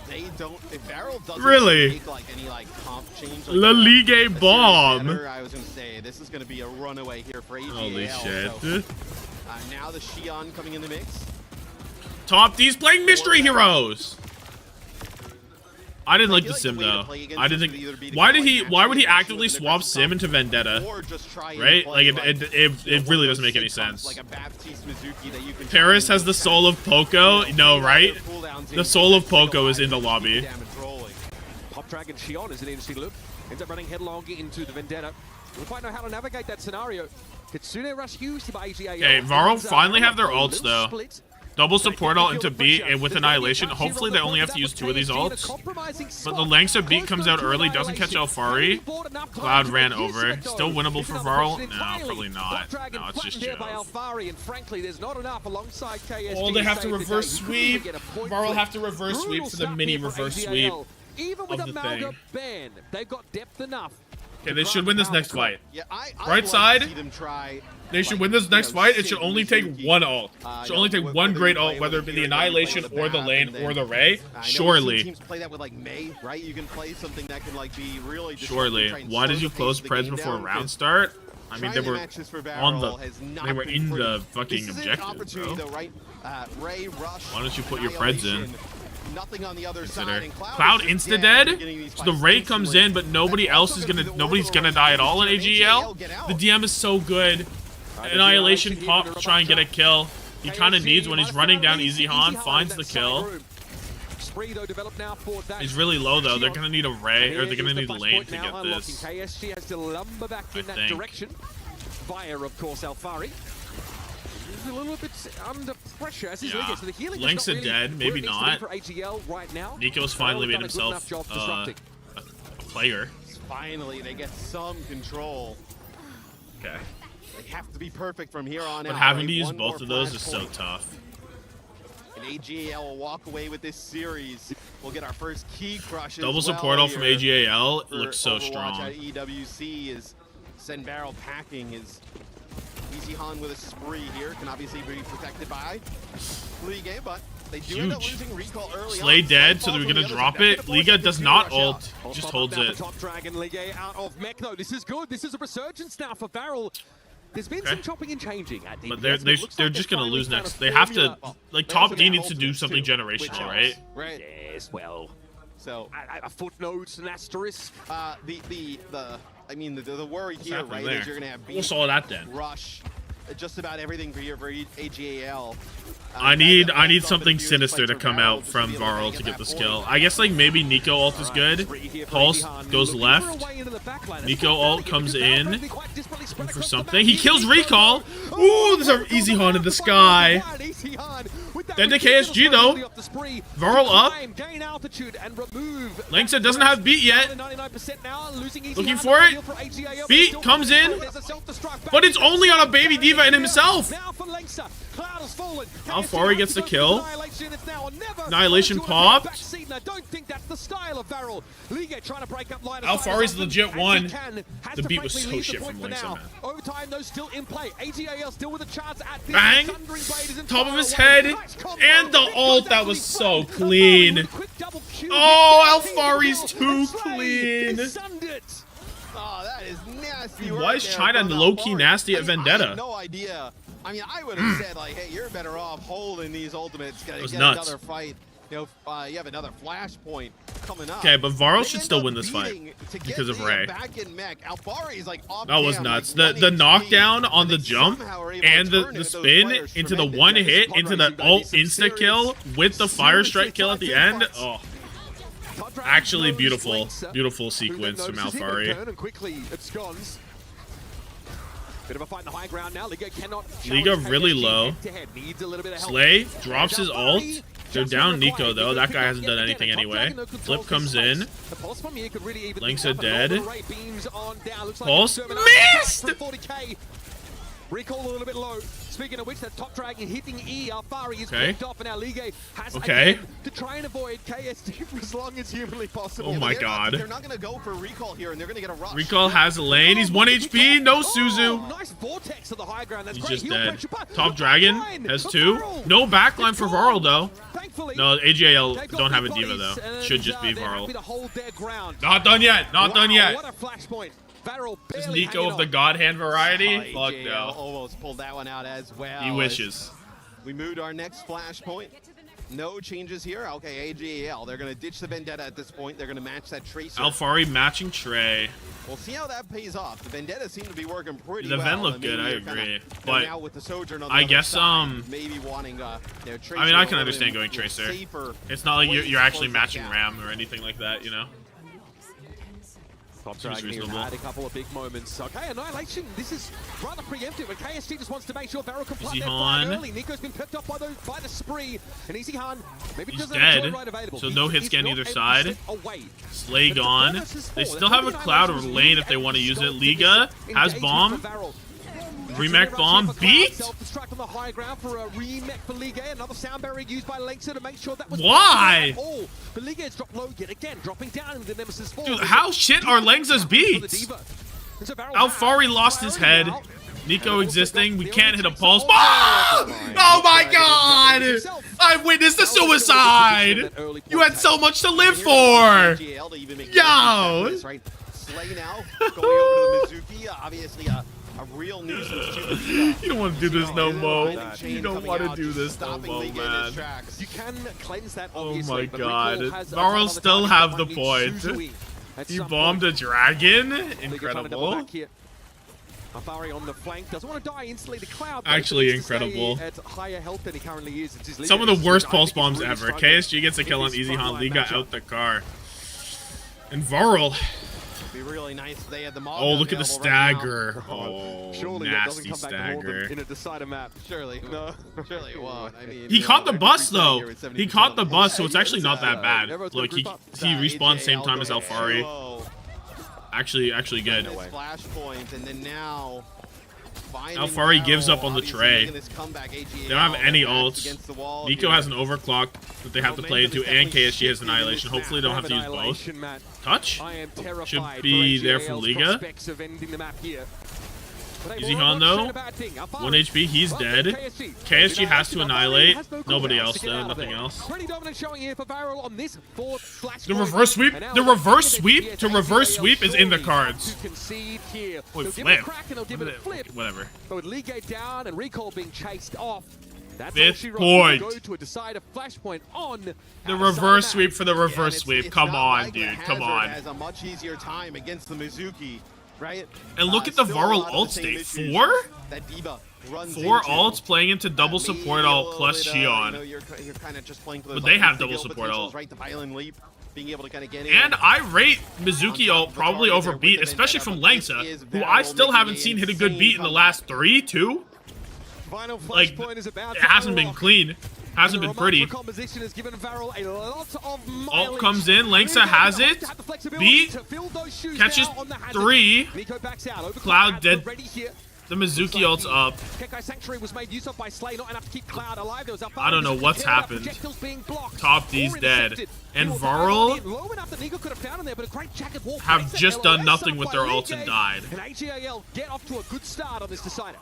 VARREL doesn't Really? make like any like comp change, like, La Ligue bomb. I was gonna say this is gonna be a runaway here for AGL. Holy shit. So, now the Xion coming in the mix. Top D's playing Mystery Heroes. I didn't like the sim though. I didn't think. Why would he actively swap sim into Vendetta? Right? Like it really doesn't make any sense. Paris has the soul of Poco. No, right? The soul of Poco is in the lobby. Top Dragon Xion is an interesting look. Ends up running headlong into the Vendetta. We'll quite know how to navigate that scenario. Kitsune Rush used by AGA. Okay, VARREL finally have their ults though. Double support ult into beat and with Annihilation. Hopefully they only have to use 2 of these ults. But the lengths of beat comes out early, doesn't catch Alfari. Cloud ran over. Still winnable for VARREL? No, probably not. No, it's just Jove. Oh, they have to reverse sweep. VARREL have to reverse sweep for the mini reverse sweep of the thing. They've got depth enough. Okay, they should win this next fight. Right side, they should win this next fight. It should only take 1 ult. It should only take 1 great ult, whether it be the Annihilation or the Lane or the Ray. Surely. Teams play that with like May, right? You can play something that can like be really. Surely. Why did you close Preds before round start? I mean, they were on the. They were in the fucking objective, bro. Why don't you put your Preds in? Nothing on the other side. Cloud insta dead. So the Ray comes in, but nobody's gonna die at all in AGL. The DM is so good. Annihilation pop to try and get a kill. He kind of needs when he's running down Easy Han, finds the kill. He's really low though. They're gonna need a Ray, or they're gonna need a lane to get this. KSG has to lumber back in that direction. Via, of course, Alfari. A little bit under pressure as he's so the healing Link's really dead, maybe not. For AGL right now. Nico's finally made himself a player. Finally, they get some control. Okay. They have to be perfect from here on out. But having to use both of those is so tough. And AGL will walk away with this series. We'll get our first key crush. Double support ult from AGL looks so Overwatch strong. at EWC is send VARREL packing his Easy Han with a spree here. Can obviously be protected by Ligue, but they do end up losing recall early. Slay dead, so they're gonna drop it. Liga does not ult, just holds it. Top Dragon Ligue out of mech though. This is good. This is a resurgence now for VARREL. There's been some chopping and changing at DPS, but they're just gonna lose next. They have to, like, top D needs to do something generational, right? Right. Yes. Well. So a footnote, an asterisk. I mean, the worry here, right, is you're gonna have We'll solve that then. Rush, just about everything for AGAL. I need something sinister to come out from VARREL to get the skill. I guess like maybe Nico ult is good. Pulse goes left. Nico ult comes in for something. He kills recall. Ooh, there's an Easy Han in the sky. Then to KSG though. VARREL up. Linksa doesn't have beat yet. Looking for it. Beat comes in. But it's only on a baby diva and himself. Alfari gets the kill. Annihilation popped. Alfari's legit won. The beat was so shit from Linksa, man. Bang! Top of his head. And the ult, that was so clean. Oh, Alfari's too clean. Oh, that is nasty. Why is China low-key nasty at Vendetta? I have no idea. I mean, I would have said, like, hey, you're better off holding these ultimates. Get another fight. You know, you have another flashpoint coming up. Okay, but VARREL should still win this fight because of Ray. That was nuts. The knockdown on the jump and the spin into the one hit into the ult insta kill with the fire strike kill at the end. Oh, actually beautiful sequence from Alfari. Bit of a fight in the high ground now. Liga cannot. Liga really low. Slay drops his ult. They're down Nico, though. That guy hasn't done anything anyway. Flip comes in. Linksa dead. Pulse. Missed! Recall a little bit low. Speaking of which, that top dragon hitting E. Alfari is Okay. picked off, and now Ligue has Okay. again to try and avoid KSD for as long as humanly possible. Oh my god. They're not going to go for recall here, and they're going to get a rush. Recall has a lane. He's 1 HP. No Suzu. Nice vortex to the high ground. That's He's great. just Heel dead. pressure, but Top Dragon has 2. No backline for VARREL, though. No, AGL don't have a diva, though. Should just be VARREL. Not done yet. Not done yet. What a flashpoint. VARREL Is barely Nico hanging of the on. God Hand variety? Fuck AJL no. almost pulled that one out as well. He wishes. We moved our next flashpoint. No changes here. Okay, AGL. They're going to ditch the Vendetta at this point. They're going to match that Tracer. Alfari matching Trey. We'll see how that pays off. The Vendetta seem to be working pretty The well. Ven look And good, maybe I they're kinda agree. going But out with the Sojourn on the I other guess side, maybe wanting their Tracer. I mean, I can a understand little going Tracer. safer It's not like way you're to actually close that matching gap. Ram or anything like that, you know? Top Seems Dragon here reasonable. had a couple of big moments. Okay, Annihilation. This is rather preemptive, but KSG just wants to make sure VARREL can plant Easy their fire Han. early. Nico's been picked up by the spree, and Easy Han maybe He's doesn't have a dead, joyride available. so He no hits is get not either able to side. slip away. Slay gone. They still have a Cloud or lane if they want to use it. Liga has bomb. Remake bomb. Beat? Self-destruct on the high ground for a remake for Ligue. Another sound barrier used by Linksa to make sure that was Why? all. But Ligue has dropped low yet again, dropping down into the Nemesis 4. Dude, how shit are Lengza's beats? Alfari lost his head. Nico existing. We can't hit a pulse. Oh my god! I witnessed the suicide! You had so much to live for! Yo! Slay now, going over to the Mizuki. Obviously, a real nuisance to the You don't want to do this no more. You don't want to do this no more, man. You can cleanse that, Oh obviously, my but god. Recall has VARREL another still target have that the might point. need Suzui at He some bombed a point. dragon? Liga trying to double Incredible. back here. Alfari on the flank doesn't want to die instantly. The Cloud Actually needs to stay incredible. at higher health than he currently is. It's his Some of leader. the worst I pulse think he's bombs really ever. struggling KSG gets a kill in on this Easy Han. frontline Liga matchup. out the car. And VARREL. Be really nice if they had the mob Oh, look at the available right now. stagger. Oh, Surely that doesn't nasty come back to haunt them stagger. in a decider map. Surely. No. Surely it won't. I mean, He caught the bus, though. He caught the bus, so it's actually not that bad. Look, he respawned same time as Alfari. Actually good. Flashpoint, and then now Alfari gives up on the tray. They don't have any ults. Nico has an overclock that they have to play into, and KSG has Annihilation. Hopefully they don't have to use both. Touch? Should be there from Liga. Easy Han though. 1 HP, he's dead. KSG has to annihilate. Nobody else though, nothing else. The reverse sweep, to reverse sweep is in the cards. Wait, flip. Whatever. But with Ligue down and Recall being chased off, that's Fifth all she wrote. point. Go to a decider flashpoint on The reverse sweep for the reverse sweep. Come on, dude. Come on. Has a much easier time against the Mizuki, right? And look at the Still a VARREL lot of ult the same state. issues 4? that Diva runs 4 into. ults playing into double support ult plus You know, Shion. you're kind of just playing for those But they have big double ult support potentials, ult. right? The violent leap, being able to kind of get in. And I rate Mizuki ult probably over beat, especially from Lengsa, who I still haven't seen hit a good beat in the last 3, 2. Like, it hasn't been clean. Hasn't been pretty. Ult comes in, Lengsa has it. Beat. Catches 3. Cloud dead. The Mizuki ult's up. I don't know what's happened. Top D's dead. And VARREL have just done nothing with their ults and died. And AGAL get off to a good start on this decider.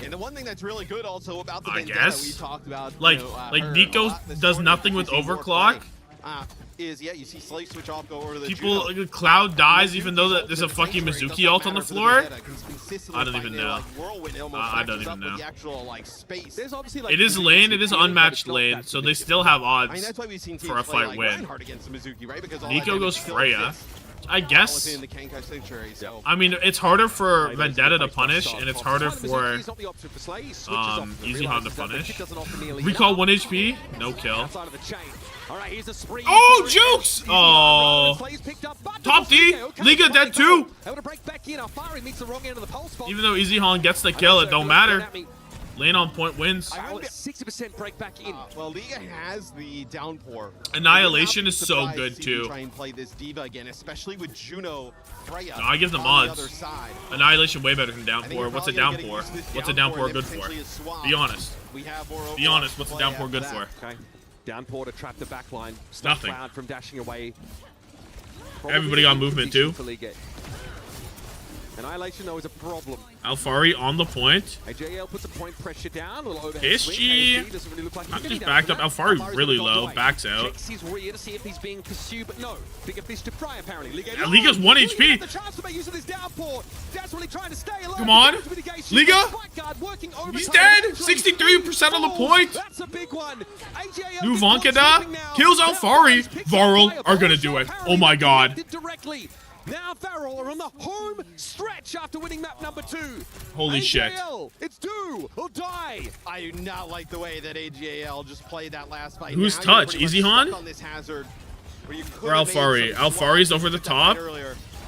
And the one thing that's really good also about the I Vendetta guess. we talked about, Like Nico does nothing with overclock. Is you see Slay switch off, go over to the People, judo. Cloud dies even though there's a fucking Mizuki ult on the floor. I don't even know. I don't even know. It is lane, it is unmatched lane, so they still have odds for a fight win. Nico goes Freya. I guess. I mean, it's harder for Vendetta to punish, and it's harder for Easy Han to punish. Recall 1 HP, no kill. Oh, jukes! Oh, top D, Liga dead too. Even though Easy Han gets the kill, it don't matter. Lane on point wins. 60% break back in. Well, Liga has the downpour. Annihilation is so good too. Try and play this diva again, especially with Juno, Freya. No, I give them odds. Annihilation way better than downpour. What's a downpour? What's a downpour good for? Be honest. Be honest. What's a downpour good for? Okay. Downpour to trap the back line. Nothing. Cloud from dashing away. Everybody got movement too. Annihilation though is a problem. Alfari on the point. AJL puts a point pressure down. KSG just backed up. Alfari really low. Backs out. Checks his rear to see if he's being pursued, but no. Bigger fish to fry apparently. Yeah, Liga's 1 HP. Come on. Liga. He's dead. 63% on the point. That's a big one. New Vankada kills Alfari. VARREL are gonna do it. Oh my god. Now VARREL are on the home stretch after winning map number 2. Holy shit. It's do or die. I do not like the way that AJL just played that last fight. Who's now touch? Easy Han? on this hazard Or Alfari? Alfari's over the top.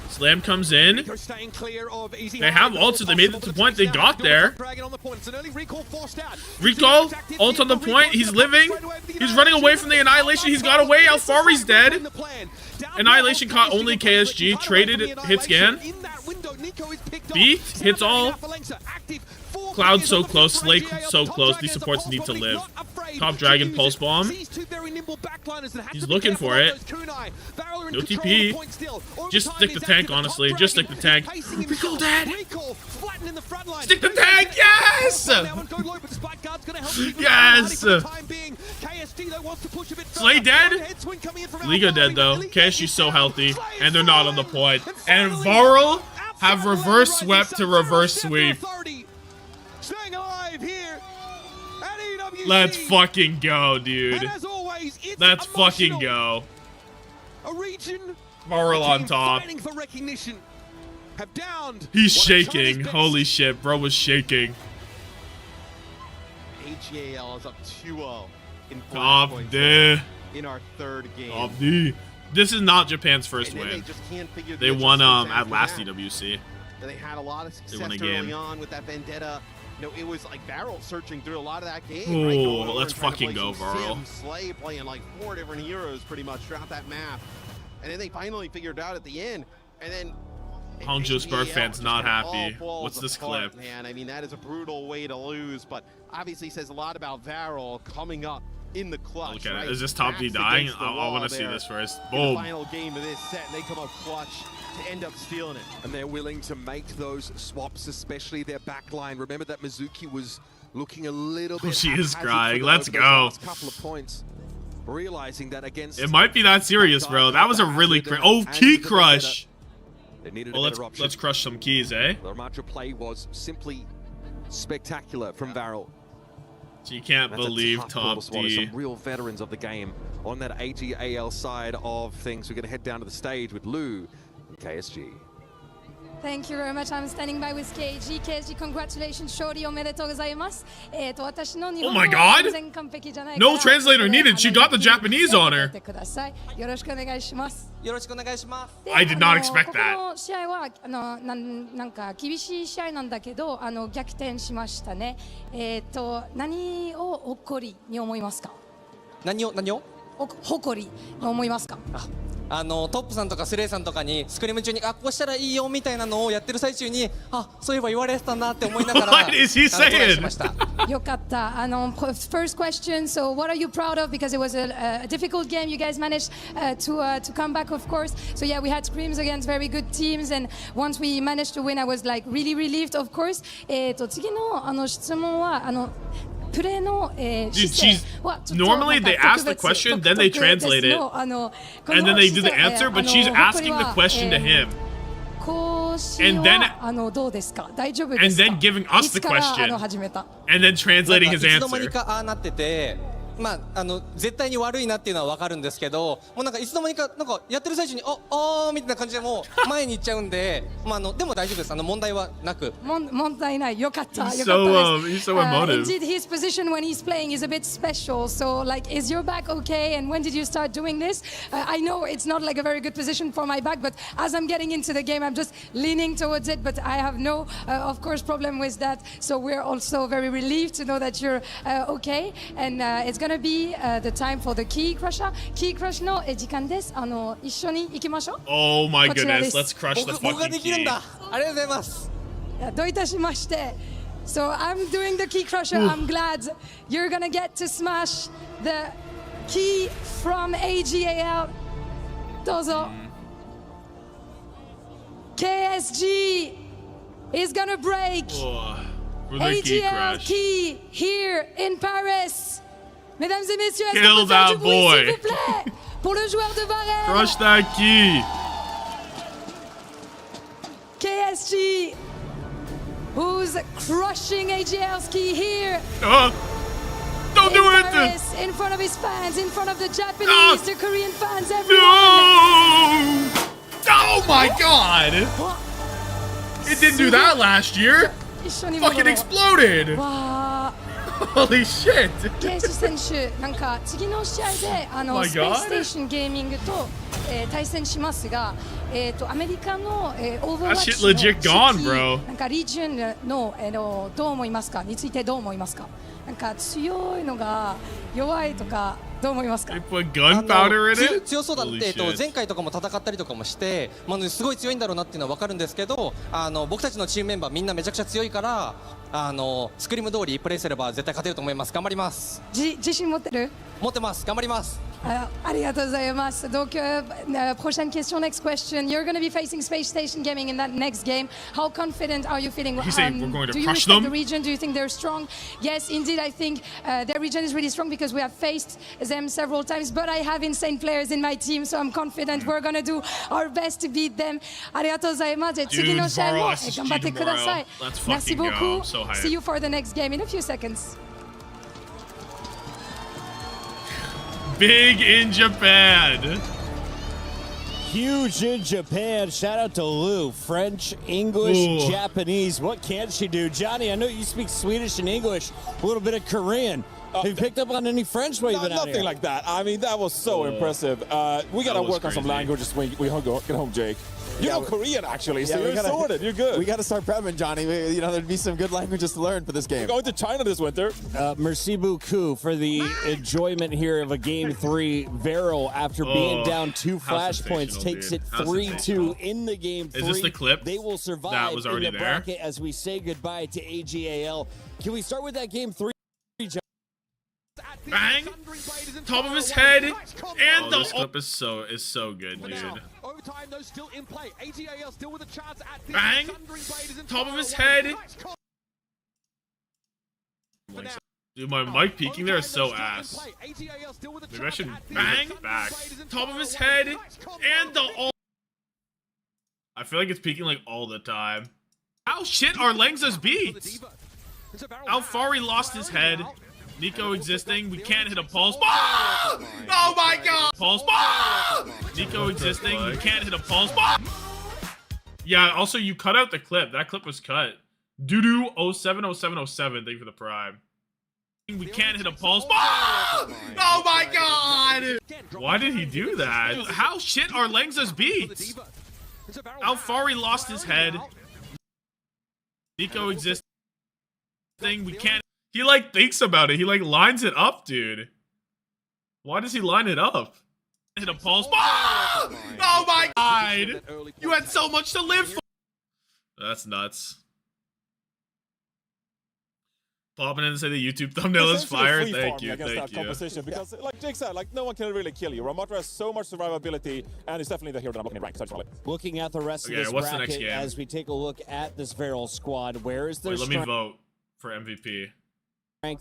Slam comes in. They have ults, so they made it to the point. They got there. Recall, ult on the point. He's living. He's running away from the Annihilation. He's got away. Alfari's dead. Annihilation caught only KSG. Traded hit scan. Beat. Hits all. Cloud so close. Slay so close. These supports need to live. Top Dragon Pulse Bomb. He's looking for it. No TP. Just stick the tank, honestly. Just stick the tank. Recall dead. Stick the tank. Yes! Yes! Slay dead? Liga dead, though. KSG's so healthy. And they're not on the point. And VARREL have reverse swept to reverse sweep. Staying alive here at EWC. Let's fucking go, dude. Let's fucking go. A region VARREL on top. For recognition have downed. He's shaking. Holy shit, bro was shaking. AJL is up 2-0 in Top D. in our third game. Top D. This is not Japan's first win. They won at last EWC. They had a lot of success early on with that Vendetta. You know, it was like VARREL searching through a lot of that game. Oh, right? let's fucking go, VARREL. Slay playing like 4 different heroes pretty much throughout that map. And then they finally figured out at the end. And then Hangzhou Spur fans not happy. What's this clip? Man, I mean, that is a brutal way to lose, but obviously says a lot about VARREL coming up in the clutch. Okay, right? is this top D dying? I want to see this first. Boom. The final game of this set, and they come up clutch to end up stealing it. And they're willing to make those swaps, especially their backline. Remember that Mizuki was looking a little bit. She is crying. Let's go. Couple of points. Realizing that against it might be that serious, bro. That was a really great. Oh, key crush. They needed well, let's crush some keys, eh? The Ramacho play was simply spectacular from VARREL. So you can't believe top D. Some real veterans of the game on that AGAL side of things. We're going to head down to the stage with Lou and KSG. Thank you very much. I'm standing by with KSG. KSG, congratulations. Shori omedetou gozaimasu. Oh my god! No translator needed. She got the Japanese on her. I did not expect that. この試合はなんか厳しい試合なんだけど逆転しましたね。何を誇りに思いますか？何を誇りに思いますか？トップさんとかスレイさんとかにスクリーム中にこうしたらいいよみたいなのをやってる最中にそういえば言われてたなって思いながら What is he saying? よかった。First question. So what are you proud of? Because it was a difficult game. You guys managed to come back, of course. So yeah, we had scrims against very good teams, and once we managed to win, I was like really relieved, of course. 次の質問はNormally they ask the question, then they translate it, and then they do the answer, but she's asking the question to him. And then giving us the question, and then translating his answer. まあ絶対に悪いなっていうのは分かるんですけど、もうなんかいつの間にかなんかやってる最中にみたいな感じでもう前に行っちゃうんで、まあでも大丈夫です。問題はなく。問題ない。よかった。He's so emotive. Indeed, his position when he's playing is a bit special. So, like, is your back okay? And when did you start doing this? I know it's not like a very good position for my back, but as I'm getting into the game, I'm just leaning towards it. But I have no, of course, problem with that. So we're also very relieved to know that you're okay. And it's gonna be the time for the key crusher. Key crush の時間です。一緒に行きましょう。Oh my goodness, let's crush the 僕が fucking できるん key. だ。ありがとうございます。どういたしまして。So I'm doing the key crusher. I'm glad you're gonna get to smash the key from AGAL. どうぞ。KSG is gonna break For the key AGL crush. key here in Paris. Mesdames et messieurs, est-ce Kill qu'on peut faire du that bruit, boy. s'il vous plaît, pour le joueur de VARREL. Crush that key. KSG, who's crushing AGL's key here. Don't do it! Paris, in front of his fans, in front of the Japanese, No. the Korean fans, everyone. No! Oh my god! It didn't do that last year. Fucking exploded. Holy shit. ケース選手、なんか次の試合でMy God. SpaceStation ゲーミングと、対戦しますが、アメリカの、オーバーワッ That チ shit の legit gone, bro. なんかリージョンの、どう思いますかについてどう思いますか。なんか強いのが弱いとかどう思いますか。Put gunpowder in it? 強そうだって、 Holy shit. 前回とかも戦ったりとかもして、すごい強いんだろうなっていうのは分かるんですけど、僕たちのチームメンバーみんなめちゃくちゃ強いから、スクリーム通りプレイすれば絶対勝てると思います。頑張ります。自信持ってる？持ってます。頑張ります。ありがとうございます。Donc, prochaine question, next question. You're going to be facing SpaceStation Gaming in that next game. How confident are you feeling? He's saying we're going to do you crush respect them? the region? Do you think they're strong? Yes, indeed, I think their region is really strong because we have faced them several times. But I have insane players in my team, so I'm confident we're going to do our best to beat them. ありがとうございます。次の試合も頑張ってください。Merci beaucoup. See you for the next game in a few seconds. Big in Japan. Huge in Japan. Shout out to Lou. French, English, Ooh. Japanese. What can't she do? Johnny, I know you speak Swedish and English, a little bit of Korean. Have you picked up on any French while you've been out here? Nothing like that. I mean, that was so impressive. We got to work on some languages when we get home, Jake. You know Korean, actually, so you're sorted. You're good. We got to start prepping, Johnny. There'd be some good languages to learn for this game. We're going to China this winter. Merci beaucoup for the enjoyment here of a Game 3. VARREL, after being down 2 flashpoints, takes it 3-2 in the Game 3. Is this the clip They will survive that was already in the there? bracket as we say goodbye to AGAL. Can we start with that Game 3, John? Bang! Top of his head, and this clip is so good, dude. Overtime, though, still in play. AGAL still with a chance at the Bang! Top of his head. Dude, my mic peeking there is so ass. Maybe I should bang back. Top of his head, and the all. I feel like it's peeking like all the time. How shit are Lengza's beats? Alfari lost his head. Nico existing, we can't hit a pulse. Oh, oh my god! Pulse. Oh! Nico existing, we can't hit a pulse. Oh! Yeah, also you cut out the clip. That clip was cut. Doodoo 070707, thank you for the prime. We can't hit a pulse. Oh! Oh my god! Why did he do that? How shit are Lengza's beats? Alfari lost his head. Nico existing, we can't. He like thinks about it. He like lines it up, dude. Why does he line it up? Hit a pulse. Oh! Oh my god! You had so much to live for. That's nuts. Popping in and say the YouTube thumbnail is fire. Thank you, thank you. Competition because, like Jake said, like no one can really kill you. Ramatra has so much survivability, and it's definitely the hero that I'm looking at rank. So I just want it. Looking at the rest of this what's the next bracket game? as we take a look at this VARREL squad, where is their Wait, let me vote for MVP.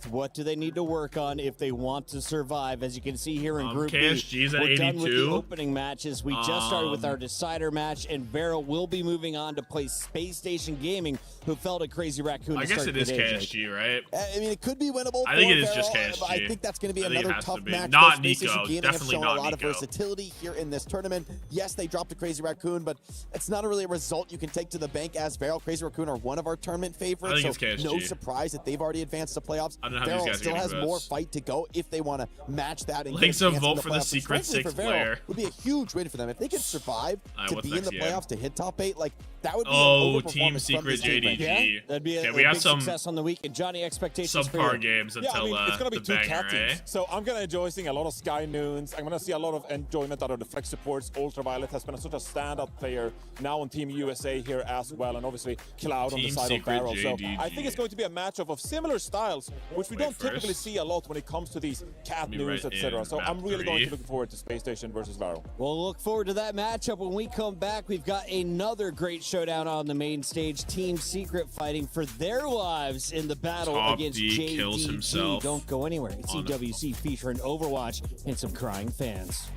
What do they need to work on if they want to survive? As you can see here in Group KSG's B, at we're 82. done with the opening matches. We just started with our decider match, and VARREL will be moving on to play SpaceStation Gaming, who fell to Crazy Raccoon. I guess it is KSG, right? I mean, it could be winnable. I think it is VARREL, just KSG. but I think that's going to be another tough match. Not Nico. Definitely have shown not a lot Nico. of versatility here in this tournament. Yes, they dropped to Crazy Raccoon, but it's not really a result you can take to the bank as VARREL. Crazy Raccoon are one of our tournament favorites, I think it's so KSG. no surprise that they've already advanced to playoffs. I don't know how these VARREL guys still has votes. more fight to go if they want to match that. And Links get a chance vote in the for the playoffs, secret which, frankly, sixth for VARREL player. would be a huge win for them if they could survive to be in the playoffs, to hit top 8. Like that would be an Team Secret JDG. Yeah, that'd be a we got big some success on the week. And Johnny, expectations for subpar you? games until I mean, it's going to be the two banger, cat teams. eh? So I'm going to enjoy seeing a lot of Sky Noons. I'm going to see a lot of enjoyment out of the flex supports. Ultraviolet has been such a standout player now on Team USA here as well. And obviously Cloud on the Team side Secret of VARREL. So JDG. I think it's going to be a matchup of similar styles, which we don't typically see a lot when it comes to these cat news, right etc. in So map I'm really going to 3. look forward to SpaceStation versus VARREL. We'll look forward to that matchup when we come back. We've got another great showdown on the main stage. Team Secret fighting for their lives in the battle Top against D JDG. kills himself Don't go anywhere. It's on EWC featuring Overwatch and some crying fans.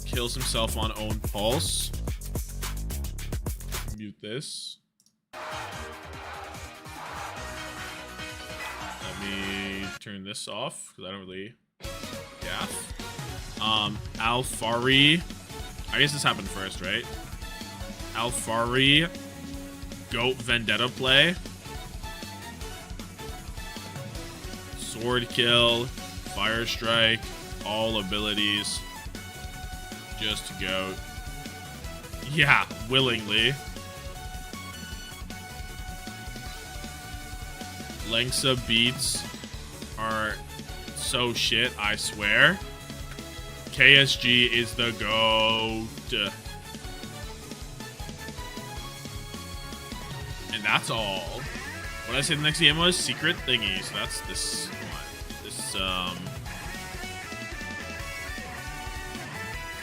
Kills himself on own pulse. Mute this. Let me turn this off because I don't really gaff. Alfari. I guess this happened first, right? Alfari. Goat Vendetta play. Sword kill. Fire strike. All abilities. Just Goat. Yeah, willingly. Lengsa beats are so shit, I swear. KSG is the GOAT. And that's all. What I said the next game was secret thingy. So that's this one. This oh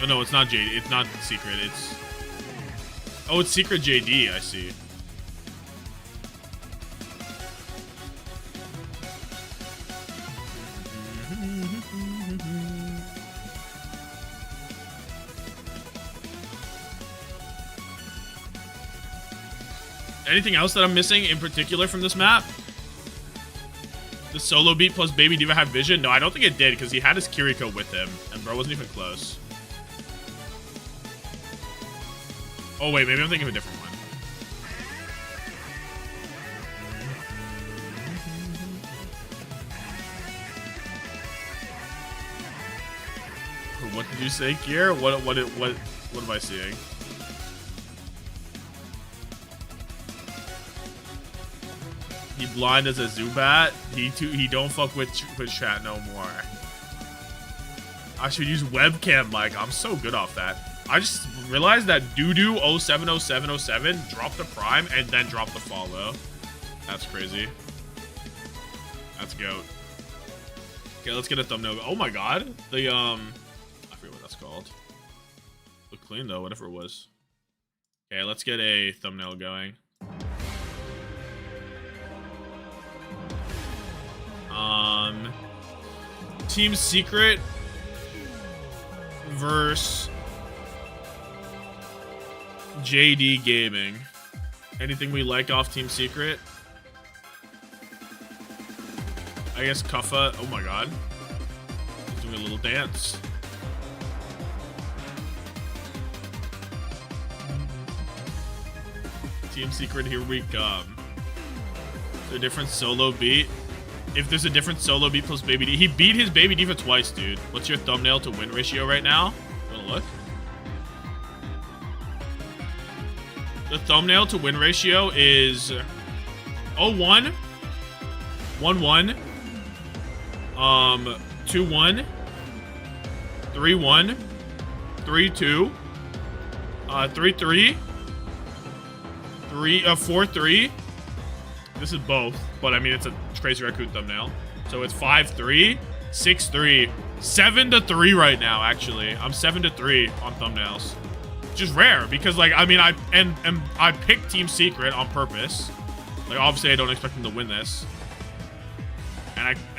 no, it's not JD. It's not secret. It's oh, it's secret JD. I see. Anything else that I'm missing in particular from this map? The solo beat plus Baby Diva have vision? No, I don't think it did because he had his Kiriko with him and bro wasn't even close. Oh wait, maybe I'm thinking of a different one. What did you say, Kier? What am I seeing? He blind as a Zubat. He don't fuck with chat no more. I should use webcam mic. I'm so good off that. I just realized that Doodoo 070707 dropped the prime and then dropped the follow. That's crazy. That's goat. Okay, let's get a thumbnail. Oh my god. The I forget what that's called. Look clean though, whatever it was. Okay, let's get a thumbnail going. Team Secret versus JD Gaming. Anything we like off Team Secret? I guess Kuffa. Oh my god. Doing a little dance. Team Secret, here we come. Is there a different solo beat? If there's a different solo beat plus Baby D. He beat his Baby Diva twice, dude. What's your thumbnail to win ratio right now? Wanna look? The thumbnail to win ratio is 0-1, 1-1, 2-1, 3-1, 3-2, 3-3, 4-3. This is both, but I mean it's a Crazy Raccoon thumbnail. So it's 5-3, 6-3, 7-3 right now. Actually, I'm 7-3 on thumbnails, which is rare because like I mean I picked Team Secret on purpose. Like obviously I don't expect them to win this,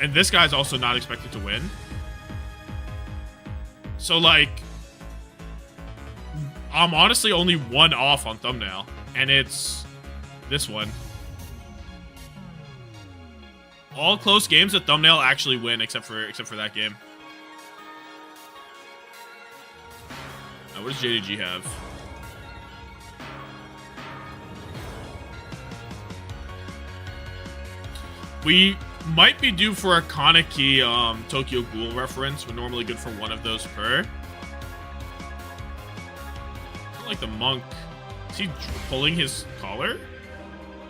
And this guy's also not expected to win. So, like, I'm honestly only one off on thumbnail, and it's this one. All close games at thumbnail actually win, except for that game. Now, what does JDG have? We might be due for a Kaneki Tokyo Ghoul reference. We're normally good for one of those per. I like the monk. Is he pulling his collar?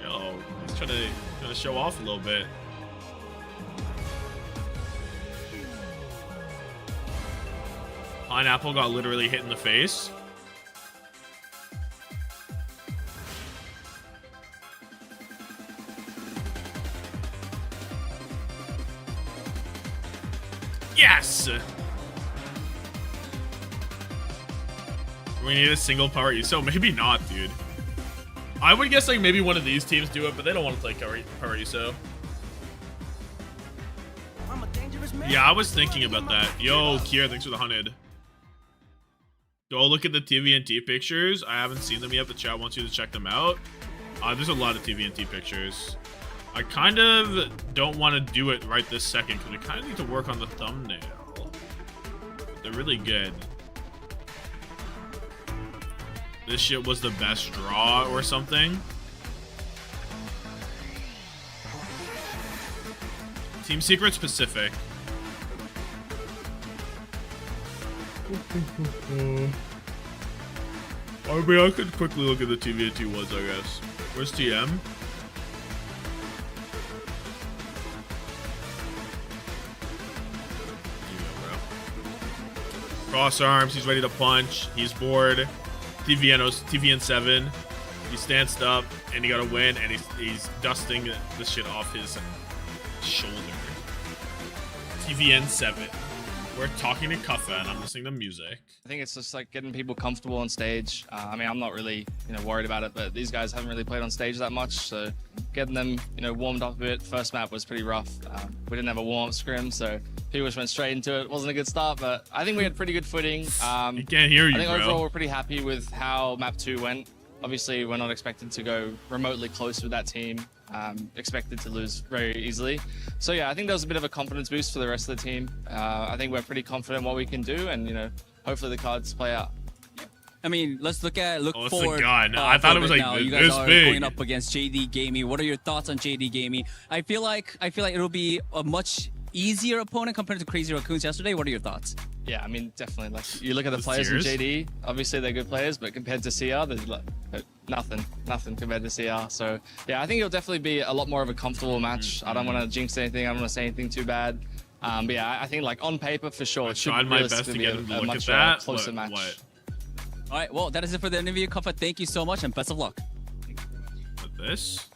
Yo, he's trying to show off a little bit. Pineapple got literally hit in the face. Yes! We need a single power ESO? Maybe not, dude. I would guess like maybe one of these teams do it, but they don't want to play power ESO. Yeah, I was thinking about that. Yo, Kier, thanks for the 100. Go look at the TVNT pictures. I haven't seen them yet, but chat wants you to check them out. There's a lot of TVNT pictures. I kind of don't want to do it right this second because we kind of need to work on the thumbnail. They're really good. This shit was the best draw or something. Team Secret specific. I mean, I could quickly look at the TVNT ones, I guess. Where's TM? Cross arms, he's ready to punch. He's bored. TVN7. He stands up and he got a win, and he's dusting the shit off his shoulder. TVN7. We're talking to Kuffa and I'm listening to music. I think it's just like getting people comfortable on stage. I mean, I'm not really, worried about it, but these guys haven't really played on stage that much, so getting them, warmed up a bit. First map was pretty rough. We didn't have a warm-up scrim, so people just went straight into it. It wasn't a good start, but I think we had pretty good footing. I can't hear you, I think bro. overall we're pretty happy with how map 2 went. Obviously, we're not expected to go remotely close with that team. Expected to lose very easily. So yeah, I think that was a bit of a confidence boost for the rest of the team. I think we're pretty confident what we can do, and hopefully the cards play out. I mean, let's look forward. Gun. I thought it was like now. You guys are going up against JD Gaming. What are your thoughts on JD Gaming? I feel like it'll be a much easier opponent compared to Crazy Raccoons yesterday. What are your thoughts? Yeah, I mean, definitely. Like, you look at the players in JD, obviously they're good players, but compared to CR, there's like nothing compared to CR. So yeah, I think it'll definitely be a lot more of a comfortable match. I don't want to jinx anything. I don't want to say anything too bad. But yeah, I think like on paper for sure, it should realistically be a much closer match. All right, well, that is it for the interview. Kuffa, thank you so much and best of luck. With this?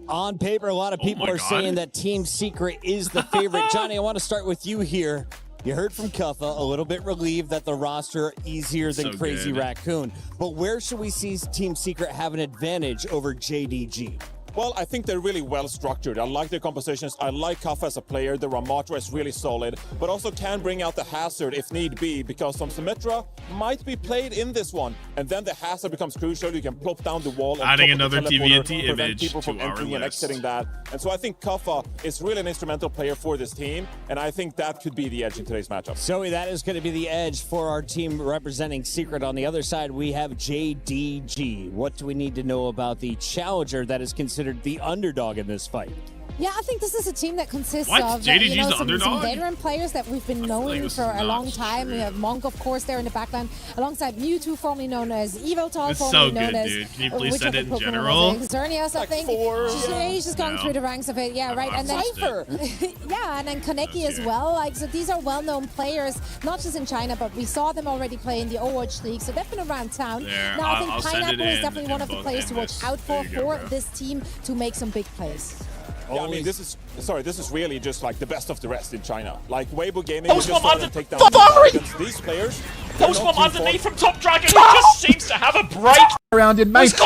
On paper, a lot of people are saying that Team Secret is the favorite. Johnny, I want to start with you here. You heard from Kuffa, a little bit relieved that the roster easier than Crazy Raccoon. But where should we see Team Secret have an advantage over JDG? Well, I think they're really well structured. I like their compositions. I like Kuffa as a player. The Ramatra is really solid, but also can bring out the hazard if need be, because some Symmetra might be played in this one, and then the hazard becomes crucial. You can plop down the wall, adding another TVNT image people from to our entering and list. exiting that. And so I think Kuffa is really an instrumental player for this team, and I think that could be the edge in today's matchup. Zoe, that is going to be the edge for our team representing Secret. On the other side, we have JDG. What do we need to know about the challenger that is considered the underdog in this fight? Yeah, I think this is a team that consists What? of JDG's some veteran players that we've been knowing this for is a long not time. true. We have Monk, of course, there in the backline, alongside Mewtwo, formerly known as Eviltal, It's formerly so known good, as dude. Can you please send it in Pokemon general? was it? Xerneas, I think. He's just going through the ranks of it. Yeah, right. And then yeah, and then Kaneki as well. Like, so these are well-known players, not just in China, but we saw them already play in the Overwatch League, so they've been around town. There, Now, I I'll think send it Pineapple is in definitely one of the both players to watch this. out for There you go, bro. this team to make some big plays. Yeah, I mean, this is really just like the best of the rest in China. Like Weibo Gaming, Post just bomb started to take down Farrell! these players. Post bomb underneath from Top Dragon, who just seems to have a break. Around in He gets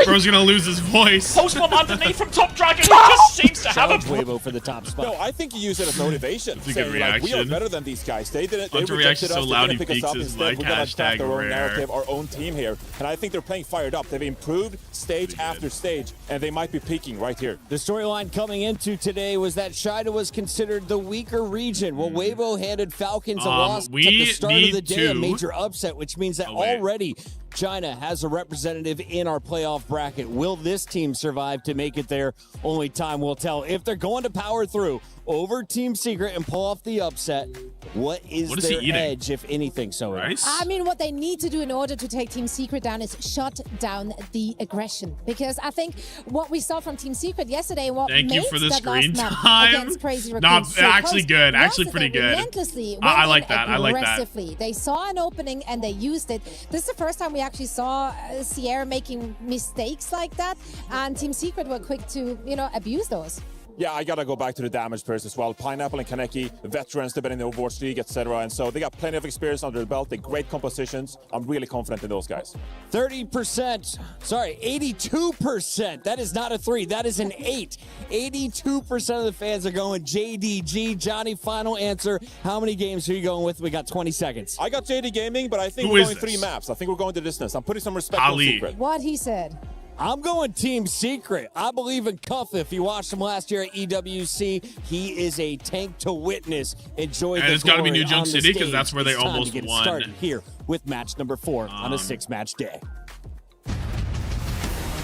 Bro's gonna lose his voice. Post bomb underneath from Top Dragon, who just seems to challenge Weibo for the top spot. No, I think you use it as motivation. That's a good saying, like, we are reaction. better than these guys. They didn't. They Hunter rejected reacts us. so They loud didn't he pick us peaks up. his Instead, like we're gonna craft our own #rare. narrative, our own team here. And I think they're playing fired up. They've improved stage after stage, and they might be peaking right here. The storyline coming into today was that China was considered the weaker region. Well, Weibo handed Falcons a loss at the start of the day, a major upset, which means that already China has a representative in our playoff bracket. Will this team survive to make it there? Only time will tell. If they're going to power through over Team Secret and pull off the upset, what is their edge, if anything? So, I mean, what they need to do in order to take Team Secret down is shut down the aggression. Because I think what we saw from Team Secret yesterday, what Thank you makes for the that last screen map time. against Crazy Raccoon Not so actually close good. was Actually that pretty they good. relentlessly I went like in that. I like that. aggressively. They saw an opening and they used it. This is the first time we actually saw Sierra making mistakes like that, and Team Secret were quick to, abuse those. Yeah, I gotta go back to the damage pairs as well. Pineapple and Kaneki, veterans, they've been in the Overwatch League, etc. And so they got plenty of experience under the belt. They're great compositions. I'm really confident in those guys. 82%. That is not a 3. That is an 8. 82% of the fans are going JDG. Johnny, final answer. How many games are you going with? We got 20 seconds. I got JD Gaming, but I think we're going 3 maps. I think we're going the distance. I'm putting some respect on Secret. What he said. I'm going Team Secret. I believe in Cuff. If you watched him last year at EWC, he is a tank to witness. Enjoy the it's got to be glory New Jump on the City because stage. that's where they It's time almost to get won. started here with match number 4 on a 6-match day.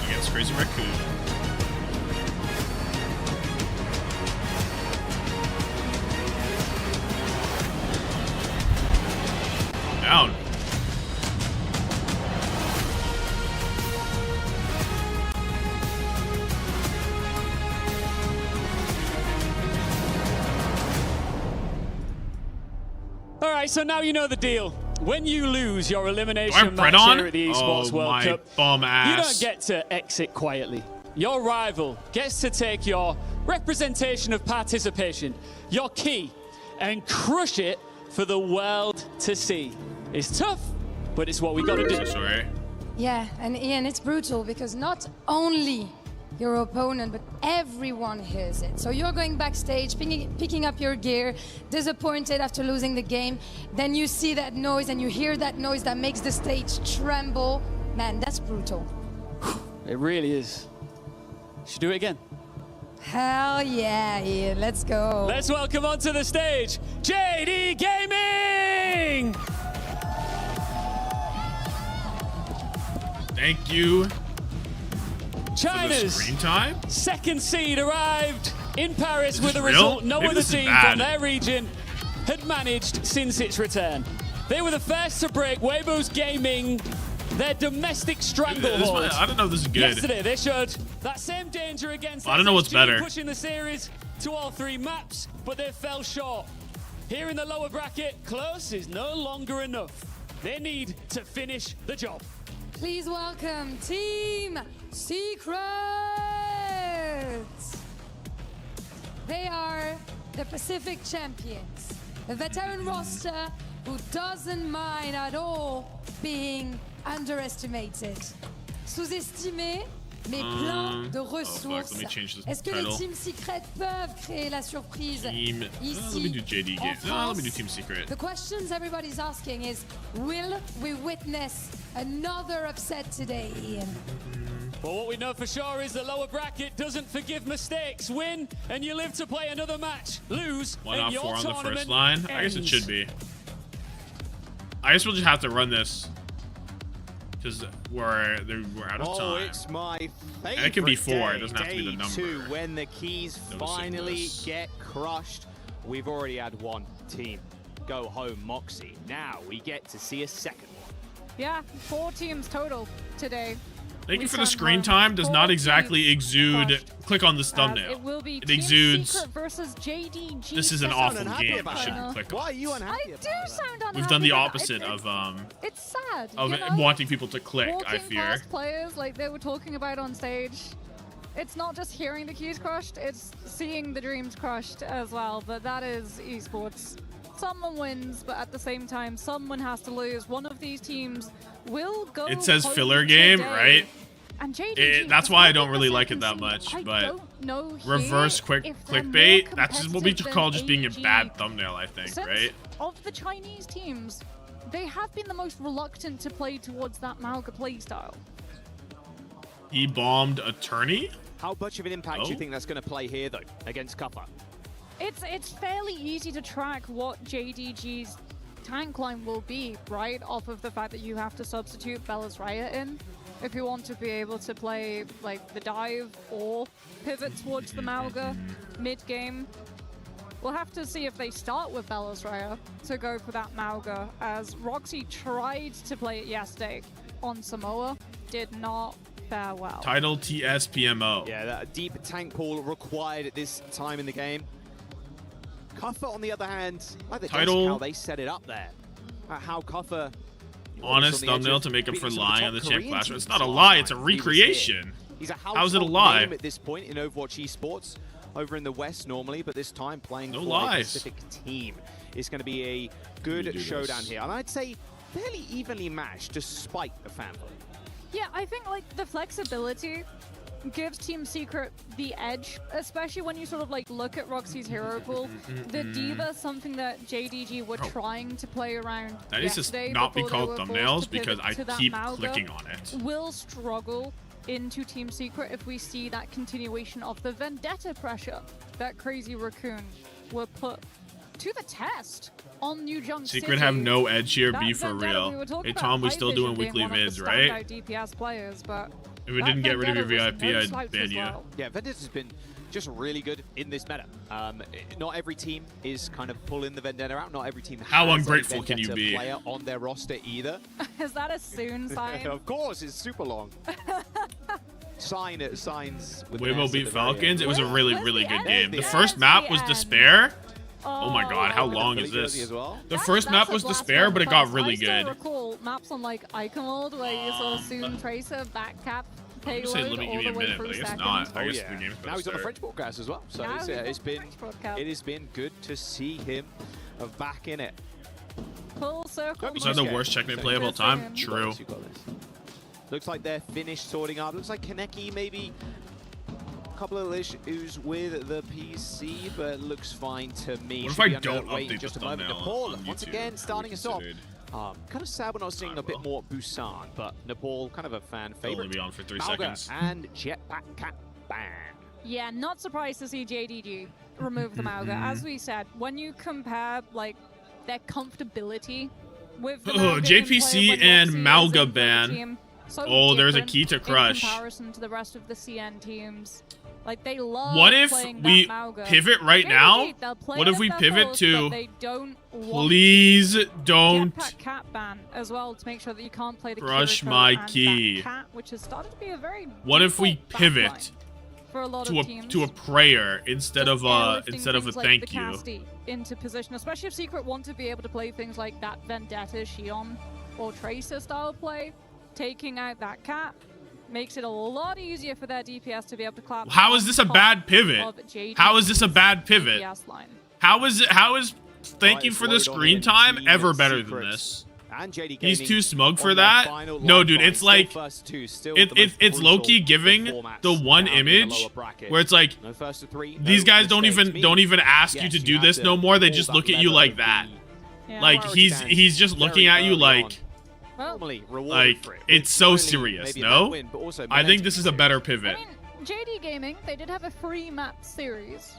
Against Crazy Raccoon. Down. All right, so now you know the deal. When you lose your elimination Brett match on? here at the Esports Oh, World my Cup, bum ass. you don't get to exit quietly. Your rival gets to take your representation of participation, your key, and crush it for the world to see. It's tough, but it's what we got to do. Sorry. Yeah, and Ian, it's brutal because not only your opponent, but everyone hears it. So you're going backstage, picking up your gear, disappointed after losing the game. Then you see that noise and you hear that noise that makes the stage tremble. Man, that's brutal. It really is. Should do it again. Hell yeah, Ian, let's go. Let's welcome onto the stage, JD Gaming! Thank you. China's screen time? second seed arrived in Paris Is with this a real? result no Maybe other this is team bad. from their region had managed since its return. They were the first to break Weibo's gaming, their domestic stranglehold. I don't know if this is good. Yesterday, they showed that same danger against I don't know what's SSG, better. pushing the series to all 3 maps, but they fell short. Here in the lower bracket, close is no longer enough. They need to finish the job. Please welcome Team Secret. They are the Pacific champions, a veteran roster who doesn't mind at all being underestimated. Sous-estimé, mais plein de ressources. Let me change this Est-ce que title. les Team Secret peuvent créer la surprise Team. ici Let me do JD en game. Let me do France? Team Secret. The questions everybody's asking is, will we witness another upset today, Ian? Well, what we know for sure is the lower bracket doesn't forgive mistakes. Win, and you live to play another match. Lose, One and out your 4 on the tournament first line. I guess it ends. should be. I guess we'll just have to run this. Because we're out of time. It's my favorite And it can be 4. It day, doesn't have to be the day number. 2, when the keys finally this. get crushed. We've already had one team go home, Moxie. Now we get to see a second one. Yeah, 4 teams total today. Thank you for the Return screen home. time. Does 4 not exactly teams exude. crushed. Click on this As thumbnail. It will be It Team exudes. Secret versus JDG. This is an Sound awful unhappy game. You about shouldn't that. click on. Why are you unhappy I do sound unhappy. We've done the about it. opposite of It's sad. of you know? wanting people to click. I Walking fear. past players like they were talking about on stage. It's not just hearing the keys crushed, it's seeing the dreams crushed as well. But that is esports. Someone wins, but at the same time, someone has to lose. One of these teams will go It says home filler game, today. right? And JDG, that's why I don't really like it that much, but reverse clickbait, that's just what we call just being a bad thumbnail, I think, right? Of the Chinese teams, they have been the most reluctant to play towards that Mauga playstyle. He bombed Attorney? How much of an impact do you think that's going to play here, though, against Cuppa? It's fairly easy to track what JDG's tank line will be, right? Off of the fact that you have to substitute Bella's Raya in. If you want to be able to play like the dive or pivot towards the Mauga mid-game. We'll have to see if they start with Bella's Raya to go for that Mauga, as Roxy tried to play it yesterday on Samoa, did not fare well. Title TS PMO. Yeah, that deep tank pool required at this time in the game. Cuffa, on the other hand, like the Title, how they set it up there. How Cuffa... Honest thumbnail to make up for lying on the Champ Clash. It's not a lie, it's a recreation. How is it a lie? At this point in Overwatch Esports, over in the West normally, but this time playing for a specific team. It's going to be a good showdown here. And I'd say fairly evenly matched despite the fan vote. Yeah, I think like the flexibility gives Team Secret the edge, especially when you sort of like look at Roxy's hero pool. The D.Va, something that JDG were trying to play around that needs to not be called thumbnails because I keep clicking on it. Will struggle into Team Secret if we see that continuation of the vendetta pressure that Crazy Raccoon were put to the test on New Junk City. Secret have no edge here, be for real. Hey Tom, we still doing weekly vids, right? DPS players, but if we didn't get rid of your VIP, I'd ban you. Yeah, Vendetta's been just really good in this meta. Not every team is kind of pulling the Vendetta out. Not every team How has ungrateful a can you be? player on their roster either. Is that a soon sign? Of course, it's super long. Signs. Weibo beat Falcons. It was a really, really good game. The first map was Despair. Oh my god, how long is this? The first map was Despair, but it got really good. I recall maps on like Icon World where you saw Soon Tracer, back cap, payload, say, let me give you a minute, but I guess not. I guess yeah. the game's Now he's on the French broadcast as well, so it has been good to see him back in it. Full circle. Was that the worst checkmate play of all time? True. Looks like they're finished sorting up. Looks like Kaneki maybe couple of issues with the PC, but looks fine to me. What if I don't update just a moment? Nepal once again starting us off. Kind of sad we're not seeing a bit more Busan, but Nepal kind of a fan favorite. Only be on for 3 Mauga seconds. And Jetpack Cat ban. Yeah, not surprised to see JDG remove the Mauga. As we said, when you compare like their comfortability with the JPC and Mauga ban. So there's a key to crush. In comparison to the rest of the CN teams. Like they love what if we pivot right now? What if we pivot to please don't cat ban as well to make sure that you can't play the crush my key. Cat, which has started to be a very what if we pivot for a lot of teams to a prayer instead of a thank you into position, especially if Secret want to be able to play things like that Vendetta, Xion, or Tracer style play, taking out that cat. Makes it a lot easier for their DPS to be able to clap. How is this a bad pivot? How is this a bad pivot? How is thanking for the screen time ever better than this? He's too smug for that? No, dude, it's like it's low-key giving the one image where it's like these guys don't even ask you to do this no more. They just look at you like that. Like he's just looking at you like it's so serious, no? I think this is a better pivot. I mean, JD Gaming, they did have a free map series.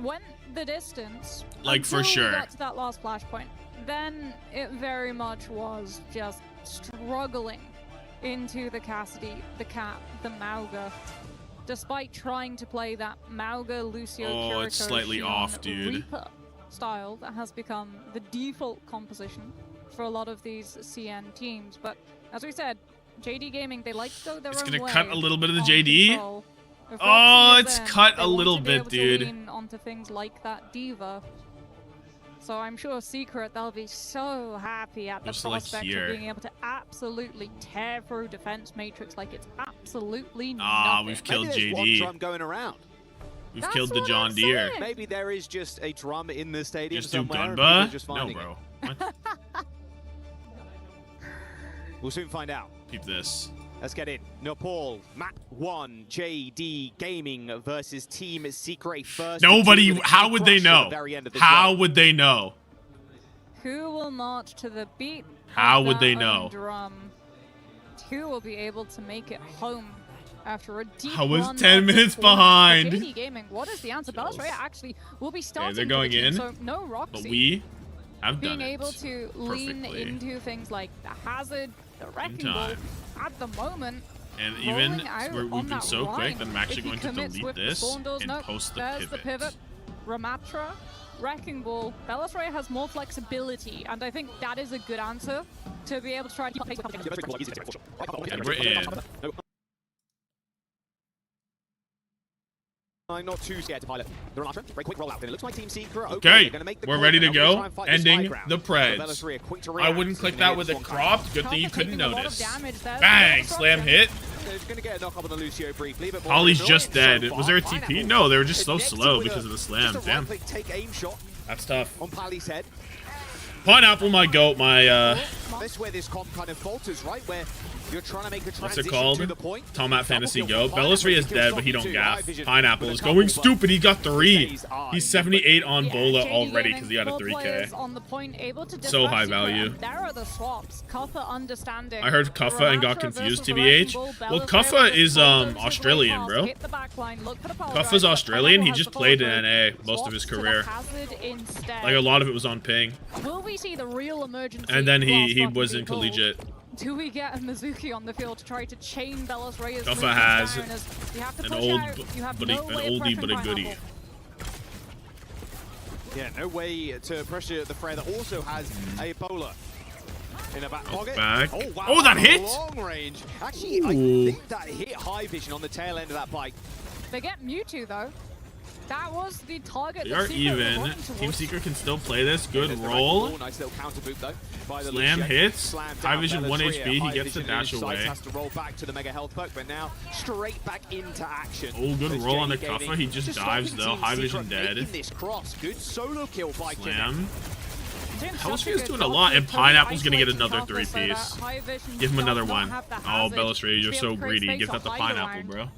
Went the distance. Like, for sure. We got to that last flashpoint. Then it very much was just struggling into the Cassidy, the Cat, the Mauga. Despite trying to play that Mauga, Lucio, Kiriko, it's slightly off, dude. Reaper style that has become the default composition for a lot of these CN teams. But as we said, JD Gaming, they like to go their own way. It's gonna cut a little bit of the JD. Oh, it's cut a little bit, dude. Lean onto things like that D.Va. So I'm sure Secret, they'll be so happy at the prospect of being able to absolutely tear through defense matrix like it's absolutely nothing. We've killed JD. One drum going around. We've killed the John Deere. Maybe there is just a drum in the stadium just do somewhere. Gunba? No, bro. What? We'll soon find out. Keep this. Let's get in. Nepal, map 1, JD Gaming versus Team Secret first. Nobody, how would they know? How would they know? Who will march to the beat? How would they know? Drum? Who will be able to make it home after a deep I was run 10 minutes behind. JD Gaming, what is the answer? Bellis Rhea actually will be starting. They're going in, so no Roxy. but we have done being able to lean into things like the hazard, the wrecking ball at the moment. And even we've been so quick that I'm actually going to delete this and post the pivot. Ramatra, wrecking ball. Bellis Rhea has more flexibility, and I think that is a good answer to be able to try to keep pace. And we're in. I'm not too scared to pilot the Ramatra. Very quick rollout. Then it looks like Team Secret. Okay, we're ready to go. Ending the Preds. I wouldn't click that with a cropped. Good thing you couldn't notice. Bang! Slam hit. Holly's just dead. Was there a TP? No, they were just so slow because of the slam. Damn. That's tough. On Pally's head. Pineapple, my goat, my This where this comp kind of falters, right? Where you're trying to make a what's it transition called? to the point. Tommathan Fantasy Go. Bellis Rhea is dead, but he don't gaff. Pineapple is going stupid. He got 3. He's 78 on Bola already because he got a 3K. So high value. There are the swaps. Kuffa understanding. I heard Kuffa and got confused, TBH. Well, Kuffa is Australian, bro. Kuffa's Australian. He just played in NA most of his career. Like a lot of it was on ping. Will we see the real emergency? And then he was in collegiate. Do we get a Mizuki on the field to try to chain Bellis Rhea's? Kuffa has an oldie but a goodie. Yeah, no way to pressure the Freya that also has a bowler in a back pocket. Back. Oh, wow. Oh, that hit! Long range. Actually, I think that hit high vision on the tail end of that bike. They get Mewtwo though. That was the target. They are even. Team Secret can still play this. Good roll. Nice little counter boot though. Slam hits. High vision 1 HP. He gets the dash away. Has to roll back to the mega health perk, but now straight back into action. Oh, good roll on the Kuffa. He just dives though. High vision dead. This cross. Good solo kill by Slam. Bellis Rhea's doing a lot, and Pineapple's gonna get another 3-piece. Give him another one. Oh, Bellis Rhea, you're so greedy. Give that the Pineapple, bro.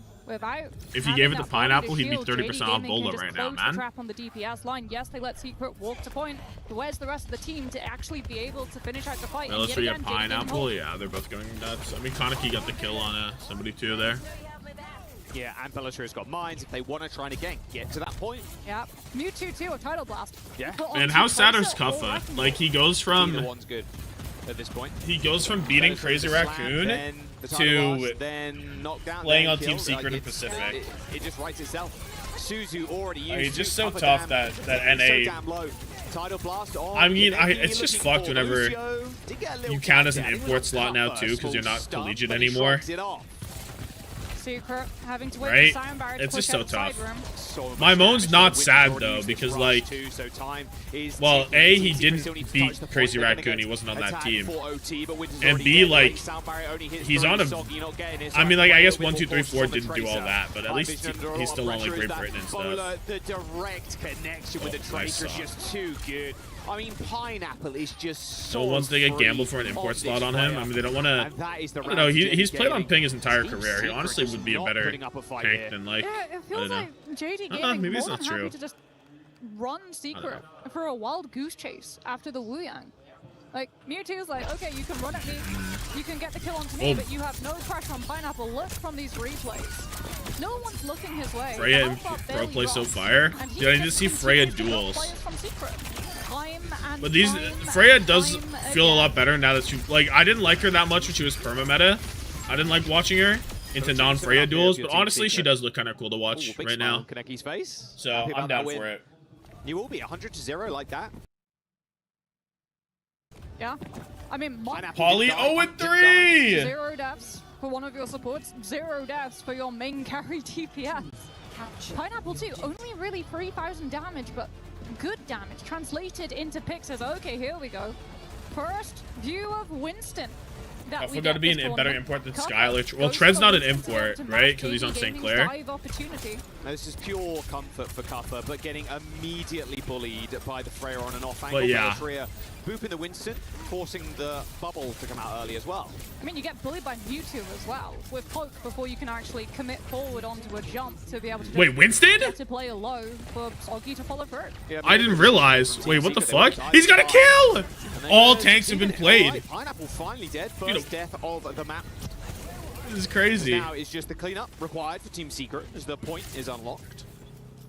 If you gave it to Pineapple, he'd be 30% off Bola right now, man. Trap on the DPS line. Yes, they let Secret walk to point. But where's the rest of the team to actually be able to finish out the fight? Bellis Rhea, Pineapple, yeah, they're both going nuts. I mean, Kaneki got the kill on somebody too there. Yeah, and Bellis Rhea's got mines if they want to try and again get to that point. Yeah, Mewtwo too, a Tidal Blast. Yeah. And how sad is Kuffa? Like, he goes from... Either one's good at this point. He goes from beating Crazy Raccoon to playing on Team Secret in Pacific. It just writes itself. Suzu already used. He's just so tough that NA. I mean, it's just fucked whenever you count as an import slot now too, because you're not collegiate anymore. Secret having to wait right? for Sound Barrier to it's just so tough. So my moan's not sad though, because like, well, A, he didn't beat Crazy Raccoon, he wasn't on that team, and B, like, he's on a, I mean, like, I guess 1, 2, 3, 4 didn't do all that, but at least he's still on like Great Britain and stuff. The direct connection with the Tracer is just too good. I mean, Pineapple is just so. Once they get gambled for an import slot on him, I mean, they don't want to. I don't know. He's played on ping his entire career. He honestly would be a better tank than like. Yeah, it feels like JD Gaming maybe more it's not than true. happy to just run Secret for a wild goose chase after the Wuyang. Like, Mewtwo's like, okay, you can run at me, you can get the kill onto me, but you have no pressure on Pineapple. Look from these replays. No one's looking his way. Freya and Pro play so fire. Dude, I need to see Freya duels. But these Freya does feel a lot better now that she, like, I didn't like her that much when she was perma-meta. I didn't like watching her into non-Freya duels, but honestly, she does look kind of cool to watch right now. So I'm down for it. You will be 100-0 like that. Yeah, I mean, Polly 0-3. 0 deaths for one of your supports, 0 deaths for your main carry DPS. Pineapple too, only really 3,000 damage, but good damage translated into picks as okay, here we go. First view of Winston that we Alpha got to be this a better tournament. import than Cup Skylar. Well, goes Tread's for not an Winston import, to right? match Because he's on JD St. Gaming's Clair. dive opportunity. Now, this is pure comfort for Cuffer, but getting immediately bullied by the Freya on an off angle. But yeah. Freya booping the Winston, forcing the bubble to come out early as well. I mean, you get bullied by Mewtwo as well with poke before you can actually commit forward onto a jump to be able to. Wait, Winston? Get to play a low for Soggy to follow through. Yeah, I didn't realize. Wait, what the fuck? He's got a kill! All tanks have been played. Pineapple finally dead. First death of the map. This is crazy. Now is just the cleanup required for Team Secret as the point is unlocked.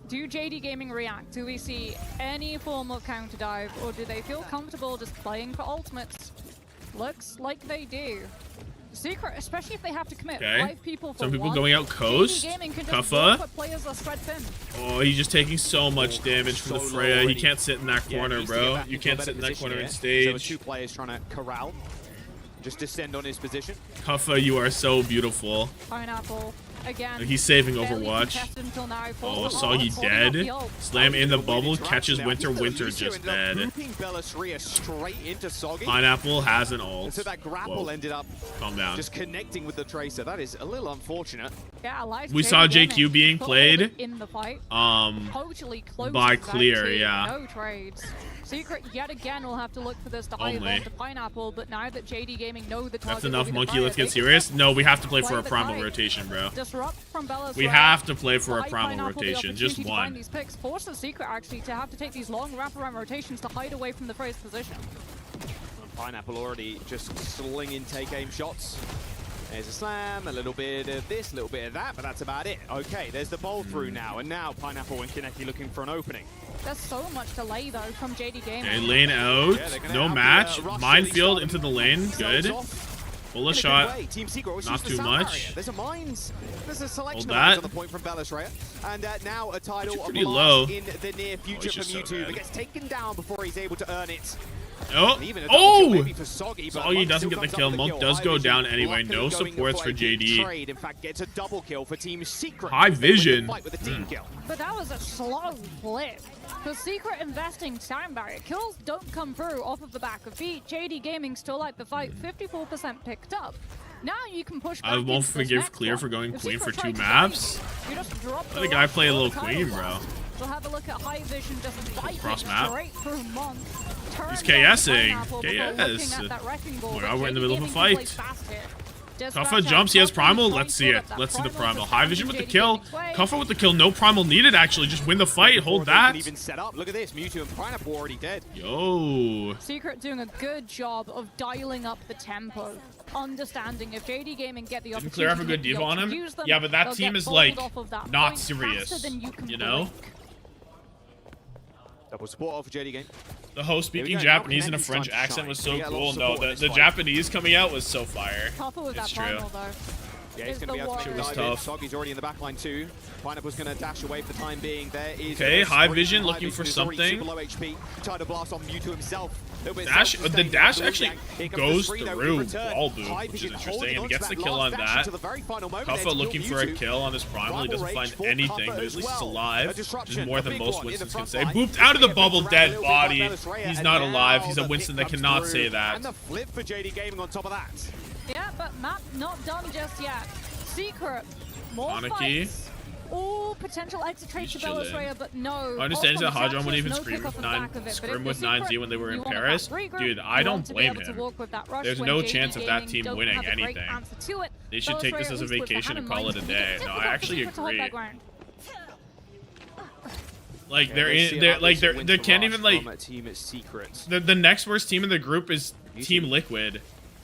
Do JD Gaming react? Do we see any form of counter dive, or do they feel comfortable just playing for ultimates? Looks like they do. Secret, especially if they have to commit 5 people for Some people one, going out coast. JD Gaming can just Kuffa. work what players are spread thin. Oh, he's just taking so much damage from the Freya. He can't sit in that corner, bro. You can't sit in that corner in So stage. 2 players trying to corral, just descend on his position. Kuffa, you are so beautiful. Pineapple again. He's saving barely Overwatch. contested until now. Oh, Forces Soggy holding up dead. the ult. Slam in the bubble, catches Winter. Now, Winter Lucio just ended up dead. grouping Bellasria straight into Soggy. Pineapple has an And ult. so that grapple Whoa. ended up Calm down. just connecting with the Tracer. That is a little unfortunate. Yeah, I like We JD saw Gaming JQ being put played, all of it in the fight. Totally close by to that Clear, team. yeah. No trades. Secret yet again will have to look for this dive Only. onto Pineapple, but now that JD Gaming know the target That's will enough, be the Monkey. Freya, Let's they get can serious. just No, we have to play for play a the primal kite. rotation, bro. Disrupt from Bella's We Freya. have to play for a Buy primal Pineapple the rotation, just opportunity to find one. these picks. Force the Secret actually to have to take these long wraparound rotations to hide away from the Freya's position. Pineapple already just slinging take aim shots. There's a slam, a little bit of this, a little bit of that, but that's about it. Okay, there's the bowl through now, and now Pineapple and Kaneki looking for an opening. There's so much delay though from JD Gaming. Okay, lane out. Yeah, they're gonna No have match. the, rush Minefield really into the lane. Good. Pull a shot. Team Secret always Not use the too sound much. barrier. There's a mines. There's a selection Hold of mines that. on the point from Bellasria. And now a title Actually of pretty Mars low. in the near future he's for just so Mewtwo, dead. but gets taken down before he's able to earn it. Oh! And even a double kill maybe Oh! for Soggy, but Soggy Monk doesn't still get the comes up kill. with Monk kill. does High go Vision down anyway. luckily No going supports for a JD. Trade, in fact, gets a double kill for Team Secret. High They win the Vision. fight with a team kill. But that was a slow flip. The Secret investing sound barrier. Kills don't come through off of the back of feet. JD Gaming still like the fight. 54% picked up. Now you can push back I won't into this forgive next Clear one. for going If Queen for Secret 2 tries to maps. fight, you just drop Let the a guy rush play a for little the Queen, title bro. loss. We'll have a look at High Vision just biting Cross map. straight through Monk. He's Turns on KSing. Pineapple before looking KS. at that wrecking ball, Oh my but god, we're in the JD middle of a Gaming can fight. play fast here. Kuffa jumps, he has primal. Let's see it. Let's see the primal. High Vision with the kill. Kuffa with the kill. No primal needed, actually. Just win the fight. Hold Before they can that. even set up. Look at this. Mewtwo and Pineapple already dead. Yo. Secret doing a good job of dialing up the tempo, understanding if JD Gaming get the Didn't opportunity Clear have a good to devo on him? use them, Yeah, but that they'll team get is bowled like off of that not point serious. faster than you can You know? blink. Double support off for JD Game. The host Here we speaking go. Now Japanese in a Kaneki's French trying to accent shine. was We so get a lot cool. of No, support in the this fight. Japanese coming out was so fire. Tougher with It's that true. primal though. Yeah, he's Is going to be the able to warrior. It was dive in. tough. Soggy's already in the backline too. Pineapple's going to dash away for the time being. There is Okay, a High sprint Vision from High looking for Vision, who's already something. super low HP. Tried to blast on Mewtwo himself. Little bit Dash, the self-sustained dash blue actually gang. Here comes goes the three, though, in through return. wall boom, High which is Vision interesting, holding and on gets to the that kill last on dash that. until the very final moment there Kuffa to kill looking for a Mewtwo. kill on his primal. He doesn't Rival find range for anything, Kuffa but at as least he's well. alive. A Which is disruption, more a than big most one in Winstons the can front say. line. Booped out of the Freya bubble, gets dead dragged a little bit by body. Bellasria, He's and not alive. now He's a the Winston pick that comes cannot through. say that. And the flip for JD Gaming on top of that. Yeah, but map not done just yet. Secret, more Monarchy. fights. All potential exit trades to He's chilling. Bellasria, but no. I understand that Oscar Hydron wouldn't even no scream pick off with the back of it, but scrim if with the 9Z Secret, when they were in you want Paris. that regroup, Dude, I you don't want to be blame able to him. work with that rush There's when no JD chance of that Gaming team don't winning have a great anything. answer to it. They should take Bellasria this as a at least with the vacation and hand in call it a mind, day. it's No, I difficult for actually Secret to hold agree. that ground. Like Yeah, they're they see in, they're about like this they're win they for can't Rush even like from a team at Secret. the next worst team in the group is Team Liquid.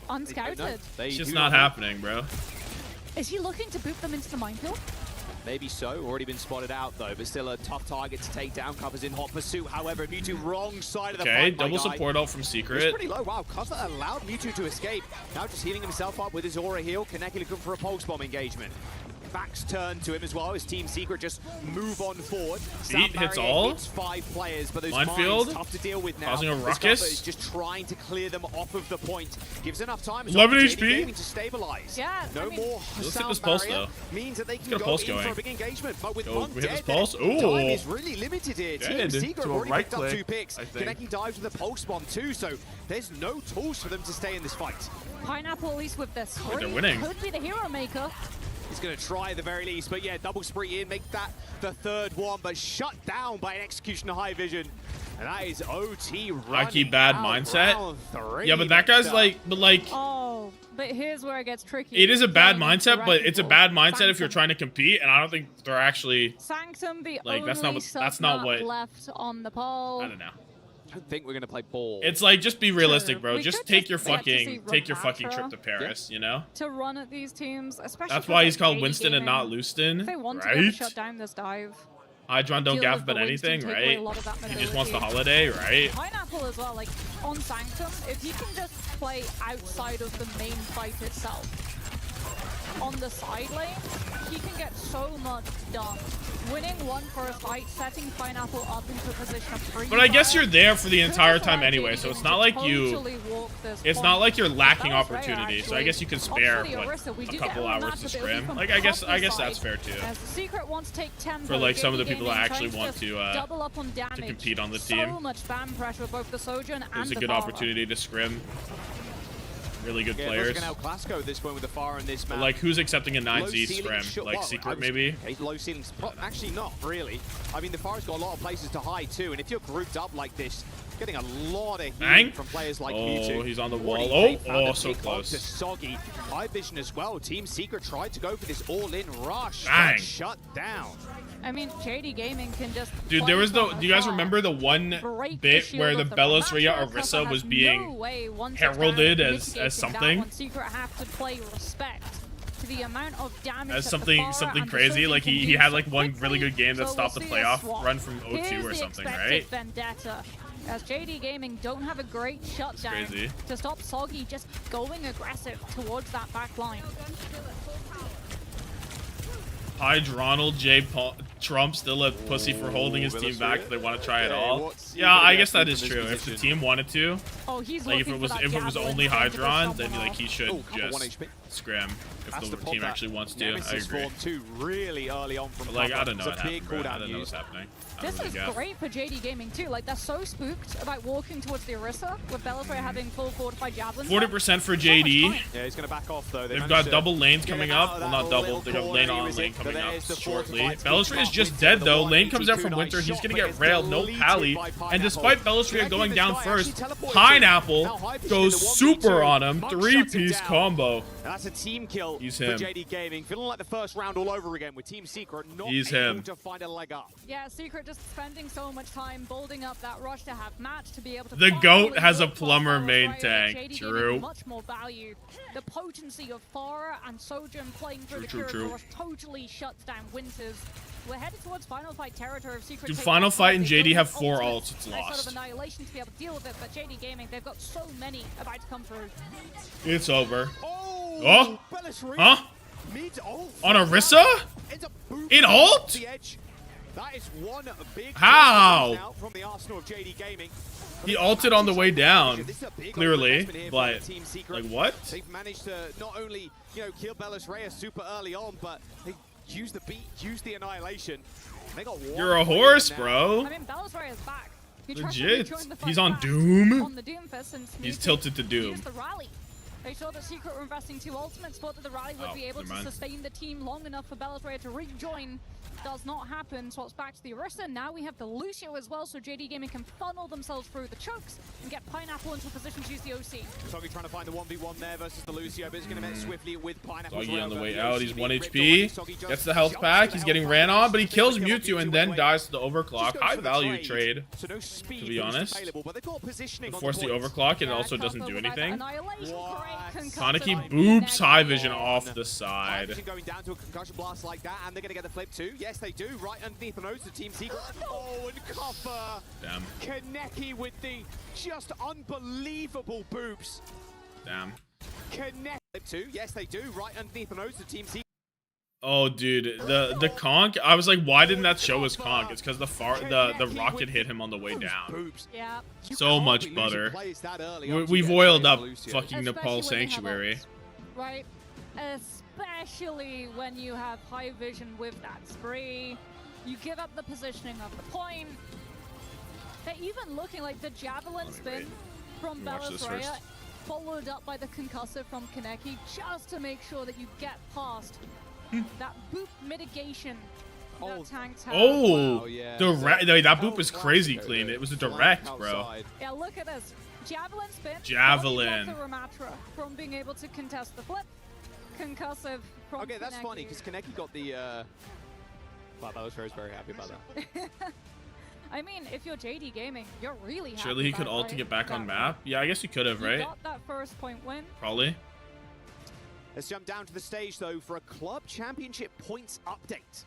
Unscouted. It's just not happening, bro. Is he looking to boot them into the minefield? Maybe so. Already been spotted out though, but still a tough target to take down. Covers in hot pursuit. However, Mewtwo wrong side of the Okay, fight. my double guy. support out from It's Secret. pretty low. Wow, Cover allowed Mewtwo to escape. Now just healing himself up with his aura heal. Kaneki looking for a pulse bomb engagement. backs turned to him as well. His Team Secret just move on forward. Beat hits all. Hits 5 players, but those Minefield. mines tough to deal with now. Causing a This ruckus. Gupper is just trying to clear them off of the point. Gives enough time. 11 JD HP. Gaming to stabilize. Yeah, no more Let's hit sound this pulse, barrier though. means that they Let's can get a go pulse in going. for a big engagement. But with Go, one we hit this dead, pulse. time Ooh. is really limited here. Dead. Team Secret To a already right picked up click, 2 picks. I think. Kaneki dives with a pulse bomb too, so there's no tools for them to stay in this fight. Pineapple, at least with this They're spree, winning. could be the hero maker. He's going to try at the very least, but yeah, double spree in, make that the 3rd one, but shut down by an execution high vision. And that is OT running Rocky bad out mindset. round 3, Yeah, but that guy's like, Oh, but here's where it gets tricky. it is a bad Going mindset, but it's a directly bad for mindset if Sanctum. you're trying to compete, and I don't think they're actually. Sanctum, the Like, only that's not what- left on the pole. I don't know. I don't think we're going to play ball. It's like, just be realistic, bro. We Just could take your just get to see fucking Ramatra trip to Paris, you know? to run at these teams, especially. That's for, why like, he's called JD Winston and Gaming. not Leuston, If they want to be able to right? shut down this dive. Hydron don't Deal gaff with the about Winston, anything, take away a right? lot of that He just wants the mobility. holiday, right? Pineapple as well, like on Sanctum, if he can just play outside of the main fight itself, on the side lane, he can get so much done. Winning one first fight, setting Pineapple up into a position of free. But I guess you're there for the entire time anyway, so it's not like you. It's not like you're lacking opportunity. So I guess you can spare what, a couple hours to scrim. Like I guess that's fair too. As the Secret wants to take tempo, For like some of the JD people that Gaming actually trying want to double up on damage. compete on the So team. much spam pressure with both the Sojourn and There's a the good Varra. opportunity to scrim. Really good Yeah, players. looking out Classico at this point with the Far in this But map. like who's accepting a Low 9Z ceiling scrim? Like well, Secret I was- maybe? okay, low ceilings, actually not really. I mean, the Far's got a lot of places to hide too, and if you're grouped up like this, getting a lot of Bang. heat from players like Oh, Mewtwo. he's on the wall. Already Oh, found a so pick onto close. Soggy. High vision as well. Team Secret tried to go for this all-in rush. Bang. Got shut down. I mean, JD Gaming can just. Dude, there was do you guys remember the one bit where the Belos Rhea Orisa was being heralded as something? Secret have to play respect to the amount of damage As that something the Farah and the crazy? Sojourn Like can he do had so like one quickly. really good game that So stopped we'll the see a playoff swap. run from Here's 0-2 or the something, expected right? Vendetta. As JD Gaming don't have a great shutdown crazy. to stop Soggy just going aggressive towards that back line. Ronald J. Trump still a pussy for holding his team back if they want to try it all. what's he Yeah, gonna I get guess that from is this true. If the position? team wanted to, Oh, he's like if looking it was for that only javelin to Hydron, push then someone like off. he should couple 1 just HP. scrim if Has the to pop team that actually wants to. I Nemesis agree. form too really early on from But like I cover. don't know It's what a big happened, bro. I cooldown don't know use. what's happening. I This don't is really get. great for JD Gaming too. Like they're so spooked about walking towards the Orisa with Bellatrix having full fortified javelins. 40% for JD. Yeah, he's going to back off though. They've managed got to double lanes get coming him out up. of Well, that not double. little They got corner lane he on was lane in, but coming up there's the shortly. fortified Bellatrix is speed just bump dead into though. the Lane comes out 182 from Winter. nice He's shot, gonna but get it's railed. No deleted pally. by And Pineapple. despite Bellatrix Kaneki going in down this guy first, actually teleported Pineapple Now High Vision goes in the 1v2. super on him. Monk shuts him 3-piece down. combo. And that's a team kill He's for him. JD Gaming. Feeling like the first round all over again with Team Secret not He's able him. to find a leg up. Yeah, Secret just spending so much time building up that rush to have match to be able to. The finally GOAT has a look for plumber Farah's main right. tank. JD True. giving much more value. The potency of Farah and Sojourn playing through True, the true, Kira true. rush totally shuts down Winters. We're headed towards final fight territory of Secret. Dude, take Final that Fight fight. and They JD don't have 4 ultimates. ults. It's Nice sort lost. of annihilation to be able to deal with it, but JD Gaming, they've got so many about to come through. It's over. Oh! Huh? On Orisa? In ult? That is one big How? now from the arsenal of JD Gaming. He ulted on the way down, This is a big clearly, overinvestment here but by Team Secret. like what? They've managed to not only, kill Belos Reyes super early on, but they used the beat, used the annihilation. They got one You're a player horse, now. bro. I mean, Bellatrix is back. He tried to Legit. rejoin the fight He's on back Doom. On the Doomfist since He's Mewtwo tilted to Doom. used the rally. They saw that Secret were investing 2 ultimates, thought that the rally would Oh, be able never to mind. sustain the team long enough for Bellatrix to rejoin. Does not happen, swaps back to the Orisa. Now we have the Lucio as well, so JD Gaming can funnel themselves through the chokes and get Pineapple into a position to use the OC. Soggy trying to find the 1v1 there versus the Lucio, but it's going to met swiftly with Pineapple. Soggy on the way out. He's 1 HP. Gets the health pack. He's getting ran on, but he kills Mewtwo and then dies to the overclock. High value trade, to be honest. To force the overclock, it also doesn't do anything. Kaneki boops High Vision off the side. Going down to a concussion blast like that, and they're going to get the flip too. Yes, they do. Right underneath the nose of Team Secret. Oh, and Coffer. Damn. Kaneki with the just unbelievable boops. Damn. Kaneki flip too. Yes, they do. Right underneath the nose of Team Secret. Oh, dude, the conch. I was like, why didn't that show us conch? It's because the rocket hit him on the way down. Yeah. So much butter. We've oiled up fucking Nepal Sanctuary. Right. Especially when you have high vision with that spree. You give up the positioning of the point. They're even looking like the javelin spin from Belarus, followed up by the concussive from Kaneki, just to make sure that you get past that boop mitigation that tanks have. Oh, that boop was crazy clean. It was a direct, bro. Yeah, look at this. Javelin spin. Javelin. The Ramatra from being able to contest the flip. Concussive from Okay, that's Kaneki. funny, because Kaneki got the... Wow, Belarus is very happy about that. I mean, if you're JD Gaming, you're really happy. Surely he could ult to get back on map. Yeah, I guess he could have, right? You got that first point win. Probably. Let's jump down to the stage, though, for a club championship points update.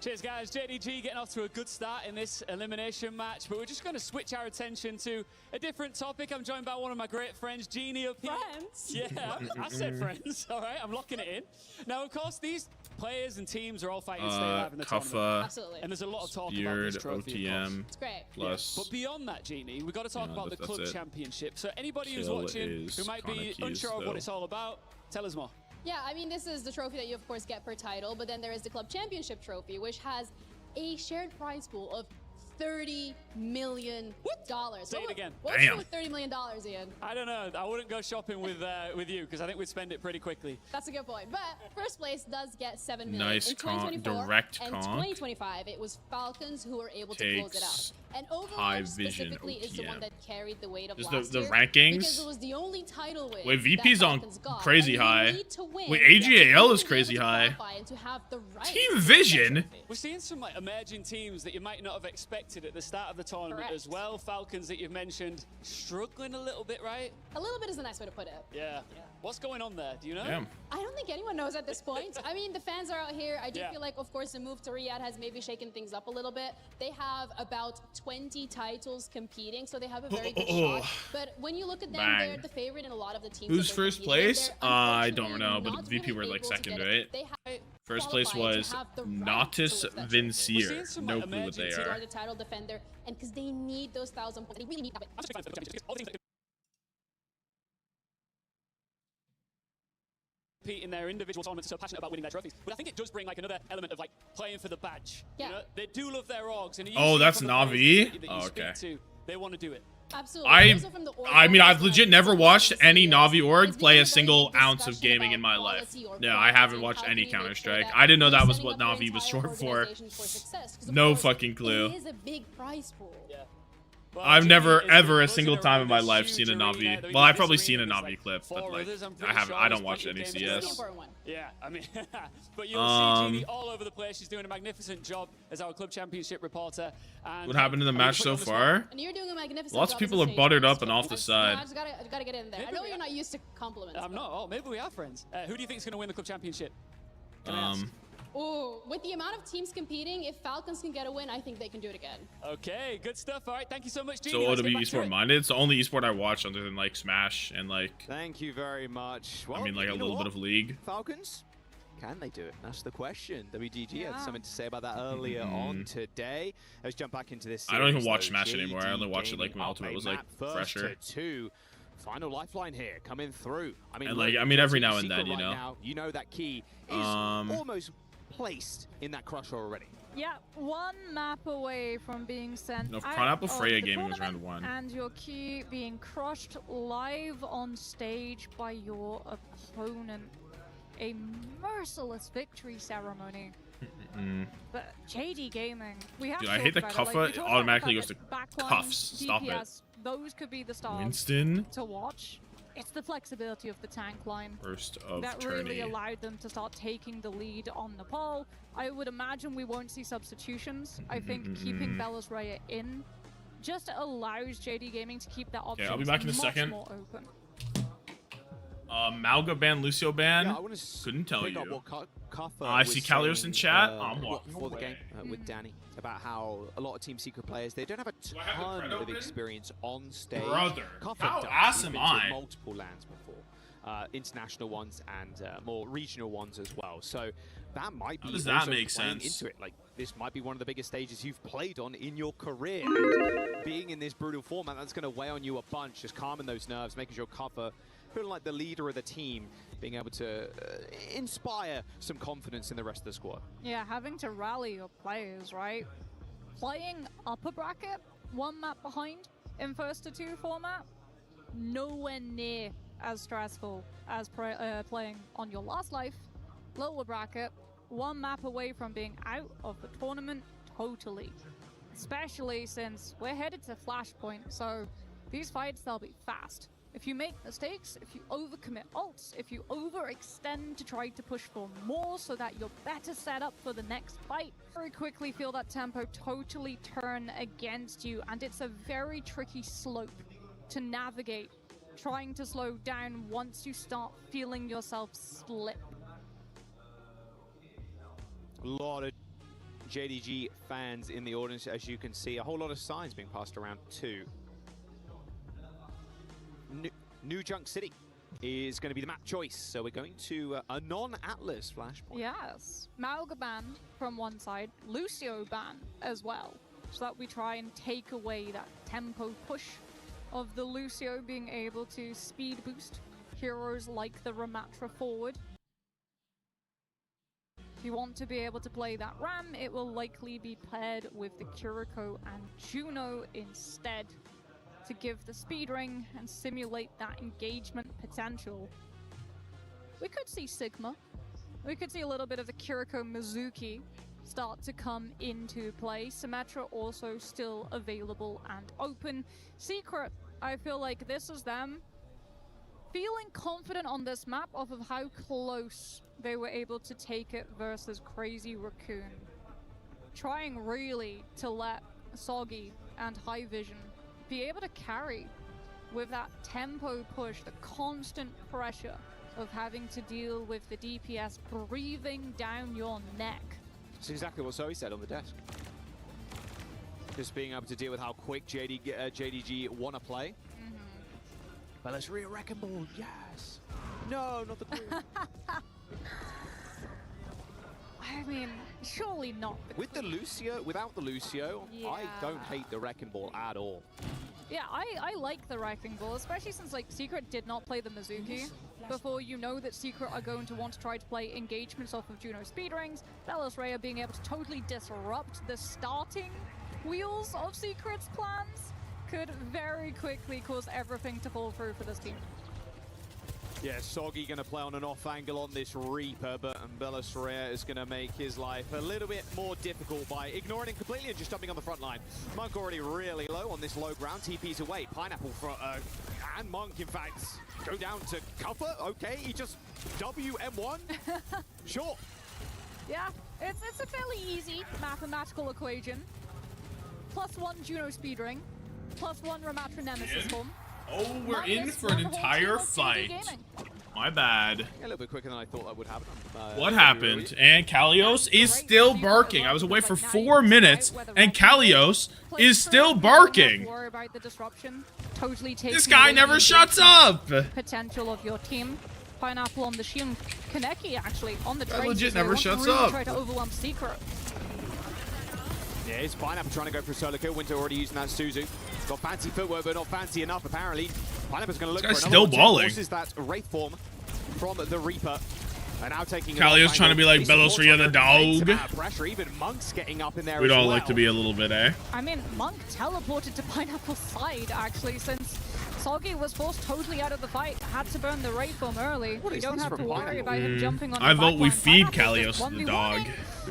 Cheers, guys. JDG getting off to a good start in this elimination match, but we're just going to switch our attention to a different topic. I'm joined by one of my great friends, Jeannie up here. Friends? Yeah, I said friends. All right, I'm locking it in. Now, of course, these players and teams are all fighting to stay alive in the tournament. Absolutely. And there's a lot of talk about this trophy, OTM. It's great. Plus. But beyond that, Jeannie, we've got to talk about the club championship. So anybody who's Kill watching is who might be Kaneki's, unsure of though. what it's all about, tell us more. Yeah, I mean, this is the trophy that you, of course, get per title, but then there is the club championship trophy, which has a shared prize pool of $30 million. Say it again. What's with $30 million, Ian? I don't know. I wouldn't go shopping with you because I think we'd spend it pretty quickly. That's a good point. But first place does get $7 million. Nice in 2024 direct and conch. 2025, it was Falcons who were able to close it out. And high Overwatch vision specifically is the one OTM. that carried the weight of Just last the year rankings? because it was the only title win. Wait, VP's that on Falcons got. crazy And you high. need to win. Wait, You have to AGAL is be crazy able to high. qualify and to have the right Team Vision? We're seeing some like emerging teams that you might not have expected at the start of the tournament Correct. as well. Falcons that you've mentioned struggling a little bit, right? A little bit is a nice way to put it. Yeah. What's going on there? Do you know? Damn. I don't think anyone knows at this point. I mean, the fans are out here. I do feel like, of course, the move to Riyadh has maybe shaken things up a little bit. They have about 20 titles competing, so they have a very good shot. But when you look at them, they're the favorite in a lot of the teams. Who's that they're first competing with. place? They're I don't know, unfortunately but not VP were really like able to second, get right? it. They have First place qualified to was have the right Nautis to lift that Vincier. some, No like, clue what they They are. are the title defender, and because they need those 1,000 points, they really need that. I'm just excited for the championship. All the things that compete in their individual tournaments are so passionate about winning their trophies. But I think it does bring like another element of like playing for the badge. Yeah. You know, they do love their orgs. And Oh, that's from the players Navi? that you Oh, speak okay. to, they want to do it. Absolutely. I mean, I've legit never watched any Navi org play a single ounce of gaming in my life. No, I haven't watched any Counter-Strike. I didn't know that was what Navi was short for. No fucking clue. It is a big prize pool. I've never, ever, a single time in my life seen a Navi. Well, I've probably seen a Navi clip, but like, I don't watch any CS. Yeah, I mean, but you'll see Jeannie all over the place. She's doing a magnificent job as our club championship reporter. And What happened in the match so far? And you're doing a magnificent Lots of job as people a are stage buttered host. up and off the I side. just gotta get in there. I know you're not used to compliments. I'm not. Oh, maybe we are friends. Who do you think is going to win the club championship? Can I ask? Oh, with the amount of teams competing, if Falcons can get a win, I think they can do it again. Okay, good stuff. All right, thank you so much, Jeannie. So Let's OW get back to Esport it. minded. It's the only esport I watch other than like Smash and like. Thank you very much. Well, I mean, like a you know little what? bit of League. Falcons? Can they do it? That's the question. WDG had something to say about that earlier on today. Let's jump back into this. I don't even series, watch though. Smash anymore. I only watch it like when Gaming Ultimate up was a like map first fresher. to two. Final lifeline here coming through. I mean, And, look, like, I if mean, you're every Team now and then, Secret you right know. now, you know that key is almost placed in that crusher already. Yeah, one map away from being sent No, if out Pineapple of Freya the gaming was tournament round 1. and your key being crushed live on stage by your opponent. A merciless victory ceremony. But JD Gaming, we have Dude, to I hate the talk about Cuffa. it. It automatically goes to Backline, cuffs. Stop it. DPS, those could be the stars Winston. to watch. It's the flexibility of the tank line First of that tourney. really allowed them to start taking the lead on Nepal. I would imagine we won't see substitutions. I think keeping Belarus Raya in just allows JD Gaming to keep that option I'll be back in a much second. more open. Malga ban, Lucio ban. Yeah, I wanna Couldn't tell pick you. up what Cuffa I was see Kalios in saying, chat. I'm walking before the away. game with Danny about how a lot of Team Secret players, they don't have a ton of experience on stage. Brother, Cuffa how does. ass He's am been to I? multiple lands before. international ones and more regional ones as well. So that might be How does that also make playing sense? into it. Like, this might be one of the biggest stages you've played on in your career. And being in this brutal format, that's going to weigh on you a bunch, just calming those nerves, making sure cover, feeling like the leader of the team, being able to inspire some confidence in the rest of the squad. Yeah, having to rally your players, right? Playing upper bracket, one map behind in first to two format, nowhere near as stressful as playing on your last life. Lower bracket, one map away from being out of the tournament totally. Especially since we're headed to Flashpoint, so these fights, they'll be fast. If you make mistakes, if you overcommit ults, if you overextend to try to push for more so that you're better set up for the next fight, very quickly feel that tempo totally turn against you, and it's a very tricky slope to navigate, trying to slow down once you start feeling yourself slip. A lot of JDG fans in the audience, as you can see. A whole lot of signs being passed around too. New Junk City is going to be the map choice, so we're going to a non-Atlas Flashpoint. Yes, Mauga banned from one side, Lucio banned as well, so that we try and take away that tempo push of the Lucio being able to speed boost heroes like the Ramatra forward. If you want to be able to play that Ram, it will likely be paired with the Kiriko and Juno instead, to give the speed ring and simulate that engagement potential. We could see Sigma. We could see a little bit of the Kiriko Mizuki start to come into play. Symmetra also still available and open. Secret, I feel like this is them feeling confident on this map off of how close they were able to take it versus Crazy Raccoon. Trying really to let Soggy and High Vision be able to carry with that tempo push, the constant pressure of having to deal with the DPS breathing down your neck. That's exactly what Zoe said on the desk. Just being able to deal with how quick JDG want to play. But let's Wrecking Ball, yes! No, not the queen. I mean, surely not. With the Lucio, without the Lucio, Yeah. I don't hate the Wrecking Ball at all. Yeah, I like the Wrecking Ball, especially since like Secret did not play the Mizuki before. You know that Secret are going to want to try to play engagements off of Juno speed rings. Belis Rhea being able to totally disrupt the starting wheels of Secret's plans could very quickly cause everything to fall through for this team. Yeah, Soggy going to play on an off angle on this Reaper, but Belis Rhea is going to make his life a little bit more difficult by ignoring him completely and just jumping on the front line. Monk already really low on this low ground. TP's away. Pineapple for, and Monk, in fact, go down to cover. Okay, he just WM1. Sure. Yeah, it's a fairly easy mathematical equation. +1 Juno speed ring, +1 Ramatra Nemesis form. Oh, we're in for an entire fight. My bad. Yeah, a little bit quicker than I thought that would happen. What happened? And Kalios is still barking. I was away for 4 minutes, and Kalios is still barking. Worry about the disruption. Totally taking This guy away never the shuts up. Potential of your team. Pineapple on the shield. Kaneki actually on the That train. legit never shuts up. Try to overwhelm Secret. Yeah, it's Pineapple trying to go for a solo kill. Winter already using that Suzu. Got fancy footwork, but not fancy enough, apparently. Pineapple's going to look for This guy's another still balling. Forces that Wraith form from the Reaper. And now taking Kalios trying to be like Belis Rhea the dog. Pressure, even Monk's getting up in there. We'd as all well. like to be a little bit, eh? I mean, Monk teleported to Pineapple's side, actually, since Soggy was forced totally out of the fight. Had to burn the Wraith form early. What We is don't this have to from worry Pineapple? about him jumping on I the vote we backline. feed Pineapple just Kalios the 1v1ing. dog.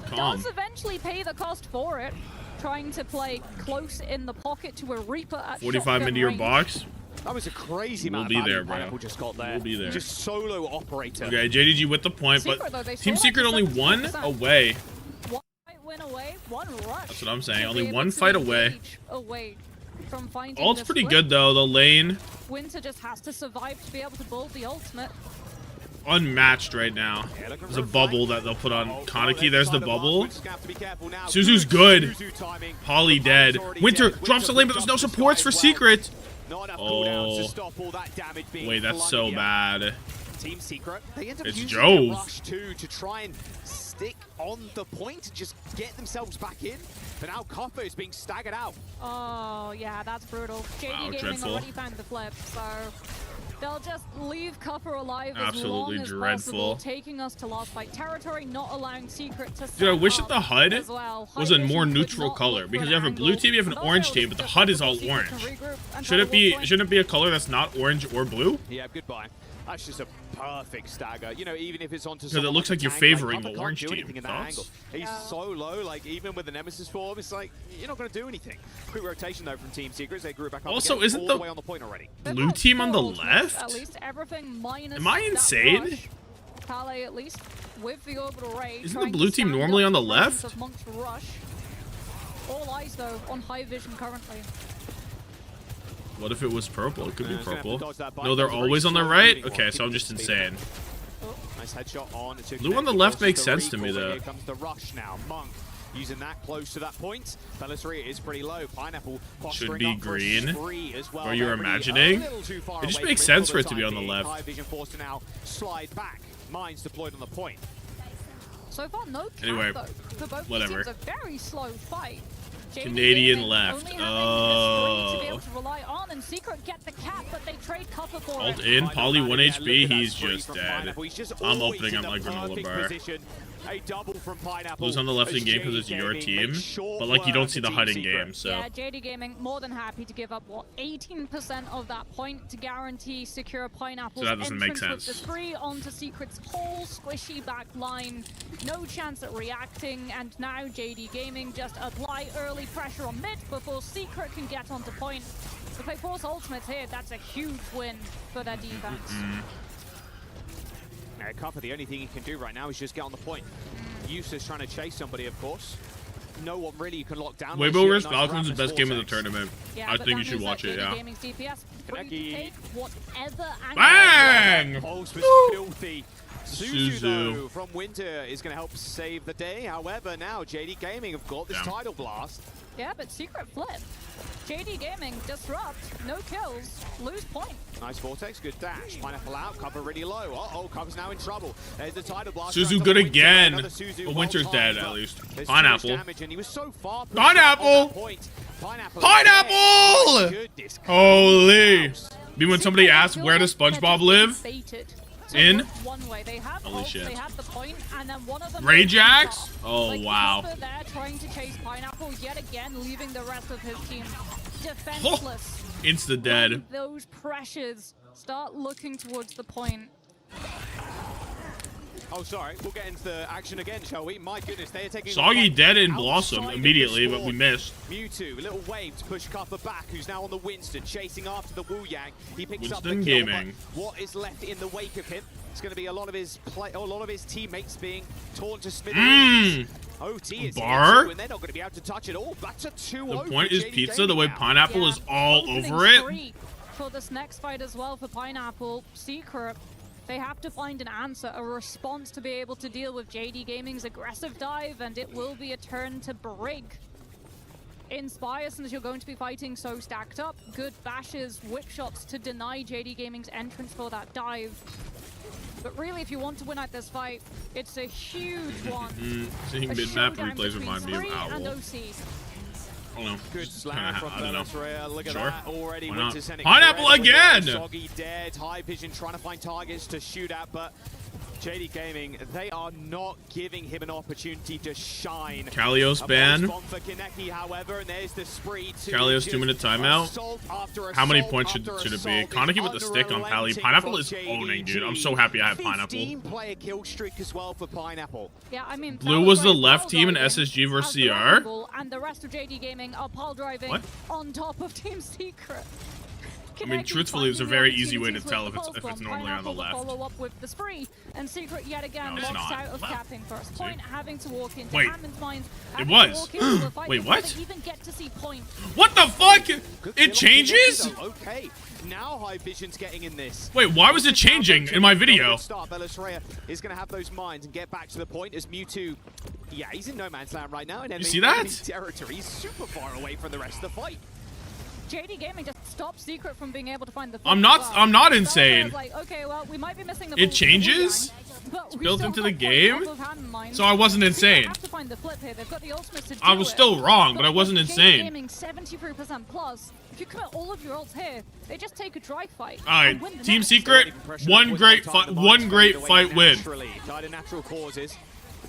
Calm. Does eventually pay the cost for it. Trying to play close in the pocket to a Reaper at 45 shotgun into your range. box. That was a crazy We'll amount be of value there, bro. Pineapple just got there. We'll be there. Just solo operator. Okay, JDG with the point, but Secret, though, they Team still Secret have only to one 70%. away. One fight win away, one rush. That's what I'm saying. to Only be able one to fight away. engage away from finding Ult's this pretty flip. good though. The lane Winter just has to survive to be able to build the ultimate. unmatched right now. There's a bubble that they'll put on Kaneki. There's the bubble. Suzu's good. Holly dead. Winter drops the lane, but there's no supports for Secret. Oh, wait, that's so bad. Team Secret, they end up It's using Jove. the rush too to try and stick on the point and just get themselves back in. But now Copper is being staggered out. Oh, yeah, that's brutal. JD Wow, Gaming dreadful. already found the flip, so they'll just leave Copper alive Absolutely as long as dreadful. possible, taking us to last fight territory, not allowing Secret to Dude, I set wish that up the HUD as well. was a High more Vision could neutral not color look because for you have a an blue angle. team, you have an Not orange able team, to but the just HUD is look all for Secret to orange. regroup and Should it try to be avoid- shouldn't it be a color that's not orange or blue? Yeah, goodbye. That's just a perfect stagger. You know, even if it's onto Because it someone looks like like you're Tank, favoring Copper the can't orange do team. anything in that Thoughts? angle. He's so low, like even with the Nemesis form, it's like you're not going to do anything. Quick rotation though from Team Secret. They grew back up. Also, again, isn't all the way on the point already? blue team on the left? At least everything minus Am I that insane? rush. Pele, at least with the orbital ray. Isn't the trying to blue team stand normally up on the to the presence left? of Monk's rush. All eyes though on High Vision currently. What if it was purple? It could be He's gonna have to purple. dodge that bite. No, they're That was a very always on the slow right? moving Okay, one. so I'm just insane. Nice headshot on. Blue on the left makes sense to me, though. Here comes the rush now. Monk using that close to that point. Belisari is pretty low. Pineapple Should posturing be up for a green. spree as well. Or you're They're really imagining? a little too far It just away makes from him sense for for it the to be on time the being. left. High Vision forced to now slide back. Mines deployed on the point. So far, no cap Anyway, though. For both whatever. teams, a very slow fight. JD Canadian Gaming left. only having this spree to be able Oh. to rely on, and Secret get the cap, but they trade Copper for Alt it. in, Poly 1 Yeah, HP, look at that he's spree just from dead. Pineapple. He's just I'm always opening in up my the granola perfect bar. position. A double from Pineapple. Blue's on the left in as game because JD it's your Gaming team, makes short but like you don't work see of the Team HUD in Secret. game, so. Yeah, JD Gaming more than happy to give up, what, 18% of that point to guarantee secure Pineapple's So that doesn't make entrance sense. with the spree onto Secret's whole squishy back line. No chance at reacting, and now JD Gaming just apply early pressure on mid before Secret can get onto point. If they force ultimates here, that's a huge win for their defense. Copper, the only thing he can do right now is just get on the point. Eustace trying to chase somebody, of course. No one really can lock down. Weibo vs Falcons is the best game of the tournament. Yeah, I but think that you should means watch that it, JD yeah. Gaming's DPS free to take whatever angle. Bang! Pulse was filthy. Suzu. though, from Winter is going to help save the day. However, now JD Gaming have got this Damn. title blast. Yeah, but Secret flip. JD Gaming disrupt, no kills, lose point. Nice Vortex, good dash. Pineapple out, Copper really low. Uh-oh, Copper's now in trouble. There's the title blast. Suzu good again. But Winter's dead, at least. Pineapple. Damage, and he was so far Pineapple! Pineapple! Pineapple! Goodness. Holy! Be when somebody asks where does SpongeBob live? Baited. In? One way. They have Holy ult, shit. they have the point, and then one of them Ray goes Jacks? top. Oh, Like, wow. Copper there trying to chase Pineapple yet again, leaving the rest of his team defenseless. Insta dead. Those pressures start looking towards the point. Oh, sorry. We'll get into the action again, shall we? My goodness, they are taking... Soggy a fight dead in outside Blossom of the immediately, but spawn. we missed. Mewtwo, a little wave to push Copper back, who's now on the Winston, chasing after the Wu Yang. He picks up the Winston kill, Gaming. but what is left in the wake of him? It's going to be a lot of his teammates being torn to smithereens. OT is Bar? here too, and they're not going to be able to touch it all. That's a 2-0 The point for is JD pizza, Gaming the way now. Pineapple is all Opening over it. spree for this next fight as well for Pineapple. Secret, they have to find an answer, a response to be able to deal with JD Gaming's aggressive dive, and it will be a turn to Brig. Inspire, since you're going to be fighting so stacked up, good bashes, whip shots to deny JD Gaming's entrance for that dive. But really, if you want to win at this fight, it's a huge one. Seeing A mid-map showdown replays between remind me of Spree and Owl. OC. I don't know. Good Just slam kinda, from I don't know. Belisari. Look at Sure. that already. Why not? Winter sending Pineapple incredible again! work. Soggy dead. High Vision trying to find targets to shoot at, but JD Gaming, they are not giving him an opportunity to shine. Kalios ban. For Kaneki, however, and there's the spree to Kalios just 2-minute timeout. assault after How many assault points should after it be? assault. Kaneki with the stick on Pally. Pineapple is owning, dude. I'm so happy I have Pineapple. 15-player kill streak as well for Pineapple. Yeah, I mean, Blue that was the great left pile team in driving SSG versus as the CR. rival, and the rest of JD Gaming are pile driving What? on top of Team Secret. I mean, truthfully, it's a very easy way to tell if it's normally on the left. Follow up with the spree, and Secret yet again No, it's lost not. out of capping first point, having to walk into Wait. Hammond's mines. It having was. to walk into a fight Wait, before what? they even get to see point. What the fuck? Good It kill on changes? Kaneki, though. Okay, now High Vision's getting in this. Wait, why was it changing in my video? Belisari is going to have those mines and get back to the point as Mewtwo. Yeah, he's in no man's land right now in You see that? enemy territory. He's super far away from the rest of the fight. JD Gaming just stopped Secret from being able to find the. I'm not insane. Like, okay, well, we might be missing the It changes. It's built into the game, so I wasn't insane. Have to find the flip here. They've got the ultimates to do I was still wrong, but I wasn't JD insane. Gaming 73% plus. If you commit all of your ults here, they just take a dry fight. All right, Team Secret, one great fight win. Died of natural causes.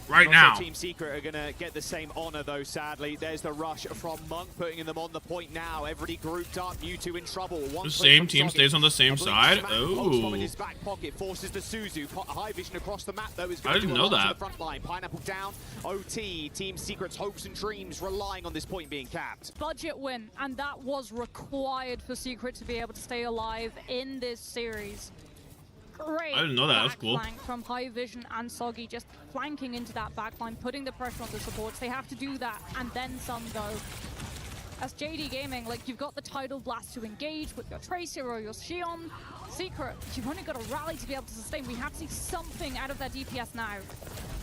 Right now. Team Secret are going to get the same honor, though, sadly. There's the rush from Monk, putting them on the point now. Everybody grouped up. Mewtwo in trouble. The same team stays on the same side? Oh. In his back pocket forces the Suzu. High vision across the map, though, is I going to didn't do a know lot to that. the front line. Pineapple down. OT, Team Secret's hopes and dreams relying on this point being capped. Budget win, and that was required for Secret to be able to stay alive in this series. Great. I didn't know that. That was cool. Flank from High Vision and Soggy, just flanking into that backline, putting the pressure on the supports. They have to do that, and then some go. As JD Gaming, like, you've got the Tidal Blast to engage with your Tracer or your Xion. Secret, you've only got a rally to be able to sustain. We have to see something out of that DPS now.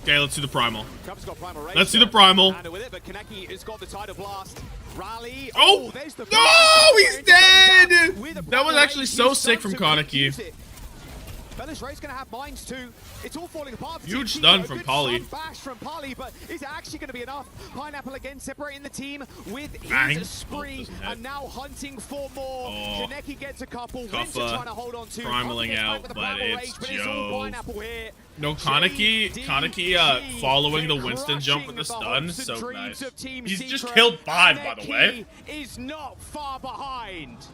Okay, let's see the primal. Primal Let's see the primal. with it, but Kaneki has got the Tidal Blast. Rally. Oh! There's the No! He's dead! That was actually so sick from Kaneki. Bella's Ray's going to have mines too. It's all falling apart. Huge stun from Polly. Bash from Polly, but is it actually going to be enough? Pineapple again separating the team with Bang. his spree and now hunting for more. Oh. Kaneki gets a couple. Kuffa Winter trying to hold on to. primaling out, but it's Joe. Here. No, Kaneki following the Winston jump with the stun, so nice. He's just killed 5, by the way. Is not far behind.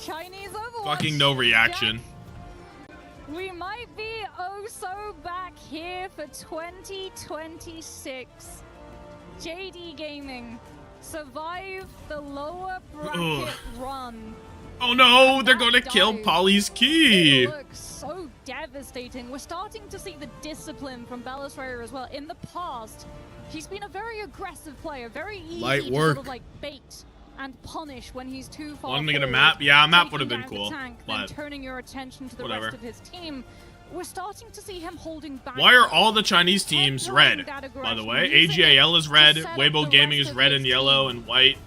Chinese Overwatch. Fucking no reaction. We might be oh so back here for 2026. JD Gaming survive the lower bracket run. Oh no, they're gonna kill Polly's key. It looks so devastating. We're starting to see the discipline from Bella's as well. In the past, he's been a very aggressive player, very easy Light to work. sort of like bait and punish when he's too far Wanted to get a forward, map? Yeah, a map taking would have been down the cool, tank, but then turning your attention to the whatever. rest of his team. We're starting to see him holding back. Why are all the Chinese teams red, by the way? AGAL is red, Weibo Gaming is red and yellow and white.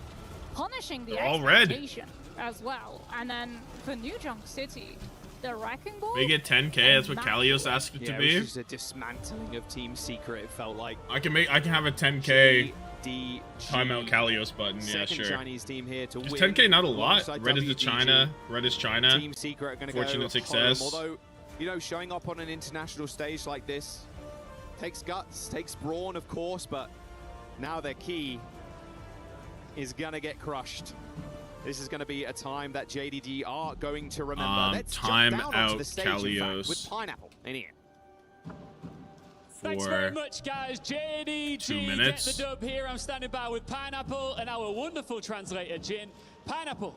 Punishing the They're all red. expectation as well. And then for New Junk City, the Wrecking Ball. They get 10k, that's what Kalios asked it to It be. was just a dismantling of Team Secret, it felt like. I can have a 10k DG. timeout Kalios button, yeah, Second sure. Chinese team here to Is win 10k not a lot? alongside Red is the WDG. China, red is China. Team Secret are going to Fortunate go success. home, although, you know, showing up on an international stage like this takes guts, takes brawn, of course, but now their key is going to get crushed. This is going to be a time that JDG are going to remember. Let's time jump down out onto the stage, in fact, Kalios. with Pineapple in here. Thanks very much, guys. JDG 2 minutes. get the dub here. I'm standing by with Pineapple and our wonderful translator, Jin. Pineapple,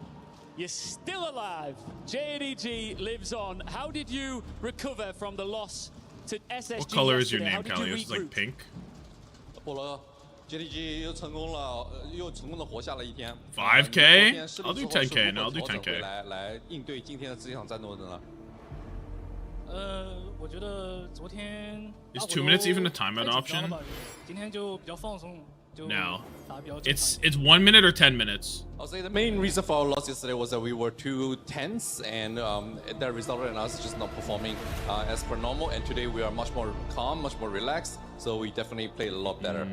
you're still alive. JDG lives on. How did you recover from the loss to SSG? What color is your yesterday? name, How did you Kalios? It's like regroup? pink. JDG 又成功了，又成功的活下了一天。 5K? I'll do 10K. No, I'll do 10K. 来应对今天的这场战斗的呢？我觉得昨天 Is 2 minutes even a timeout option? 今天就比较放松，就 No. 打得比较正常。 It's 1 minute or 10 minutes. I'll say the main reason for our loss yesterday was that we were too tense, and that resulted in us just not performing as per normal. And today we are much more calm, much more relaxed. So we definitely played a lot better.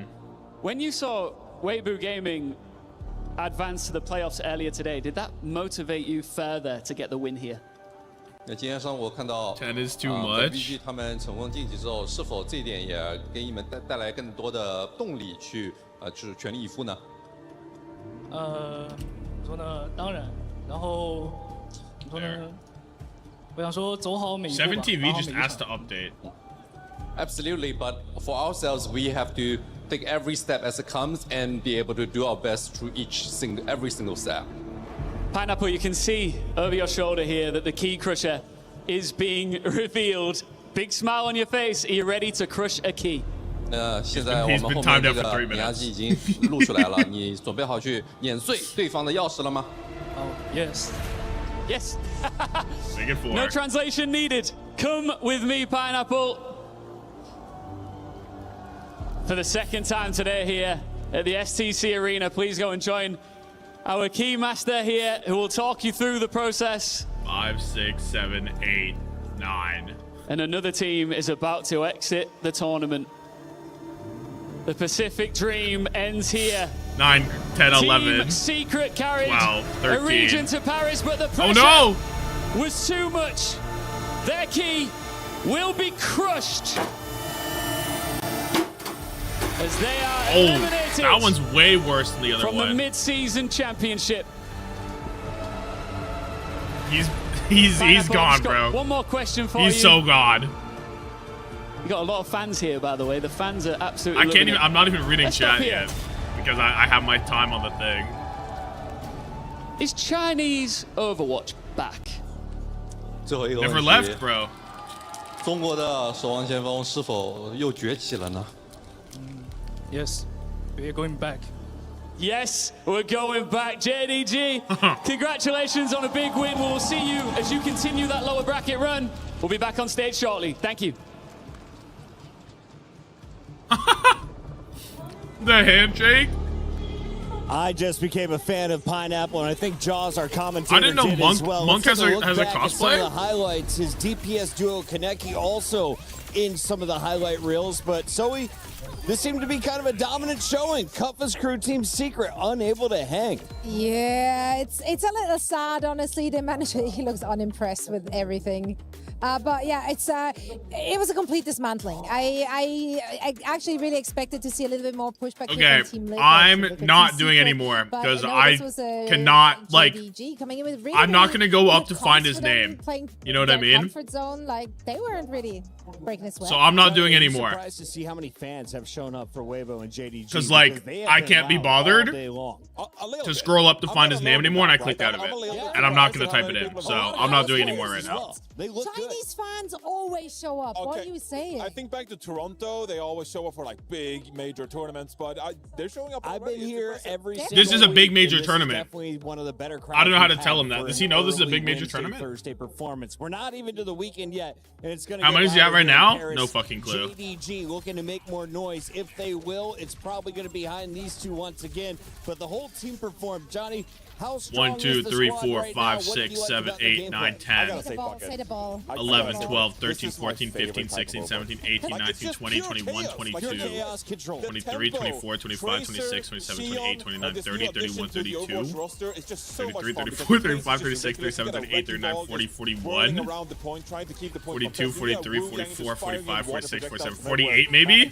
When you saw Weibo Gaming advance to the playoffs earlier today, did that motivate you further to get the win here? 那今天上午我看到 10 is too much. WG 他们成功晋级之后，是否这一点也给你们带来更多的动力去就是全力以赴呢？怎么说呢？当然，然后怎么说呢？我想说走好每一步吧。 7TV just asked to update. Absolutely, but for ourselves, we have to take every step as it comes and be able to do our best through every single step. Pineapple, you can see over your shoulder here that the key crusher is being revealed. Big smile on your face. Are you ready to crush a key? 现在我们后面这个碾压机已经录出来了，你准备好去碾碎对方的钥匙了吗？ Yes. Yes. Make it 4. No translation needed. Come with me, Pineapple. For the second time today here, at the STC Arena. Please go and join our key master here who will talk you through the process. 5, 6, 7, 8, 9. And another team is about to exit the tournament. The Pacific Dream ends here. 9, 10, 11. Team Secret carried 12, a 13. region to Paris, but the pressure was too much. Their key will be crushed as they are eliminated. That one's way worse than the other from one. the mid-season championship. He's gone, bro. One more question for you. He's so gone. You got a lot of fans here, by the way. The fans are absolutely. I can't even. I'm not even reading Let's chat stop here. yet because I have my time on the thing. Is Chinese Overwatch back? Never left, bro. 中国的守望先锋是否又崛起了呢？ Yes, we're going back. Yes, we're going back. JDG, congratulations on a big win. We'll see you as you continue that lower bracket run. We'll be back on stage shortly. Thank you. The handshake. I just became a fan of Pineapple, and I think Jaws, our commentator, I didn't know did Monk, as well. Monk Let's has take a look back at some of cosplay. the highlights. His DPS duo Kaneki also in some of the highlight reels, but Zoe, this seemed to be kind of a dominant showing. Kuffa's crew team Secret unable to hang. Yeah, it's a little sad, honestly. They managed. He looks unimpressed with everything. But yeah, it was a complete dismantling. I actually really expected to see a little bit more pushback. Okay, from Team I'm not doing anymore because I cannot like. I'm not gonna go up to find his name. You know what I mean? Comfort zone, like they weren't really breaking a sweat. So I'm not doing anymore. Surprised to see how many fans have shown up for Weibo and JDG. Because like I can't be bothered to scroll up to find his name anymore, and I clicked out of it, and I'm not gonna type it in. So I'm not doing anymore right now. They look good. Chinese fans always show up. What are you saying? I think back to Toronto, they always show up for like big major tournaments, but they're showing up. I've been here every single This is a big week, major and this tournament. Is definitely one of the better crowds. I don't know how to we've tell had him that. for Does he an know this is a early big major Wednesday, tournament? Thursday performance. We're not even to the weekend yet, and it's going to. How many is he at right now? No fucking clue. JDG looking to make more noise. If they will, it's probably going to be behind these two once again. But the whole team performed. Johnny, how strong 1, 2, 3, 4, 5, 6, 7, 8, 9, 10, Say the ball. 11, 12, 13, 14, 15, 16, 17, 18, 19, 20, 21, 22, 23, 24, 25, 26, 27, 28, 29, 30, 31, 32, 33, 34, 35, 36, 37, 38, 39, 40, 41, 42, 43, 44, 45, 46, 47, 48 maybe?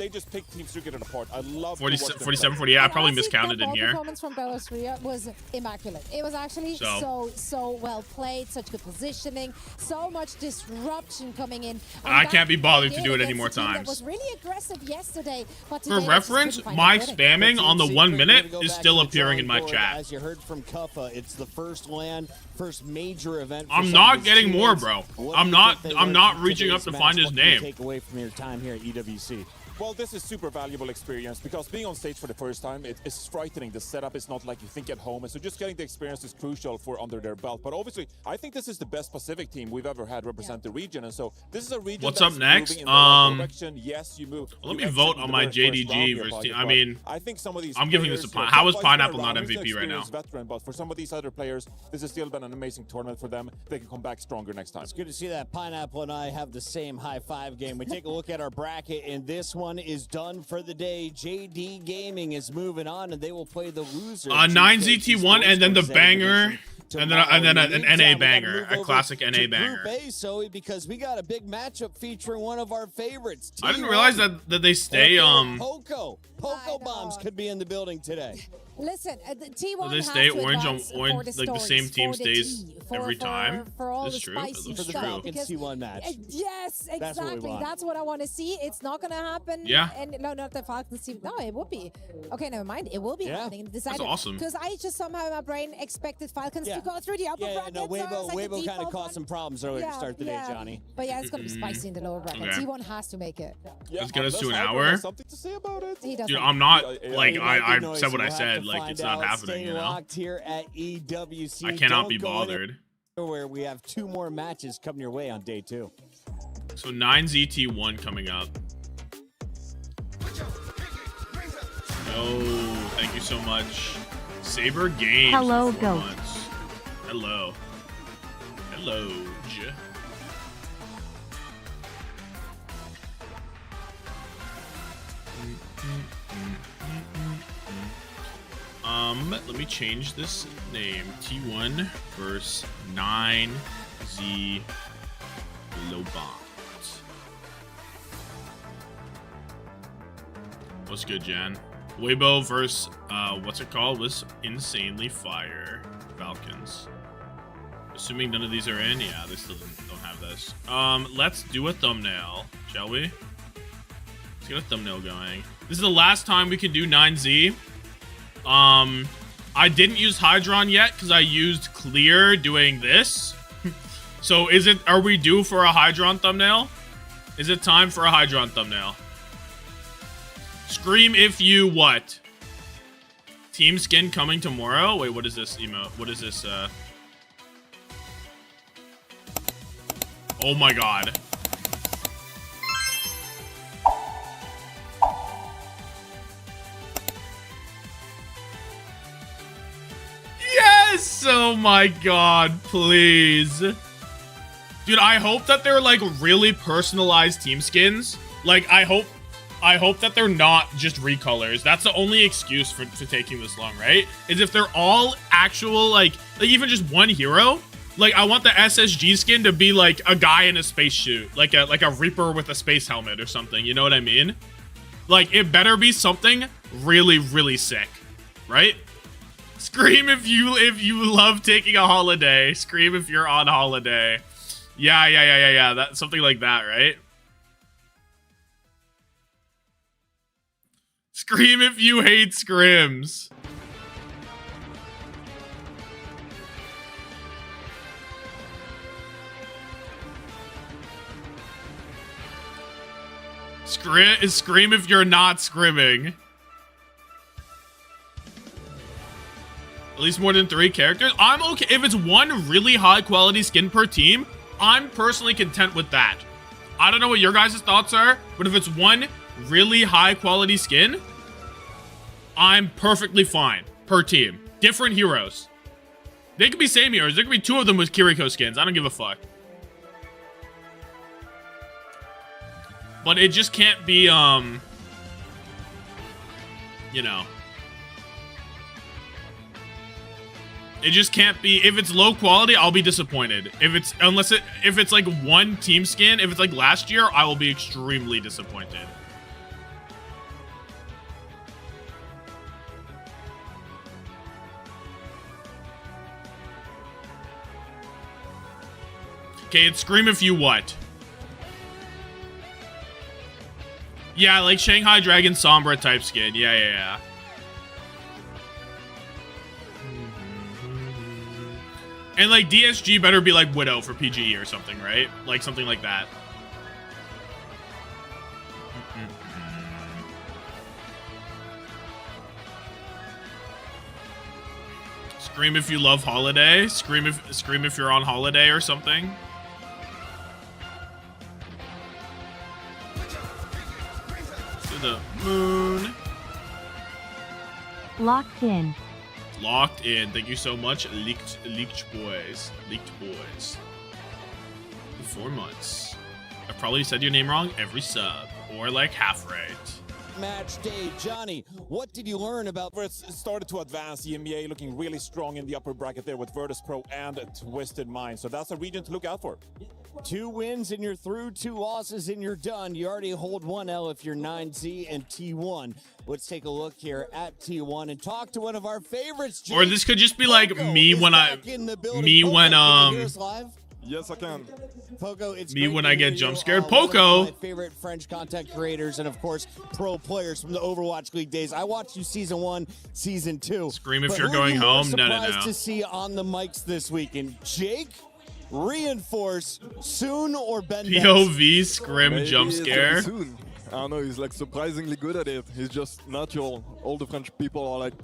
47, 48. I probably miscounted in here. The performance from Belarus was immaculate. It was actually so well played, such good positioning, so much disruption coming in. I can't be bothered to do it any more times. That was really aggressive yesterday, but For reference, my spamming on the 1 minute is still appearing in my chat. As you heard from Kuffa, it's the first major event. I'm not getting more, bro. I'm not reaching up to find his name. Take away from your time here at EWC. Well, this is super valuable experience because being on stage for the first time, it's frightening. The setup is not like you think at home, and so just getting the experience is crucial for under their belt. But obviously, I think this is the best Pacific team we've ever had represent the region, and so this is a region. What's that's up next? moving in the right direction. Yes, you move. Let me vote on my JDG versus. I mean, I think some of these. I'm giving this a Pineapple. How is Pineapple not MVP right now? Veteran, but for some of these other players, this has still been an amazing tournament for them. They can come back stronger next time. It's good to see that Pineapple and I have the same high five game. We take a look at our bracket, and this one is done for the day. JD Gaming is moving on, and they will play the loser. 9ZT1 and then the banger, and then an NA banger, a classic NA banger. Because we got a big matchup featuring one of our favorites. I didn't realize that they stay Poco bombs could be in the building today. Listen, the T1 they stay orange on orange, like the same team stays every time. This is true. That looks true. T1 match. Yes, exactly. That's what I want to see. It's not going to happen. Yeah. And no, not the Falcons team. No, it will be. Okay, never mind. It will be happening. That's awesome. Because I just somehow in my brain expected Falcons to go through the upper bracket. No, Weibo kind of caused some problems earlier to start the day, Johnny. But yeah, it's going to be spicy in the lower bracket. Okay. T1 has to make it. Let's get us to an hour. Something to say about it. Dude, I'm not like I said what I said. Like it's not happening, you know. Here at EWC. I cannot be bothered. Where we have 2 more matches coming your way on day 2. So 9ZT1 coming up. No Thank you so much. Saber Games. Hello, for 4 Goat. months. Hello. Hello, J. Let me change this name. T1 versus 9Z Globant. What's good, Jan? Weibo versus what's it called? Was insanely fire. Falcons. Assuming none of these are in, yeah, they still don't have this. Let's do a thumbnail, shall we? Let's get a thumbnail going. This is the last time we can do 9Z. I didn't use Hydron yet because I used Clear doing this. So are we due for a Hydron thumbnail? Is it time for a Hydron thumbnail? Scream if you what? Team skin coming tomorrow? Wait, what is this emote? What is this, Oh my god. Yes! Oh my god, please. Dude, I hope that they're like really personalized team skins. Like, I hope that they're not just recolors. That's the only excuse for taking this long, right? Is if they're all actual, like even just one hero. Like, I want the SSG skin to be like a guy in a spacesuit, like a Reaper with a space helmet or something. You know what I mean? Like, it better be something really, really sick, right? Scream if you love taking a holiday. Scream if you're on holiday. Yeah. That's something like that, right? Scream if you hate scrims. Scream if you're not scrimming. At least more than 3 characters. I'm okay. If it's one really high quality skin per team, I'm personally content with that. I don't know what your guys' thoughts are, but if it's one really high quality skin, I'm perfectly fine per team. Different heroes. They could be same heroes. There could be 2 of them with Kiriko skins. I don't give a fuck. But it just can't be, you know. It just can't be. If it's low quality, I'll be disappointed. If it's like one team skin, if it's like last year, I will be extremely disappointed. Okay, it's Scream if you what? Yeah, like Shanghai Dragon Sombra type skin. Yeah. And like DSG better be like Widow for PGE or something, right? Like something like that. Scream if you love holiday. Scream if you're on holiday or something. To the moon. Locked in. Locked in. Thank you so much, leaked boys. 4 months. I've probably said your name wrong every sub, or like half right. Match day, Johnny, what did you learn about? It started to advance. EMEA looking really strong in the upper bracket there with Virtus Pro and Twisted Mind. So that's a region to look out for. 2 wins and you're through, 2 losses and you're done. You already hold 1 L if you're 9Z and T1. Let's take a look here at T1 and talk to one of our favorites. Jake. Or this could just be like me when Yes, I can. Poco, it's me when I get jump scared. One Poco. of my favorite French content creators and of course pro players from the Overwatch League days. I watched you season 1, season 2. Scream if you're going home. No. Surprised to see on the mics this week. And Jake, reinforce soon or Ben. POV scrim jump scare. Soon. I don't know, he's like surprisingly good at it. He's just natural. All the French people are like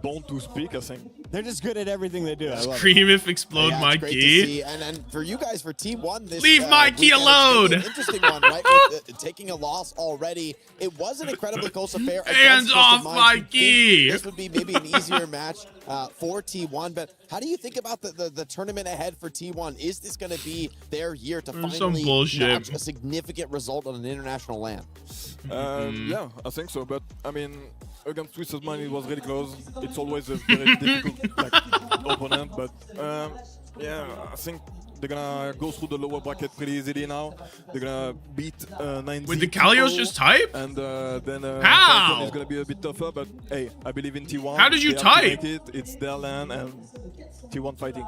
born to speak, I think. They're just good at everything they do. I love Scream it. if explode Yeah, my it's great to key. see. And for you guys, for T1, this Leave my key weekend, alone. it's an interesting one, right? With taking a loss already. It was an incredibly close affair. Hands off my key. This would be maybe an easier match for T1. But how do you think about the tournament ahead for T1? Is this going to be their year to finally notch a significant result on an international land? Yeah, I think so. But I mean, against Twisted Mind, it was really close. It's always a very difficult opponent. But yeah, I think they're gonna go through the lower bracket pretty easily now. They're gonna beat 9Z. Wait, the Kalios just type? And then how? It's gonna be a bit tougher. But hey, I believe in T1. How did you type? It's their land and T1 fighting.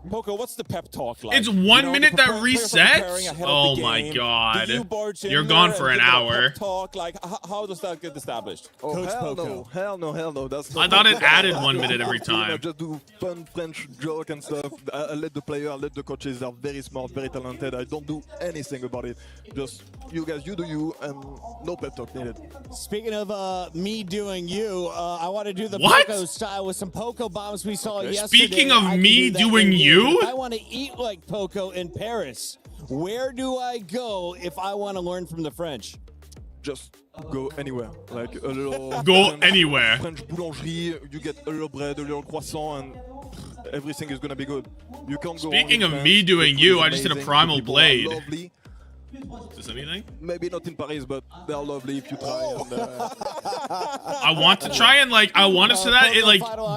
Poco, what's the pep talk like? It's 1 minute that resets? Oh my god. You're gone for an hour. Talk? Like, how does that get established? Oh, Coach Poco. Hell no. That's I thought it added 1 minute every time. I just do fun French joke and stuff. I let the player, I let the coaches. They're very smart, very talented. I don't do anything about it. Just you guys, you do you, and no pep talk needed. Speaking of me doing you, I want to do the What? Poco style with some Poco bombs we saw yesterday. Speaking of me doing you? I want to eat like Poco in Paris. Where do I go if I want to learn from the French? Just go anywhere. Like a little Go anywhere. French boulangerie, you get a little bread, a little croissant, and everything is gonna be good. You can't go. Speaking of France. me doing The you, food I is just did a amazing. primal The people are blade. lovely. Is this anything? Maybe not in Paris, but they are lovely if you try. And, I want to try and I want it so that it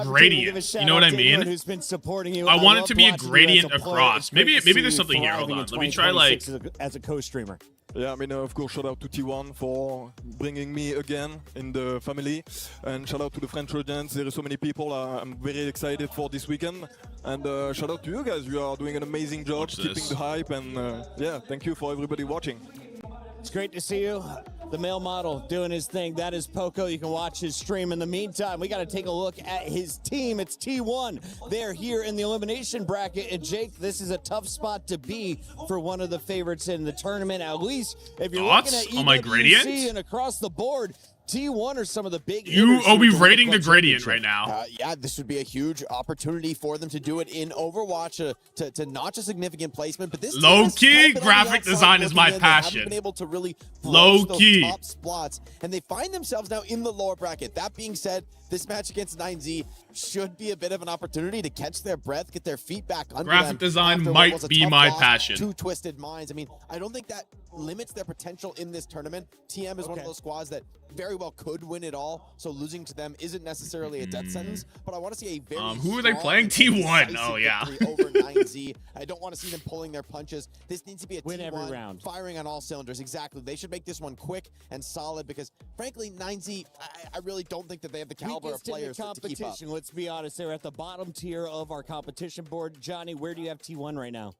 gradient. You know what I mean? Who's been supporting you. I want it to be a watching you gradient as a player. across. It's great Maybe to see there's you something here. Hold thriving on. in Let me try 2026 as a co-streamer. Yeah, I mean, of course, shout out to T1 for bringing me again in the family. And shout out to the French audience. There are so many people. I'm very excited for this weekend. And shout out to you guys. You are doing an amazing job keeping the hype. And yeah, thank you for everybody watching. It's great to see you. The male model doing his thing. That is Poco. You can watch his stream. In the meantime, we got to take a look at his team. It's T1. They're here in the elimination bracket. And Jake, this is a tough spot to be for one of the favorites in the tournament. At least if you're looking at on my gradient and across the board, T1 are some of the big Are we rating the gradient right now? Yeah, this would be a huge opportunity for them to do it in Overwatch to notch a significant placement. But this low-key graphic design is my passion. They haven't been able to really Low-key top spots, and they find themselves now in the lower bracket. That being said, this match against 9Z should be a bit of an opportunity to catch their breath, get their feet back under them. Graphic design after what might was a be tough my loss passion. to Twisted Minds. I mean, I don't think that limits their potential in this tournament. TM is one of those squads that very well could win it all, so losing to them isn't necessarily a death sentence, but I want to see a very who are they strong playing? and T1. decisive Oh, yeah. victory over 9Z. I don't want to see them pulling their punches. This needs to be a Win T1 every round. firing on all cylinders. Exactly. They should make this one quick and solid because, frankly, 9Z, I really don't think that they have the caliber of Weakest in the players to keep up. competition. Let's be honest, they're at the bottom tier of our competition board. Johnny, where do you have T1 right now?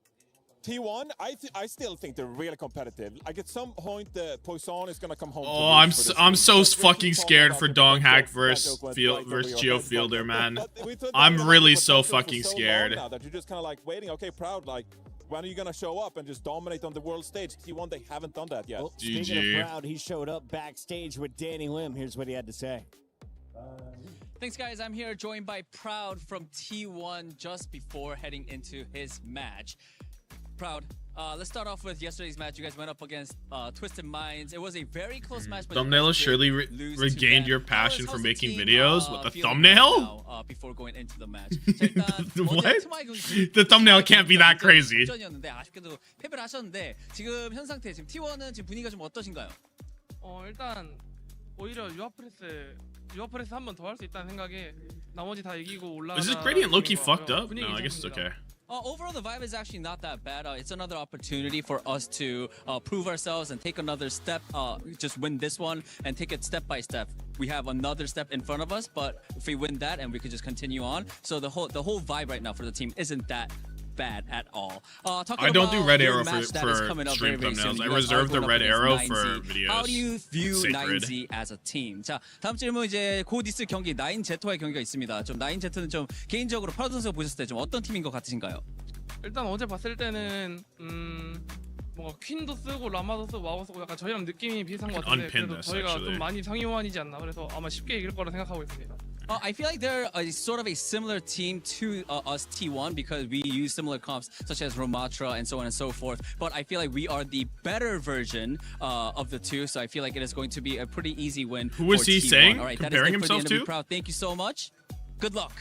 T1, I still think they're really competitive. Like at some point, Poisson is gonna come home. Oh, I'm so fucking scared for Dong Hack versus Geo Fielder, man. I'm really so fucking scared. Now that you're just kind of like waiting. Okay, Proud. Like, when are you gonna show up and just dominate on the world stage? T1, they haven't done that yet. Well, speaking of Proud, he showed up backstage with Danny Lim. Here's what he had to say. Thanks, guys. I'm here joined by Proud from T1 just before heading into his match. Proud, let's start off with yesterday's match. You guys went up against Twisted Minds. It was a very close match. But Thumbnail has surely regained your passion for making videos. What, the thumbnail? Before going into the match. What? The thumbnail can't be that crazy. 아쉽게도 패배를 하셨는데 지금 현 상태 지금 T1은 지금 분위기가 좀 어떠신가요? 일단 오히려 유아프레스 한 번 더 할 수 있다는 생각에 나머지 다 이기고 올라가. Is this gradient low-key fucked up? No, I guess it's okay. Overall, the vibe is actually not that bad. It's another opportunity for us to prove ourselves and take another step. Just win this one and take it step by step. We have another step in front of us, but if we win that, and we could just continue on. So the whole vibe right now for the team isn't that bad at all. I don't do red arrow for very stream thumbnails. soon. I reserve the red arrow for videos. How do you view It's sacred. 9Z as a team? 자, 다음 질문 이제 곧 있을 경기 9Z와의 경기가 있습니다. 좀 9Z는 좀 개인적으로 프라우드 선수가 보셨을 때 좀 어떤 팀인 것 같으신가요? 일단 어제 봤을 때는 뭔가 퀸도 쓰고 라마도 쓰고 와우 쓰고 약간 저희랑 느낌이 비슷한 것 같은데 그래도 저희가 좀 많이 상위호환이지 않나. 그래서 아마 쉽게 이길 거라 생각하고 있습니다. I feel like they're sort of a similar team to us T1 because we use similar comps such as Romatra and so on and so forth. But I feel like we are the better version of the two. So I feel like it is going to be a pretty easy win. Who was he T1. saying? All right, Comparing that is it for the himself interview. to? Proud. Thank you so much. Good luck.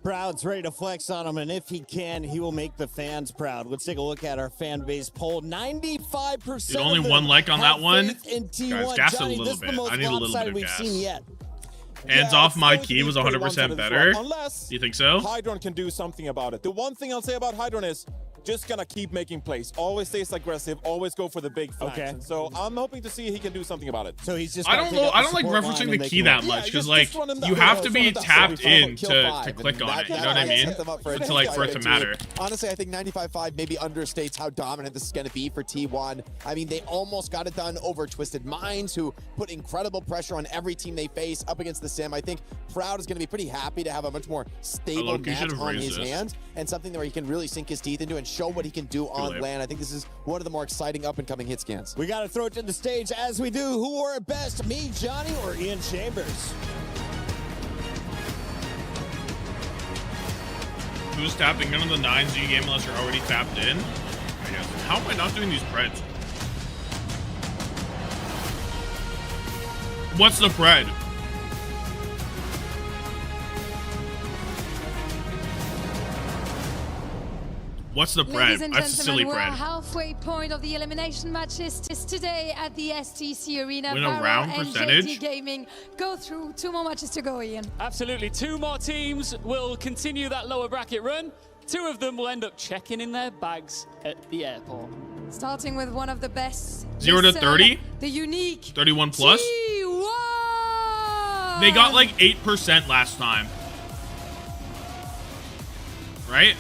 Proud's ready to flex on him, and if he can, he will make the fans proud. Let's take a look at our fan base poll. 95%. Dude, only one like on that one. In T1. Guys, gas it a Johnny, little this is bit. the most I need a little bit lopsided of we've gas. seen yet. Hands Yeah, off it's my going to key be was pretty 100% one-sided better. as well. Unless Do you think so? Hydron can do something about it. The one thing I'll say about Hydron is just gonna keep making plays. Always stays aggressive. Always go for the big flanks. Okay. And so I'm hoping to see he can do something about it. So he's just. I don't like referencing the key that much because like you have to be tapped in to click on it. You know what I mean? For it to matter. Honestly, I think 95.5 maybe understates how dominant this is going to be for T1. I mean, they almost got it done over Twisted Minds, who put incredible pressure on every team they face up against the Sim. I think Proud is going to be pretty happy to have a much more stable match on his hands and something where he can really sink his teeth into and show what he can do on land. I think this is one of the more exciting up-and-coming hit scans. We got to throw it to the stage as we do. Who wore it best, me, Johnny, or Ian Chambers? Who's tapping into the 9Z game unless you're already tapped in? I guess. How am I not doing these preds? What's the pred? What's the Ladies pred? and That's a silly gentlemen, we're pred. halfway point of the elimination matches today at the STC Arena. Win a VARREL round and percentage? JD Gaming go through 2 more matches to go, Ian. Absolutely. 2 more teams will continue that lower bracket run. 2 of them will end up checking in their bags at the airport. Starting with one of the best. 0 to 30? The unique 31 plus? T1! They got like 8% last time. Right?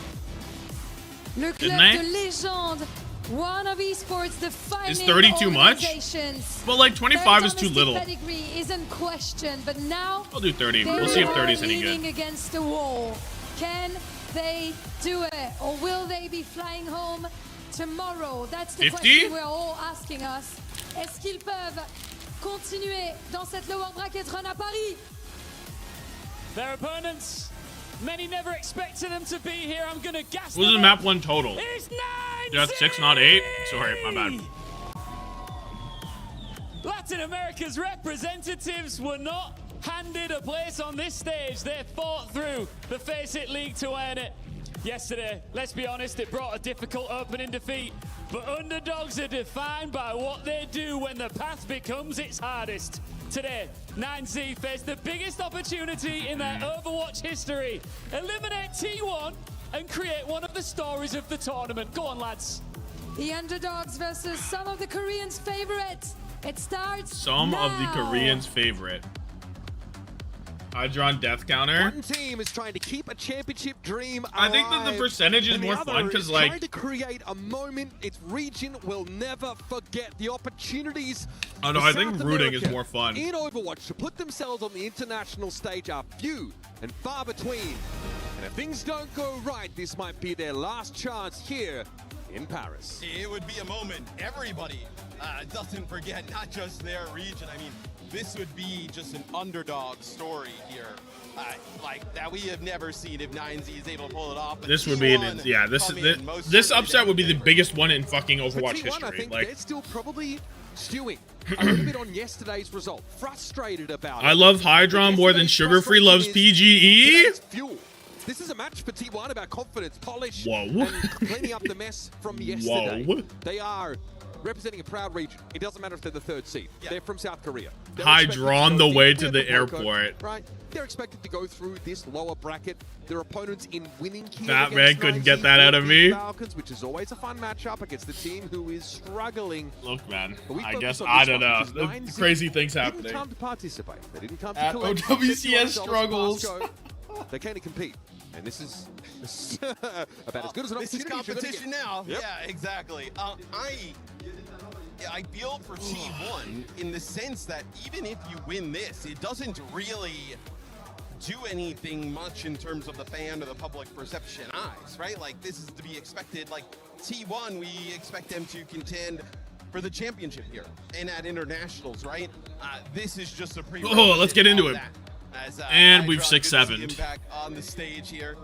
Le Didn't club they? de légende, one of esports defining Is 30 too much? organizations. Well, like 25 is too Their little. domestic pedigree isn't questioned, but now I'll do 30. they We'll see if are 30 is any leaning good. against the wall. Can they do it, or will they be flying home tomorrow? That's the 50? question we're all asking us. Est-ce qu'ils peuvent continuer dans cette lower bracket run à Paris? Their opponents, many never expected them to be here. I'm going to gas What was them the up. map 1 total? It's 9. Yeah, that's 6, not 8. Sorry, my bad. Latin America's representatives were not handed a place on this stage. They fought through the Face It League to earn it. Yesterday, let's be honest, it brought a difficult opening defeat. But underdogs are defined by what they do when the path becomes its hardest. Today, 9Z faced the biggest opportunity in their Overwatch history. Eliminate T1 and create one of the stories of the tournament. Go on, lads. The underdogs versus some of the Koreans' favorites. It starts Some of the now. Koreans' favorite. Hydron death counter. One team is trying to keep a championship dream I think that the alive, percentage is and the more other fun is because, like, trying to create a moment its region will never forget. The opportunities. I know, for I think South rooting is America more fun. in Overwatch to put themselves on the international stage are few and far between. And if things don't go right, this might be their last chance here in Paris. It would be a moment everybody doesn't forget, not just their region. I mean, this would be just an underdog story here, like that we have never seen if 9Z is able to pull it off. But This would be this upset would be the biggest one in fucking For Overwatch T1, I history. think Like, they're still probably stewing a little bit on yesterday's result, frustrated about it. I love Hydron more than Sugar Free loves PGE. Today's fuel. This is a match for T1 about confidence, polish, Whoa. and cleaning up the mess from yesterday. Whoa. They are representing a proud region. It doesn't matter if they're the 3rd seed. They're from South Korea. They're Hydron expected the go way deep. to They're the from Poco, airport. Right? They're expected to go through this lower bracket. Their opponents in winning queue That against man couldn't 9Z get that out of or me. the Falcons, which is always a fun matchup against the team who is struggling. Look, man, But we I focus guess on I this don't one know. because The 9Z crazy things didn't happening. come to participate. They didn't come to At collect OWCS $51 struggles. from Pasco. They came to compete. And this is about as good as an This is opportunity as you're gonna competition get. now. Yep. Yeah, exactly. I feel for T1 in the sense that even if you win this, it doesn't really do anything much in terms of the fan or the public perception eyes, right? Like, this is to be expected. Like, T1, we expect them to contend for the championship here and at internationals, right? This is just a pre. Oh, let's get into it. As, and we've Hydron, 6-7'd. Back on the stage here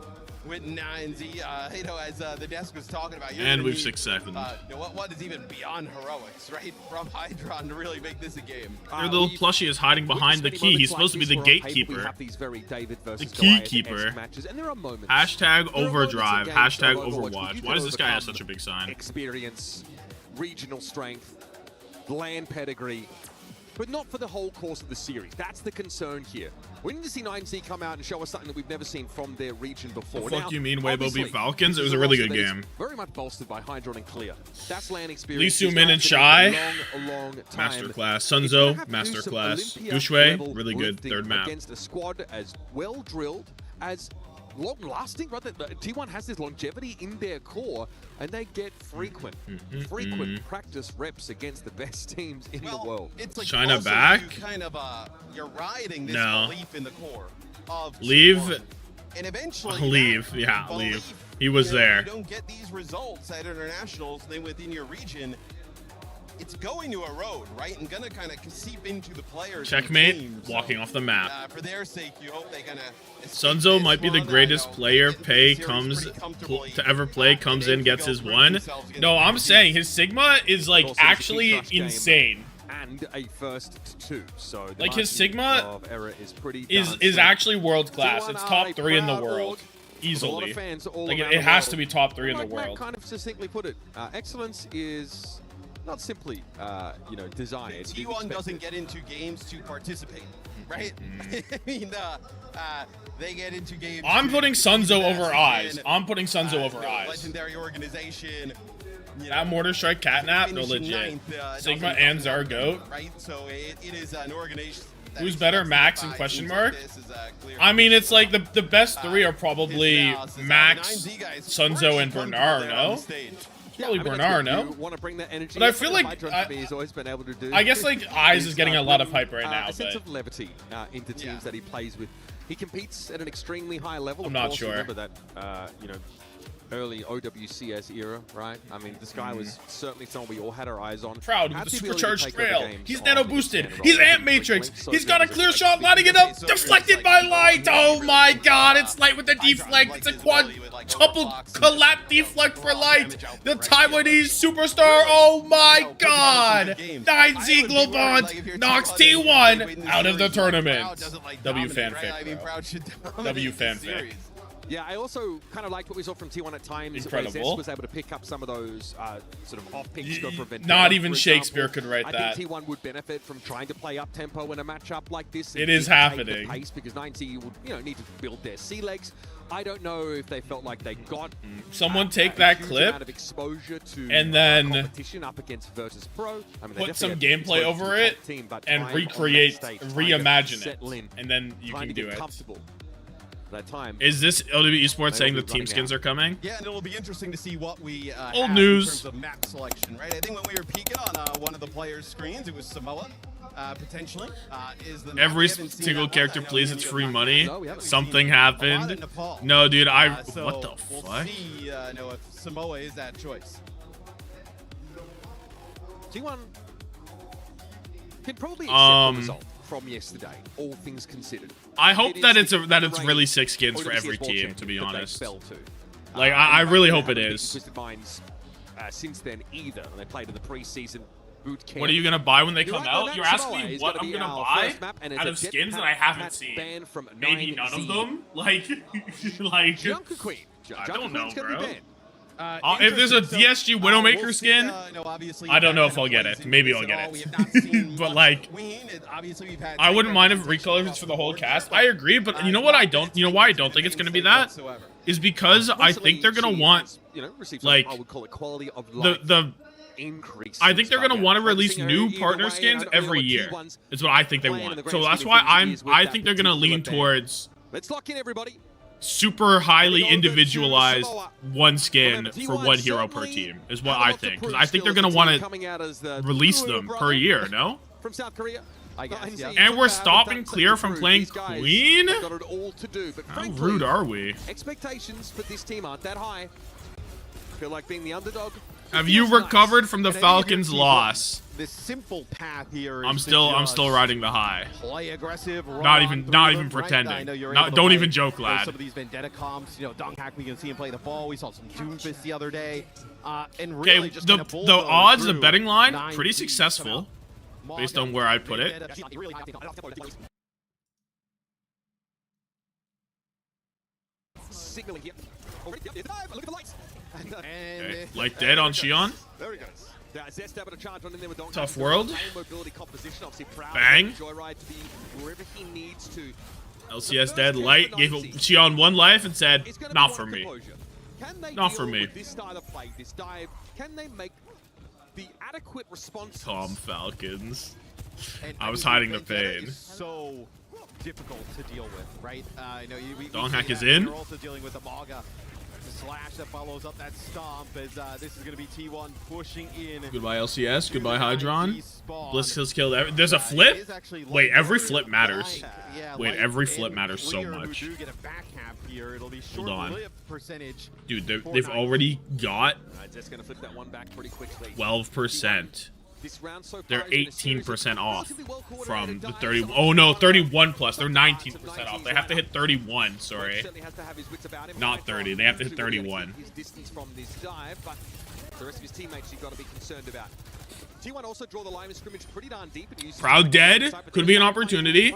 with 9Z. You know, as the desk was talking about. And we've 6-7'd. You know, what is even beyond heroics, right? From Hydron to really make this a game. Their little plushie is hiding behind the key. He's supposed to be the gatekeeper. The key keeper. Hashtag overdrive. Hashtag overwatch. Why does this guy have such a big sign? Experience, regional strength, land pedigree, but not for the whole course of the series. That's the concern here. We need to see 9Z come out and show us something that we've never seen from their region before. The fuck you mean Weibo beat Falcons? It was a really good game. Very much bolstered by Hydron and Clear. That's land experience. Lee Soo-min and Shy. Long Masterclass. Sunzo. Masterclass. Gushue. Really good. Third map. Against a squad as well drilled, as long-lasting, right? T1 has this longevity in their core, and they get frequent practice reps against the best teams in the world. It's like China back? You kind of, you're riding this belief in the core of Leave. T1. And eventually, Leave. Yeah, leave. He was there. You don't get these results at internationals, then within your region, it's going to erode, right? And gonna kind of seep into the players. Checkmate, walking off the map. For their sake, you hope they gonna. Sunzo might be the greatest player to ever play, comes in, gets his one. No, I'm saying his Sigma is like actually insane. And a first to 2, so like his Sigma is actually world class. It's top 3 in the world. Easily. Like it has to be top 3 in the world. Kind of succinctly put it, excellence is not simply, you know, desired. T1 doesn't get into games to participate, right? I mean, they get into games. I'm putting Sunzo over Eyes. I'm putting Sunzo over Eyes. Legendary organization. That Mortar Strike Catnap, no legit. Sigma and Zargoat. Right, so it is an organization. Who's better, Max and question mark? I mean, it's like the best 3 are probably Max, Sunzo, and Bernard, no? Probably Bernard, no? But I feel like I guess like Eyes is getting a lot of hype right now. A sense of levity into teams that he plays with. He competes at an extremely high level. I'm not sure. Remember that, you know, early OWCS era, right? I mean, this guy was certainly someone we all had our eyes on. Proud with the supercharged trail. He's nano boosted. He's Amp Matrix. He's got a clear shot, lighting it up. Deflected by Light. Oh my god, it's Light with the deflect. It's a quadruple collapse deflect for Light. The Taiwanese superstar. Oh my god. 9Z Globant knocks T1 out of the tournament. W fanfic. W fanfic. Yeah, I also kind of liked what we saw from T1 at times. Incredible. Was able to pick up some of those sort of off-picks. Not even Shakespeare could write that. I think T1 would benefit from trying to play up tempo in a matchup like this. It is happening. Pace because 9Z would, you know, need to build their sea legs. I don't know if they felt like they got someone take that clip of exposure to and then competition up against Virtus Pro. I mean, put some gameplay over it and recreate, reimagine it, and then you can do it. That time. Is this OWCS Esports saying the team skins are coming? Yeah, and it'll be interesting to see what we old have news in terms of map selection, right? I think when we were peeking on one of the players' screens, it was Samoa. Potentially is the every single character, please. It's free money. Something happened. No, dude. So what the fuck? We'll see, know if Samoa is that choice. T1 can probably accept the result from yesterday, all things considered. I hope that it's really 6 skins for every team, to be honest. Like I really hope it is. Since then, either they played in the preseason boot camp. What are you gonna buy when they come out? You're asking me what I'm gonna buy out of skins that I haven't seen. Maybe none of them. Like I don't know, bro. If there's a DSG Widowmaker skin, I don't know if I'll get it. Maybe I'll get it. But like, I wouldn't mind if recolors for the whole cast. I agree, but you know what? You know why I don't think it's gonna be that? Is because I think they're gonna want like I think they're gonna want to release new partner skins every year. Is what I think they want. So that's why I think they're gonna lean towards. Let's lock in, everybody. Super highly individualized one skin for one hero per team is what I think. Because I think they're going to want to release them per year, no? From South Korea. And we're stopping Clear from playing Queen? How rude are we? Expectations for this team aren't that high. Feel like being the underdog. Have you recovered from the Falcons' loss? This simple path here. I'm still riding the high. Play aggressive. Not even pretending. Don't even joke, lad. Some of these vendetta comps, you know, Donghack, we can see him play the ball. We saw some Doomfist the other day. And really okay, just the odds, the betting line, pretty successful, based on where I put it. Signaling here. Look at the lights. Okay. Light dead on Xion. Very good. Tough world. Bang. LCS dead. Light gave Xion 1 life and said, "Not for me. Not for me." This style of play, this dive, can they make the adequate response? Tom Falcons. I was hiding the pain. So difficult to deal with, right? Donghack is in. You're also dealing with the Maga. The slash that follows up that stomp as this is going to be T1 pushing in. Goodbye LCS. Goodbye Hydron. Bliss kills killed. There's a flip? Wait, every flip matters. Wait, every flip matters so much. Hold on. Dude, they've already got 12%. They're 18% off from the 30. Oh no, 31 plus. They're 19% off. They have to hit 31. Sorry, not 30. They have to hit 31. His distance from this dive, but the rest of his teammates you've got to be concerned about. T1 also draw the line of scrimmage pretty darn deep. Proud dead could be an opportunity.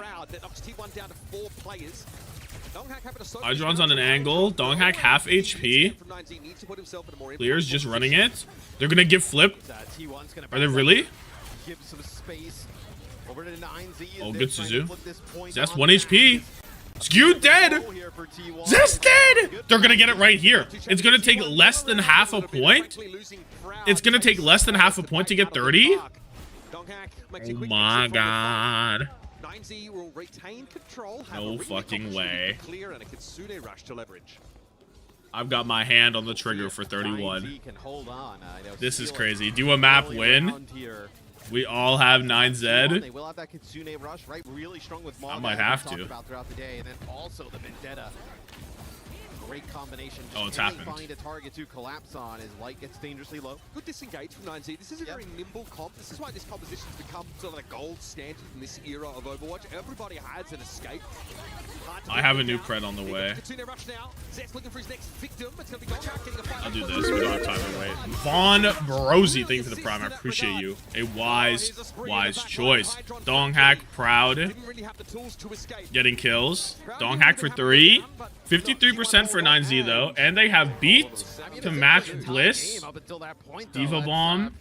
Hydron's on an angle. Donghack half HP. Clear's just running it. They're gonna give flip. Are they really? Oh, good Suzu. Zest 1 HP. Skew dead. Zest dead. They're gonna get it right here. It's gonna take less than half a point. It's gonna take less than half a point to get 30. Oh my god. Will retain control, no fucking way. Clear and a Kitsune rush to leverage. I've got my hand on the trigger for 31. This is crazy. Do a map win? We all have 9Z. I might have to. Great combination. Oh, it's happened. Find a target to collapse on as light gets dangerously low. Good disengage from 9Z. This is a very nimble comp. This is why this composition has become sort of a gold standard in this era of Overwatch. Everybody has an escape. I have a new cred on the way. I'll do this. We don't have time to wait. Vaughn Barosi, thank you for the prime. I appreciate you. A wise choice. Donghack proud. Getting kills. Donghack for 3. 53% for 9Z though, and they have beat to match Bliss. Diva Bomb.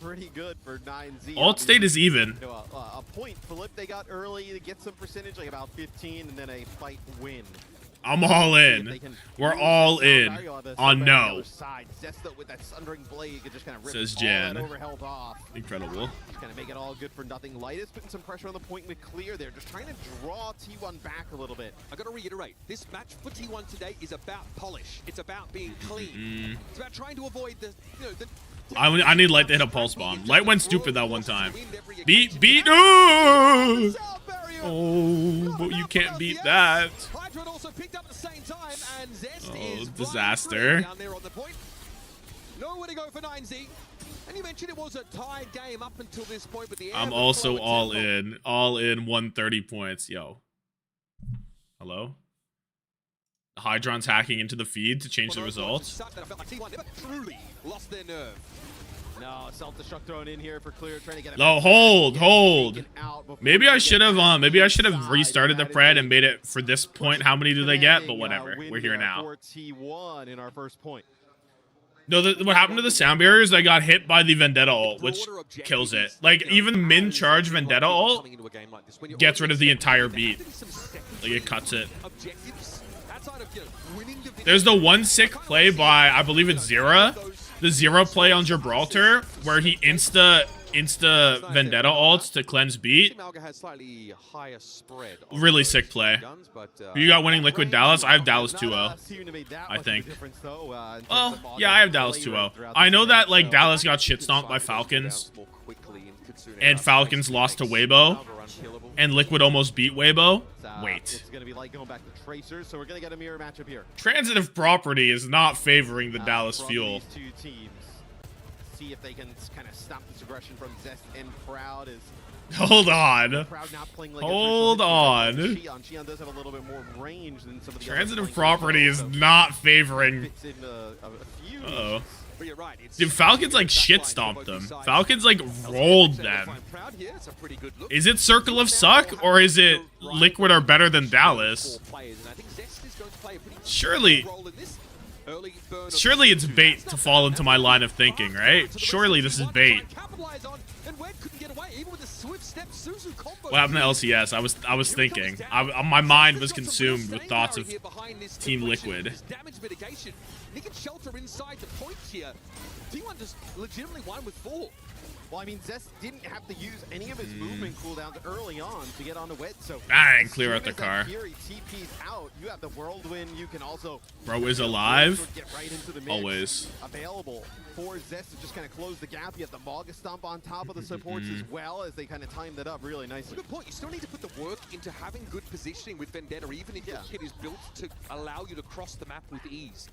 Alt state is even. A point flip they got early to get some percentage, like about 15, and then a fight win. I'm all in. We're all in on no. Says Jan. Incredible. Just gonna make it all good for nothing. Light is putting some pressure on the point with clear there, just trying to draw T1 back a little bit. I gotta reiterate, this match for T1 today is about polish. It's about being clean. It's about trying to avoid the, you know, I need Light to hit a pulse bomb. Light went stupid that one time. Beat. Ooh! Oh, but you can't beat that. Oh, disaster. Nowhere to go for 9Z. And you mentioned it was a tied game up until this point, but the I'm also all in 130 points. Yo. Hello? Hydron's hacking into the feed to change the results. Truly lost their nerve. No, self-destruct thrown in here for clear, trying to get it. No, hold. Maybe I should have restarted the pred and made it for this point. How many do they get? But whatever. We're here now. T1 in our first point. No, what happened to the sound barriers? They got hit by the Vendetta ult, which kills it. Like, even min charge Vendetta ult gets rid of the entire beat. Like, it cuts it. There's the one sick play by, I believe it's Zera. The Zero play on Gibraltar, where he insta Vendetta ults to cleanse beat. Really sick play. You got winning Liquid Dallas? I have Dallas 2-0, I think. Well, yeah, I have Dallas 2-0. I know that, like, Dallas got shit stomped by Falcons, and Falcons lost to Weibo, and Liquid almost beat Weibo. Wait. It's going to be like going back to Tracers, so we're going to get a mirror matchup here. Transitive property is not favoring the Dallas Fuel. see if they can kind of stop this aggression from Zest and Proud. Hold on. Hold on. Chillin does have a little bit more range than some of the Transitive property is not favoring. Uh-oh. Dude, Falcons like shit stomped them. Falcons like rolled them. Is it Circle of Suck or is it Liquid are better than Dallas? Surely it's bait to fall into my line of thinking, right? Surely this is bait. What happened to LCS? I was thinking. My mind was consumed with thoughts of Team Liquid. He can shelter inside the points here. T1 just legitimately won with 4. Well, I mean, Zest didn't have to use any of his movement cooldowns early on to get on the wet, so bang, clear out the car. Fury TP's out. You have the whirlwind. You can also bro is alive. Always available for Zest to just kind of close the gap. You have the Maga Stomp on top of the supports as well as they kind of timed it up really nicely. Good point. You still need to put the work into having good positioning with Vendetta, even if your kit is built to allow you to cross the map with ease.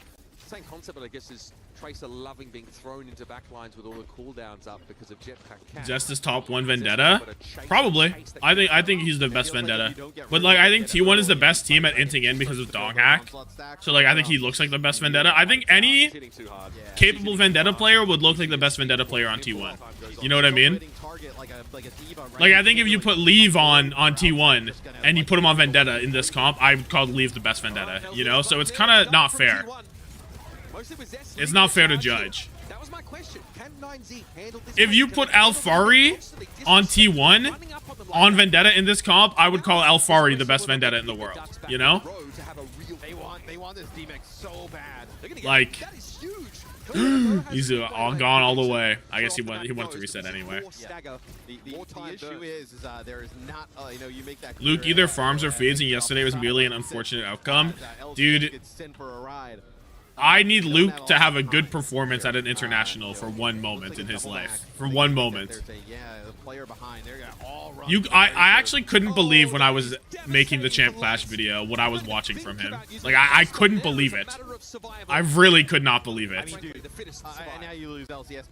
Same concept, but I guess is Tracer loving being thrown into backlines with all the cooldowns up because of Jetpack. Just as top 1 Vendetta? Probably. I think he's the best Vendetta. But like I think T1 is the best team at inting in because of Dong Hack. So like I think he looks like the best Vendetta. I think any capable Vendetta player would look like the best Vendetta player on T1. You know what I mean? Like I think if you put Leave on T1 and you put him on Vendetta in this comp, I would call Leave the best Vendetta, you know? So it's kind of not fair. It's not fair to judge. If you put Alfari on T1 on Vendetta in this comp, I would call Alfari the best Vendetta in the world. You know? They want this DMX so bad. Like, he's all gone all the way. I guess he wanted to reset anyway. The issue is there is not, you know, you make that Luke either farms or feeds, and yesterday was merely an unfortunate outcome. Dude, I need Luke to have a good performance at an international for one moment in his life. For one moment. I actually couldn't believe when I was making the Champ Clash video what I was watching from him. Like, I couldn't believe it. I really could not believe it. Now you lose LCS.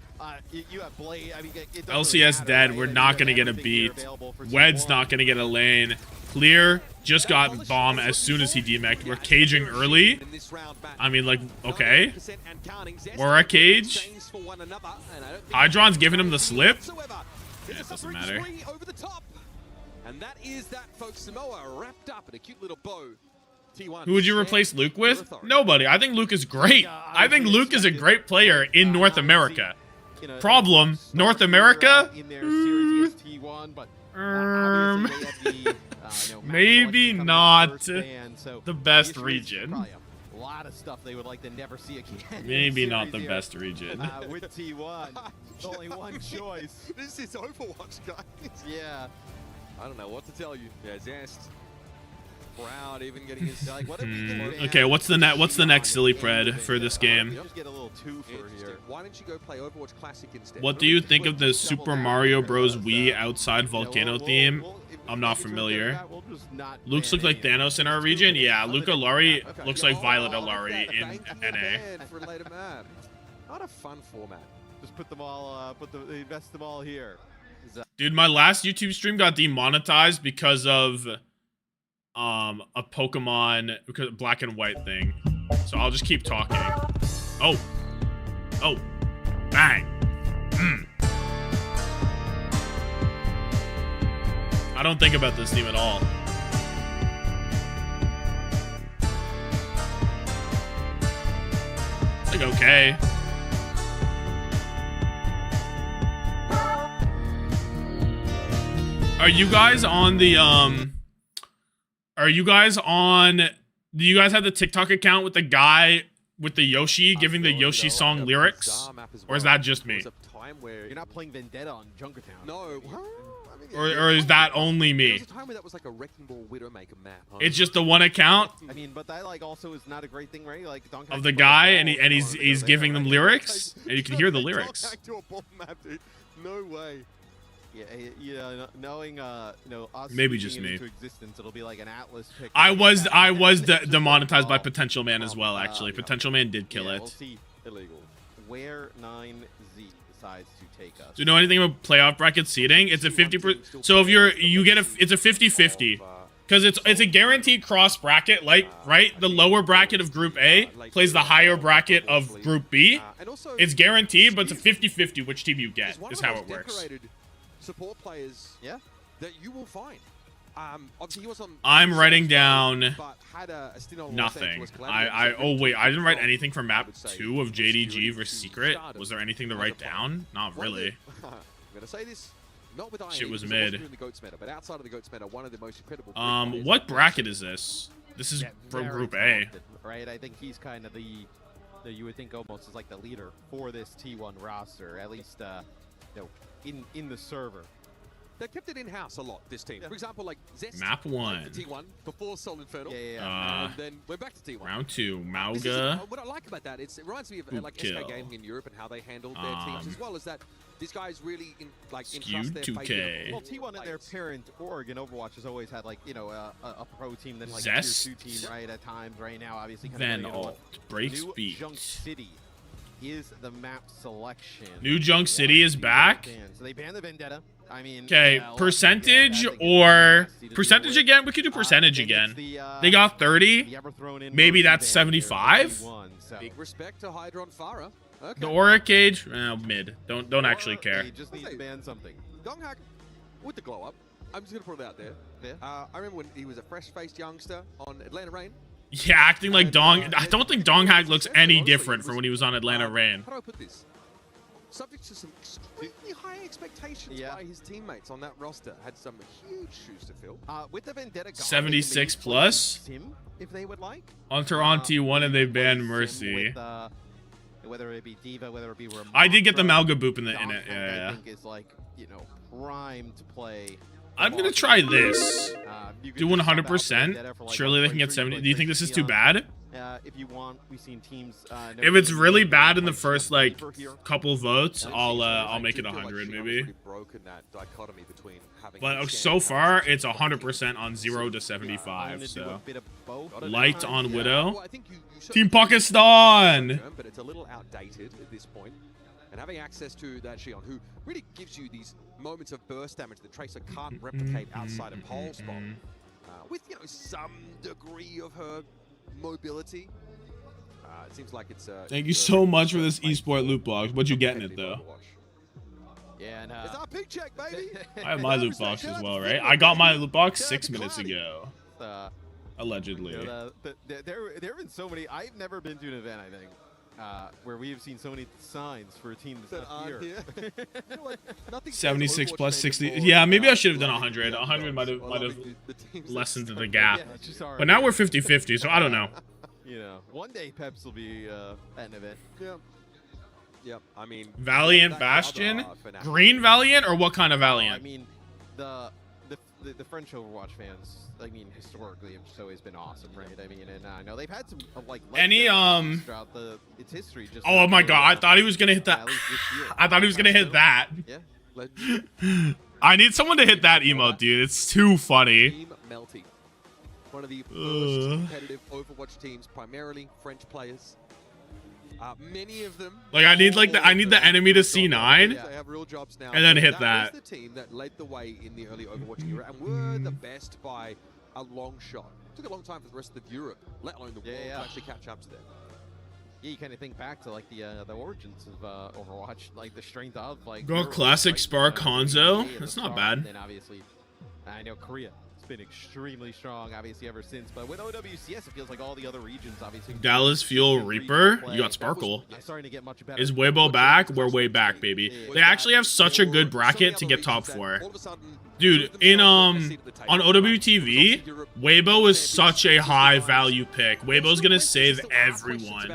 You have Blade. I mean, LCS dead. We're not going to get a beat. Wed's not going to get a lane. Clear just got bomb as soon as he demeched. We're caging early. I mean, like, okay. Or a cage. Hydron's giving him the slip. Yeah, it doesn't matter. And that is that, folks. Samoa wrapped up in a cute little bow. Who would you replace Luke with? Nobody. I think Luke is great. I think Luke is a great player in North America. Problem, North America? Maybe not the best region. A lot of stuff they would like to never see again. Maybe not the best region. With T1, only one choice. This is Overwatch, guys. Yeah. I don't know what to tell you. Yeah, Zest. Proud even getting his like okay, what's the next silly pred for this game? Just get a little twofer here. Why don't you go play Overwatch Classic instead? What do you think of the Super Mario Bros. Wii outside volcano theme? I'm not familiar. Luke's look like Thanos in our region? Yeah, Luke Alari looks like Violet Alari in NA. What a fun format. Just put them all, invest them all here. Dude, my last YouTube stream got demonetized because of a Pokemon black and white thing. So I'll just keep talking. Oh, bang. I don't think about this team at all. It's like okay. Are you guys on the do you guys have the TikTok account with the guy with the Yoshi giving the Yoshi song lyrics? Or is that just me? You're not playing Vendetta on Junkertown. No. Or is that only me? There was a time where that was like a Wrecking Ball Widowmaker map. Huh? It's just the one account? I mean, but that like also is not a great thing, right? Like of the guy and he's giving them lyrics and you can hear the lyrics. No way. Yeah, knowing us maybe just me. into existence, it'll be like an Atlas pick. I was demonetized by Potential Man as well. Actually, Potential Man did kill it. We'll see. Illegal. Where 9Z? decides to take us. Do you know anything about playoff bracket seeding? It's a 50%. So if it's a 50-50. Because it's a guaranteed cross bracket, like, right? The lower bracket of Group A plays the higher bracket of Group B. It's guaranteed, but it's a 50-50 which team you get, is how it works. Support players that you will find. Obviously he was on I'm writing down nothing. Oh wait, I didn't write anything for map 2 of JDG versus Secret. Was there anything to write down? Not really. I'm gonna say this. Not with Shit was mid. in the GOATS meta, but outside of the GOATS meta, one of the most incredible. What bracket is this? This is from Group A. Right, I think he's kind of the you would think almost is like the leader for this T1 roster, at least in the server. They kept it in-house a lot, this team. For example, like Zest Map 1. T1 before Soul Infernal. And then we're back to T1. Round 2, Mauga. What I like about that, it reminds me of like SK Gaming in Europe and how they handled their teams, as well as that these guys really entrust their fate. Well, T1 and their parent org in Overwatch has always had like, a pro team, then like Zest. a tier 2 team, right? At times, right now, obviously. Then alt breaks New beat. Junk City is the map selection. New Junk City is back. So they banned the Vendetta. I mean, okay, percentage or percentage again? We could do percentage again. They got 30. Maybe that's 75. Big respect to Hydra and Farah. Okay. The Aura Cage, mid. Don't actually care. They just need to ban something. Donghak with the glow up. I'm just gonna put it out there. I remember when he was a fresh-faced youngster on Atlanta Reign. Yeah, acting like Dong. I don't think Donghak looks any different from when he was on Atlanta Reign. How do I put this? Subject to some extremely high expectations by his teammates on that roster, had some huge shoes to fill. With the Vendetta, 76 plus. If they would like. Hunter on T1 and they banned Mercy. Whether it be Diva, whether it be Ramon, I did get the Malga boop in it. Yeah. I think is like, prime to play. I'm gonna try this. Do 100%. Surely they can get 70. Do you think this is too bad? If you want, we've seen teams. If it's really bad in the first like couple votes, I'll make it 100 maybe. But so far it's 100% on 0 to 75. So light on Widow. Team Pakistan. But it's a little outdated at this point. And having access to that Xion, who really gives you these moments of burst damage that Tracer can't replicate outside of Pole Spot, with some degree of her mobility. It seems like it's. Thank you so much for this esport loot box. What you getting it though? Yeah, and it's our pig check, baby. I have my loot box as well, right? I got my loot box 6 minutes ago. Allegedly. There have been so many. I've never been to an event, I think, where we have seen so many signs for a team that's not here. 76 plus 60. Yeah, maybe I should have done 100. 100 might have lessened the gap. But now we're 50-50, so I don't know. One day Peps will be at an event. Yeah, I mean, Valiant Bastion, Green Valiant, or what kind of Valiant? I mean, the French Overwatch fans. I mean, historically, it's always been awesome, right? I mean, and I know they've had some like throughout its history. Just oh my god, I thought he was gonna hit that. I thought he was gonna hit that. Yeah. I need someone to hit that emote, dude. It's too funny. Team Melty, one of the most competitive Overwatch teams, primarily French players. Many of them. Like I need the enemy to C9, they have real jobs now, and then hit that. Was the team that led the way in the early Overwatch era and were the best by a long shot. It took a long time for the rest of Europe, let alone the world, to actually catch up to them. Yeah, you kind of think back to like the origins of Overwatch, like the strength of like. Girl, classic Spark Hanzo. That's not bad. And obviously, I know Korea. Been extremely strong obviously ever since, but with OWCS it feels like all the other regions obviously. Dallas Fuel Reaper, you got Sparkle. Is Weibo back? We're way back, baby. They actually have such a good bracket to get top 4. Dude, in on OWTV, Weibo is such a high value pick. Weibo's gonna save everyone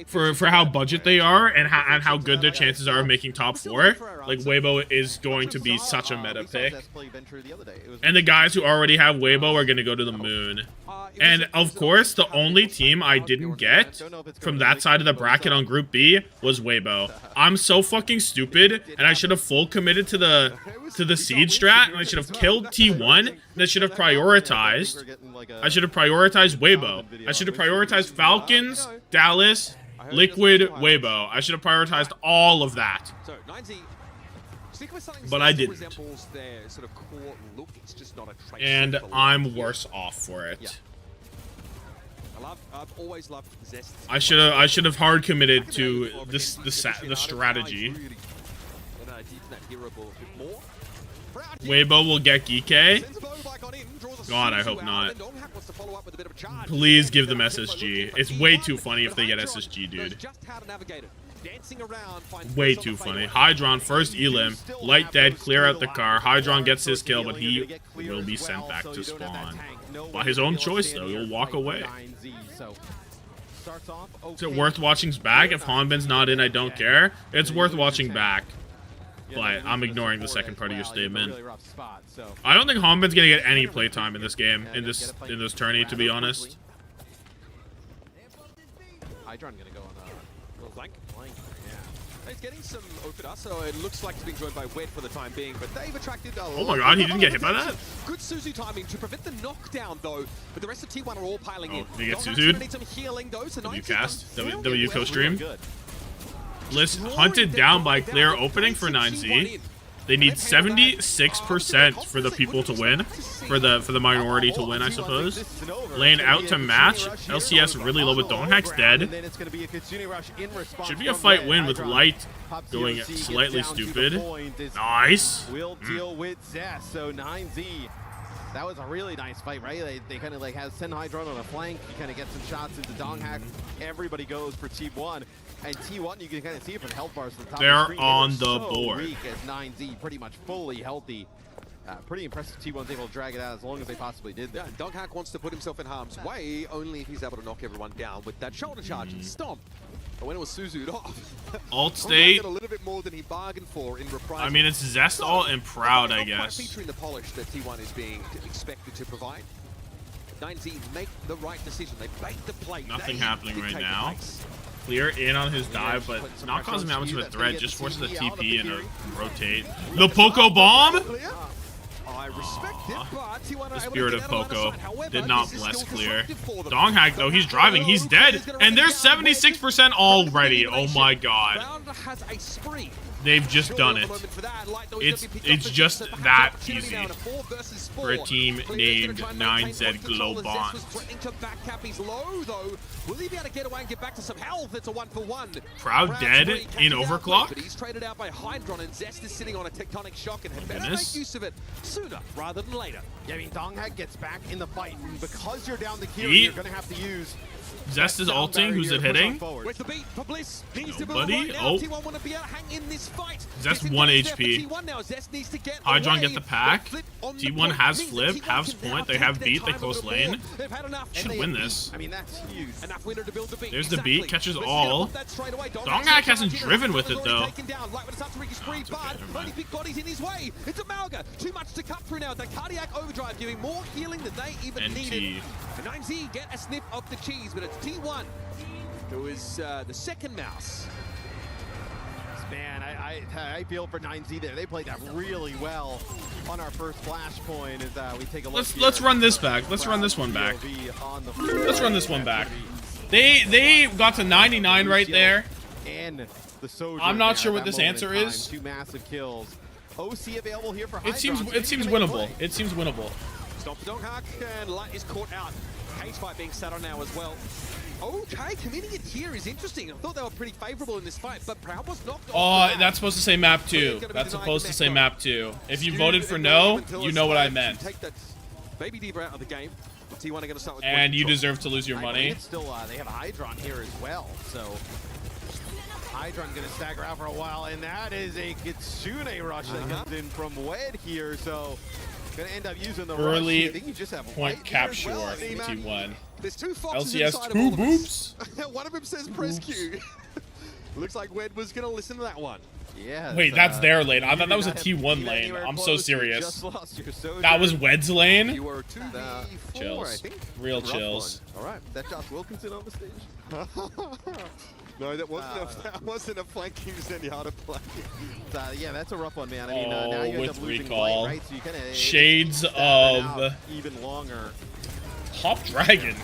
for how budget they are and how good their chances are of making top 4. Like Weibo is going to be such a meta pick, and the guys who already have Weibo are gonna go to the moon. And of course, the only team I didn't get from that side of the bracket on Group B was Weibo. I'm so fucking stupid, and I should have full committed to the siege strat, and I should have killed T1, and I should have prioritized. I should have prioritized Weibo. I should have prioritized Falcons, Dallas, Liquid Weibo. I should have prioritized all of that. So 9Z, but I didn't. Their sort of core look. It's just not a trace And I'm worse off for it. Yeah. I've always loved Zest. I should have hard committed to the strategy. Weibo will get Geeke. God, I hope not. Please give them SSG. It's way too funny if they get SSG, dude. Way too funny. Hydron, first Elim. Light dead, clear out the car. Hydron gets his kill, but he will be sent back to spawn. By his own choice, though. He'll walk away. Is it worth watching back? If Hanbin's not in, I don't care. It's worth watching back. But I'm ignoring the second part of your statement. I don't think Hanbin's gonna get any playtime in this game, in this tourney, to be honest. Hydron gonna go on a little flank. Yeah. He's getting some open us, so it looks like he's being joined by Wed for the time being, but they've attracted a lot. Oh my god, he didn't get hit by that? Good Suzu timing to prevent the knockdown, though, but the rest of T1 are all piling in. Did he get Suzu'd? Need some healing, though, so WCast? W co-stream? List hunted down by clear opening for 9Z. They need 76% for the people to win, for the minority to win, I suppose. Lane out to match. LCS really low, but Donghack's dead. Should be a fight win with Light going slightly stupid. Nice. We'll deal with Zest. So 9Z. That was a really nice fight, right? They kind of like has 10 Hydron on a flank. You kind of get some shots into Donghack. Everybody goes for T1. And T1, you can kind of see it from health bars to the top They're of the screen. on So the board. Weak as 9Z, pretty much fully healthy. Pretty impressive. T1's able to drag it out as long as they possibly did there. Yeah, Donghack wants to put himself in harm's way, only if he's able to knock everyone down with that shoulder charge and stomp. But when it was Suzu'd off, Alt state. a little bit more than he bargained for in reprisal. I mean, it's Zest Alt and Proud, I guess. Featuring the polish that T1 is being expected to provide. 9Z make the right decision. They bait the play. Nothing happening right now. Clear in on his dive, but not causing that much of a threat. Just forces a TP and a rotate. The Poco Bomb? I respect it, but T1 The spirit of Poco did not bless Clear. Donghack, though, he's driving. He's dead. And they're 76% already. Oh my god. They've just done it. It's just that easy for a team named 9Z Globant. Will he be able to get away and get back to some health? It's a 1-for-1. Proud dead in overclock. But he's traded out by Hydron, and Zest is sitting on a tectonic shock and had better make use of it sooner rather than later. Yeah, I mean, Donghack gets back in the fight. Because you're down the queue, Yeet. you're going to have to use... Zest is ulting. Who's it hitting? With the beat for Bliss. Nobody. Oh. T1 want to be able to hang in this fight. Zest 1 HP. Hydron get the pack. T1 has flip, has point. They have beat. They close lane. Should win this. I mean, that's huge. Enough winner to build the beat. There's the beat. Catches all. Donghack hasn't driven with it though. Only big bodies in his way. It's a Malga. Too much to cut through now. The cardiac overdrive giving more healing than they even needed. The 9Z get a sniff of the cheese, but it's T1 who is the second mouse. Man, I feel for 9Z there. They played that really well on our first flashpoint. As we take a look. Let's run this back. Let's run this one back. Let's run this one back. They got to 99 right there. And the Soldier. I'm not sure what this answer is. 2 massive kills. OC available here for It seems winnable. It seems winnable. Stop the Donghack, and Light is caught out. Cage fight being sat on now as well. Okay, committing it here is interesting. I thought they were pretty favorable in this fight, but Proud was knocked off. Oh, that's supposed to say map 2. That's supposed to say map 2. If you voted for no, you know what I meant. Take that Baby Diva out of the game. T1 are going to start with and you deserve to lose your money. Still, they have Hydron here as well, so Hydron going to stagger out for a while, and that is a Kitsune rush that comes in from Wed here, so gonna end up using the early rush. I think you just have point capture T1. There's 2 foxes LCS inside 2 of all boops. One of them says press Q. Looks like Wed was gonna listen to that one. Yeah. Wait, that's their lane. I thought that was a T1 lane. I'm so serious. That was Wed's lane? You were 2v4, Chills. I think. Real chills. All right, that Josh Wilkinson on the stage. No, that wasn't a flanking Zenyatta play. Yeah, that's a rough one, man. I mean, now you end with up losing recall. Light, right? So you kinda, Shades of even longer. Top Dragon.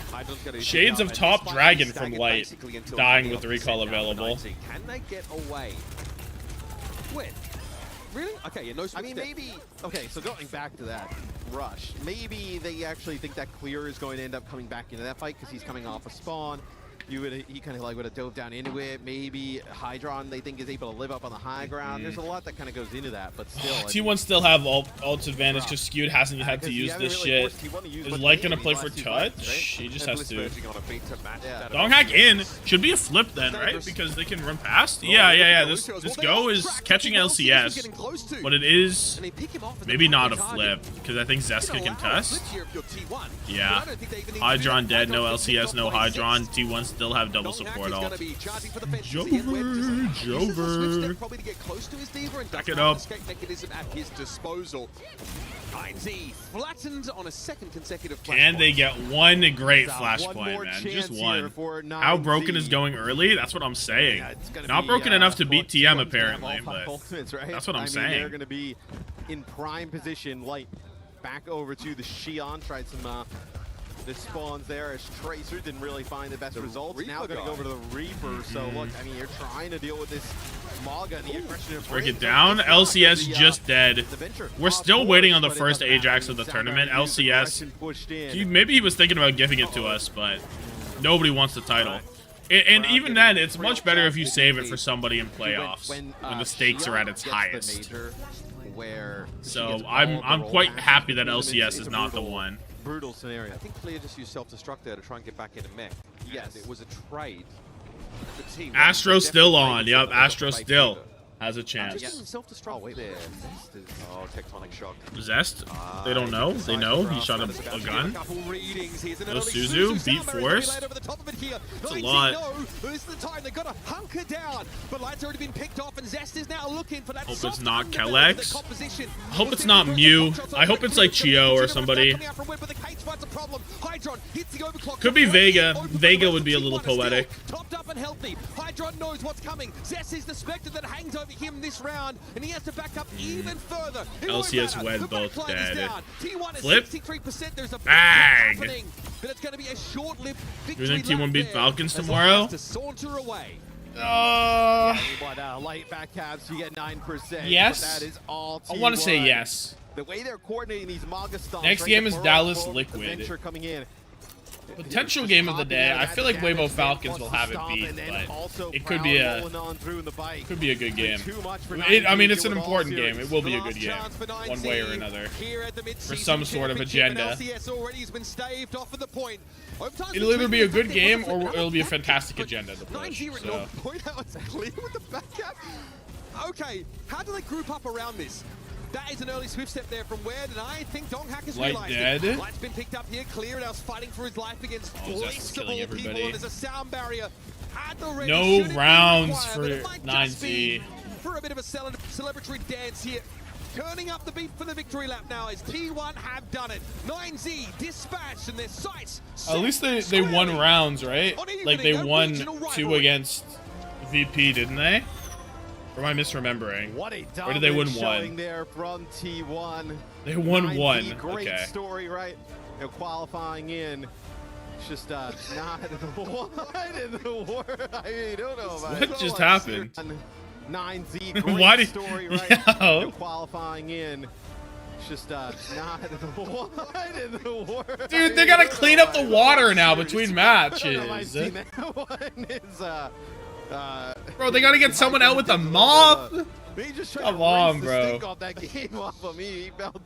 Shades of Top Dragon from Light. Dying with the recall available. Can they get away with? Really? Okay, yeah, no. I mean, maybe. Okay, so going back to that rush, maybe they actually think that Clear is going to end up coming back into that fight because he's coming off a spawn. He kind of like would have dove down into it. Maybe Hydron they think is able to live up on the high ground. There's a lot that kind of goes into that, but still. T1 still have ult advantage because Skewed hasn't had to use this shit. Is Light gonna play for touch? He just has to. Donghack in should be a flip then, right? Because they can run past. Yeah. This go is catching LCS, but it is maybe not a flip because I think Zeska can test. Yeah, Hydron dead. No LCS. No Hydron. T1 still have double support ult. Jover. Back it up. Mechanism at his disposal. Flattened on a second consecutive Can they get one great flashpoint, man? Just one. How broken is going early? That's what I'm saying. Not broken enough to beat TM apparently, but that's what I'm saying. They're going to be in prime position. Light back over to the Xion. Tried some the spawns there as Tracer didn't really find the best results. Now going to go over to the Reaper. So look, I mean, you're trying to deal with this Maga and the aggression of break it down. LCS just dead. We're still waiting on the first Ajax of the tournament. LCS, maybe he was thinking about giving it to us, but nobody wants the title. And even then, it's much better if you save it for somebody in playoffs when the stakes are at its highest. So I'm quite happy that LCS is not the one. Brutal scenario. I think Clear just used self-destruct there to try and get back into mech. Yes, it was a trade. Astro still on. Yep, Astro still has a chance. Self-destruct there. Oh, tectonic shock. Zest? They don't know. They know. He shot a gun. No Suzu. Beat Force. That's a lot. This is the time they got to hunker down. But Light's already been picked off, and Zest is now looking for that. Hope it's not Kelex. I hope it's not Mew. I hope it's like Chio or somebody. Could be Vega. Vega would be a little poetic. Topped up and healthy. Hydron knows what's coming. Zest is the Spectre that hangs over him this round, and he has to back up even further. LCS Wed both dead. Flip. Bang! But it's going to be a short-lived victory. You think T1 beat Falcons tomorrow? Light back caps, you get 9%. Yes. That is all I want to say yes. The way they're coordinating these Maga stomps. Next game is Dallas Liquid. Coming in. Potential game of the day. I feel like Weibo Falcons will have it beat, but it could be a good game. I mean, it's an important game. It will be a good game, one way or another, for some sort of agenda. It'll either be a good game or it'll be a fantastic agenda to push. So. Okay, how do they group up around this? That is an early swift step there from Wed, and I think Donghack has realized it. Light's been picked up here. Clear now fighting for his life against Bliss of all people. There's a sound barrier at the ready. No rounds for 9Z. For a bit of a celebratory dance here. Turning up the beat for the victory lap now as T1 have done it. 9Z dispatched and their sights. At least they won rounds, right? Like they won 2 against VP, didn't they? Or am I misremembering? Or did they win 1? There from T1. They won 1. Great okay. story, right? You know, qualifying in. It's just not what in the world. I mean, you don't know about what just happened? 9Z. Great Why did story, right? You know, qualifying in. It's just not what in the world. Dude, they gotta clean up the water now between matches. Bro, they gotta get someone out with a mop. Come on, bro. That game off of me. He felt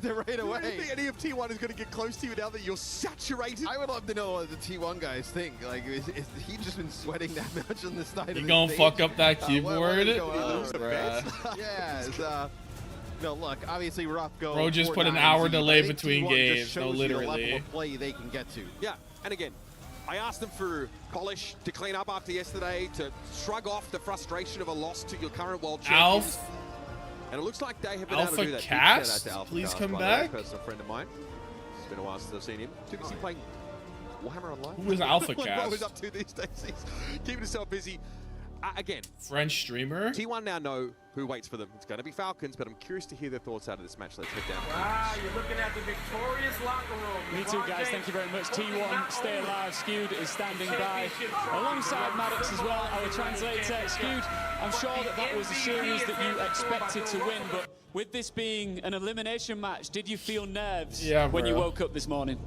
it right away. Do you think any of T1 is going to get close to you now that you're saturated? I would love to know what the T1 guys think. Like, is he just been sweating that much on this night? You gonna fuck up that keyboard? Yeah. No, look, obviously rough go. Bro just put an hour delay between games. No, literally. The level of play they can get to. Yeah, and again, I asked them for polish to clean up after yesterday, to shrug off the frustration of a loss to your current world champions. And it looks like they have been able to do that. Cast, please come back. Personal friend of mine. It's been a while since I've seen him. Too busy playing Warhammer Online. Who is Alpha Cast? What was up to these days? He's keeping himself busy. Again, French streamer. T1 now know who waits for them. It's going to be Falcons, but I'm curious to hear their thoughts out of this match. Let's head down. Wow, you're looking at the victorious locker room. Me too, guys. Thank you very much. T1, stay alive. Skewed is standing by alongside Maddox as well, our translator. Skewed, I'm sure that was a series that you expected to win, but with this being an elimination match, did you feel nerves when you woke up this morning?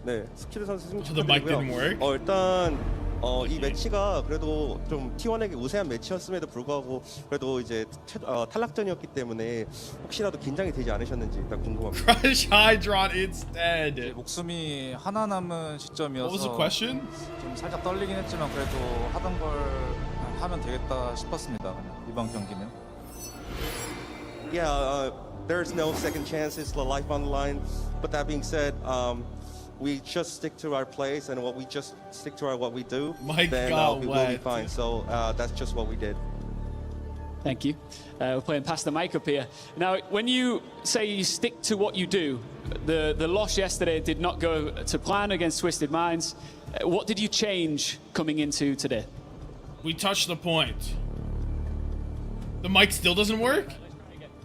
네, 스키드 선수 승리 So the mic didn't work? 일단 이 매치가 그래도 좀 T1에게 우세한 매치였음에도 불구하고 그래도 이제 탈락전이었기 때문에 혹시라도 긴장이 되지 않으셨는지 일단 궁금합니다. Crush Hydron instead. 목숨이 하나 남은 시점이어서 What was the question? 좀 살짝 떨리긴 했지만 그래도 하던 걸 하면 되겠다 싶었습니다. 그냥 이번 경기는. Yeah, there's no second chances, the life on the line. But that being said, we just stick to our plays and what we do. My then God, we will be fine. So that's just what we did. Thank you. We're playing past the mic up here. Now, when you say you stick to what you do, the loss yesterday did not go to plan against Twisted Minds. What did you change coming into today? We touched the point. The mic still doesn't work?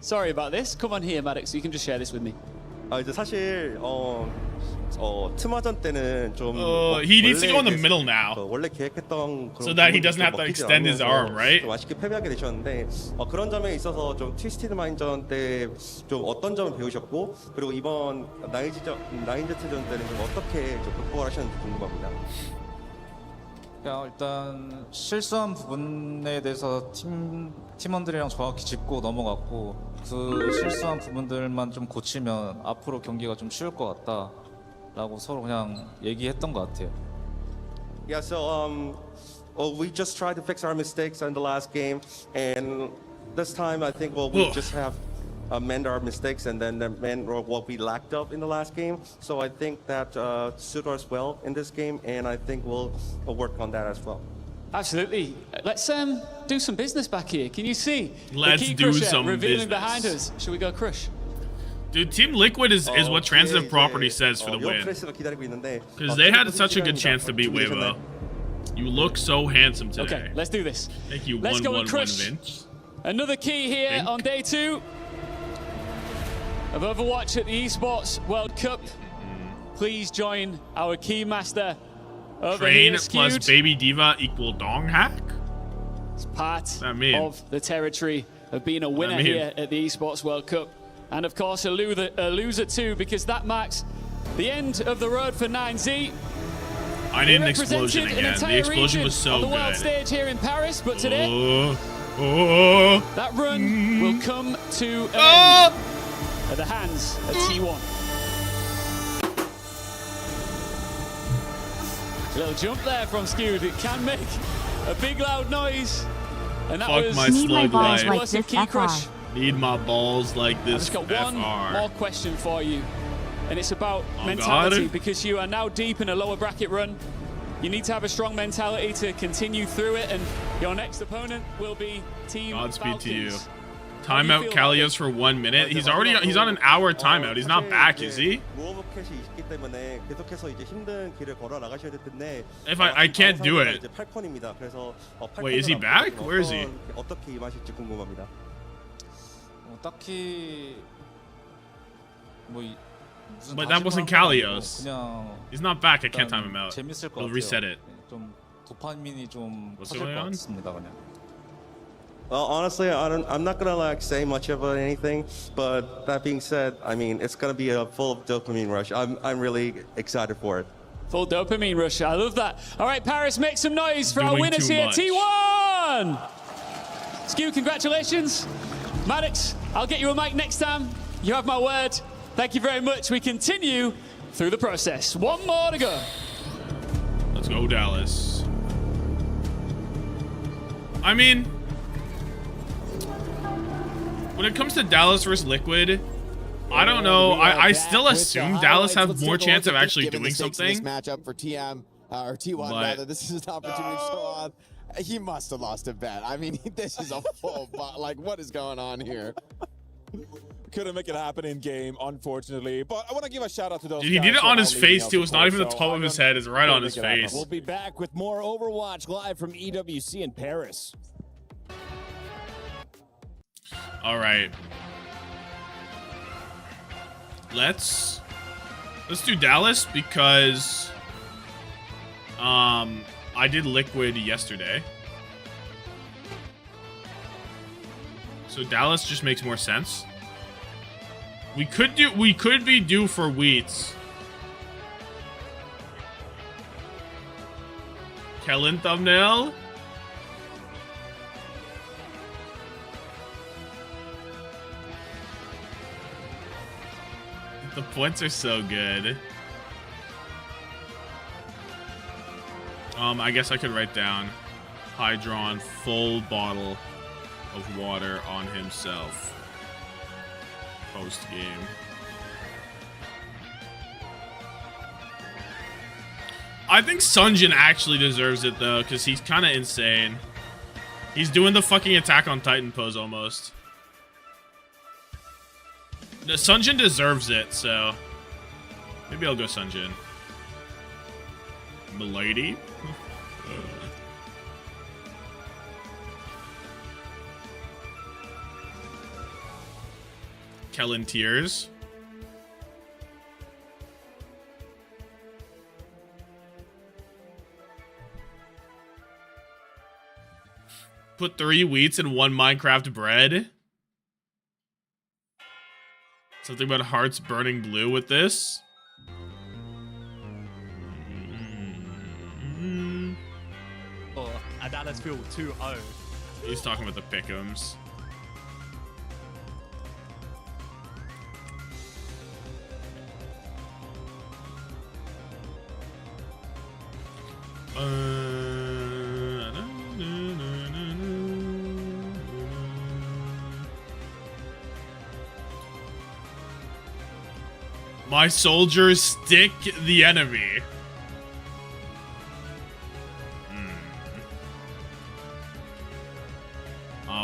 Sorry about this. Come on here, Maddox. You can just share this with me. 이제 사실 트마전 때는 좀 he needs to go in the middle now. 원래 계획했던 so that he doesn't have to extend his arm, right? 좀 아쉽게 패배하게 되셨는데 그런 점에 있어서 좀 트위스티드 마인전 때 좀 어떤 점을 배우셨고 그리고 이번 나인제트전 때는 좀 어떻게 좀 극복을 하셨는지 궁금합니다. 일단 실수한 부분에 대해서 팀원들이랑 정확히 짚고 넘어갔고 그 실수한 부분들만 좀 고치면 앞으로 경기가 좀 쉬울 것 같다라고 서로 그냥 얘기했던 것 같아요. Yeah, so we just tried to fix our mistakes in the last game, and this time I think we just have mend our mistakes and then mend what we lacked up in the last game. So I think that suited us well in this game, and I think we'll work on that as well. Absolutely. Let's do some business back here. Can you see? Let's the key do crusher some revealing business. behind us. Should we go crush? Dude, Team Liquid is what Transitive Property says for the win. Because they had such a good chance to beat Weibo. You look so handsome today. Okay, let's do this. Thank you, let's go and 1-1-1 crush. Vince. Another key here on day 2 of Overwatch at the Esports World Cup. Please join our key master over Train here, plus Skewed. Baby Diva equal dong hack? It's part of the territory of being a winner here at the Esports World Cup. And of course a loser too, because that marks the end of the road for 9Z. I need an explosion again. The explosion was so on the good. world stage here in Paris, but today that run will come to an end at the hands of T1. A little jump there from Skewed. It can make a big loud noise. And that was my slug life. explosive key crush. Need my balls like this. I've just got one more question for you. And it's about mentality, because you are now deep in a lower bracket run. You need to have a strong mentality to continue through it, and your next opponent will be Team Godspeed Falcons. to you. Timeout Kalios for 1 minute. He's on an hour timeout. He's not back, is he? If I can't do it. Wait, is he back? Where is he? But that wasn't Kalios. He's not back. I can't time him out. We'll reset it. What's going on? Well, honestly, I'm not gonna say much about anything. But that being said, I mean, it's gonna be a full dopamine rush. I'm really excited for it. Full dopamine rush. I love that. All right, Paris, make some noise for our winners here. T1! Skew, congratulations. Maddox, I'll get you a mic next time. You have my word. Thank you very much. We continue through the process. One more to go. Let's go, Dallas. I mean, when it comes to Dallas versus Liquid, I don't know. I still assume Dallas have more chance of actually doing something. This matchup for TM or T1 rather. This is an opportunity to show off. He must have lost a bet. I mean, this is a full like, what is going on here? Couldn't make it happen in game, unfortunately. But I want to give a shout out to those. Dude, he did it on his face too. It's not even the top of his head. It's right on his face. We'll be back with more Overwatch live from EWC in Paris. All right. Let's do Dallas because I did Liquid yesterday. So Dallas just makes more sense. We could be due for Wheats. Kellen thumbnail. The points are so good. I guess I could write down Hydron full bottle of water on himself. Post game. I think Sunjin actually deserves it though, because he's kind of insane. He's doing the fucking Attack on Titan pose almost. No, Sunjin deserves it, so maybe I'll go Sunjin. Milady. Kellen tears. Put 3 wheats in 1 Minecraft bread. Something about hearts burning blue with this. Oh, and Dallas Field 2-0. He's talking about the pick'ems. My soldiers stick the enemy.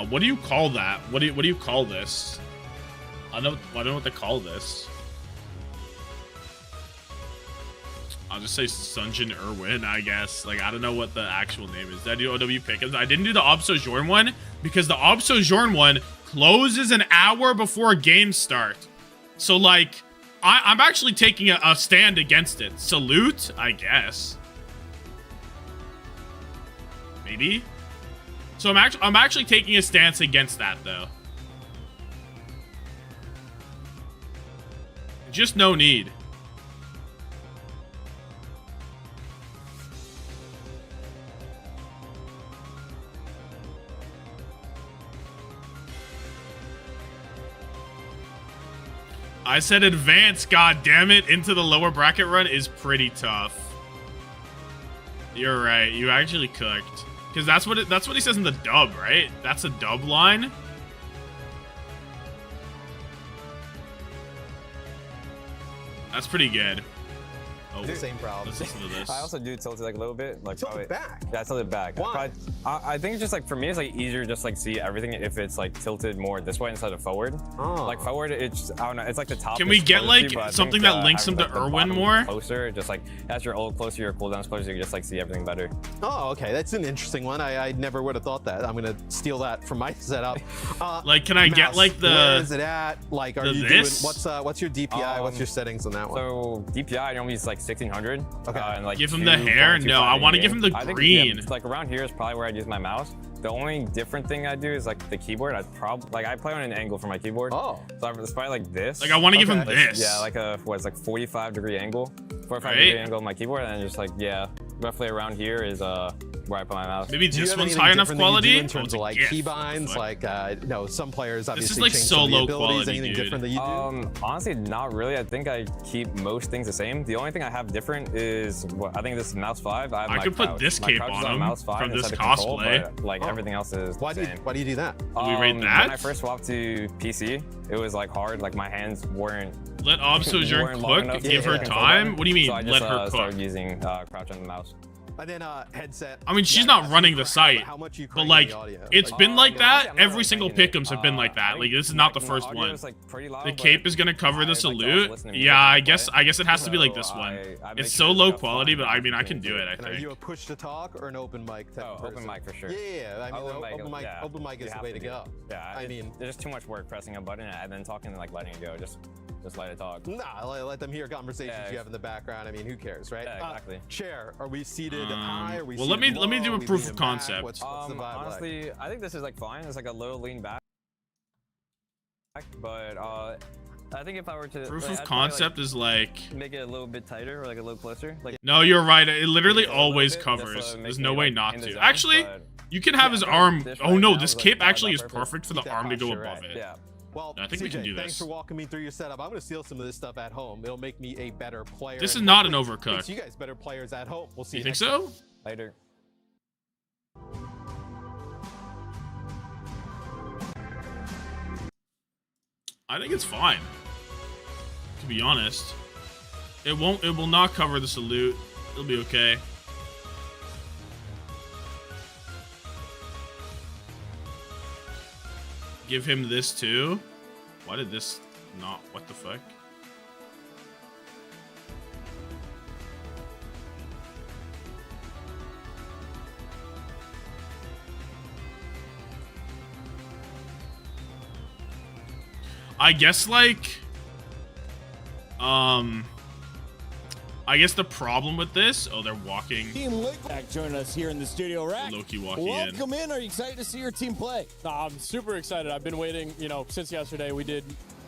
What do you call that? What do you call this? I don't know what to call this. I'll just say Sunjin Irwin, I guess. Like, I don't know what the actual name is. Did I do OW Pickens? I didn't do the OWCS one because the OWCS one closes an hour before game start. So, like, I'm actually taking a stand against it. Salute, I guess. Maybe. So I'm actually taking a stance against that, though. Just no need. I said advance, goddammit, into the lower bracket run is pretty tough. You're right, you actually cooked. Because that's what he says in the dub, right? That's a dub line. That's pretty good. Oh, same problem. Let's listen to this. I also do tilt it like a little bit, like tilt it back. Yeah, tilt it back. Why? I think it's just like for me, it's like easier just like see everything if it's like tilted more this way instead of forward. Oh. Like forward, it's I don't know, it's like the top. Can we get like something that links him to Irwin more? Closer, just like as your ult closer, your cooldowns closer, you just like see everything better. Oh, okay, that's an interesting one. I never would have thought that. I'm gonna steal that from my setup. Like, can I get like the? Where is it at? Like, are you doing what's your DPI? What's your settings on that one? So DPI, I normally use like 1600. Okay. And like give him the hair? No, I want to give him the green. Yeah, like around here is probably where I use my mouse. The only different thing I do is like the keyboard. I play on an angle for my keyboard. Oh. So it's probably like this. Like I want to give him this. Yeah, like a it's like 45-degree angle. 45-degree angle on my keyboard, and just like roughly around here is where I put my mouse. Maybe this one's high enough quality in terms of like keybinds. Like some players obviously this is like so low quality, anything different that you do? Honestly, not really. I think I keep most things the same. The only thing I have different is I think this is mouse 5. I could put this cape on him from this cosplay. But, like everything else is why do you do that? Do we rate that? When I first swapped to PC, it was like hard. Like my hands weren't. Let OWCS cook. Give her time. What do you mean? So I just let her cook. started using crouch on the mouse. And then headset. I mean, she's not running the site, but like, it's been like that. Every single pick'ems have been like that. Like, this is not the first one. The cape is gonna cover the salute. Yeah, I guess it has to be like this one. It's so low quality, but I mean, I can do it. I And are you think. a push to talk or an open mic type of person? Open mic for sure. Yeah, I mean, open mic is the way to go. Yeah, I mean, there's just too much work pressing a button and then talking and like letting it go. Just let it talk. Nah, let them hear conversations you have in the background. I mean, who cares, right? Yeah, exactly. Chair, are we seated high? Are we Well, let me seated do low? a Are we proof leaning of back? concept. What's the vibe honestly, I think this is like fine. It's like a little lean back, but I think if I were to Proof like, of I'd probably, concept is like. make it a little bit tighter or like a little closer. Like No, you're right. It literally a little always bit, covers. just, There's make no me, way like, not in the to. zone, Actually, but you can have his yeah, arm. this Oh right no, now this is, like, cape probably actually is about perfect. perfect for the Keep that arm to go posture above right. it. Yeah. Well, I think we CJ, can do thanks this. for walking me through your setup. I'm going to steal some of this stuff at home. It'll make me a better player. This is and not an hopefully overcook. makes you guys better players at home. We'll see You you think next so? Later. I think it's fine. To be honest, it will not cover the salute. It'll be okay. Give him this too. Why did this not? What the fuck? I guess like I guess the problem with this, oh, they're walking. Team Liquid joining us here in the studio. Rack, Low-key walking welcome in. Are you excited to see your team play? I'm super excited. I've been waiting, since yesterday. We did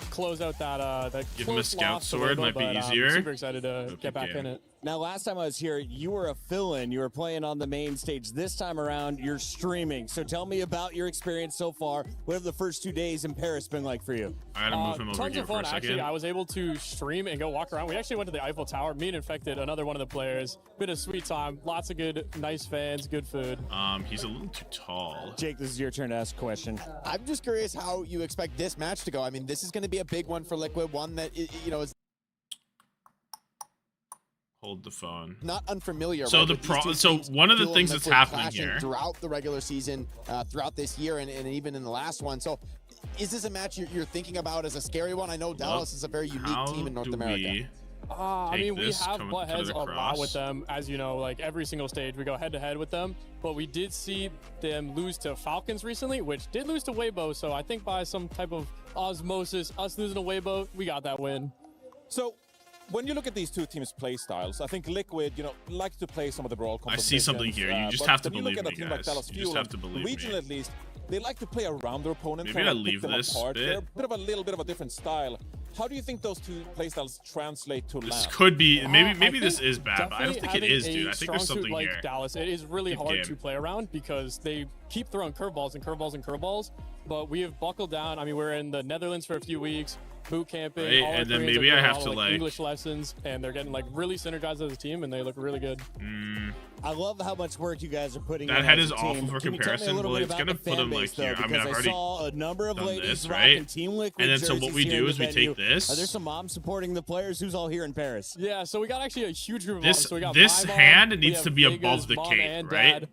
close out that Give him a close scout loss to sword, Weibo, might be but easier. I'm super excited to get back game. in it. Now, last time I was here, you were a fill-in. You were playing on the main stage. This time around, you're streaming. So tell me about your experience so far. What have the first 2 days in Paris been like for you? I gotta move him over Tons here of for fun, a second. actually. I was able to stream and go walk around. We actually went to the Eiffel Tower. Me and Infected, another one of the players. Been a sweet time. Lots of good, nice fans, good food. He's a little too tall. Jake, this is your turn to ask a question. I'm just curious how you expect this match to go. I mean, this is going to be a big one for Liquid, one that, is Hold the phone. not unfamiliar. So right, the with these two so teams one of the dueling things that's Liquid happening clashing here. throughout the regular season, throughout this year, and even in the last one. So, is this a match you're thinking about as a scary one? I know Dallas is a very unique team in North America. I mean, we this, have come butt to heads the a lot cross. with them. As you know, like every single stage, we go head to head with them. But we did see them lose to Falcons recently, which did lose to Weibo. So I think by some type of osmosis, us losing to Weibo, we got that win. So, when you look at these two teams' play styles, I think Liquid, like to play some of the brawl I see something here. You just but have to when you look believe at a me, team like guys. Dallas You just Fuel, have to believe regional me. at least, they like to play around their opponent. Maybe try I to pick leave them this apart. bit. They're a little bit of a different style. How do you think those two playstyles translate to This LAN? could be maybe I this think is bad, but I don't think it definitely is, having dude. a I think there's strong suit something like here. Dallas, it is really Good hard game. to play around because they keep throwing curveballs and curveballs and curveballs. But we have buckled down. I mean, we're in the Netherlands for a few weeks, boot camping. Right, all our and then Koreans maybe are I doing have all, to, like- English lessons, and they're getting like really synergized as a team, and they look really good. I love how much work you guys are putting That in head as is a team. awful for Can you tell me a comparison. little Well, bit it's about gonna the put fan him, like, base, though, here. I mean, because I've already saw a number of done ladies this, rocking right? Team Liquid And then so what jerseys we here do in is the we venue. take this. Are there some moms supporting the players? Who's all here in Paris? Yeah, so we got actually a huge group of This- moms. So we got this my mom, hand we needs have to be Vega's above the mom cape, and right? dad,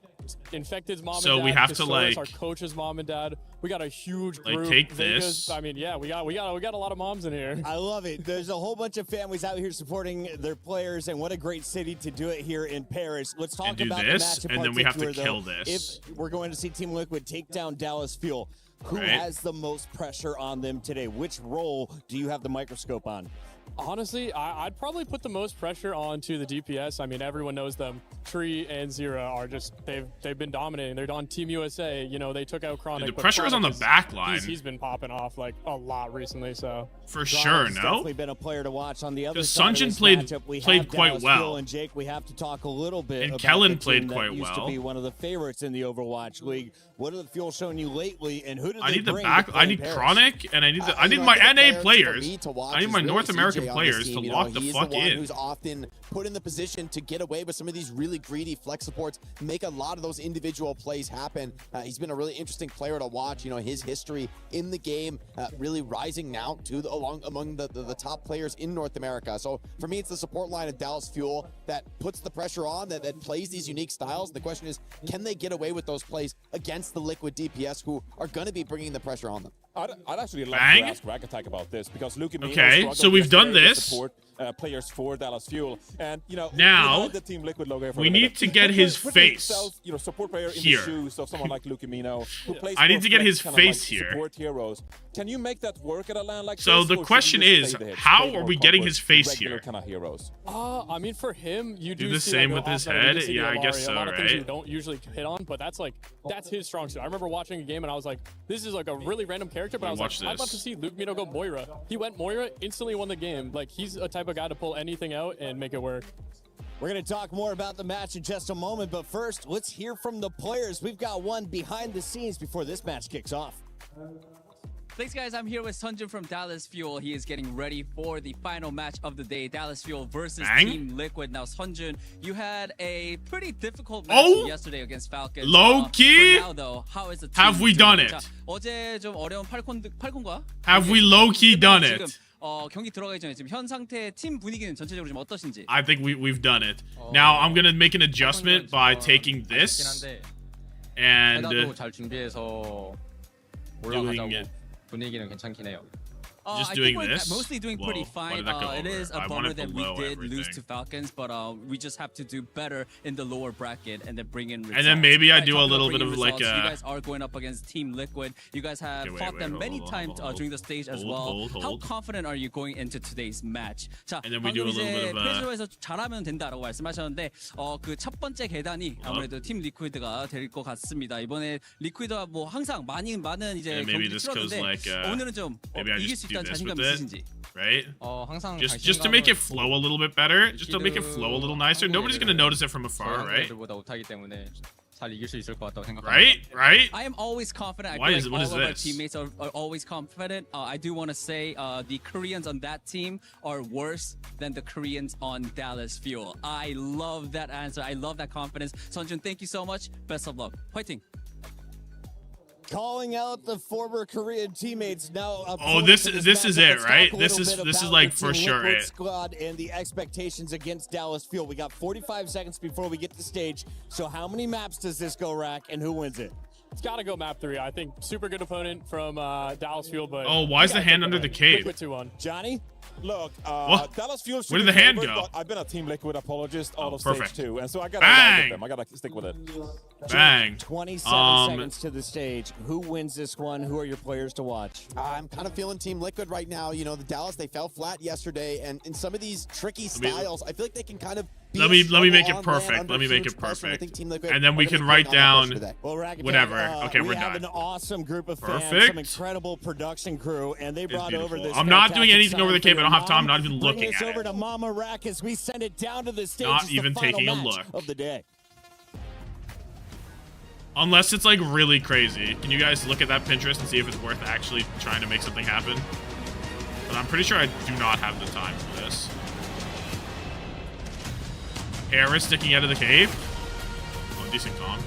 Infected's mom So and dad. we have to, Castora's, like- our coach's mom and dad. We got a huge Like, group. take Vega's, this. I mean, yeah, we got a lot of moms in here. I love it. There's a whole bunch of families out here supporting their players, and what a great city to do it here in Paris. Let's talk And do about this, the match in and then we have to particular, kill though. this. If we're going to see Team Liquid take down Dallas Fuel, who Right. has the most pressure on them today? Which role do you have the microscope on? Honestly, I'd probably put the most pressure onto the DPS. I mean, everyone knows them. Tree and Zira are just they've been dominating. They're on Team USA. They took out Chronic. Dude, the but pressure is on the Chronic back line. He's been popping off like a lot recently. So For Chronic sure, has no? definitely been a player to watch on the other Because side of Sunjin this played- matchup. We played have quite Dallas well. Fuel and Jake, we have to talk a little bit And about Kellen the played team that quite used well. to be one of the favorites in the Overwatch League. What have the Fuel shown you lately, and who did I they need the bring back. to play I in need Paris? Chronic, and I need I my think the NA player for players. me to watch I need is my really North American American players to lock the fuck in. Who's often put in the position to get away with some of these really greedy flex supports, make a lot of those individual plays happen. He's been a really interesting player to watch. His history in the game really rising now to among the top players in North America. So for me, it's the support line of Dallas Fuel that puts the pressure on, that plays these unique styles. The question is, can they get away with those plays against the Liquid DPS, who are going to be bringing the pressure on them? I'd actually like to ask Rack Attack about this, because Luke and okay, so we've done this. Support players for Dallas Fuel, and now the Team Liquid logo we need to get his face support player here. In the shoes of someone like Luke Amino, who plays I need to get his face here. Support heroes. Can you make that work at a land like so this? The question is, how are we getting his face here? Kind of heroes. I mean, for him, you do the same with his head. Yeah, I guess so, a lot of things right? you don't usually hit on, but that's his strong suit. I remember watching a game and I was like, this is like a really random character, but I was like, I'm about to see Luke Mino go Moira. He went Moira, instantly won the game. Like, he's a type of guy to pull anything out and make it work. We're going to talk more about the match in just a moment, but first, let's hear from the players. We've got one behind the scenes before this match kicks off. Thanks, guys. I'm here with Sunjun from Dallas Fuel. He is getting ready for the final match of the day, Dallas Fuel versus Team Liquid. Now, Sunjun, you had a pretty difficult match yesterday against Falcons. Low key? Now, though, how is the team have we done it? 어제 좀 어려운 팔콘과 have we low key done it? 경기 들어가기 전에 지금 현 상태 팀 분위기는 전체적으로 좀 어떠신지? I think we've done it. Now I'm gonna make an adjustment by taking this and 잘 준비해서 올라가자고 분위기는 괜찮긴 해요. Just I doing think this. we're mostly doing pretty fine. It is a bummer that we did lose to Falcons, but we just have to do better in the lower bracket and then bring in results. And then maybe I do a little bit of like you guys are going up against Team Liquid. You guys have fought them many times during the stage as well. How confident are you going into today's match? 자, and then we do a little bit of 프레저에서 잘하면 된다라고 말씀하셨는데 그 첫 번째 계단이 아무래도 팀 리퀴드가 될 것 같습니다. 이번에 리퀴드가 뭐 항상 많은 이제 경기 치렀는데 오늘은 좀 이길 수 있다는 자신감 있으신지? Right? Just to make it flow a little bit better, just to make it flow a little nicer. Nobody's gonna notice it from afar, right? Right? I am always confident. What is all of our this? teammates are always confident. I do want to say the Koreans on that team are worse than the Koreans on Dallas Fuel. I love that answer. I love that confidence. Sunjun, thank you so much. Best of luck. Fighting. Calling out the former Korean teammates now. This is it, right? This is like for sure it. Squad and the expectations against Dallas Fuel. We got 45 seconds before we get to stage. So how many maps does this go, Rack, and who wins it? It's got to go map 3. I think super good opponent from Dallas Fuel, but why is the hand under the cave? Johnny? Look, Dallas Fuel. Where did the hand go? I've been a Team Liquid apologist all of stage 2, and so I gotta ride with them. I gotta stick with it. Bang. 27 seconds to the stage. Who wins this one? Who are your players to watch? I'm kind of feeling Team Liquid right now. The Dallas, they fell flat yesterday, and in some of these tricky styles, I feel like they can kind of let me make it perfect. Let me make it perfect. And then we can write down whatever. Okay, we're done. We have an awesome group of fans, some incredible production crew, and they brought over this. I'm not doing anything over the cave. I don't have time. I'm not even looking at it. Over to Mama Rack as we send it down to the stage. Not even taking a look of the day. Unless it's like really crazy. Can you guys look at that Pinterest and see if it's worth actually trying to make something happen? But I'm pretty sure I do not have the time for this. Hair is sticking out of the cave. Oh, decent comp.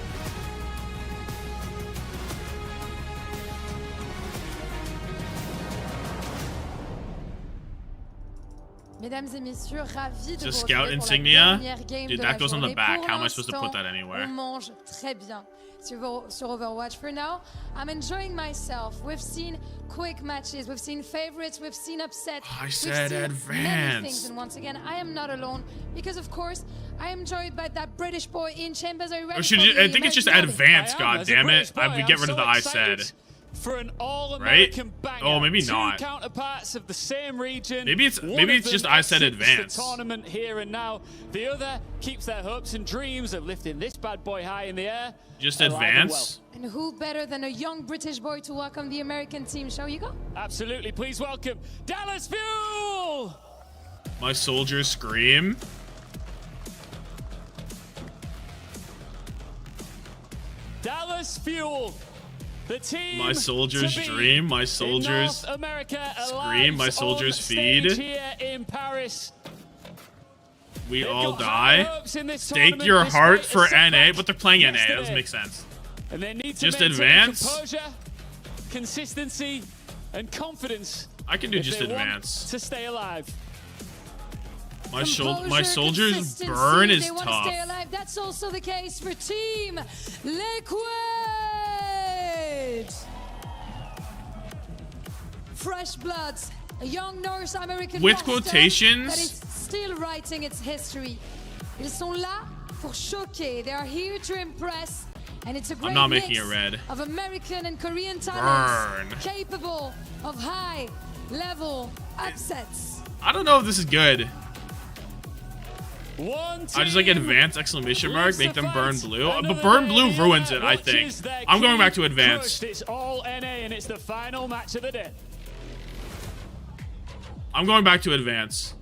Mesdames et messieurs, ravi de The vous scout retrouver pour la insignia. dernière game Dude, de that la goes on the journée. back. Pour How am I supposed to put that l'instant, anywhere? On mange très bien sur Overwatch. For now, I'm enjoying myself. We've seen quick matches, we've seen favorites, we've seen upsets. I we've said seen advance. Many things, and once again, I am not alone because, of course, I am joined by that British boy in Chambers. Are you ready? I think it's just advanced. God damn it! We get rid of the I said. For an all-American banger. Oh, maybe Two not. counterparts of the same region. Maybe it's just I said advance. The tournament here and now. The other keeps their hopes and dreams of lifting this bad boy high in the air. Just advance. And who better than a young British boy to welcome the American team? Shall you go? Absolutely. Please welcome Dallas Fuel. My soldiers scream. Dallas Fuel. The team My soldiers dream, my soldiers scream, my soldiers feed. Here in Paris. We all die. Stake your heart for NA, but they're playing NA. That doesn't make sense. And they need to Just maintain advance. composure, consistency, and confidence. I can do if just they want advance. to stay alive. My soldiers burn is they want tough. to stay alive. That's also the case for Team Liquid. Fresh bloods, a young North American With roster quotations. that is still writing its history. Ils sont là pour choquer. They are here to impress, and it's a great I'm not making mix it red. of American and Korean talents Burn. capable of high-level upsets. I don't know if this is good. One I just like advance exclamation mark, make them burn blue. But Another burn blue EMEA ruins it, I watches think. their I'm going key back to advance. crushed. It's all NA, and it's the final match of the day. I'm going back to advance.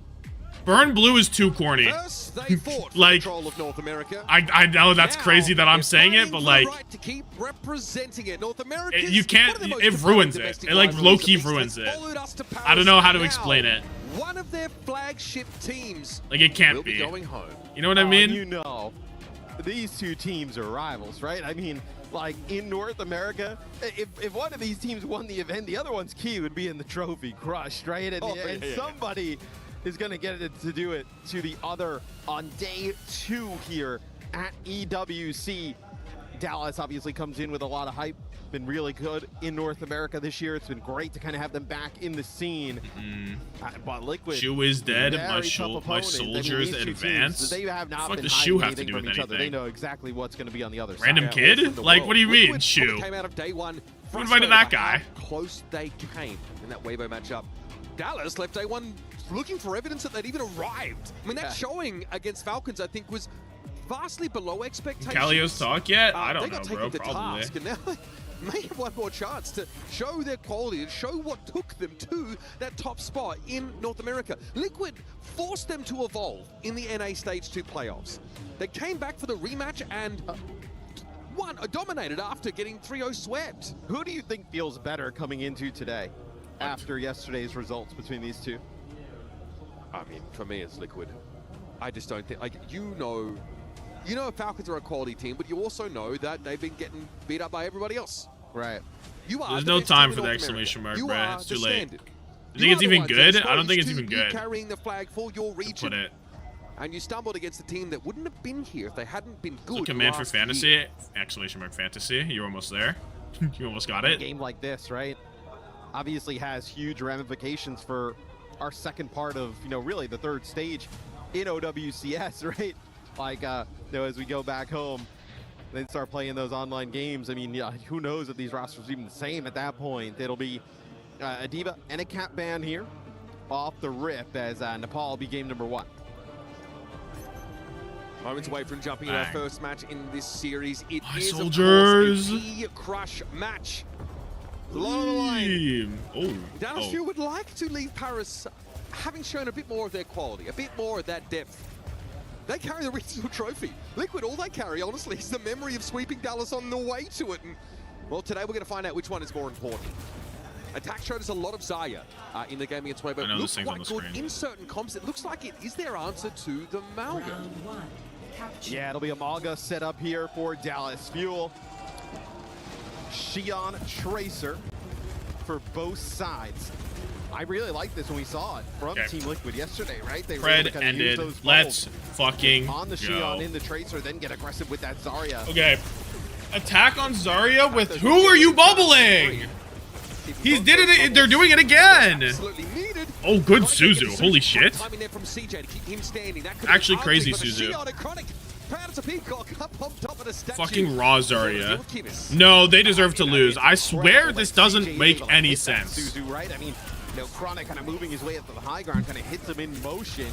Burn blue is too corny. First, they fought for Like, control of North America. I know that's crazy that I'm saying it, but like, Right to keep representing it. North America. you can't. It ruins it. It like low key ruins it. I don't know how to explain it. One of their flagship teams. Like it can't will be be. going home. You know what I mean? You know, these two teams are rivals, right? I mean, like in North America, if one of these teams won the event, the other one's key would be in the trophy crushed, right? And, somebody is going to get it to do it to the other on day 2 here at EWC. Dallas obviously comes in with a lot of hype. Been really good in North America this year. It's been great to kind of have them back in the scene. But Liquid, Shoe is dead. very My tough opponent. soldiers these two advance. teams, they have not What been does Shoe hiding have to anything do with from each other. They anything? know exactly what's going to be on the other Random side. kid? Like, what do you mean, Liquid Shoe? came out of day 1. Who invited that frustrated by guy? how close they came in that Weibo matchup. Dallas left day 1 looking for evidence that they'd even arrived. I mean, that showing against Falcons, I think, was vastly below expectations. Calio's talk yet? I don't they got know, taken bro. to Probably. task, and now they may have one more chance to show their quality and show what took them to that top spot in North America. Liquid forced them to evolve in the NA Stage 2 playoffs. They came back for the rematch and dominated after getting 3-0 swept. Who do you think feels better coming into today after yesterday's results between these two? I mean, for me, it's Liquid. I just don't think, like, you know Falcons are a quality team, but you also know that they've been getting beat up by everybody else. Right. You are There's the no best time team for in the North exclamation mark, America. bruh. You It's are too the late. standard. You think it's are the even ones good? that I don't think it's exposed even to you good. carrying the flag for your region. Put it. And you stumbled against a team that wouldn't have been here if they hadn't been good. So command for last fantasy, year. exclamation mark fantasy. You're almost there. You almost got A it. game like this, right, obviously has huge ramifications for our second part of, really the third stage in OWCS, right? Like, as we go back home, then start playing those online games. I mean, who knows if these rosters are even the same at that point. It'll be a Diva and a Cap ban here off the rip as Nepal will be game number 1. Moments away from jumping in our first match in this series. It is, soldiers. of course, a key crush match. A lot on the line. Dallas Fuel would like to leave Paris having shown a bit more of their quality, a bit more of that depth. They carry the regional trophy. Liquid, all they carry, honestly, is the memory of sweeping Dallas on the way to it. And, well, today we're going to find out which one is more important. Attack showed us a lot of Zarya in the game against Weibo. I know Looks this thing's on quite the good screen. in certain comps. It looks like it is their answer to the Malga. Yeah, it'll be a Malga set up here for Dallas Fuel. Xion Tracer for both sides. I really like this when we saw it from Team Liquid yesterday, right? They were able to Fred kind of use ended. those Let's bubbles fucking on the go. Xion in the Tracer, then get aggressive with that Zarya. Okay. Attack on Zarya with who are you bubbling? He's did it. They're doing it again. Oh, good Suzu. Holy shit. Actually crazy Suzu. Fucking raw Zarya. No, they deserve to lose. I swear this doesn't make any sense. Suzu, right? I mean, Chronic kind of moving his way up to the high ground, kind of hits him in motion.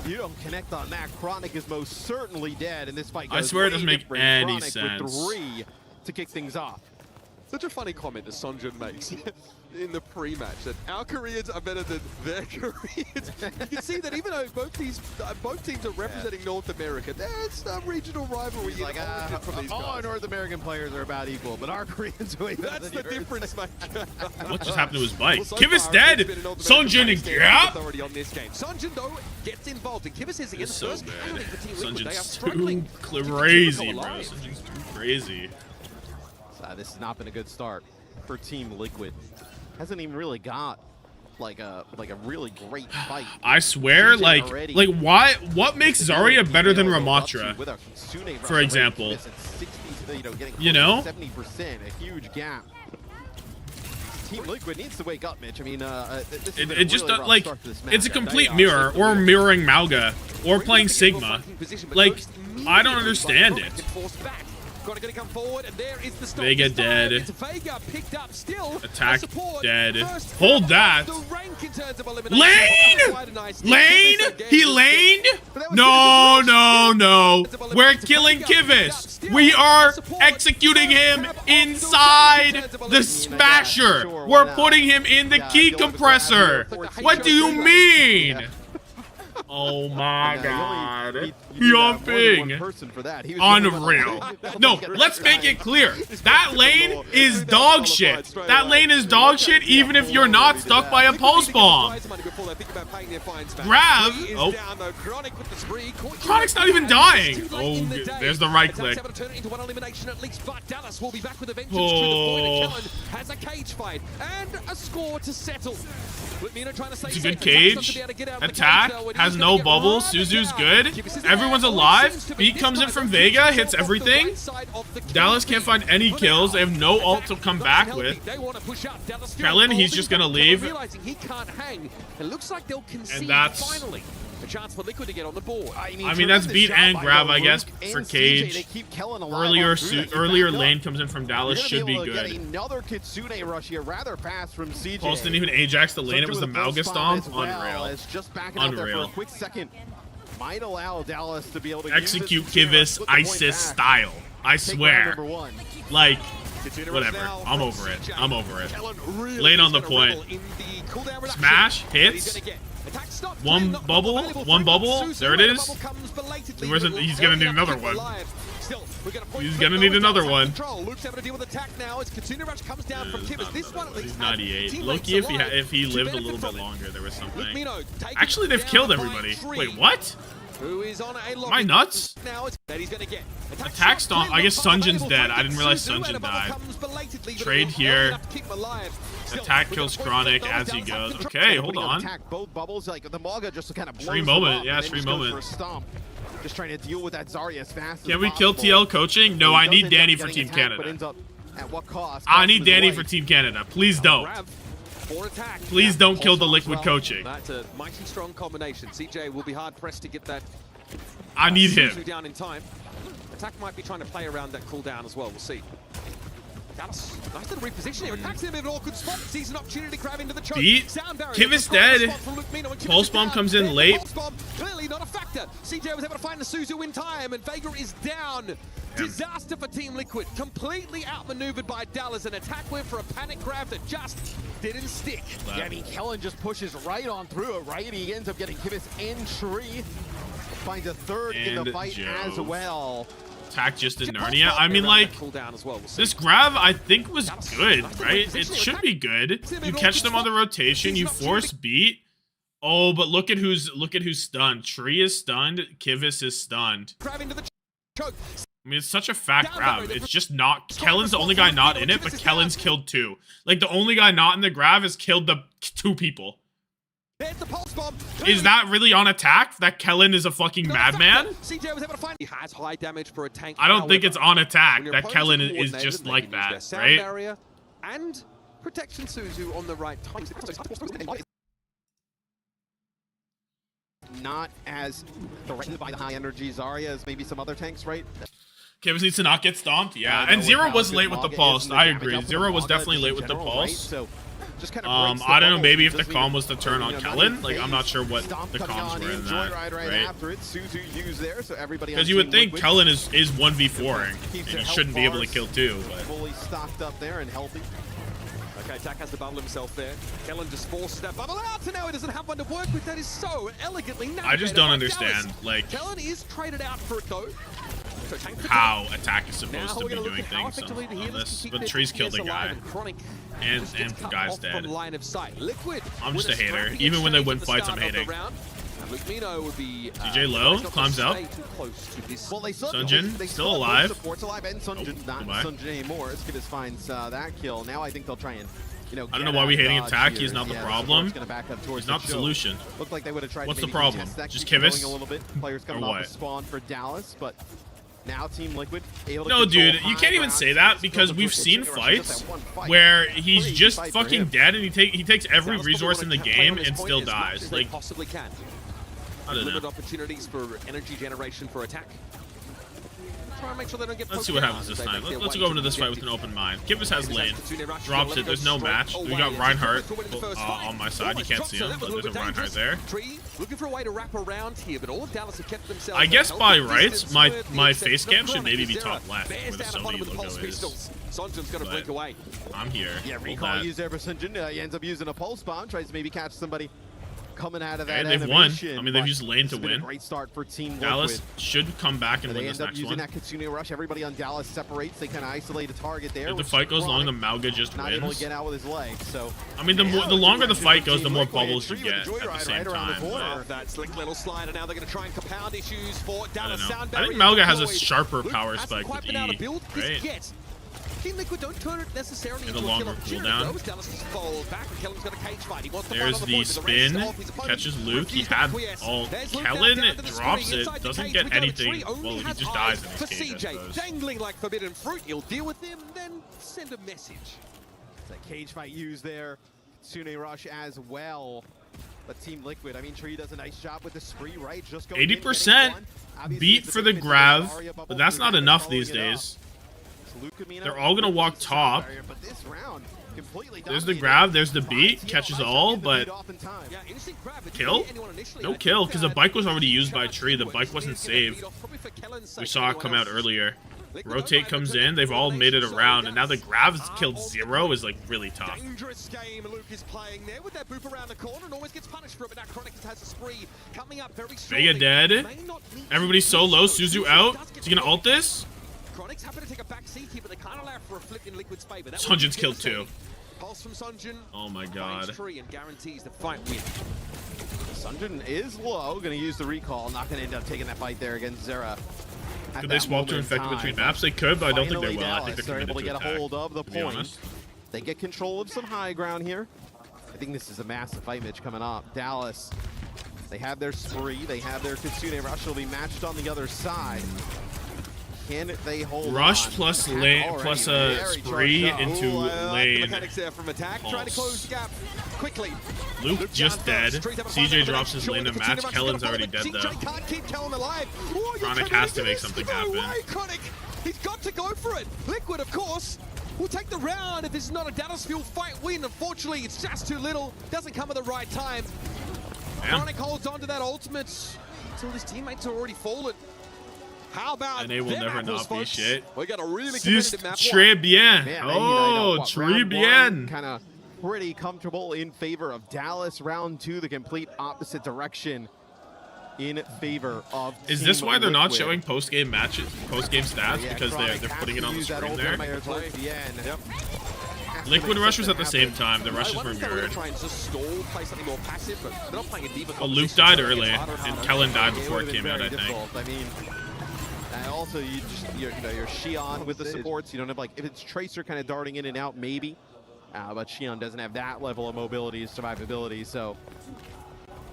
You don't connect on that. Chronic is most certainly dead, and this fight goes I swear it doesn't way make different. any Chronic sense. with 3 to kick things off. Such a funny comment that Sonjun makes in the pre-match, that our Koreans are better than their Koreans. You can see that even though both teams are representing North America, there's some regional rivalry He's like, from these all guys. our North American players are about equal, but our Koreans are way better That's than the yours. difference, mate. What just happened to his bike? Well, so Kivit's far, dead. it's been an North Sonjun American and player Gap. authority on this game. Sonjun though gets involved, and Kivitz is again the So first bad. casualty for Team Liquid. They are Sonjun's struggling. too crazy, bro. Sonjun's too crazy. This has not been a good start for Team Liquid. Hasn't even really got like a really great fight. I swear, like why? What makes Zarya better than With Ramatra? a Kitsune For rush example, rate, 60, getting you know, 70%, a huge gap. Team Liquid needs to wake up, Mitch. I mean, this has been it just really rough like start to this it's a matchup. complete mirror, or mirroring Malga, or playing Sigma. Like I don't understand it. Gonna come forward, and there is the stop. Vega dead. It's Vega picked up still. Attack dead. Hold that. Lane! Lane! He laned? No, no, no. We're killing Kivitz. We are executing him inside the Smasher. We're putting him in the key compressor. What do you mean? Oh my god. Jumping. Unreal. No, let's make it clear. That lane is dog shit. That lane is dog shit even if you're not stuck by a pulse bomb. Grab. Oh. Chronic's not even dying. Oh, there's the right click. Oh. Has a cage fight and a score to settle. It's a good cage. Attack. Has no bubble. Suzu's good. Everyone's alive. Beat comes in from Vega. Hits everything. Dallas can't find any kills. They have no ult to come back with. Kellen, he's just going to leave. And that's... a chance for Liquid to get on the board. I mean that's beat and grab, I guess, for Cage. Earlier lane comes in from Dallas, should be good. Another Kitsune rush here, rather fast from CJ. Pulse didn't even Ajax the lane, it was the Malga stomp. Unreal. Just backing out there for a quick second. Might allow Dallas to be able to execute Kivitz ISIS style. I swear. Like, whatever. I'm over it. I'm over it. Lane on the point. Smash, hits. One bubble. There it is. He's gonna need another one. He's gonna need another one. He's 98. Loki, if he lived a little bit longer, there was something. Actually, they've killed everybody. Wait, what? Am I nuts? Attack stomp. I guess Sunjin's dead. I didn't realize Sunjin died. Trade here. Attack kills Chronic as he goes. Okay, hold on. Free moment. Yeah, free moment. Just trying to deal with that Zarya as fast. Can we kill TL coaching? No, I need Danny for Team Canada. At what cost? I need Danny for Team Canada. Please don't. Please don't kill the Liquid coaching. That's a mighty strong combination. CJ will be hard pressed to get that. I need him. Down in time. Attack might be trying to play around that cooldown as well. We'll see. Dallas, nice little reposition here. Attack's in an awkward spot. Sees an opportunity to grab into the choke. Beat. Kivitz dead. Pulse bomb comes in late. Pulse bomb clearly not a factor. CJ was able to find the Suzu in time, and Vega is down. Disaster for Team Liquid. Completely outmaneuvered by Dallas. An attack went for a panic grab that just didn't stick. Yeah, I mean, Kellen just pushes right on through it, right? He ends up getting Kivitz and Tree. Finds a third in the fight as well. Attack just in Narnia. I mean, like, this grab I think was good, right? It should be good. You catch them on the rotation, you force beat. Oh, but look at who's stunned. Tree is stunned. Kivitz is stunned. I mean, it's such a fat grab. It's just not. Kellen's the only guy not in it, but Kellen's killed 2. Like, the only guy not in the grab has killed the 2 people. Is that really on attack? That Kellen is a fucking madman? He has high damage for a tank. I don't think it's on attack that Kellen is just like that, right? Barrier and protection Suzu on the right time. Not as threatened by the high energy Zarya as maybe some other tanks, right? Kivitz needs to not get stomped, yeah. And Zero was late with the pulse. I agree. Zero was definitely late with the pulse. Just kind of I don't know, maybe if the comm was to turn on Kellen, like I'm not sure what the comms were in that, right? Because you would think Kellen is 1v4ing, and he shouldn't be able to kill 2, but fully stocked up there and healthy. Okay, Tak has to bubble himself there. Kellen just forces that bubble out, and now he doesn't have one to work with. That is so elegantly navigated. I just don't by understand, Dallas. like, Kellen is traded out for it though. So how attack is supposed to be doing things on this, but Tree's killed a guy, and the guy's dead. I'm just a hater. Even when they win fights, I'm hating. DJ low, climbs out. Sunjin, still alive. Support's alive, and Sunjin's not Sunjin anymore. Skittis finds that kill. Now I think they'll try and, you know, I don't know why we hating attack. He's not the problem. He's not the solution. Looked like they would have tried. What's to the problem? Just Kivvis? A little bit. Players coming off the spawn for Dallas, but now Team Liquid able to no, dude, you can't even say that because we've seen fights where he's just fucking dead and he takes every resource in the game and still dies. Like, I don't know. Limited opportunities for energy generation for attack. Try and make sure they don't get Let's see what happens this time. Let's go into this fight with an open mind. Kivvis has lane, drops it. There's no match. We got Reinhardt on my side. You can't see him, but there's a Reinhardt there. Looking for a way to wrap around here, but all of Dallas have kept themselves. I guess by rights, my face cam should maybe be top left, where the Sony logo is. Sunjin's gonna break away. I'm here. Yeah, recall used there for Sunjin. He ends up using a pulse bomb, tries to maybe catch somebody coming out of that. And they've won. I mean, they've used lane to win. Great start for Team Dallas Liquid. should come back and win this next one. They end up using that Kitsune rush. Everybody on Dallas separates. They kind of isolate a target there. If the fight goes long, the Mauga just not able to wins. get out with his leg. So I mean, the longer the fight goes, the more bubbles you get at the same time. That slick little slider. Now they're going to try and compound issues for Dallas. I think Mauga has a sharper power spike with E, right? Team Liquid don't turn it necessarily into a longer cooldown. There's the spin, catches Luke. He had all. Kellen drops it, doesn't get anything. Well, he just dies in his cage, I suppose. Dangling like forbidden fruit. You'll deal with him, then send a message. It's a cage fight used there. Kitsune rush as well. But Team Liquid, I mean, Tree does a nice job with the spree, right? Just 80% beat for the Grav, but that's not enough these days. They're all gonna walk top. There's the grab, there's the beat, catches all, but kill? No kill, because the bike was already used by Tree. The bike wasn't saved. We saw it come out earlier. Rotate comes in, they've all made it around, and now the Grav's killed 0 is like really tough. Dangerous game Luke is playing there with that boop around the corner and always gets punished for it, but now Chronic has a spree coming up very strongly. Vega dead. Everybody's so low, Suzu out. Is he gonna ult this? Chronic's happy to take a back seat here, but they can't allow for a flip in Liquid's favor. Sunjin's killed 2. Pulse from Sunjin. Oh my god. And guarantees the fight win. Sunjin is low, gonna use the recall, not gonna end up taking that fight there against Zera. Could they swap to infected between maps? They could, but I don't think they will. I think they're able to get a hold of the point. Honest. They get control of some high ground here. I think this is a massive fight, Mitch, coming up. Dallas, they have their spree, they have their Kitsune rush. Will be matched on the other side. Can they hold Rush on? plus lane plus a spree into lane. Mechanics there from attack, trying to close gap quickly. Luke just dead. CJ drops his lane to match. Kellen's already dead though. Can't keep Kellen alive. Chronic has to make something happen. Chronic, he's got to go for it. Liquid, of course, will take the round if this is not a Dallas Fuel fight win. Unfortunately, it's just too little. Doesn't come at the right time. Chronic holds on to that ultimate until his teammates are already fallen. How about and they will never not be shit. We got a really competitive map. Très bien. Oh, très bien. Kind of pretty comfortable in favor of Dallas. Round 2, the complete opposite direction in favor of Is this why they're not showing post-game matches, post-game stats? Because they're putting it on the screen there? Liquid Rush was at the same time. The rushes were weird. Oh, Luke died early, and Kellen died before it came out, I think. I mean, also, you're Xion with the supports. You don't have, like, if it's Tracer kind of darting in and out, maybe. But Xion doesn't have that level of mobility, survivability, so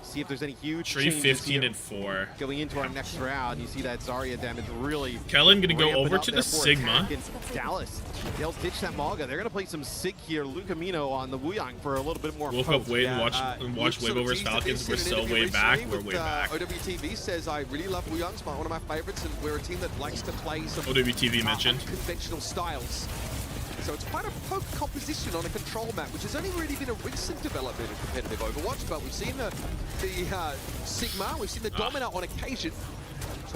see if there's any huge Tree 15 and 4. Going into our next round, you see that Zarya damage really. Kellen gonna go over to the Sigma. Dallas, they'll ditch that Mauga. They're gonna play some Sig here. Lucamino on the Wuyang for a little bit more. Woke up, wait, and watch Weibo vs Falcons. We're so way back. We're way back. OWTV says I really love Wuyang. It's one of my favorites, and we're a team that likes to play some OWTV mentioned conventional styles. So it's quite a poke composition on a control map, which has only really been a recent development in competitive Overwatch, but we've seen the Sigma, we've seen the Domina on occasion.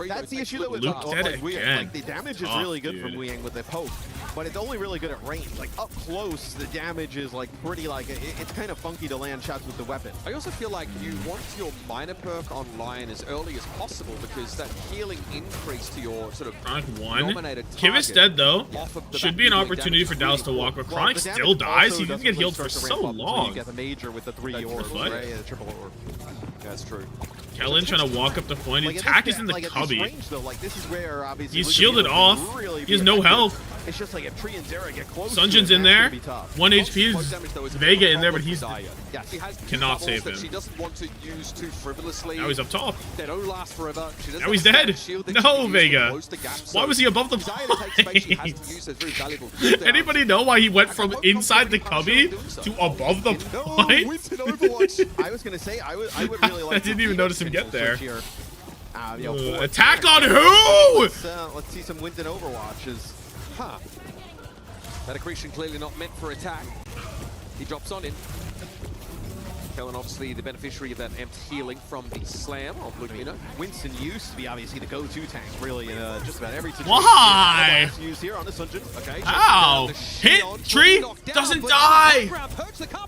That's the issue though with Wuyang. Like the damage is really good from Wuyang with the poke, but it's only really good at range. Like up close, the damage is like pretty it's kind of funky to land shots with the weapon. I also feel like you want your minor perk online as early as possible because that healing increase to your sort of dominated target. Kivit's dead though. Should be an opportunity for Dallas to walk, but Chronic still dies. He didn't get healed for so long. You get the major with the 3 orbs, right? Yeah, the triple orb. That's true. Kellen trying to walk up the point. His attack is in the cubby. Range, though, like, this is where, obviously, he's shielded off. Really he has no health. It's just like if Tree and Zera get close. Sunjin's in there. 1 HP. Vega in there, but he cannot save him. She doesn't want to use too frivolously. Now he's up top. They don't last forever. Now he's dead. No, Vega. Why was he above the point? Anybody know why he went from inside the cubby to above the point? I was gonna say I would really like. I didn't even notice him get there. Attack on who? Let's see some wins in Overwatches. Huh. That accretion clearly not meant for attack. He drops on in. Kellen obviously the beneficiary of that amped healing from the slam of Lumina. Winston used to be obviously the go-to tank really in just about every situation. Why? Used here on the Sunjin. Okay. How? Hit Tree doesn't die.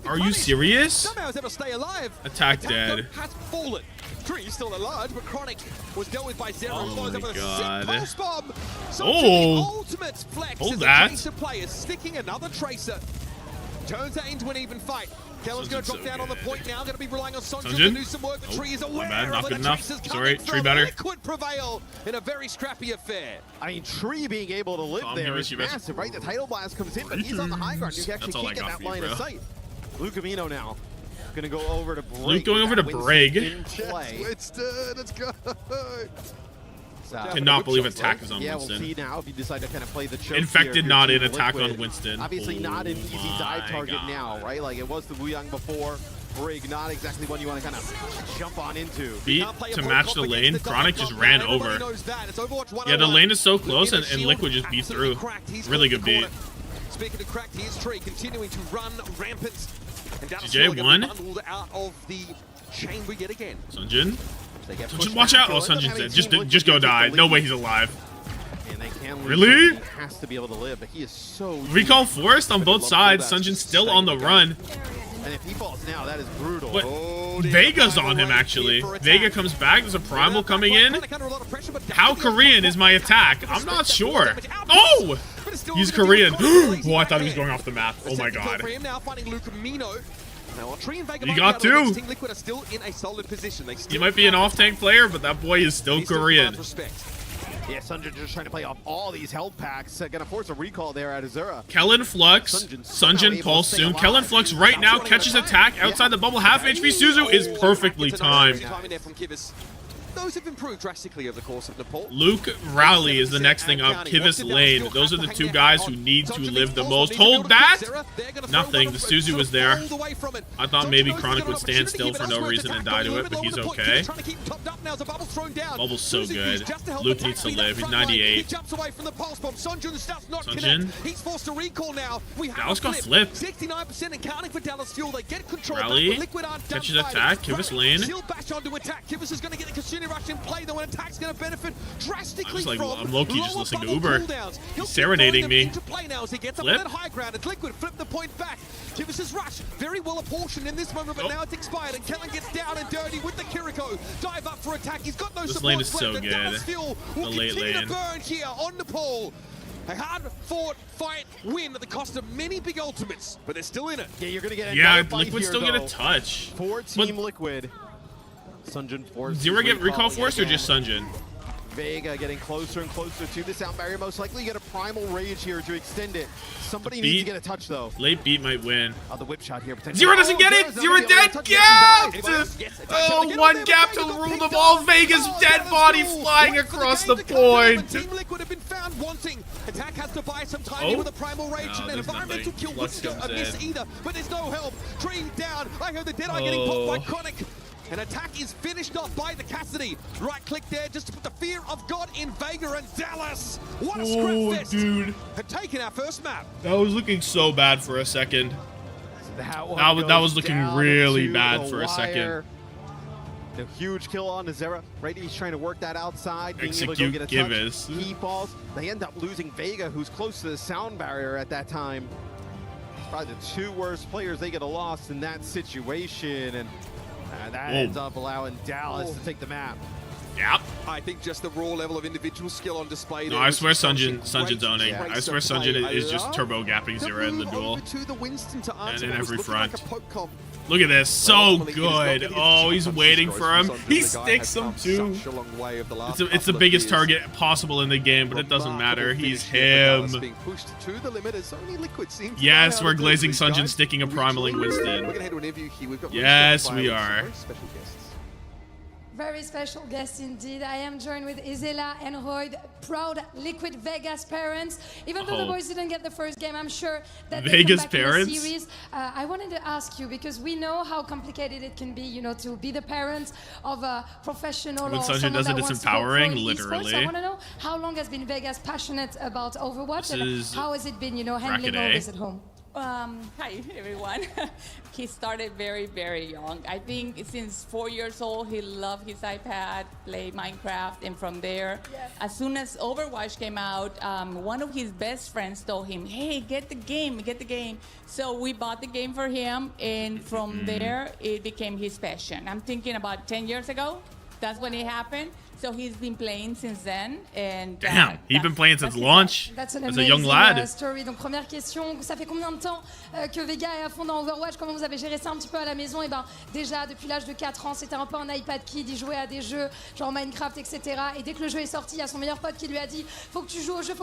Are you serious? Somehow is able to stay alive. Attack dead. Has fallen. Tree still alive, but Chronic was dealt with by Zera. Oh my god. Pulse bomb. Oh. Ultimate flex Hold as that. a Tracer player sticking another Tracer. Turns that into an even fight. Kellen's going to drop down on the point now. Going to be relying on Sunjin to do some work. The Tree is aware not of good the enough. Tracer's Sorry, coming Tree from. better. Liquid prevail in a very scrappy affair. I mean, Tree being able to live there is massive, right? The Tidal Blast comes in, but he's on the high ground. You actually can't get that line of sight. Lucamino now. Gonna go over to Brig. Luke going over to Brig. Winston, let's go. Cannot believe attack is on Winston. Winston. We'll see now if you decide to kind of play the choke. Infected not in attack on Winston. Obviously not an easy dive target now, right? Like it was the Wuyang before. Brig, not exactly one you want to kind of jump on into. Beat to match the lane. Chronic just ran over. Yeah, the lane is so close, and Liquid just beat through. Really good beat. Speaking of cracked, here's Tree continuing to run rampant. And GJ won. Out of the chamber yet again. Sunjin. Sunjin, watch out! Oh, Sunjin's dead. Just go die. No way he's alive. And they can really? He has to be able to live, but he is so. Recall forced on both sides. Sunjin's still on the run. And if he falls now, that is brutal. But Vega's on him, actually. Vega comes back. There's a Primal coming in. How Korean is my attack? I'm not sure. Oh! He's Korean. Oh, I thought he was going off the map. Oh my god. You got two. Liquid are still in a solid position. He might be an off-tank player, but that boy is still Korean. Yeah, Sunjin just trying to play off all these health packs. Gonna force a recall there at Azura. Kellen Flux. Sunjin pulse soon. Kellen Flux right now catches attack outside the bubble. Half HP Suzu is perfectly timed. Those have improved drastically over the course of Nepal. Luke Rowley is the next thing up. Kivitz Lane. Those are the two guys who need to live the most. Hold that! Nothing. The Suzu was there. I thought maybe Chronic would stand still for no reason and die to it, but he's okay. Bubble's so good. Luke needs to live. He's 98. Sunjin. He's forced to recall now. Dallas got flipped. 69% and counting for Dallas Fuel. They get control. Rowley catches attack. Kivitz Lane. Still bash onto attack. Kivitz is going to get the Kasuni Rush in play, though, and attack's going to benefit drastically I'm low-key just listening to Uber. He's serenading me. Flip. High ground. It's Liquid. Flip the point back. Kivis's rush. Very well apportioned in this moment, but now it's expired, and Kellen gets down and dirty with the Kiriko. Dive up for attack. He's got no support. This lane is so good. The late lane. To burn here on Nepal. A hard-fought fight win at the cost of many big ultimates, but they're still in it. Yeah, you're going to get Liquid still get a touch. For Team Liquid. Sunjin force. Zero get recall force or just Sunjin? Vega getting closer and closer to the sound barrier. Most likely get a primal rage here to extend it. Somebody needs to get a touch though. Late beat might win. The whip shot here. Zero doesn't get it. Zero dead. Gapped. Oh, one gap to rule them all. Vega's dead body flying across the point. Team Liquid have been found wanting. Attack has to buy some time here with a primal rage, and an environmental kill wasn't a miss either. But there's no help. Tree down. I heard the Deadeye getting popped by Chronic. An attack is finished off by the Cassidy. Right click there just to put the fear of God in Vega and Dallas. What a script fest. Dude. Had taken our first map. That was looking so bad for a second. That was looking really bad for a second. A huge kill on Azera, right? He's trying to work that outside, being able to go get a touch. He falls. They end up losing Vega, who's close to the sound barrier at that time. Probably the two worst players they get a loss in that situation, and that ends up allowing Dallas to take the map. Yep. I think just the raw level of individual skill on display. No, I swear Sunjin's owning. I swear Sunjin is just turbo gapping Zera in the duel. And in every front. Look at this, so good. Oh, he's waiting for him. He sticks him too. It's the biggest target possible in the game, but it doesn't matter. He's him. Yes, we're glazing Sunjin sticking a primaling Winston. Yes, we are. Very special guest indeed. I am joined with Isela and Royd, proud Liquid Vegas parents. Even though the boys didn't get the first game, I'm sure that Vegas they come back parents. in the series. I wanted to ask you, because we know how complicated it can be, you know, to be the parent of a professional When or Sunjin someone does that it, it's wants to go pro in empowering, esports. literally. I want to know how long has been Vegas passionate about Overwatch, and how has it been, you know, handling all this at home? Hi everyone. He started very, very young. I think since 4 years old, he loved his iPad, play Minecraft, and from there, as soon as Overwatch came out, one of his best friends told him, hey, get the game. So we bought the game for him, and from there, it became his passion. I'm thinking about 10 years ago, that's when it happened. So he's been playing since then, and damn, he's been playing since launch. That's an as a young lad. Story. Donc première question, ça fait combien de temps que Vega est à fond dans Overwatch? Comment vous avez géré ça un petit peu à la maison? Et ben déjà depuis l'âge de 4 ans, c'était un peu un iPad kid, il jouait à des jeux genre Minecraft, etc. Et dès que le jeu est sorti, il y a son meilleur pote qui lui a dit faut que tu joues au jeu,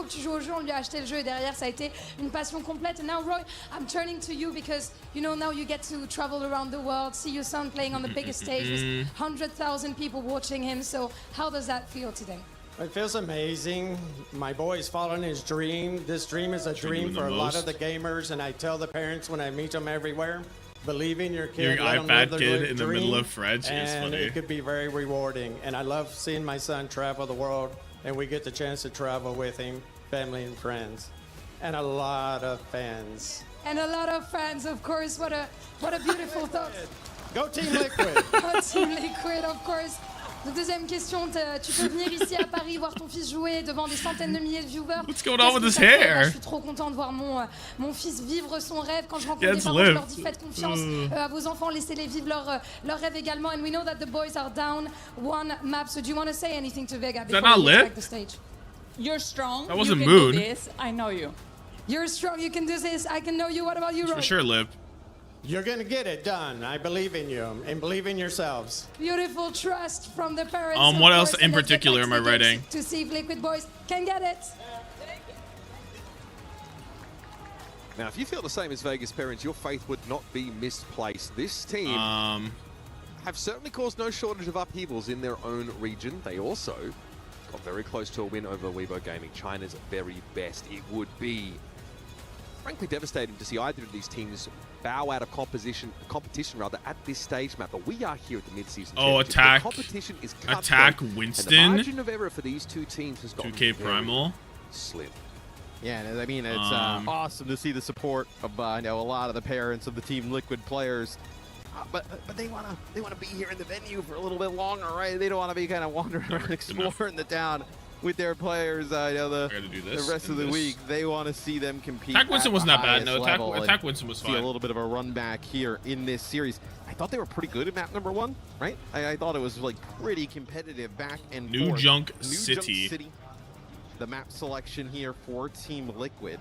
on lui a acheté le jeu et derrière ça a été une passion complète. And now Roy, I'm turning to you because you know now you get to travel around the world, see your son playing on the biggest stage with 100,000 people watching him. So how does that feel today? It feels amazing. My boy is following his dream. This dream is a dream for a lot of the gamers, and I tell the parents when I meet them everywhere, believe in your kid. Your iPad kid in the middle of French is funny. It could be very rewarding. And I love seeing my son travel the world, and we get the chance to travel with him, family and friends, and a lot of fans. And a lot of fans, of course. What a beautiful thought. Go Team Liquid. Go Team Liquid, of course. Donc, deuxième question, tu peux venir ici à Paris voir ton fils jouer devant des centaines de milliers de viewers. What's going on with his hair? Je suis trop content de voir mon fils vivre son rêve. Quand je rencontre des parents, je leur dis faites confiance à vos enfants, laissez-les vivre leur rêve également. And we know that the boys are down one map. So do you want to say anything to Vega before you take the stage? You're strong. That wasn't you can Moon. do this. I know you. You're strong. You can do this. I can know you. What about you, Roy? For sure, Lip. You're going to get it done. I believe in you and believe in yourselves. Beautiful trust from the parents. What else in particular am I writing? To see if Liquid Boys can get it. Now, if you feel the same as Vegas parents, your faith would not be misplaced. This team have certainly caused no shortage of upheavals in their own region. They also got very close to a win over Weibo Gaming, China's very best. It would be frankly devastating to see either of these teams bow out of competition at this stage map, but we are here at the mid-season. Attack. The competition is Attack Winston. And the margin of error for these two teams has gotten 2K Primal. Slim. Yeah, and I mean, it's awesome to see the support of a lot of the parents of the Team Liquid players. But they wanna be here in the venue for a little bit longer, right? They don't want to be kind of wandering around exploring the town with their players. The rest of the week, they want to see them compete. Attack Winston wasn't that bad. No, Attack Winston was fine. See a little bit of a run back here in this series. I thought they were pretty good at map number 1, right? I thought it was like pretty competitive back and forth. New Junk City. The map selection here for Team Liquid.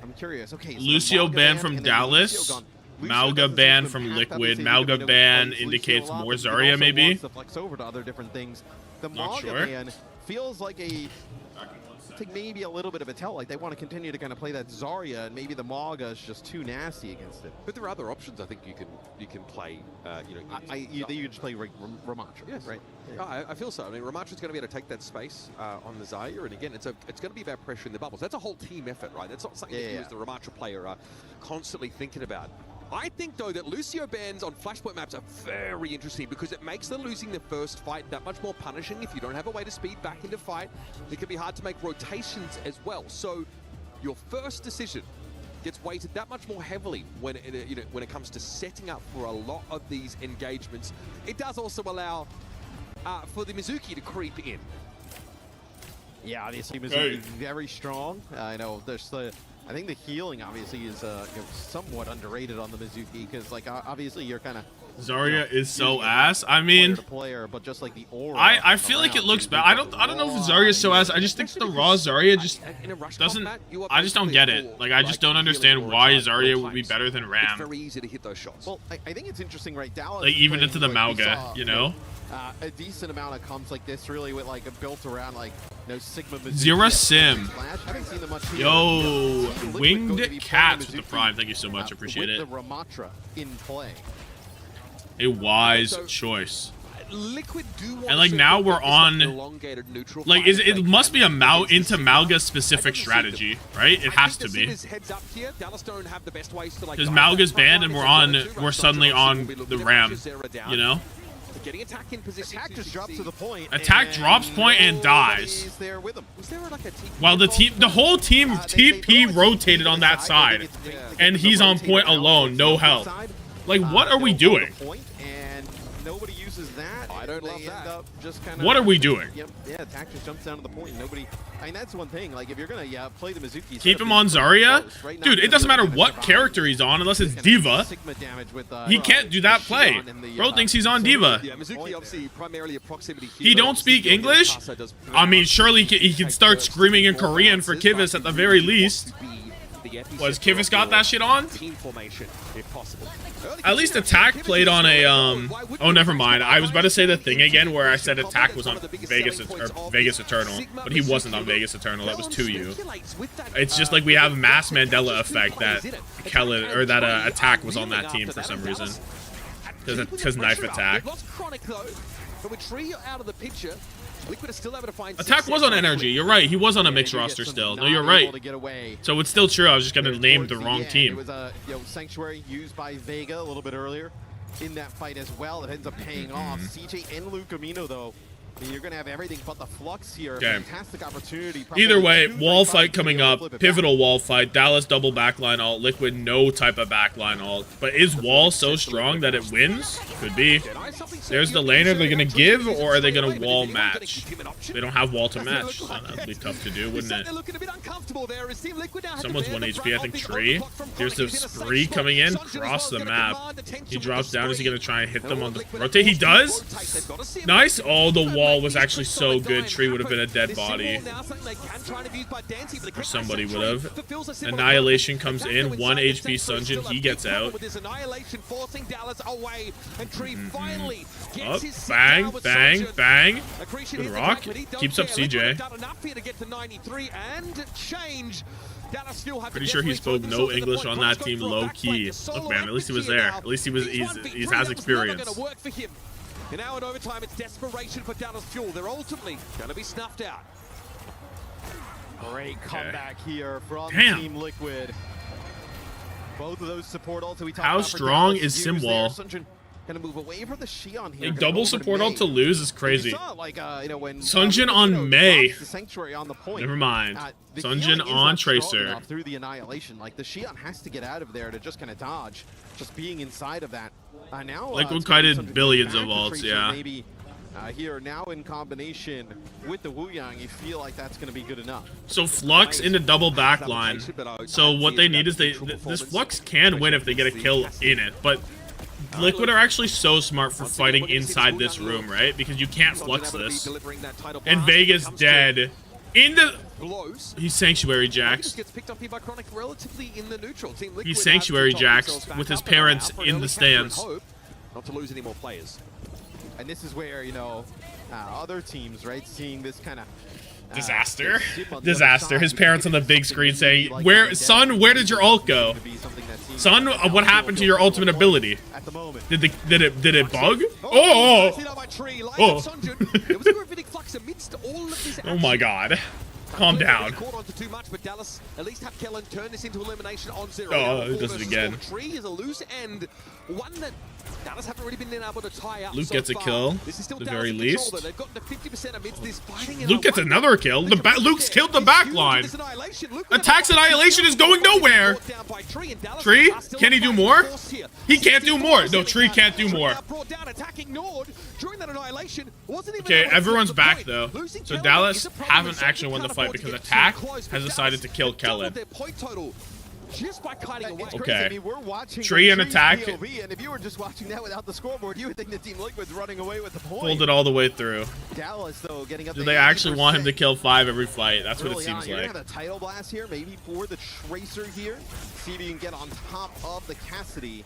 I'm curious. Okay, so Lucio banned from Dallas. Mauga ban from Liquid. Mauga ban indicates more Zarya, maybe. Flex over to other different things. The Not Mauga sure. ban feels like maybe a little bit of a tell. Like they want to continue to kind of play that Zarya, and maybe the Mauga is just too nasty against it. But there are other options. I think you can play. You just play Ramattra, yes. right? Yeah. I feel so. I mean, Ramatra's going to be able to take that space on the Zarya, and again, it's going to be about pressure in the bubbles. That's a whole team effort, right? That's not something that you as the Ramatra player are constantly thinking about. I think, though, that Lucio bans on flashpoint maps are very interesting because it makes the losing the first fight that much more punishing. If you don't have a way to speed back into fight, it can be hard to make rotations as well. So your first decision gets weighted that much more heavily when it, when it comes to setting up for a lot of these engagements. It does also allow for the Mizuki to creep in. Yeah, obviously Mizuki very strong. I know there's the. I think the healing obviously is somewhat underrated on the Mizuki because like obviously you're kind of Zarya is so ass. I mean, player, but just like the aura. I feel like it looks bad. I don't know if Zarya is so ass. I just think the raw Zarya just doesn't. I just don't get it. Like I just don't understand why Zarya would be better than Ram. Very easy to hit those shots. Well, I think it's interesting, right? Dallas like even into the Mauga, you know. A decent amount of comps like this, really, with like built around like Sigma. Zira Sim. Yo, Liquid Winged Cats with the Prime. Thank you so much. Appreciate it. The Ramatra in play. A wise choice. Liquid and like now we're on like it must be a into Mauga specific strategy, right? It has to be because Mauga's banned and we're suddenly on the Ram, you know. Getting attack in position. Attack just drops to the point. Attack drops point and dies. While the whole team TP rotated on that side, and he's on point alone, no help. Like what are we doing? And nobody uses that. I don't love that. Just kind of. What are we doing? Yeah, attack just jumps down to the point. Nobody. I mean, that's one thing. Like if you're gonna play the Mizuki, keep him on Zarya, dude. It doesn't matter what character he's on, unless it's Diva. He can't do that play. Bro thinks he's on Diva. Yeah, Mizuki obviously primarily a proximity. He don't speak English. I mean, surely he can start screaming in Korean for Kivus at the very least. Was Kivus got that shit on? At least Attack played on a oh, never mind. I was about to say the thing again where I said Attack was on Vegas Eternal, but he wasn't on Vegas Eternal. That was 2U. It's just like we have mass Mandela effect that Attack was on that team for some reason because Knife Attack. Attack was on NRG. You're right. He was on a mixed roster still. No, you're right. So it's still true. I was just gonna name the wrong team. It was a Sanctuary used by Vega a little bit earlier in that fight as well. It ends up paying off. CJ and Lucamino though. I mean, you're gonna have everything but the flux here. Fantastic opportunity. Either way, wall fight coming up. Pivotal wall fight. Dallas double backline ult. Liquid no type of backline ult. But is wall so strong that it wins? Could be. There's the laner. They're gonna give, or are they gonna wall match? They don't have wall to match. So that'd be tough to do, wouldn't it? Someone's 1 HP. I think Tree. There's the Spree coming in. Cross the map. He drops down. Is he gonna try and hit them on the rotate? He does. Nice. Oh, the wall was actually so good. Tree would have been a dead body. Or somebody would have. Annihilation comes in. 1 HP Sunjin. He gets out. Up. Bang. Bang. Bang. Good rock. Keeps up CJ. Pretty sure he spoke no English on that team low key. Look, man, at least he was there. At least he has experience. And now in overtime, it's desperation for Dallas Fuel. They're ultimately going to be snuffed out. Great comeback here from Team Liquid. Both of those support ults we talked about. How strong is Simwall? Gonna move away from the Shion here. Like double support ult to lose is crazy. Like, when Sunjin on Mei. The Sanctuary on the point. Never mind. Sunjin on Tracer. Through the Annihilation, like the Shion has to get out of there to just kind of dodge. Just being inside of that. Now Liquid kited billions of ults, yeah. Maybe here now in combination with the Wu Yang, you feel like that's going to be good enough. So Flux into double backline. So what they need is this Flux can win if they get a kill in it, but Liquid are actually so smart for fighting inside this room, right? Because you can't Flux this. And Vega's dead. He's Sanctuary Jax. He's Sanctuary Jax with his parents in the stands. Not to lose any more players. And this is where, other teams, right, seeing this kind of disaster. His parents on the big screen saying, "Son, where did your ult go? Son, what happened to your ultimate ability? Did it bug? Oh! Oh my God." Calm down. Caught onto too much, but Dallas at least have Kellen turn this into elimination on 0. Oh, it does it again. Tree is a loose end, one that Dallas haven't really been able to tie up. Luke so gets a far. kill, This is still the Dallas very in control, least. though. They've gotten to 50% amidst this fighting. Luke gets another kill. Luke's killed the back line. Attack's Annihilation is going nowhere. Tree, can he do more? He can't do more. No, Tree can't do more. Okay, everyone's back though. So Dallas haven't actually won the fight because Attack has decided to kill Kellen. Just by kiting away. Okay. I mean, we're watching Tree and Attack. POV, and if you were just watching that without the scoreboard, you would think the Team Liquid's running away with the point. Pulled it all the way through. Dallas, though, getting up. Do they actually want him to kill 5 every fight? That's what it seems You're like. gonna have a title blast here, maybe for the Tracer here. See if you can get on top of the Cassidy.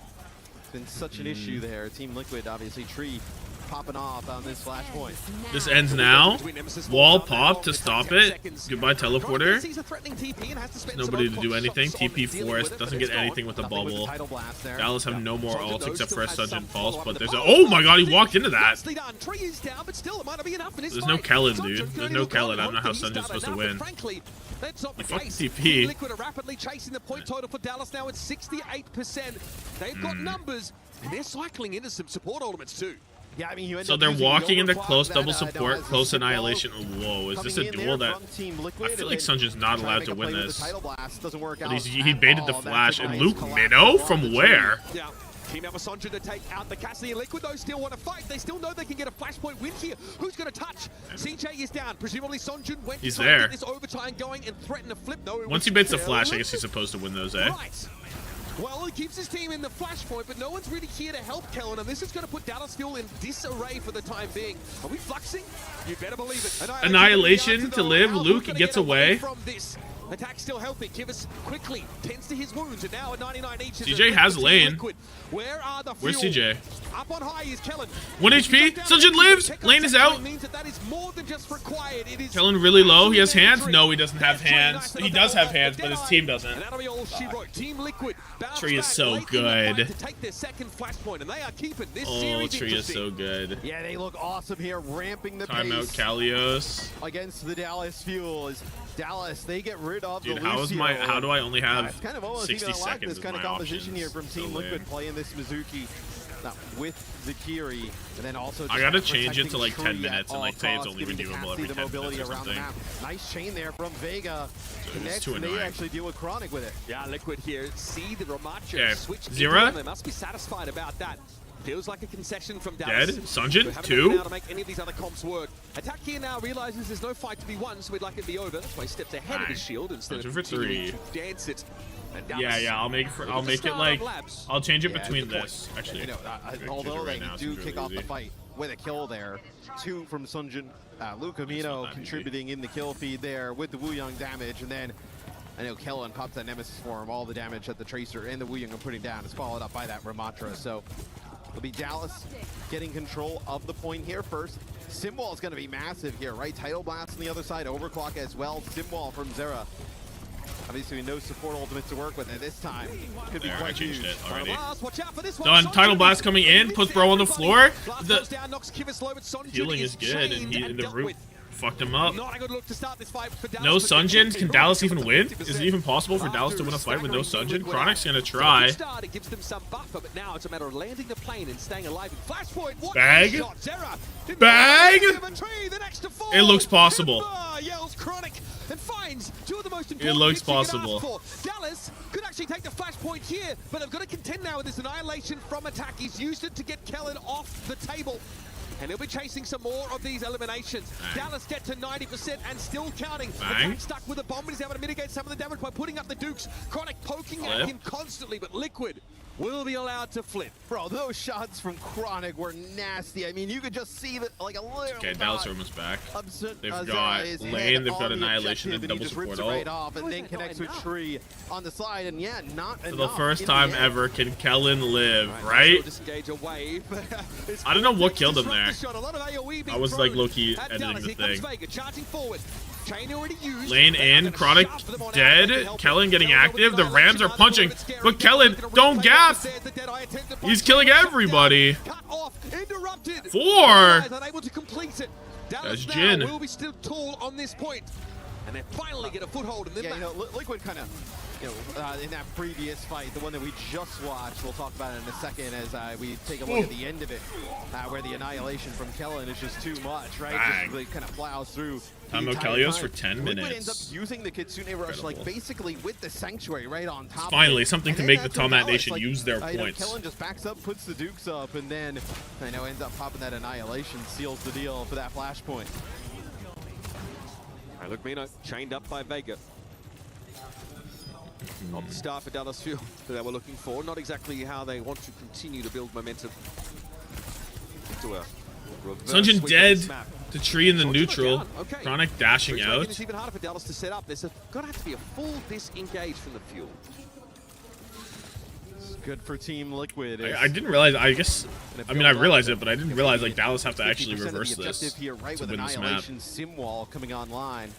It's been such an issue there. Team Liquid, obviously, Tree popping off on this flashpoint. This ends now. Wall pop to stop it. Goodbye, teleporter. There's nobody to do anything. TP Forest doesn't get anything with the bubble. Dallas have no more ults except for a Sudden Pulse, but there's a... Oh my god, he walked into that. There's no Kellen, dude. There's no Kellen. I don't know how Sunjin's supposed to win. That's not the fucking case. TP. Liquid are rapidly chasing the point total for Dallas now at 68%. They've got numbers, and they're cycling into some support elements too. Yeah, I mean, you end So up they're using walking into Overclock, close that, double support, Dallas close is annihilation. Whoa, is this a duel that... I feel like Sunjin's not allowed to win this. But he baited the flash. And Luke Minnow from where? Yeah. Team out with Sonjin to take out the Cassidy. Liquid, though, still want to fight. They still know they can get a flashpoint win here. Who's going to touch? CJ is down. Presumably Sonjin went to try to get this overtime going and threaten a flip. No, Once he baits the flash, I guess he's supposed to win those, eh? Right. Well, he keeps his team in the flashpoint, but no one's really here to help Kellen, and this is going to put Dallas still in disarray for the time being. Are we fluxing? You better believe it. Annihilation to live. Luke gets away. From this. Attack still healthy. Kivas quickly tends to his wounds, and now at 99 each. CJ has lane. Where are the Where's CJ? Up on high is Kellen. 1 HP. Sunjin lives. Lane is out. Kellen really low. He has hands. No, he doesn't have hands. He does have hands, but his team doesn't. And that'll be all she wrote. Team Liquid. Tree is so good. To take their second flashpoint, and they are keeping this Oh, series Tree is so good. Yeah, they look awesome here, ramping the Timeout pace Kalios. against the Dallas Fuel. Is Dallas, they get rid of Dude, the how do I only have it's kind of almost 60 even like seconds this kind of my composition options? here from Team So Liquid lame. playing this Mizuki with Zakiri, and then also I just gotta protecting change it to like 10 Tree minutes at and like all say it's costs, only giving redeemable Cassidy every the 10 mobility minutes or around the something. map. Nice chain there from Vega. It's Connects, too and they annoying. actually deal with Chronic with it. Yeah, Liquid here. See the Ramacho Okay, switch. Zira? They must be satisfied about that. Feels like a concession from Dallas. Dead. Sunjin, We haven't 2. been able to make any of these other comps work. Attack here now realizes there's no fight to be won, so we'd like it to be over. That's why he steps ahead of his shield instead Sunjin of for continuing 3. to dance it. And Yeah, Dallas, I'll make it like I'll change it between this. Actually, You know, although they do kick off the fight with a kill there, 2 from Sunjin, Luke Amino contributing in the kill feed there with the Wuyang damage, and then I know Kellen pops that Nemesis for him. All the damage that the Tracer and the Wuyang are putting down is followed up by that Ramatra. So it'll be Dallas getting control of the point here first. Simwall is going to be massive here, right? Tidal Blast on the other side, Overclock as well. Simwall from Zera. Obviously, no support ultimates to work with at this time. Could be there, I quite changed huge. it already. Watch out for this one. Done. Tidal Blast coming in, puts Bro on the floor. The Down, knocks Kivas low, but Sonjin healing is good, and the dealt root with. fucked him up. Not a good look to start this fight for Dallas, No but Sunjin. Can Dallas even win? 50%. Is it even possible for Dallas to win a fight with no Sunjin? Chronic's gonna try. It gives them some buffer, but now it's a matter of landing the plane and staying alive. Flashpoint. What Bag. a shot. Zera in the Bag. middle of a tree, the next to fall. It looks possible. Timber yells Chronic and finds two of the most important It looks hits you can ask possible. for. Dallas could actually take the flashpoint here, but they've got to contend now with this annihilation from Attack. He's used it to get Kellen off the table. And he'll be chasing some more of these eliminations. Bang. Dallas get to 90% and still counting. Bang. Attack stuck with a bomb, but he's able to mitigate some of the damage by putting up the Dukes. Chronic poking at Flip. him constantly, but Liquid will be allowed to flip. Bro, those shots from Chronic were nasty. I mean, you could just see that, like a little. Okay, Dallas are almost back. They've Zera got is lane, head they've got on the annihilation and objective, double he just rips support it right ult. off and then connects with Tree on the side, and yeah, not For the enough first in time the end. ever, can Kellen live, Right, right? disengage away. I don't know what killed him there. Shot. A lot of AoE being I was like thrown low-key at editing Dallas. the Here comes thing. Vega, charging forward. Chain already used. Lane They are in, gonna Chronic shove them on out, dead, they can help Kellen it. getting They'll go with active, the annihilation. Rams are Other punching, bit scary. but Kellen, Looking to don't replay gaff! there's the Deadeye attempt to He's punch. killing Shut down. everybody. Cut off, interrupted. 4. Guys unable to complete it. Dallas That's now Jin. will be still tall on this point. And they finally get a foothold in the Yeah, Liquid kind of, in that previous fight, the one that we just watched, we'll talk about it in a second as we take a look at the end of it, where the annihilation from Kellen is just too much, right? Just really kind of plows through. Time of Kalios for 10 Liquid minutes. ends up using the Kitsune Rush, like, basically with the Sanctuary right on top. Finally, something to make the Tommathan Nation use their points. Kellen just backs up, puts the Dukes up, and then, ends up popping that annihilation, seals the deal for that flashpoint. All right, look, Mino chained up by Vega. Not the start for Dallas Fuel that they were looking for. Not exactly how they want to continue to build momentum. Into a Sunjin dead to tree in the neutral. Okay. Chronic dashing out. It's even harder for Dallas to set up. There's going to have to be a full disengage from the Fuel. It's good for Team Liquid. I didn't realize. I guess. I mean, I realized it, but I didn't realize like Dallas have to actually reverse this here, right, to with win this map. Annihilation Simwall coming online.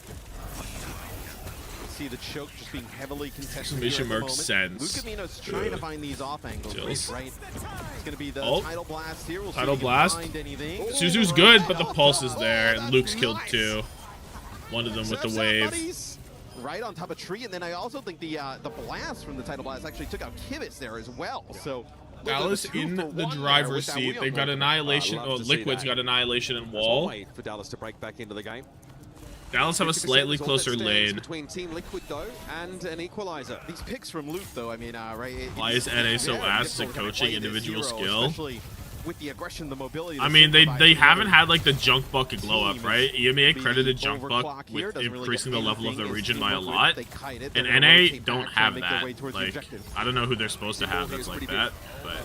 See the choke just being heavily contested. Exclamation mark sense. Luka Mino's trying to find these off angles, right? It's going to be the Tidal Blast here. We'll Tidal see Blast. if he can find anything. Suzu's good, but the pulse is there, and Luke's killed too. One of them with the wave. Right on top of tree, and then I also think the blast from the Tidal Blast actually took out Kivitz there as well. So Dallas in the driver's seat. They've got annihilation. Oh, Liquid's got annihilation and wall. For Dallas to break back into the game. Dallas have a slightly closer lane. Between Team Liquid though and an equalizer. These picks from Luke though, I mean, right? Why is NA so ass at coaching individual skill? With the aggression, the mobility. I mean, they haven't had like the junk bucket glow up, right? EMEA credited junk buck with increasing the level of the region by a lot, and NA don't have that. Like, I don't know who they're supposed to have that's like that, but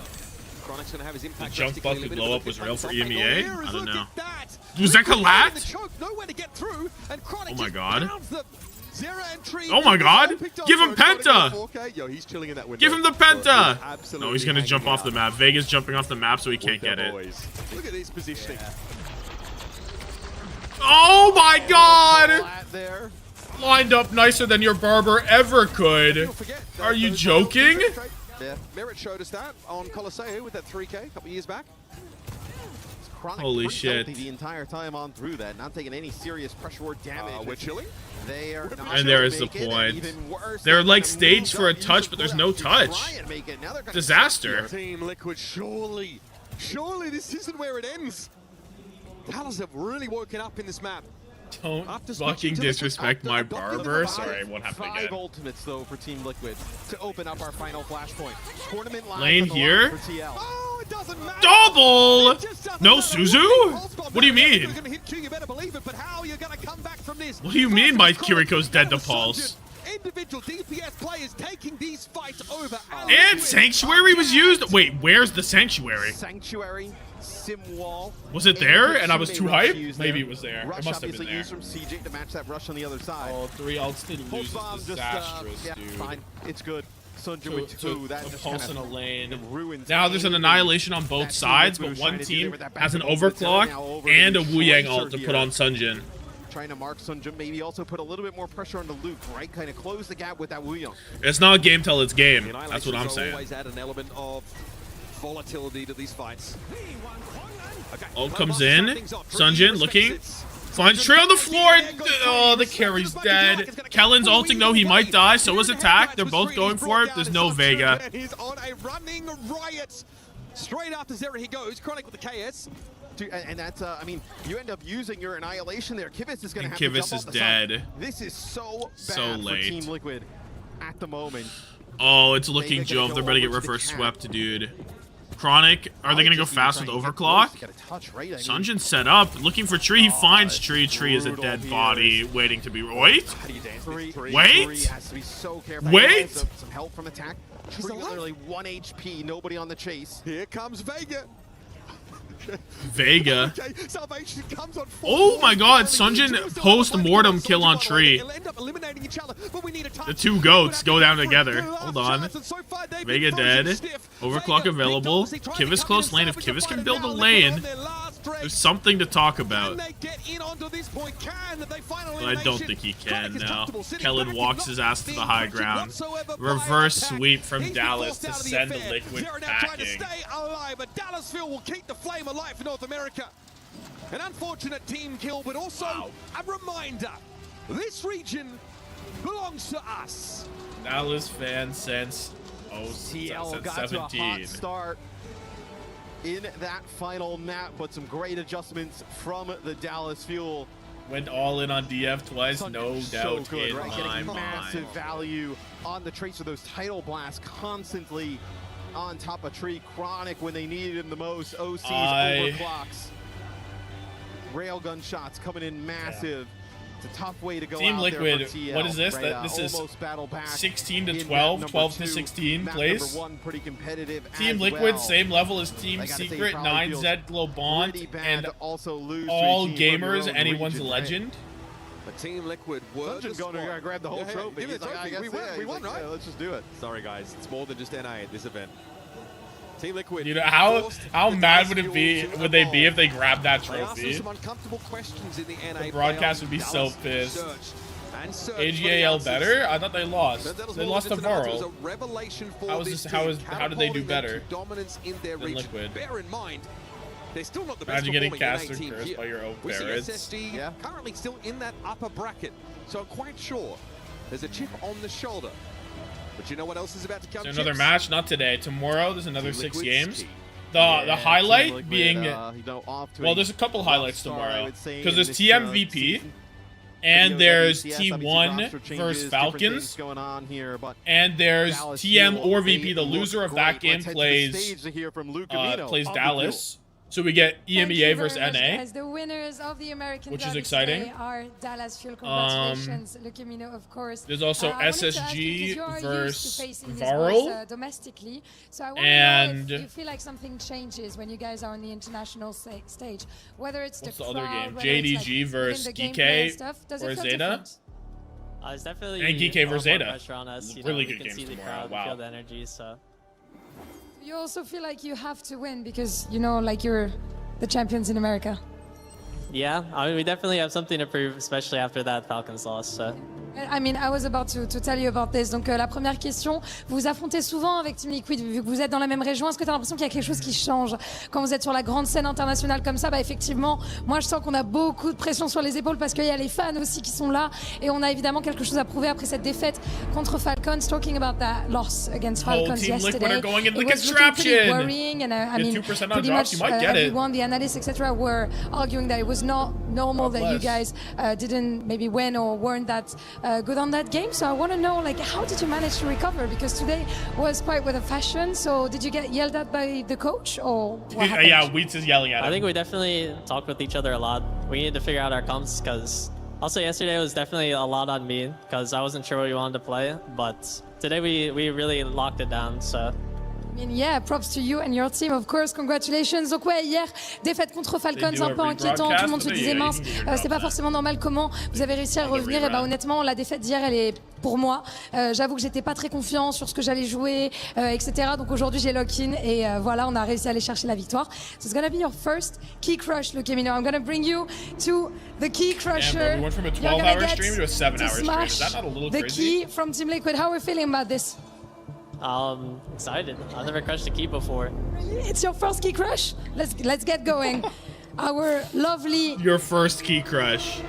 the junk bucket glow up was real for EMEA. I don't know. Was that Collat? Oh my god. Oh my god! Give him Penta! Yo, he's chilling in that window. Give him the Penta! No, he's gonna jump off the map. Vega's jumping off the map so he can't get it. Look at this positioning. Oh my god! Lined up nicer than your barber ever could. Are you joking? Yeah, Merit showed us that on Colosseo with that 3K a couple years back. Holy shit. The entire time on through that, not taking any serious pressure or damage. We're chilling. They are not and there is the point. They're like staged for a touch, but there's no touch. Disaster. Team Liquid, surely this isn't where it ends. Dallas have really woken up in this map. Don't fucking disrespect my barber. Sorry, what happened again? 5 ultimates though for Team Liquid to open up our final flashpoint. Tournament lane here. Oh, it doesn't matter. Double! No Suzu? What do you mean? What do you mean my Kiriko's dead to pulse? Individual DPS players taking these fights over. And Sanctuary was used? Wait, where's the Sanctuary? Sanctuary. Simwall. Was it there and I was too hyped? Maybe it was there. Rush it must have been there. used from CJ to match that rush on the other side. Oh, 3 ults didn't lose. It's disastrous, yeah, dude. Fine. It's good. Sunjin with 2. That just pulse kind in a lane. Ruins. Now there's an annihilation on both sides, but one team has an overclock and a Wu Yang ult to put on Sunjin. Trying to mark Sunjin, maybe also put a little bit more pressure on the Luke, right? Kind of close the gap with that Wu Yang. It's not game till it's game. That's what I'm saying. Always add an element of volatility to these fights. Okay. Ult comes in. Sunjin looking. Finds Trey on the floor. Oh, the carry's dead. Kellen's ulting though. He might die. So is Attack. They're both going for it. There's no Vega. He's on a running riot. Straight after Zera he goes. Chronic with the KS. And that's, I mean, you end up using your annihilation there. Kivitz is going to have Kivitz to jump is off dead. The this is so bad for Team Liquid at the moment. Oh, it's looking Jove. They're about to get reverse swept, dude. Chronic, are they going to go fast with Overclock? Sunjin set up, looking for Tree. He finds Tree. Tree is a dead body, waiting to be... Wait? Wait? Wait? Some help from Attack. Tree literally 1 HP, nobody on the chase. Here comes Vega. Vega. Oh my god, Sunjin post-mortem kill on Tree. The 2 goats go down together. Hold on. Vega dead. Overclock available. Kivitz close lane. If Kivitz can build a lane, there's something to talk about. But I don't think he can now. Kellen walks his ass to the high ground. Reverse sweep from Dallas to send the Liquid packing. But Dallas will keep the flame alive for North America. An unfortunate team kill, but also a reminder This region belongs to us. Dallas fan since TL got to a hot 17. start in that final map, but some great adjustments from the Dallas Fuel. Went all in on DF twice, no doubt So good, in right? my Getting mind. massive value on the tracer. Those title blasts constantly on top of Tree. Chronic when they needed him the most. OC's overclocks. Railgun shots coming in massive. It's a tough way to go Team out Liquid, there for TL. what is this? Right, This is almost battle back 16 to in 12, map 12 to number 16 Map place. number 1 pretty competitive Team as Liquid, well. same level as Team I gotta say, it Secret, probably 9Z, Globant, pretty bad and to also lose to a all team from your gamers, own anyone's region, a right? legend. But Team Liquid were Dungeon's the going to squad. grab the whole Yeah, trophy. give me He's the like, I trophy. guess, We won, yeah, we he's won, like, right? yeah, let's just do it. Sorry, guys. It's more than just NA at this event. Team Liquid. You know how mad would it be? Would they be if they grabbed that They asked them trophy? some uncomfortable questions in the NA. The broadcast would be so pissed. AGAL better? I thought they lost. They lost to VARREL. How did they do better than Liquid? Bear in mind, they're still not the best Imagine getting performing cast NA and team cursed here. by your own We see parents. SSG currently still in that upper bracket, so I'm quite sure there's a chip on the shoulder. But you know what else is about to come? So another Chips? match, not today. Tomorrow, there's another Team 6 Liquid's games. key. The highlight Liquid, being off to well, a there's a couple rough highlights start, I tomorrow would say, because in there's this, TMVP season. and there's WCS, Team obviously 1 roster changes, versus different Falcons. things going on here, but And there's Dallas TM Fuel, or they VP. The look loser of that great. game Let's head to the plays stage to hear from Luke Camino plays on the Dallas. So we get Thank you EMEA very versus much, NA. guys. The winners of the American Which is Derby exciting. today are Dallas Fuel. Congratulations, Luke Camino, of course. There's also I wanted to ask SSG you, 'cause you are used to versus facing these VARREL. boys, domestically. So I want And to know if you feel like something changes when you guys are on the international stage. Whether it's what's the the other crowd, game? whether it's, JDG like, versus within the Geekay gameplay and stuff. Does or it feel Zeta? different? It's definitely And Geekay a lot versus more Zeta. pressure on us. You Really know, good we can games see the tomorrow. crowd, Wow. feel the energy. So You also feel like you have to win because, you know, like you're the champions in America. yeah, I mean, we definitely have something to prove, especially after that Falcons loss. So. I mean, I was about to tell you about this. Donc, la première question, vous vous affrontez souvent avec Team Liquid, vu que vous êtes dans la même région. Est-ce que tu as l'impression qu'il y a quelque chose qui change quand vous êtes sur la grande scène internationale comme ça? Bah, effectivement, moi, je sens qu'on a beaucoup de pression sur les épaules parce qu'il y a les fans aussi qui sont là. Et on a évidemment quelque chose à prouver après cette défaite contre Falcons. Talking about that loss against Falcons Team Liquid yesterday. are going into It the was looking pretty contraption. worrying. And I Get mean, 2% on pretty drops, much you might get it. everyone, the analysts, etc., were arguing that it was not normal that you guys didn't maybe win or weren't that good on that game. So I want to know, like, how did you manage to recover? Because today was quite with a fashion. So did you get yelled at by the coach or what happened? Yeah, Wheats is yelling at him. I think we definitely talked with each other a lot. We need to figure out our comps because also yesterday was definitely a lot on me because I wasn't sure what we wanted to play. But today we really locked it down. So. I mean, yeah, props to you and your team, of course. Congratulations. Donc ouais, hier, défaite contre Falcons, un peu inquiétant. Tout le monde se disait mince, c'est pas forcément normal comment vous avez réussi à revenir. Et bah honnêtement, la défaite d'hier, elle est pour moi. J'avoue que j'étais pas très confiant sur ce que j'allais jouer, etc. Donc aujourd'hui, j'ai lock-in et voilà, on a réussi à aller chercher la victoire. So it's gonna be your first key crush, Luke Camino. I'm gonna bring you to the key crusher. We went from a You're gonna 12-hour get stream to a 7-hour stream. smash Is that not a little the crazy? key from Team Liquid. How are we feeling about this? Excited. I've never crushed a key before. It's your first key crush? Let's get going. Our lovely... Your first key crush.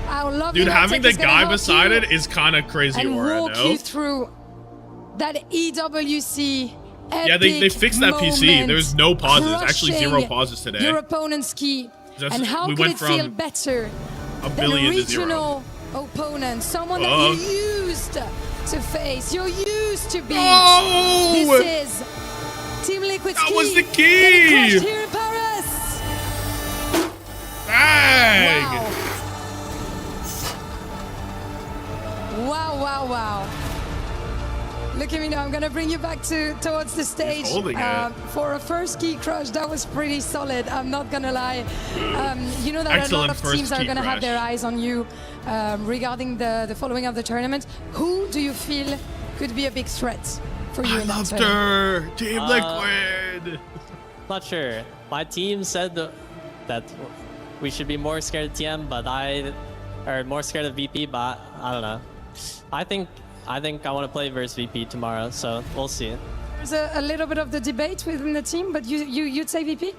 Our lovely... Dude, having the guy help beside you it is kind of crazy and aura, walk no? you through that EWC Yeah, they fixed that PC. moment, There's no pauses. Actually, 0 crushing pauses today. Your opponent's key. Just- And how we could went it feel from better a than a billion to 0. regional opponent? Someone that you used to face, you're used to beat. No! This is Team Liquid's key. That was the key! Getting crushed here in Paris. Bang! Wow. Look at me now. I'm going to bring you back towards the stage. holding it. For a first key crush, that was pretty solid. I'm not going to lie. You know that Excellent a lot of first teams are key going to have crush. their eyes on you regarding the following of the tournament. Who do you feel could be a big threat for you I in that loved tournament? her. Team Liquid. Not sure. My team said that we should be more scared of TM, but or more scared of VP, but I don't know. I think I want to play versus VP tomorrow, so we'll see. There's a little bit of the debate within the team, but you'd say VP?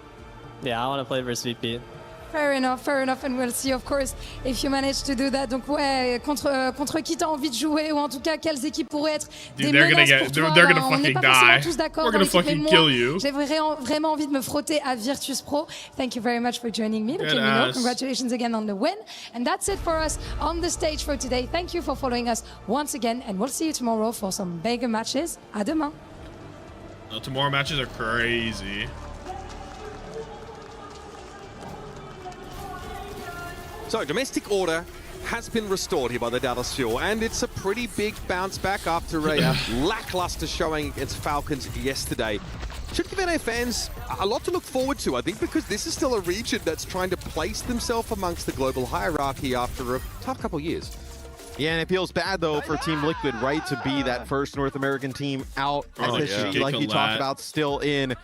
Yeah, I want to play versus VP. Fair enough, and we'll see, of course, if you manage to do that. Donc ouais, contre qui t'as envie de jouer, ou en tout cas, quelles équipes pourraient être des menaces pour toi. They're gonna On n'est fucking pas forcément die. tous d'accord We're dans gonna l'équipe, mais fucking moi, kill you. j'ai vraiment envie de me frotter à Virtus Pro. Thank you very much for joining me, letting me know. Congratulations again on the win. And that's it for us on the stage for today. Thank you for following us once again, and we'll see you tomorrow for some bigger matches. À demain. Tomorrow matches are crazy. So, domestic order has been restored here by the Dallas Fuel, and it's a pretty big bounce back after a lackluster showing against Falcons yesterday. Should give NA fans a lot to look forward to, I think, because this is still a region that's trying to place themselves amongst the global hierarchy after a tough couple of years. Yeah, and it feels bad, though, for Team Liquid, right, to be that first North American team out. SSG, like you talked about, still in.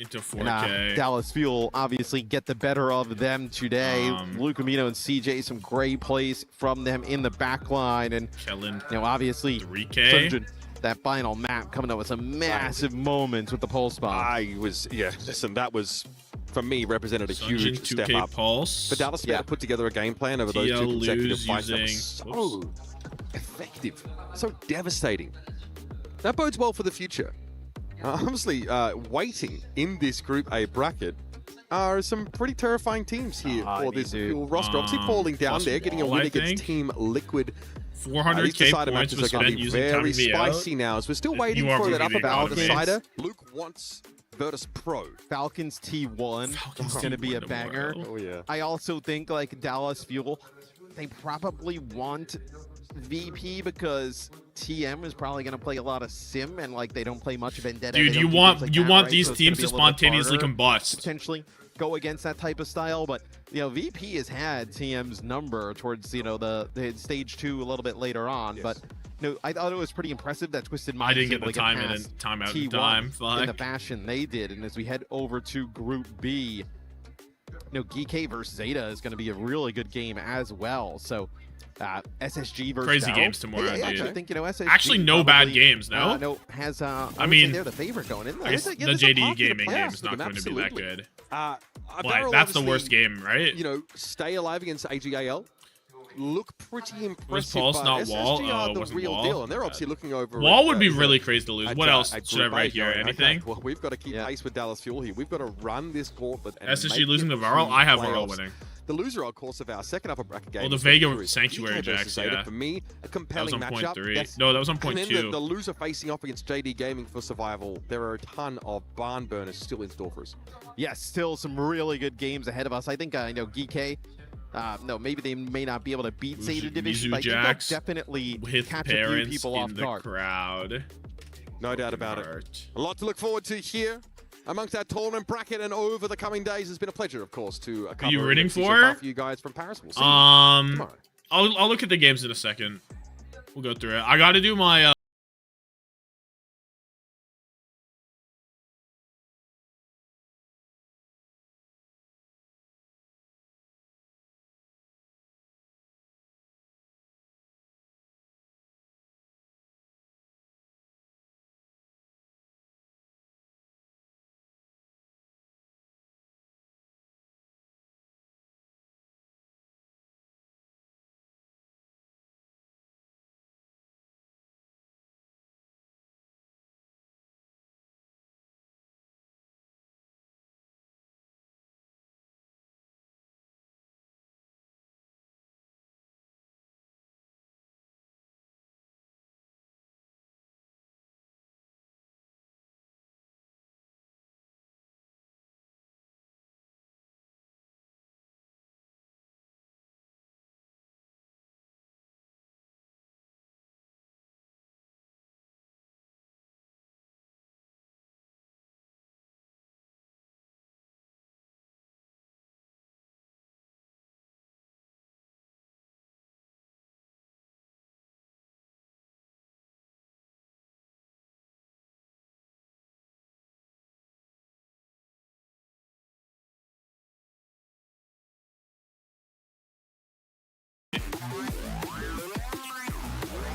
Into 4K. Dallas Fuel obviously get the better of them today. Luke Amino and CJ, some great plays from them in the back line. And, chillin. Obviously, 3K. Surgeon, that final map coming up with some massive moments with the pulse bomb. Listen, that was, for me, represented a huge step up. Pulse. For Dallas to put together a game plan over those two consecutive fights. That was so effective, so devastating. That bodes well for the future. Honestly, waiting in this Group A bracket are some pretty terrifying teams here for this Fuel roster. Obviously falling down there, getting a win against Team Liquid. 400k points was spent using very spicy now, as we're still waiting for that upper bound decider. Luke wants Virtus Pro. Falcons T1 is going to be a banger. Oh, yeah. I also think, like, Dallas Fuel, they probably want VP because TM is probably going to play a lot of Sim, and like they don't play much Vendetta. Dude, you want these teams to spontaneously combust. Potentially go against that type of style, but VP has had TM's number towards the stage 2 a little bit later on, but I thought it was pretty impressive that Twisted Minds I didn't get the time in and time out in time. In the fashion they did, and as we head over to Group B, GK versus Zeta is going to be a really good game as well. So. SSG versus crazy games tomorrow. I actually think SSG actually no bad games. No, has I mean they're the favorite going in there. I guess the JD gaming game is not going to be that good. But that's the worst game, right? Stay alive against AGAL. Look pretty impressive. Was Pulse not Wall? Oh, it wasn't Wall. Deal, and they're obviously looking over. Wall would be really crazy to lose. What else should I write here? Anything? Well, we've got to keep pace with Dallas Fuel here. We've got to run this gauntlet. SSG losing to VARREL? I have VARREL winning. The loser, of course, of our second upper bracket game. Well, the Vega Sanctuary Jacks, For me, a compelling matchup. That was on 0.3. No, that was on 0.2. And then the loser facing off against JD Gaming for survival. There are a ton of barn burners still in store for us. Yes, still some really good games ahead of us. I think, GK, maybe they may not be able to beat Zeta Division, but they'll definitely catch a few people off guard. Crowd. No doubt about it. A lot to look forward to here amongst our tournament bracket, and over the coming days. It's been a pleasure, of course, to cover. Are you rooting for? You guys from Paris. We'll see I'll look at the games in a second. We'll go through it. I got to do my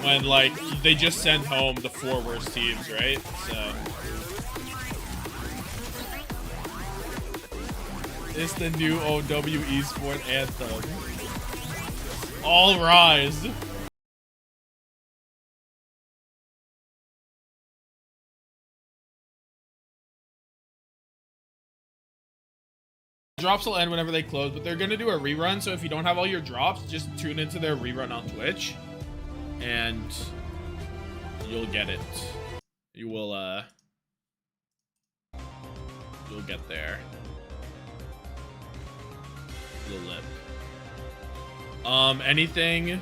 when like they just send home the 4 worst teams, right? So It's the new OW Esports anthem. All rise. Drops will end whenever they close, but they're gonna do a rerun, so if you don't have all your drops, just tune into their rerun on Twitch and you'll get it. You'll get there. You'll live. Anything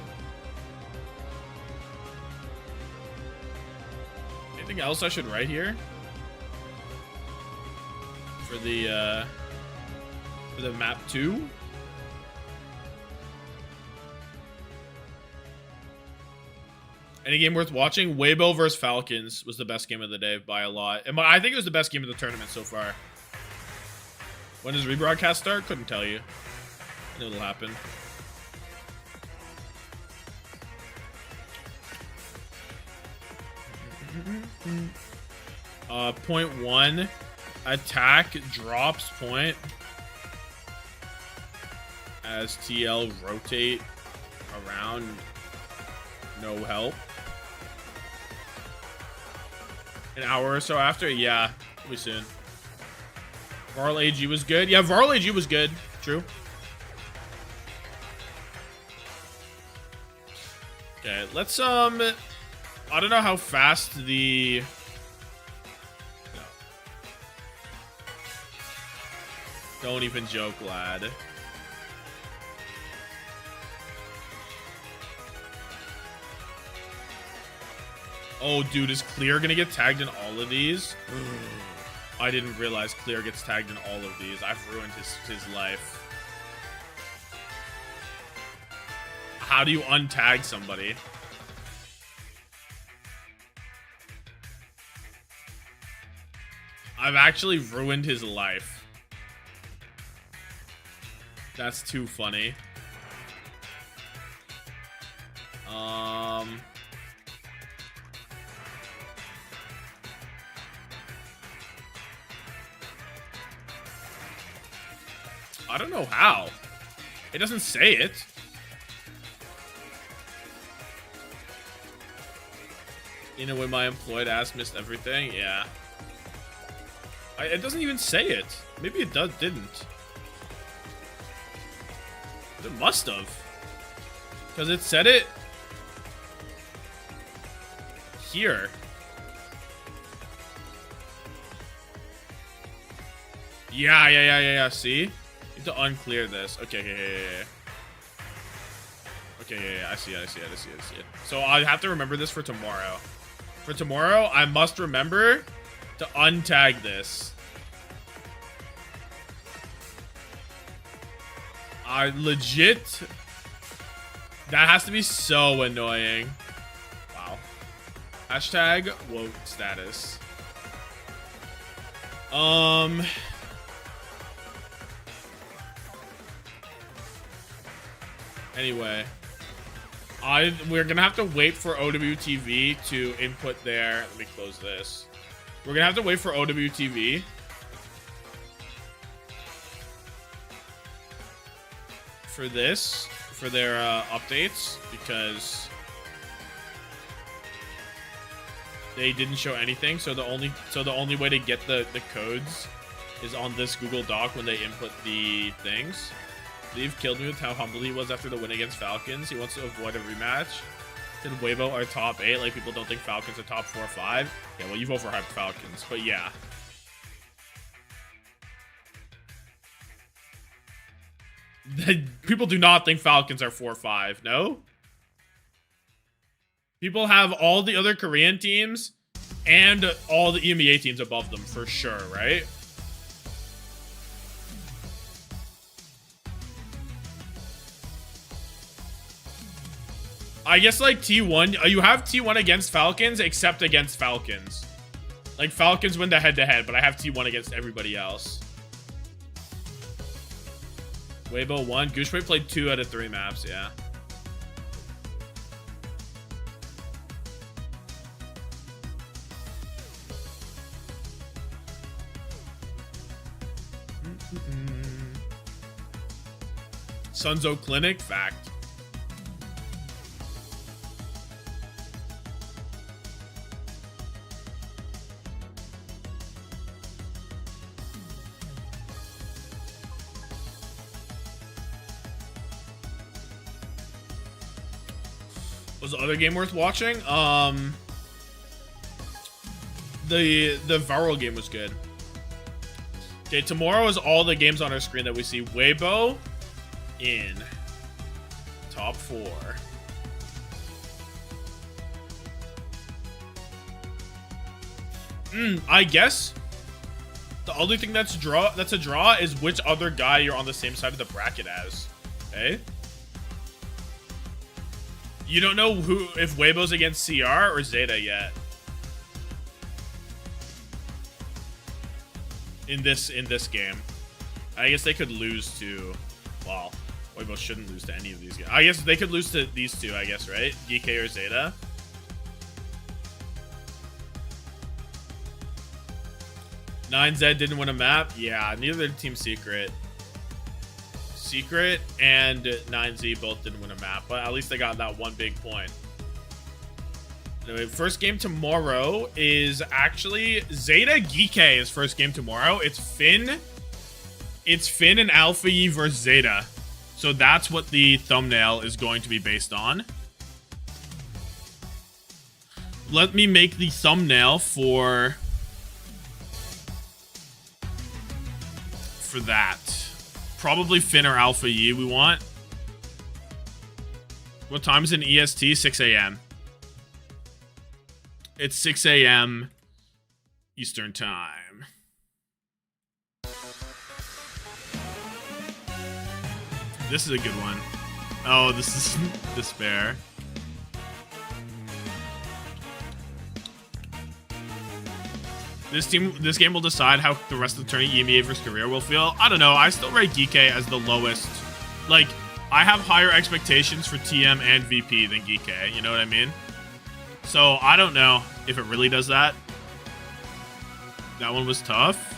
else I should write here for the map 2? Any game worth watching? Weibo versus Falcons was the best game of the day by a lot. I think it was the best game of the tournament so far. When does rebroadcast start? Couldn't tell you. I know it'll happen. Point 1. Attack drops point as TL rotate around. No help. An hour or so after? Yeah, it'll be soon. VARREL AG was good. Yeah, VARREL AG was good. True. Okay, let's I don't know how fast the Don't even joke, lad. Oh, dude, is Clear gonna get tagged in all of these? I didn't realize Clear gets tagged in all of these. I've ruined his life. How do you untag somebody? I've actually ruined his life. That's too funny. I don't know how. It doesn't say it. You know, when my employed ass missed everything? Yeah. It doesn't even say it. Maybe it didn't. It must have. Because it said it here. Yeah. See? You need to unclear this. Okay, yeah. Okay, yeah. I see it. So I have to remember this for tomorrow. For tomorrow, I must remember to untag this. Legit. That has to be so annoying. Wow. Hashtag woke status. Anyway. We're gonna have to wait for OWTV to input their... Let me close this. We're gonna have to wait for OWTV. For this, for their updates, because they didn't show anything. So the only way to get the codes is on this Google Doc when they input the things. Leave killed me with how humble he was after the win against Falcons. He wants to avoid a rematch. Did Weibo are top 8? Like, people don't think Falcons are top 4 or 5. Yeah, well, you've overhyped Falcons, but yeah. People do not think Falcons are 4 or 5, no? People have all the other Korean teams and all the EMEA teams above them, for sure, right? I guess, like, T1, you have T1 against Falcons, except against Falcons. Like, Falcons win the head-to-head, but I have T1 against everybody else. Weibo won. Gooshway played 2 out of 3 maps, yeah. Sunzo Clinic, fact. Was the other game worth watching? The VARREL game was good. Okay, tomorrow is all the games on our screen that we see. Weibo in top 4. I guess the only thing that's a draw is which other guy you're on the same side of the bracket as. Okay? You don't know if Weibo's against CR or Zeta yet. In this game. I guess they could lose to, well, Weibo shouldn't lose to any of these guys. I guess they could lose to these two, I guess, right? DK or Zeta. Z didn't win a map. Yeah, neither did Team Secret. Secret and 9Z both didn't win a map, but at least they got that one big point. Anyway, first game tomorrow is actually Zeta Geek's first game tomorrow. It's Finn and Alpha Yi versus Zeta. So that's what the thumbnail is going to be based on. Let me make the thumbnail for that. Probably Finn or Alpha Yi we want. What time is it in EST? 6 a.m. It's 6 a.m. Eastern time. This is a good one. Oh, this is Despair. This game will decide how the rest of the tourney EMEA versus Korea will feel. I don't know. I still rate Geek as the lowest. Like, I have higher expectations for TM and VP than Geek. You know what I mean? So, I don't know if it really does that. That one was tough.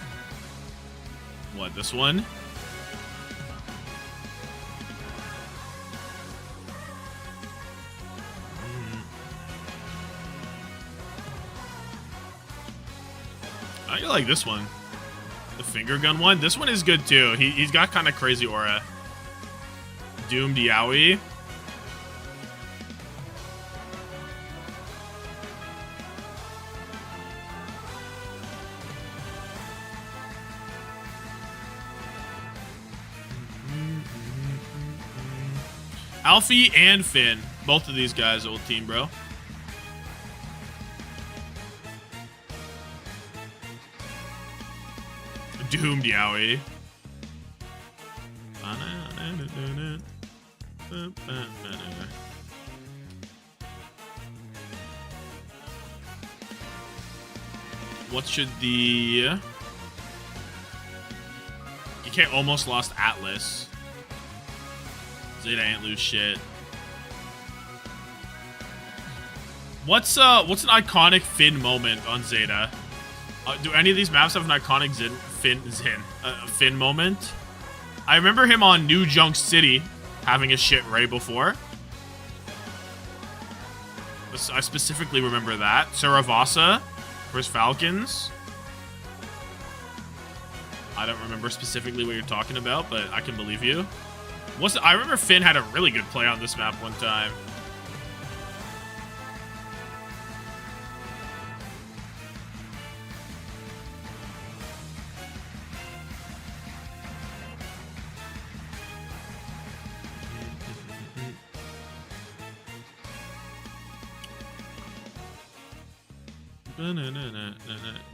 What, this one? I like this one. The finger gun one. This one is good too. He's got kind of crazy aura. Doomed Yaoi. Alfie and Finn. Both of these guys, old team, bro. Doomed Yaoi. What should the... DK almost lost Atlas. Zeta ain't lose shit. What's an iconic Finn moment on Zeta? Do any of these maps have an iconic Finn moment? I remember him on New Junk City having a shit Ray before. I specifically remember that. Saravasa versus Falcons. I don't remember specifically what you're talking about, but I can believe you. I remember Finn had a really good play on this map one time.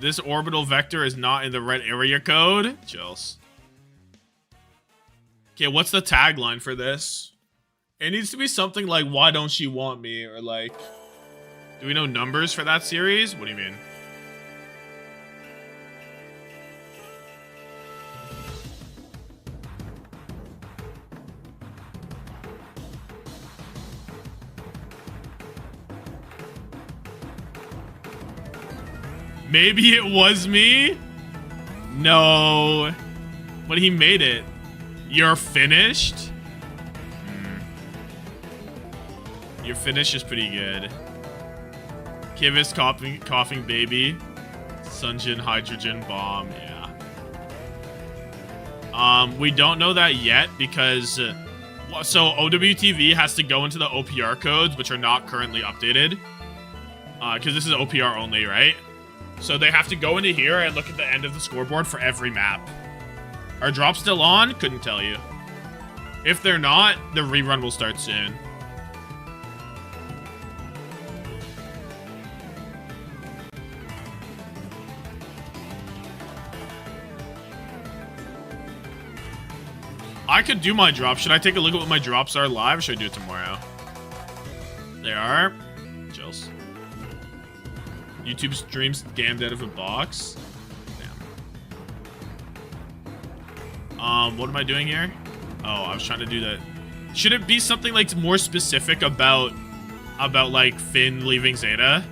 This orbital vector is not in the red area code. Chills. Okay, what's the tagline for this? It needs to be something like, why don't she want me? Or like, do we know numbers for that series? What do you mean? Maybe it was me? No. But he made it. You're finished? Your finish is pretty good. Kivus coughing baby. Sunjin hydrogen bomb. Yeah. We don't know that yet because so OWTV has to go into the OPR codes, which are not currently updated. Because this is OPR only, right? So they have to go into here and look at the end of the scoreboard for every map. Are drops still on? Couldn't tell you. If they're not, the rerun will start soon. I could do my drops. Should I take a look at what my drops are live, or should I do it tomorrow? They are. Chills. YouTube streams scammed out of a box. Damn. What am I doing here? Oh, I was trying to do that. Should it be something like more specific about like Finn leaving Zeta?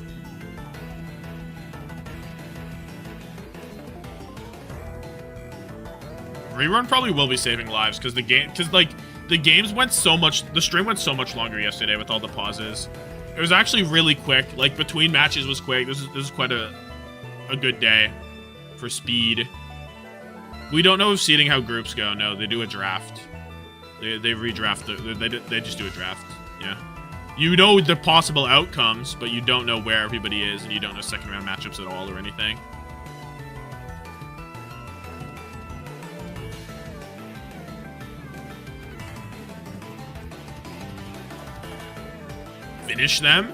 Rerun probably will be saving lives because the games went so much, the stream went so much longer yesterday with all the pauses. It was actually really quick. Like between matches was quick. This is quite a good day for speed. We don't know if seeding how groups go. No, they do a draft. They redraft. They just do a draft. Yeah. You know the possible outcomes, but you don't know where everybody is, and you don't know second round matchups at all or anything. Finish them.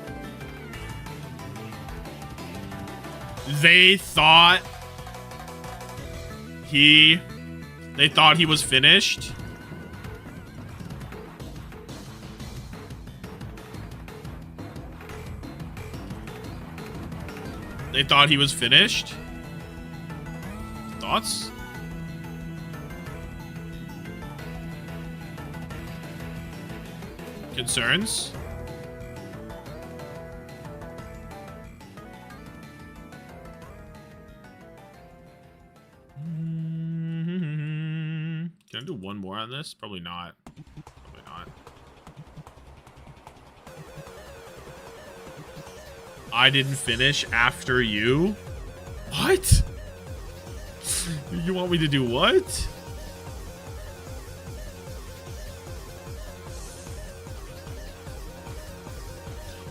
They thought he was finished. They thought he was finished. Thoughts? Concerns? Can I do one more on this? Probably not. Probably not. I didn't finish after you? What? You want me to do what?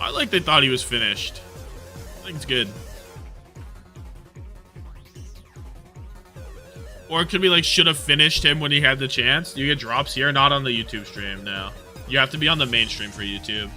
I like they thought he was finished. I think it's good. Or it could be like, should have finished him when he had the chance. You get drops here, not on the YouTube stream, no. You have to be on the main stream for YouTube.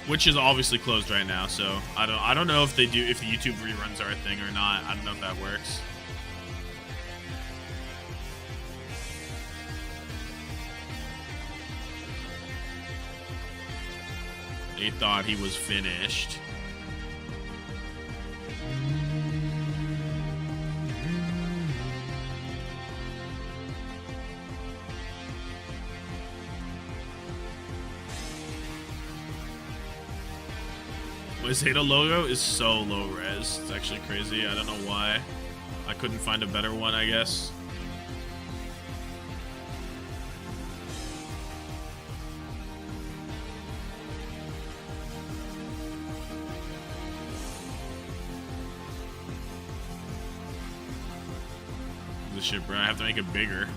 Which is obviously closed right now, so I don't know if they do, if the YouTube reruns are a thing or not. I don't know if that works. They thought he was finished. My Zeta logo is so low res. It's actually crazy. I don't know why. I couldn't find a better one, I guess. This shit, bro. I have to make it bigger.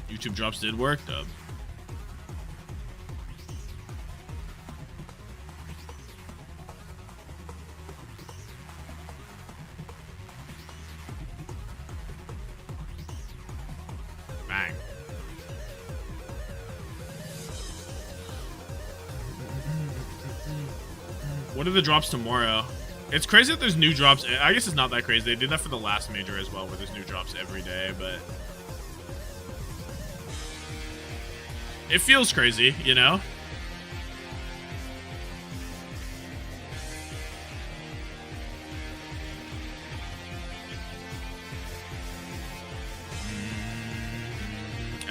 YouTube drops did work, though. Bang. What are the drops tomorrow? It's crazy that there's new drops. I guess it's not that crazy. They did that for the last major as well, where there's new drops every day, but it feels crazy, you know?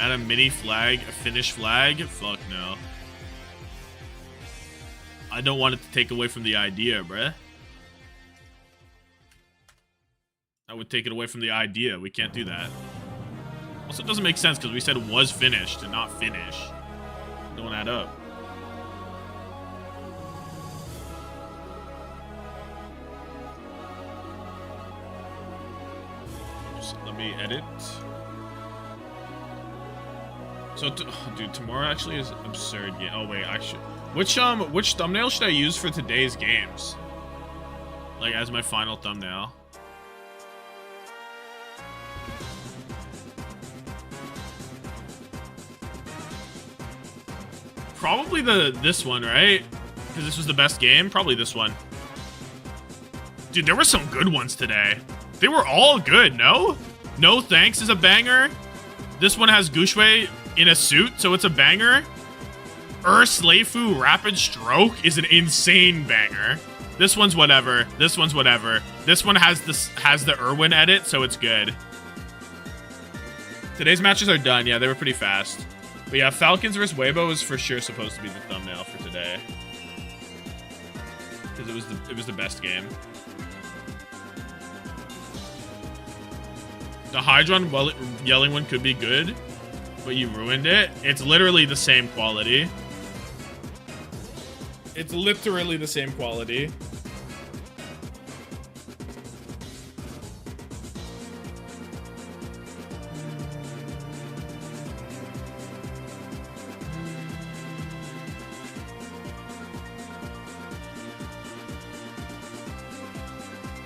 Add a mini flag, a Finnish flag? Fuck no. I don't want it to take away from the idea, bruh. That would take it away from the idea. We can't do that. Also, it doesn't make sense because we said it was finished and not finish. Don't add up. Just let me edit. So, dude, tomorrow actually is absurd. Yeah. Oh wait, actually, which thumbnail should I use for today's games? Like as my final thumbnail. Probably this one, right? Because this was the best game. Probably this one. Dude, there were some good ones today. They were all good. No thanks is a banger. This one has Gushue in a suit, so it's a banger. Sleifu Rapid Stroke is an insane banger. This one's whatever. This one's whatever. This one has the Irwin edit, so it's good. Today's matches are done. Yeah, they were pretty fast. But yeah, Falcons versus Weibo is for sure supposed to be the thumbnail for today. Because it was the best game. The Hydron yelling one could be good, but you ruined it. It's literally the same quality. It's literally the same quality.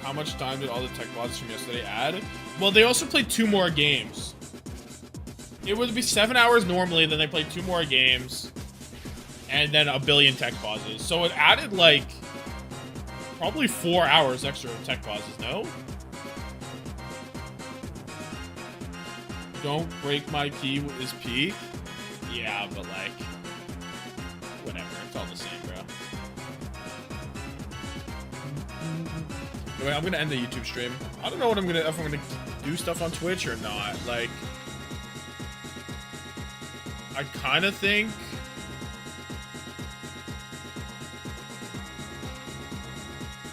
How much time did all the tech pauses from yesterday add? Well, they also played 2 more games. It would be 7 hours normally, then they played 2 more games. And then a billion tech pauses. So it added, like, probably 4 hours extra of tech pauses, no? Don't break my P is P. Yeah, but, like, whatever. It's all the same, bro. Anyway, I'm gonna end the YouTube stream. I don't know if I'm gonna do stuff on Twitch or not. Like, I kind of think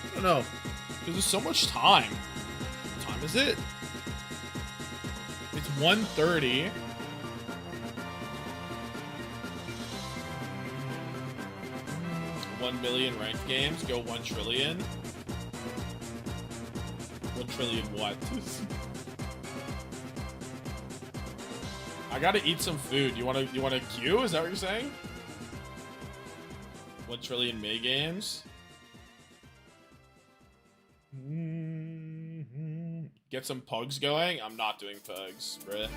I don't know, because there's so much time. What time is it? It's 1:30. $1 billion ranked games go 1 trillion. 1 trillion what? I gotta eat some food. You wanna queue? Is that what you're saying? 1 trillion May games. Get some pugs going. I'm not doing pugs, bruh.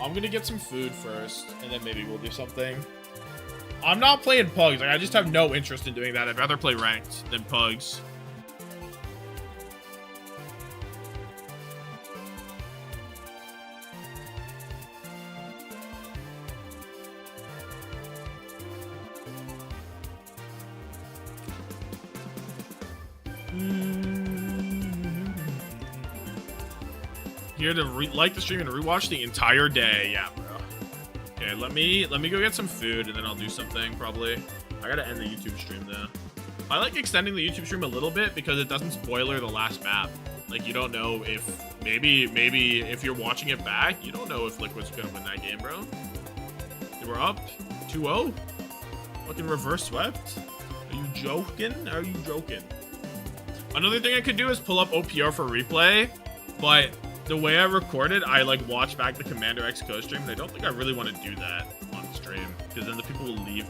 I'm gonna get some food first, and then maybe we'll do something. I'm not playing pugs. Like, I just have no interest in doing that. I'd rather play ranked than pugs. Here to like the stream and rewatch the entire day. Yeah, bro. Okay, let me go get some food and then I'll do something probably. I gotta end the YouTube stream though. I like extending the YouTube stream a little bit because it doesn't spoiler the last map. Like, you don't know if maybe if you're watching it back, you don't know if Liquid's gonna win that game, bro. They were up 2-0. Fucking reverse swept. Are you joking? Are you joking? Another thing I could do is pull up OPR for replay, but the way I recorded, I like watch back the Commander X co-stream, and I don't think I really want to do that on stream, because then the people will leave